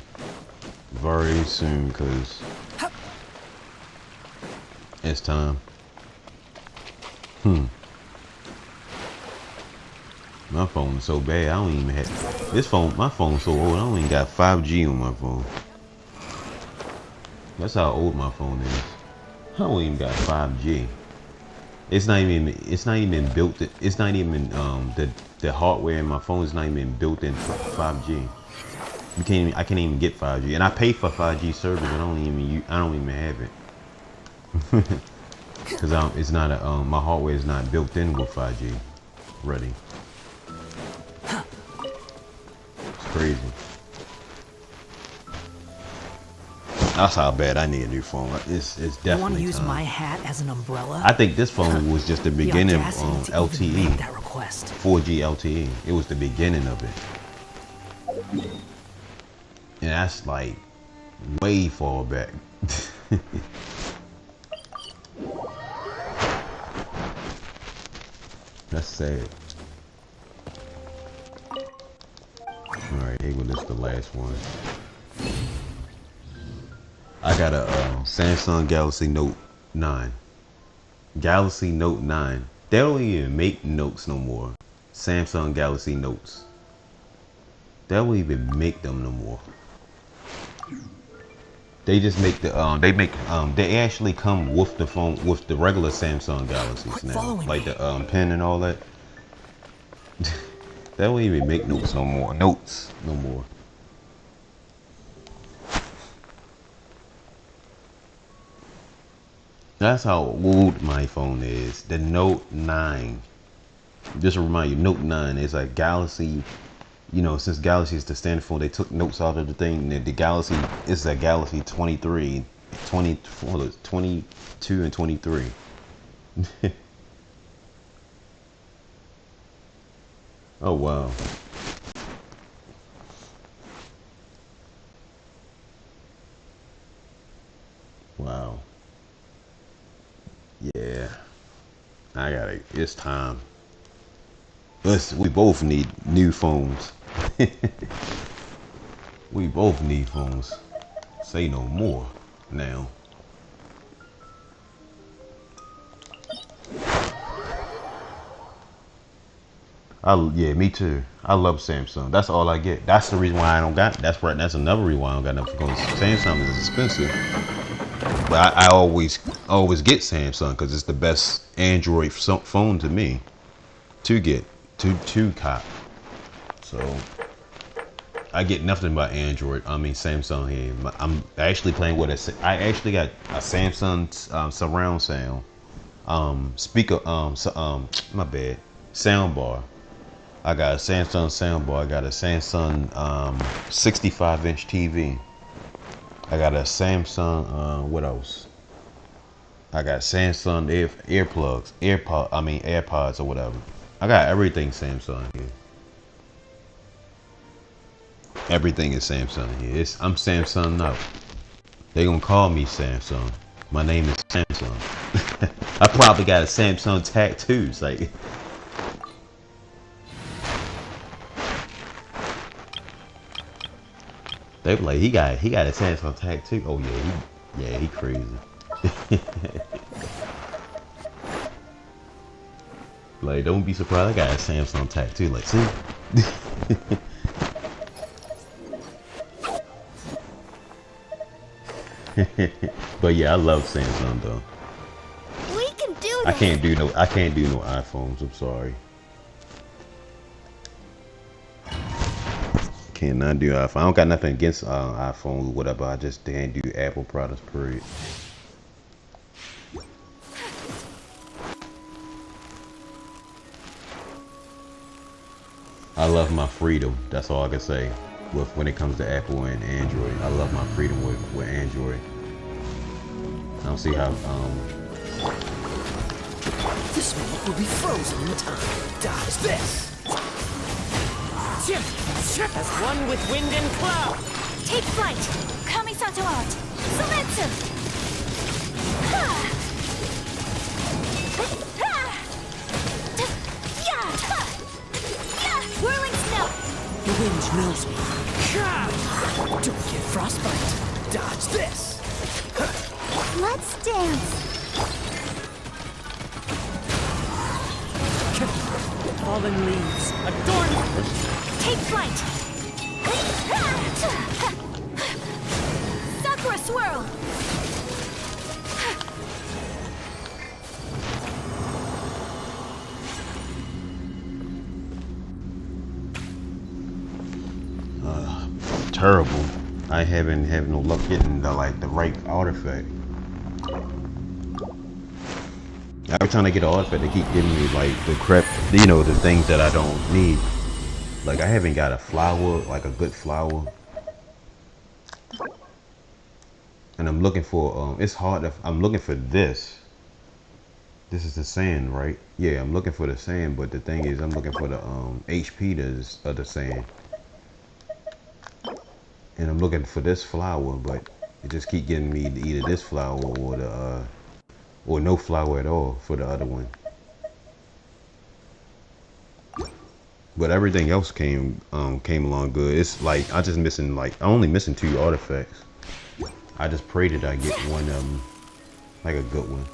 very soon, cause it's time. My phone is so bad, I don't even have this phone. My phone's so old, I don't even got 5G on my phone. That's how old my phone is. I don't even got 5G. It's not even built. It's not even the hardware in my phone is not even built in 5G. I can't even get 5G, and I pay for 5G service. I don't even have it. Cause it's not my hardware is not built in with 5G ready. It's crazy. That's how bad I need a new phone. It's definitely You want to use time. my hat as an umbrella? I think this phone was just the beginning of LTE. That request. 4G LTE. It was the beginning of it. And that's like way far back. That's sad. Alright, here was the last one. I got a Samsung Galaxy Note 9. Galaxy Note 9. They don't even make notes no more. Samsung Galaxy Notes. They don't even make them no more. They just make the they actually come with the phone with the regular Samsung Galaxies now. Like the pen and all that. They don't even make notes no more. That's how old my phone is. The Note 9. Just to remind you, Note 9 is a Galaxy. You know, since Galaxy is the standard phone, they took notes out of the thing. The Galaxy is a Galaxy 23, 22 and 23. Oh, wow. Wow. Yeah. It's time. We both need new phones. We both need phones. Say no more now. Yeah, me too. I love Samsung. That's all I get. That's the reason why I don't got. That's right. That's another reason why I don't got nothing. Because Samsung is expensive. But I always get Samsung because it's the best Android phone to me to get to cop. So I get nothing but Android. I mean Samsung here. I'm actually playing with I actually got a Samsung surround sound speaker my bad sound bar. I got a Samsung sound bar. I got a Samsung 65-inch TV. I got a Samsung what else? I got Samsung AirPods or whatever. I got everything Samsung here. Everything is Samsung here. I'm Samsung now. They gonna call me Samsung. My name is Samsung. I probably got a Samsung tattoos. Like they be like, he got a Samsung tattoo. Oh yeah, he crazy. Like, don't be surprised. I got a Samsung tattoo. Like, see. But yeah, I love Samsung though. We can do this. I can't do no iPhones. I'm sorry. Cannot do iPhone. I don't got nothing against iPhones or whatever. I just can't do Apple products. Period. I love my freedom. That's all I can say. When it comes to Apple and Android, I love my freedom with Android. I don't see how. This one will be frozen in time. Dodge this. As one with wind and cloud. Take flight. Kamisato out. Sumetsu. Whirling snow. hinge knows me. Don't get frostbite. Dodge this. Let's dance. Fallen leaves. Adorn. Take flight! Sakura swirl! Terrible. I haven't had no luck getting the right artifact. Every time I get an artifact, they keep giving me like the crap, you know, the things that I don't need. Like I haven't got a flower, like a good flower. And I'm looking for it's hard to, I'm looking for this. This is the sand, right? Yeah, I'm looking for the sand, but the thing is I'm looking for the HP of the sand. And I'm looking for this flower, but it just keep getting me either this flower or the or no flower at all for the other one. But everything else came along good. It's like I just missing I only missing 2 artifacts. I just pray that I get one of them, like a good one.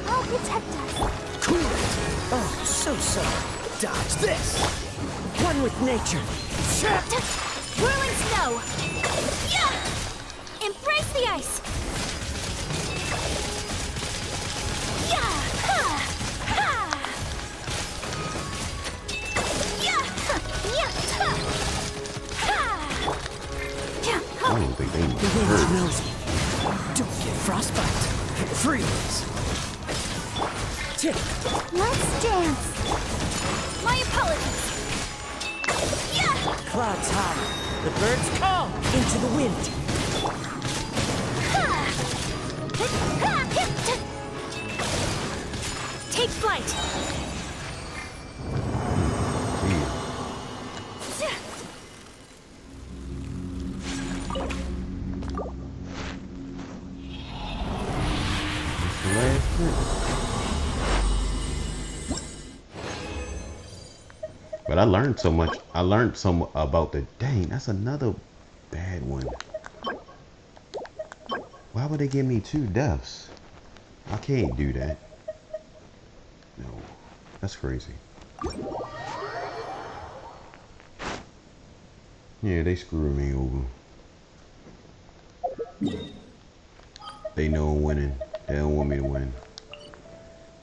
I'll protect us. Cool it. Oh, so. Dodge this. One with nature. Whirling snow! Yeah! Embrace the ice! Yeah! Ha! Ha! Yeah! Ha! Yeah! Ha! Ha! Yeah! I don't think they The wind hurt. knows me. Don't get frostbite. Freeze. Let's dance. My apologies! Yeah! Clouds high. The birds call into the wind. Take flight! But I learned so much. I learned some about the dang. That's another bad one. Why would they give me 2 deaths? I can't do that. No, that's crazy. Yeah, they screwed me over. They know I'm winning. They don't want me to win.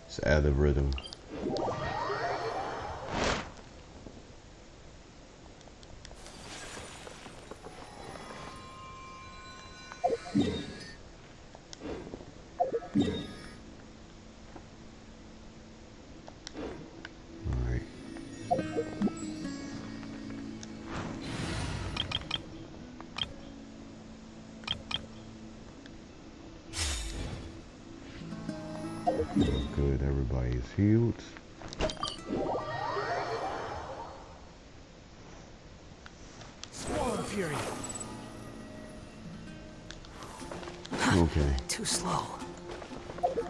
It's the algorithm. Good, everybody is healed. Swarm fury. Okay. Too slow.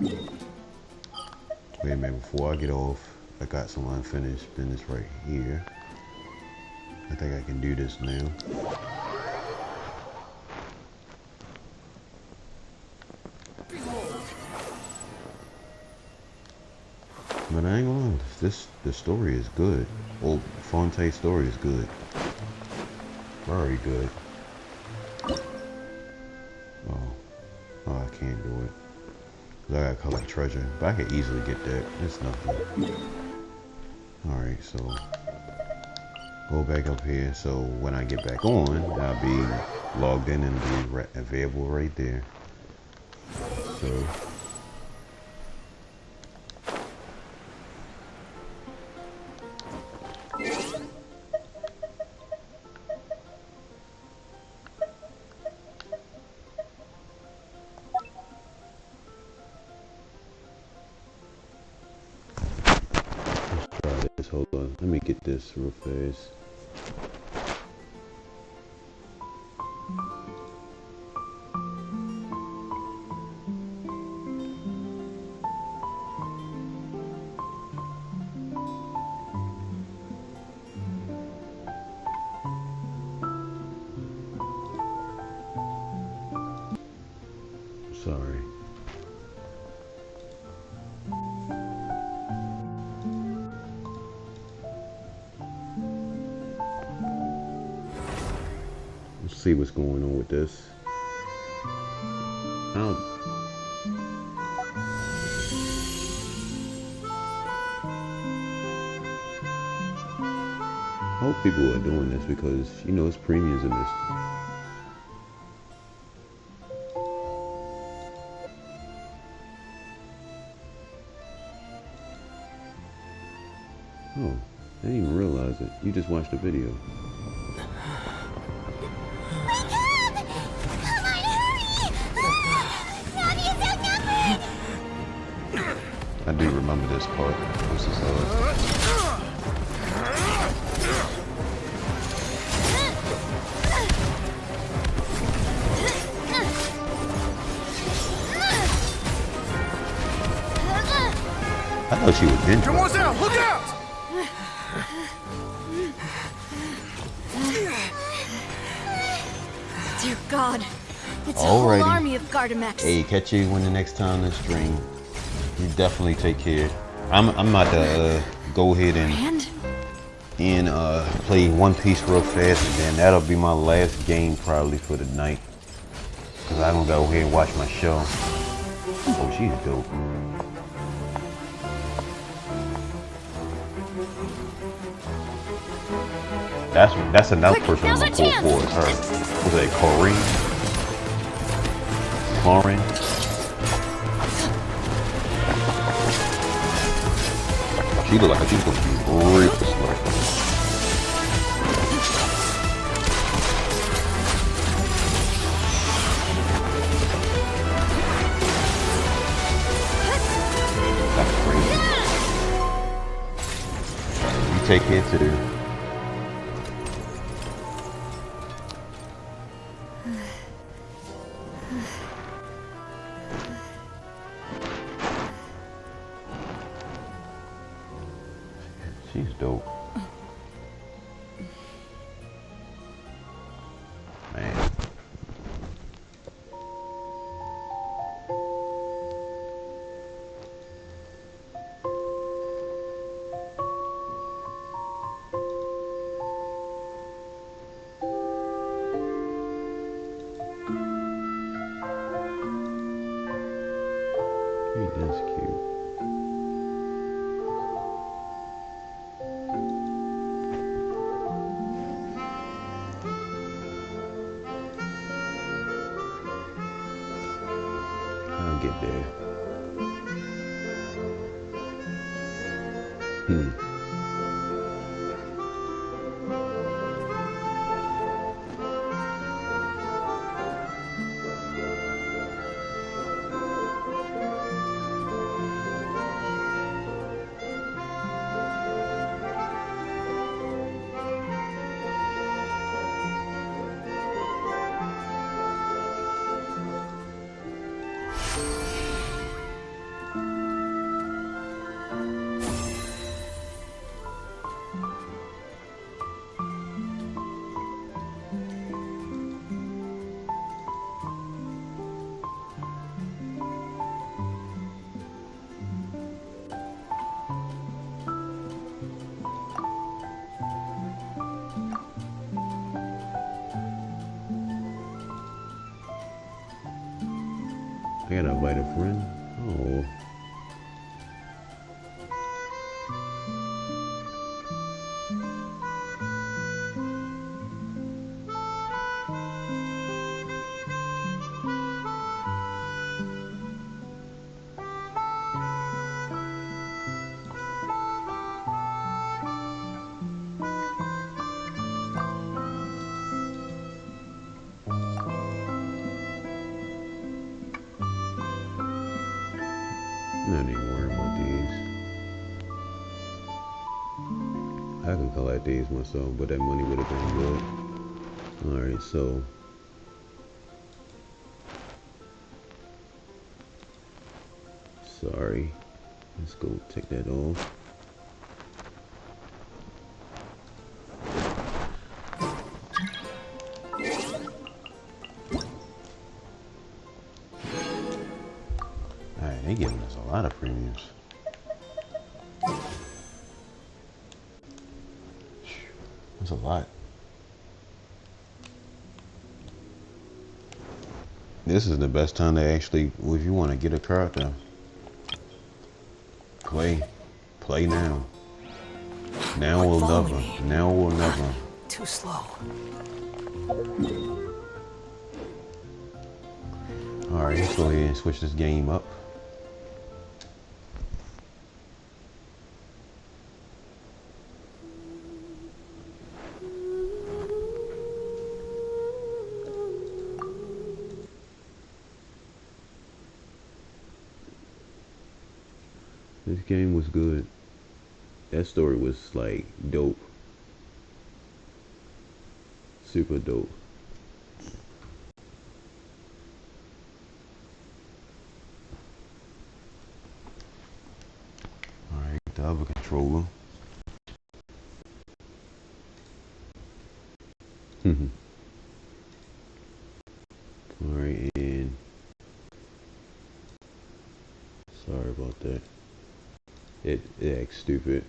Wait a minute, before I get off, I got some unfinished business right here. I think I can do this now. But I ain't gonna lie, the story is good. Old Fonte's story is good. Very good. Oh, I can't do it. 'Cause I gotta collect treasure. But I could easily get that. It's nothing. Alright, so go back up here. So when I get back on, I'll be logged in and be available right there. So hold on, let me get this real fast. Sorry. Let's see what's going on with this. I hope people are doing this because, you know, it's premiums in this. Oh, I didn't even realize it. You just watched the video. I do remember this part. This is I thought she was ninja. Someone's out! Look out! Dear God, it's a Alrighty. whole army of Gardamex. Hey, catch you when the next time this stream. You definitely take care. I'm about to go ahead and play One Piece real fast, and then that'll be my last game probably for the night. Cause I'm gonna go ahead and watch my show. Oh, she's dope. That's another person I'm gonna pull for is her. Was it Corinne? Corinne? She look like she's gonna be real smart. That's crazy. You take care to the She's dope. Man. Hey, that's cute. I'll get there. I gotta invite a friend. Oh. I ain't worried about these. I can collect these myself, but that money would have been good. Alright, so sorry. Let's go take that off. they giving us a lot of premiums. That's a lot. This is the best time to actually, well, if you want to get a character, play now. Now or never. Now or never. Too slow. Alright, let's go ahead and switch this game up. This game was good. That story was like dope. Super dope. Alright, the other controller. Alright, and sorry about that. It acts stupid.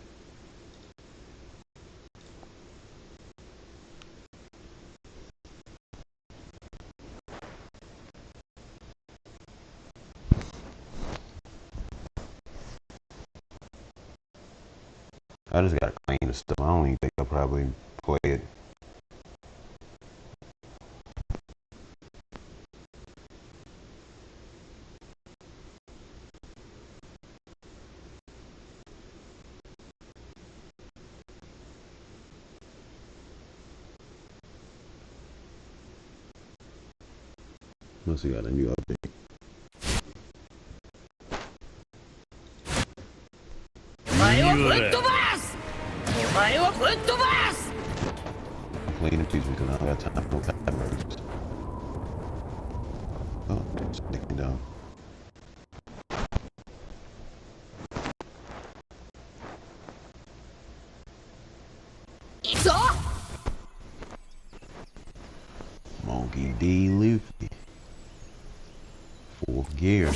I just gotta clean the stuff. I don't even think I'll probably play it. Must have got a new update. Playing in peace because I don't got time for timers. Oh, it's sticking down. Monkey D. Luffy. Fourth gear.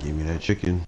Give me that chicken.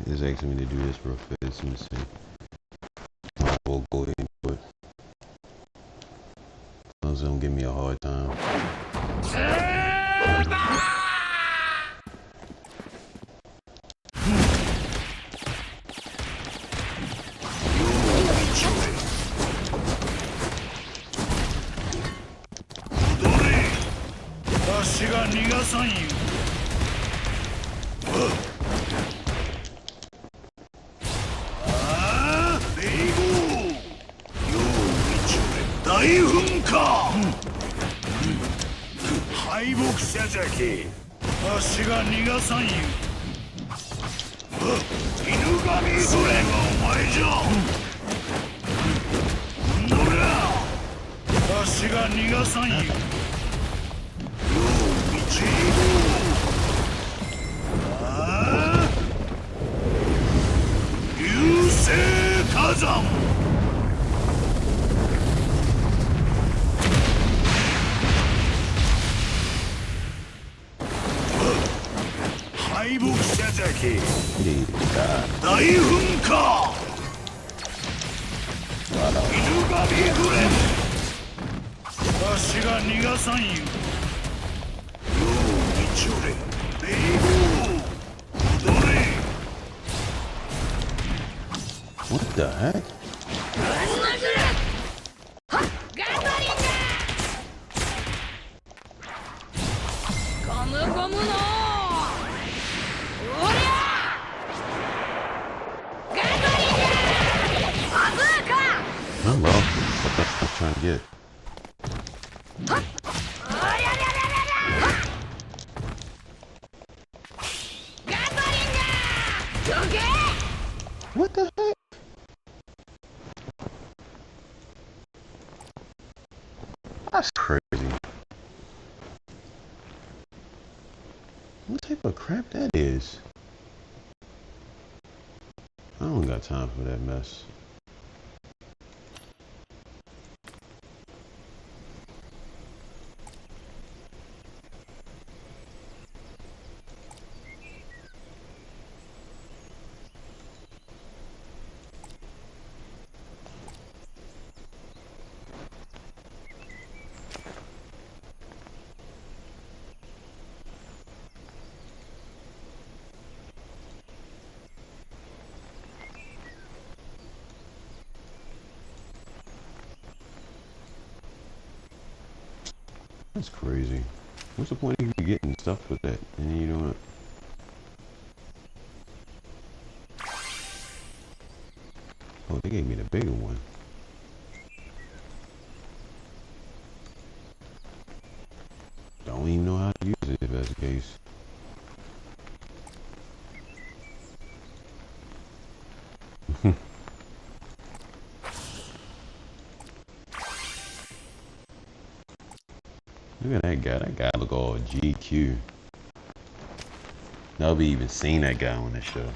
It's asking me to do this real fast. Let me see. I will go ahead and do it. As long as they don't give me a hard time. 私が逃がさんよ。ようみちょれ、ベイボー、踊れ。What the heck? I love what that's trying to get. What the heck? That's crazy. What type of crap that is? I don't got time for that mess. That's crazy. What's the point of you getting stuff for that and then you don't? Oh, they gave me the bigger one. Don't even know how to use it if that's the case. Look at that guy. That guy look all GQ. Nobody even seen that guy on the show.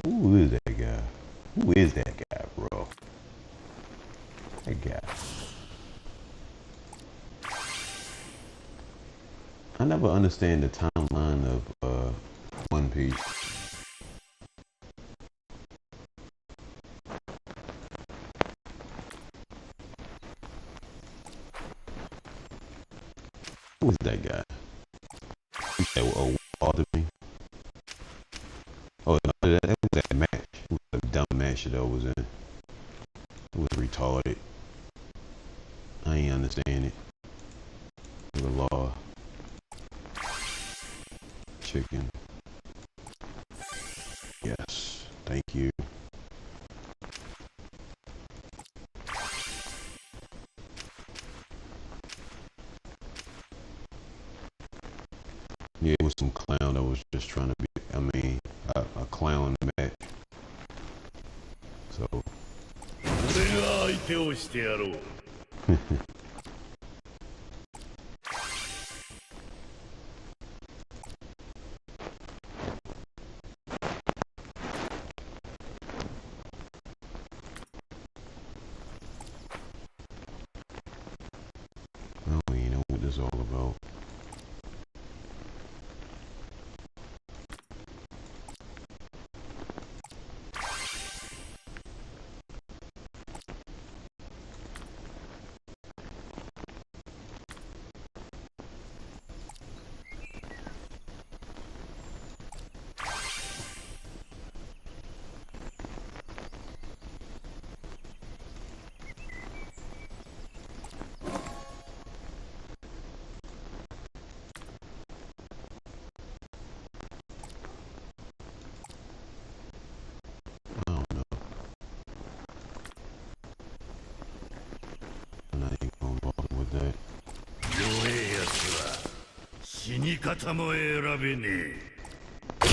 Who is that guy? Who is that guy, bro? That guy. I never understand the timeline of One Piece. Who is that guy? Oh, bother me. Oh, no, that was that match. It was a dumb match that I was in. It was retarded. I ain't understand it. The law. Chicken. Yes, thank you. Yeah, it was some clown that was just trying to be, a clown match. So. I don't even know what this is all about.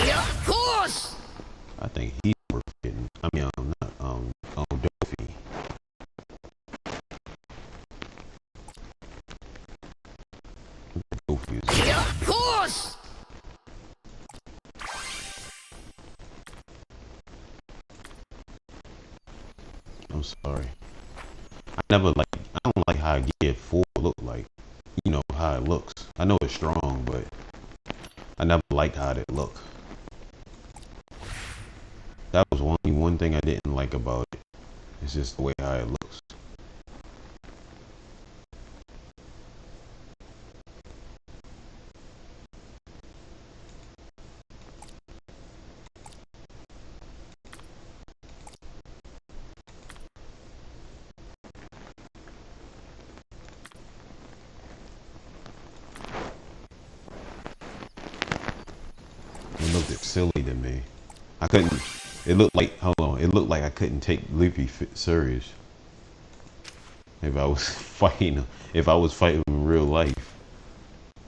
Of course! I think he's worth getting. I mean, I'm not, Dofi. Dofi is. Of course! I'm sorry. I never like. I don't like how Gear 4 look like. You know how it looks. I know it's strong, but I never liked how it looked. That was only one thing I didn't like about it. It's just the way how it looks. It looked silly to me. I couldn't. It looked like, hold on. It looked like I couldn't take Luffy serious if I was fighting. If I was fighting in real life,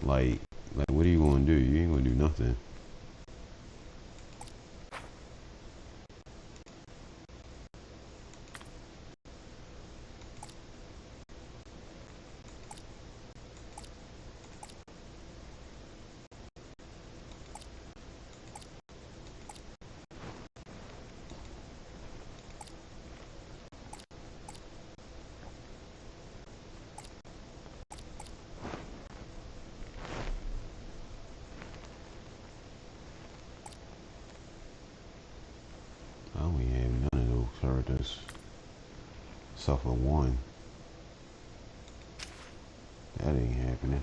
like what are you gonna do? You ain't gonna do nothing. I don't even have none of those characters. Suffer one. That ain't happening.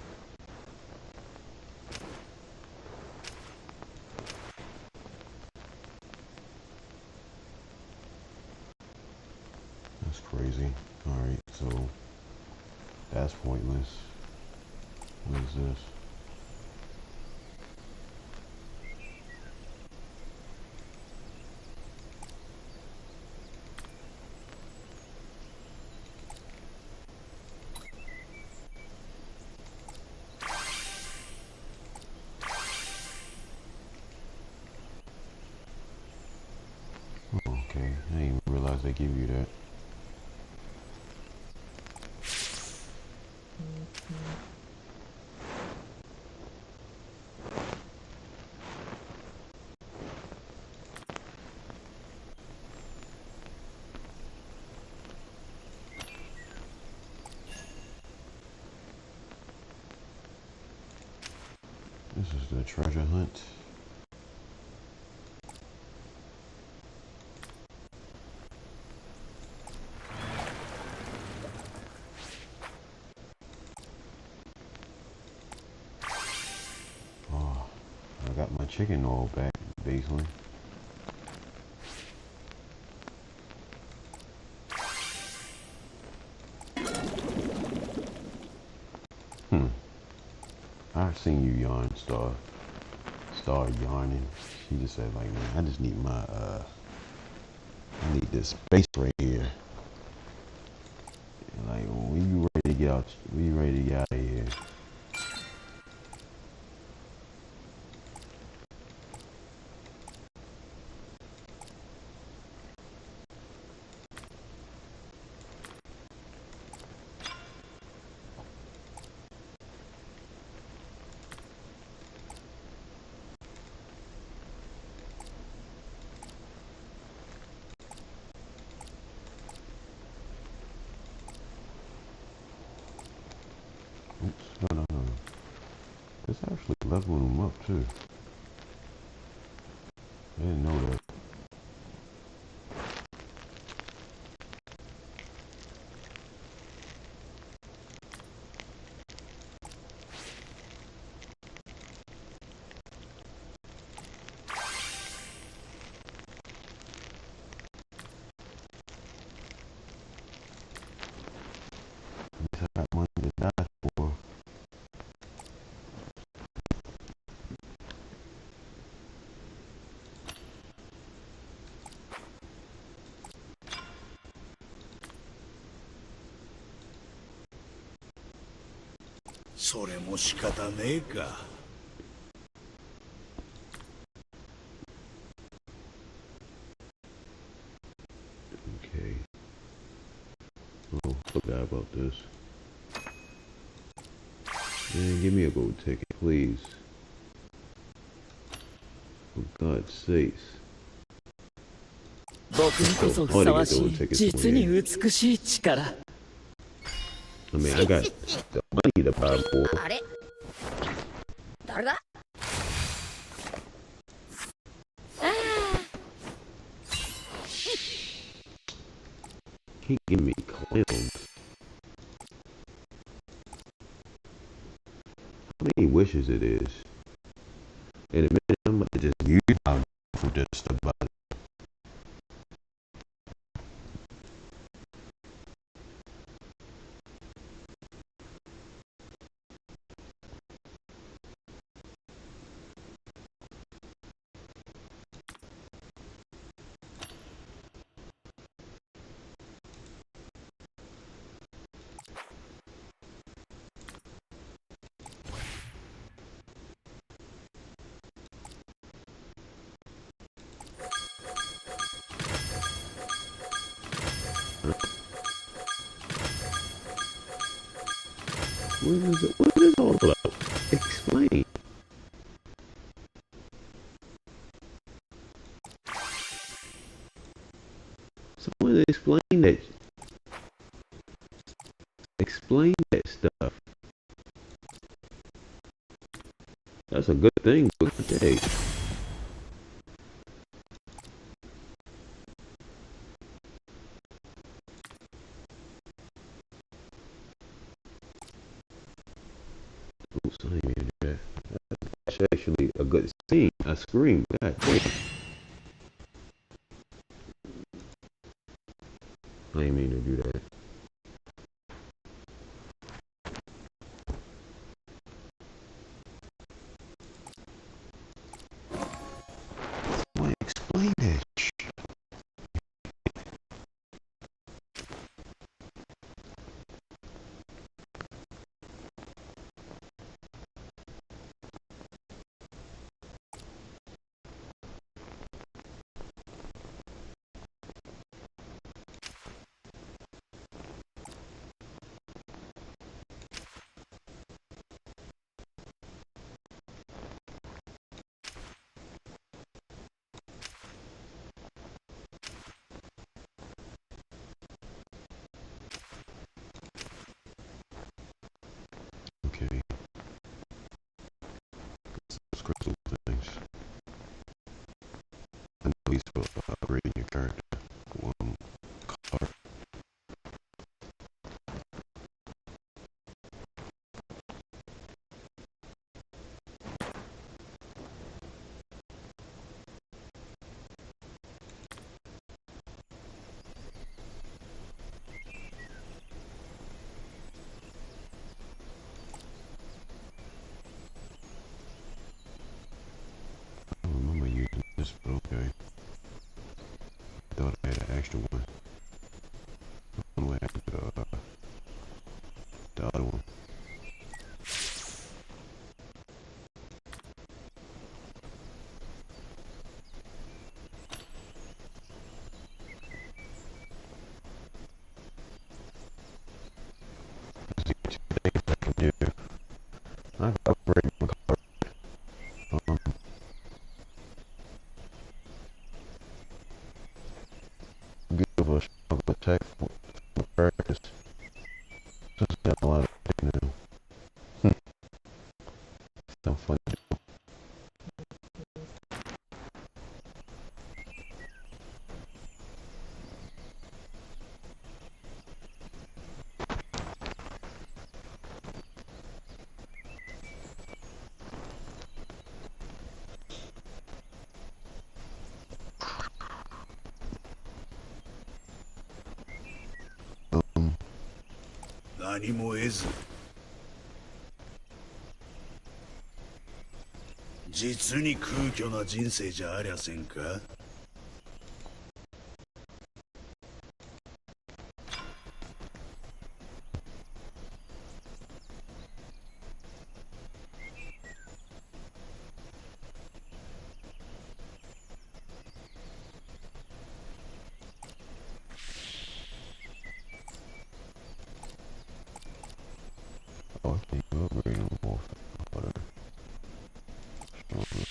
That's crazy. Alright, so that's pointless. What is this? Okay, I didn't even realize they give you that. This is the treasure hunt. Oh, I got my chicken all back, basically. I've seen you yarn, Star yarning. She just said, like, man, I just need my, I need this space right here. And like, when you ready to get out, when you ready to get out of here. Oops, no. It's actually leveling them up too. I didn't know that. At least I got money to die for. それも仕方ねえか。Okay. Oh, forgot about this. Man, give me a gold ticket, please. For God's sakes. 僕にこそふさわしい実に美しい力。 I mean, I got the money to buy more. あれ誰だ I Can't give me clowns. How many wishes it is? In a minute, I'm about to just use my for just about it. What is it all about? Explain. Someone explain that. Explain that stuff. That's a good thing, but hey. Oops, I ain't mean to do that. That's actually a good scene. A scream. God damn. I ain't mean to do that. Someone explain that. Okay. Those crystal things. I know he's supposed to upgrade your character. Card. I don't remember using this, but okay. Thought I had an extra one. I don't know what happened to the other one. There's two things I can do. I've upgraded my card. Beautiful struggle attack for practice. Just got a lot of it now. So fun. Um, 何も得ず実に空虚な人生じゃありゃせんか。oh, I think you upgrade on both. Whatever. Stronger.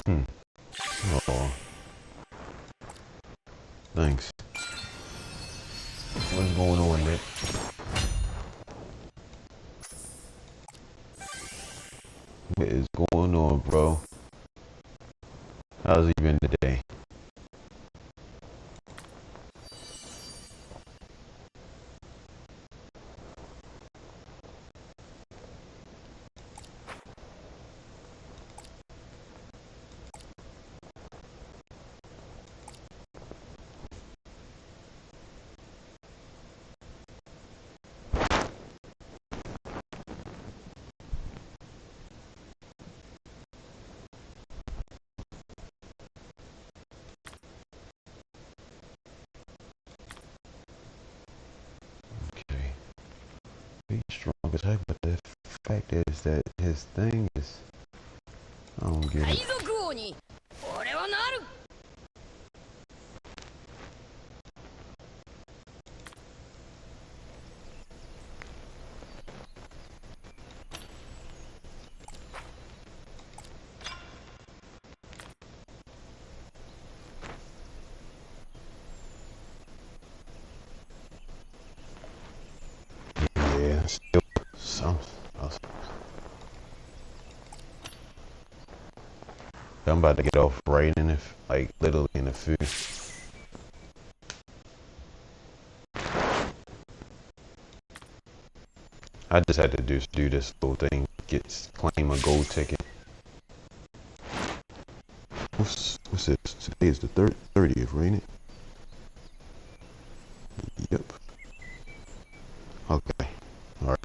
Oh, thanks. What's going on, Nick? What is going on, bro? How's he been today? He's strong as heck, but the fact is that his thing is, I don't get it. Yeah, still some. I'm about to get off right in if, like, literally in a few. I just had to do this little thing, claim a gold ticket. What's this? Today is the 30th, right? It? Yep. Okay. Alright.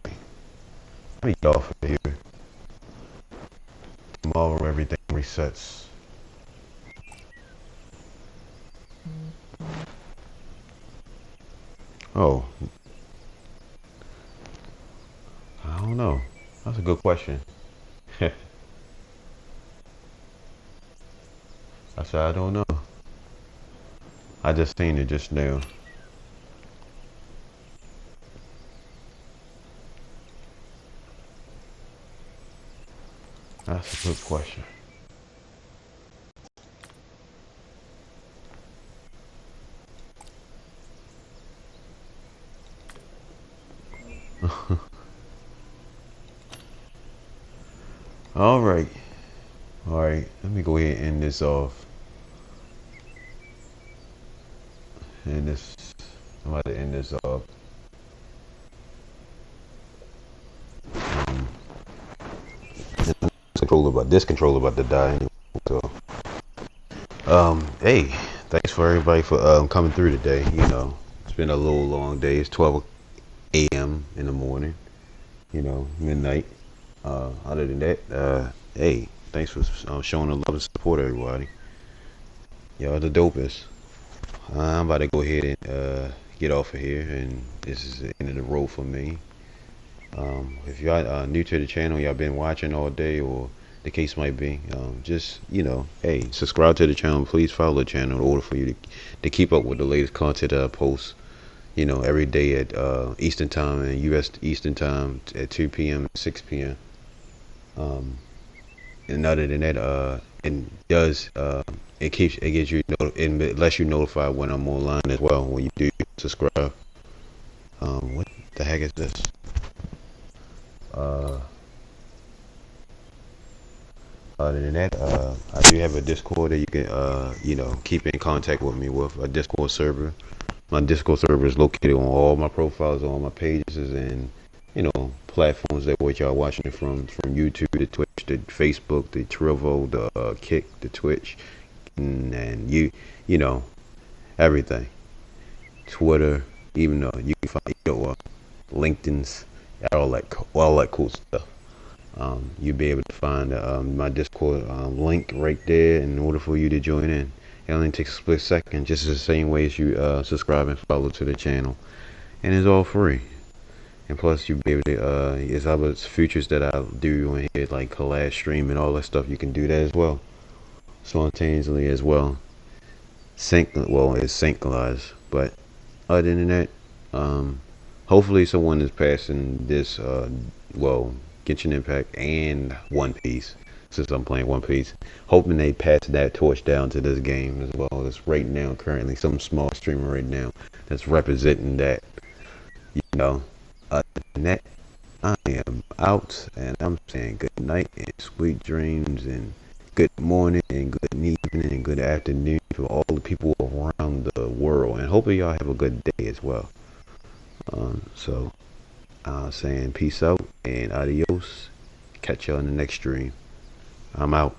Let me get off of here. Tomorrow everything resets. Oh. I don't know. That's a good question. I said I don't know. I just seen it just now. That's a good question. All right. Let me go ahead and end this off. I'm about to end this off. This controller about to die anyway. So, hey, thanks for everybody for coming through today. You know, it's been a little long day. It's 12 a.m. in the morning. You know, midnight. Other than that, hey, thanks for showing the love and support, everybody. Y'all the dopest. I'm about to go ahead and get off of here, and this is the end of the road for me. If y'all new to the channel, y'all been watching all day, or the case might be, just, you know, hey, subscribe to the channel. Please follow the channel in order for you to keep up with the latest content that I post, you know, every day at Eastern time and US Eastern time at 2 p.m. 6 p.m. And other than that, it gets you it lets you notified when I'm online as well when you do subscribe. What the heck is this? Other than that, I do have a Discord that you can you know, keep in contact with me with, a Discord server. My Discord server is located on all my profiles, on all my pages, and, you know, platforms that what y'all watching it from YouTube to Twitch to Facebook to Trivo, the Kick, the Twitch, and you know, everything. Twitter, even though you can find, you know, LinkedIn's, all that cool stuff. You'll be able to find my Discord link right there in order for you to join in. It only takes a split second, just the same way as you subscribe and follow to the channel, and it's all free. And plus, you'll be able to there's other features that I do on here, like collab stream and all that stuff. You can do that as well, spontaneously as well. It's synchronized, but other than that, hopefully someone is passing this Genshin Impact and One Piece, since I'm playing One Piece. Hoping they pass that torch down to this game as well. As right now, currently, some small streamer right now that's representing that. You know, other than that, I am out, and I'm saying good night and sweet dreams, and good morning and good evening and good afternoon for all the people around the world. And hopefully y'all have a good day as well. So, saying peace out and adios. Catch y'all in the next stream. I'm out.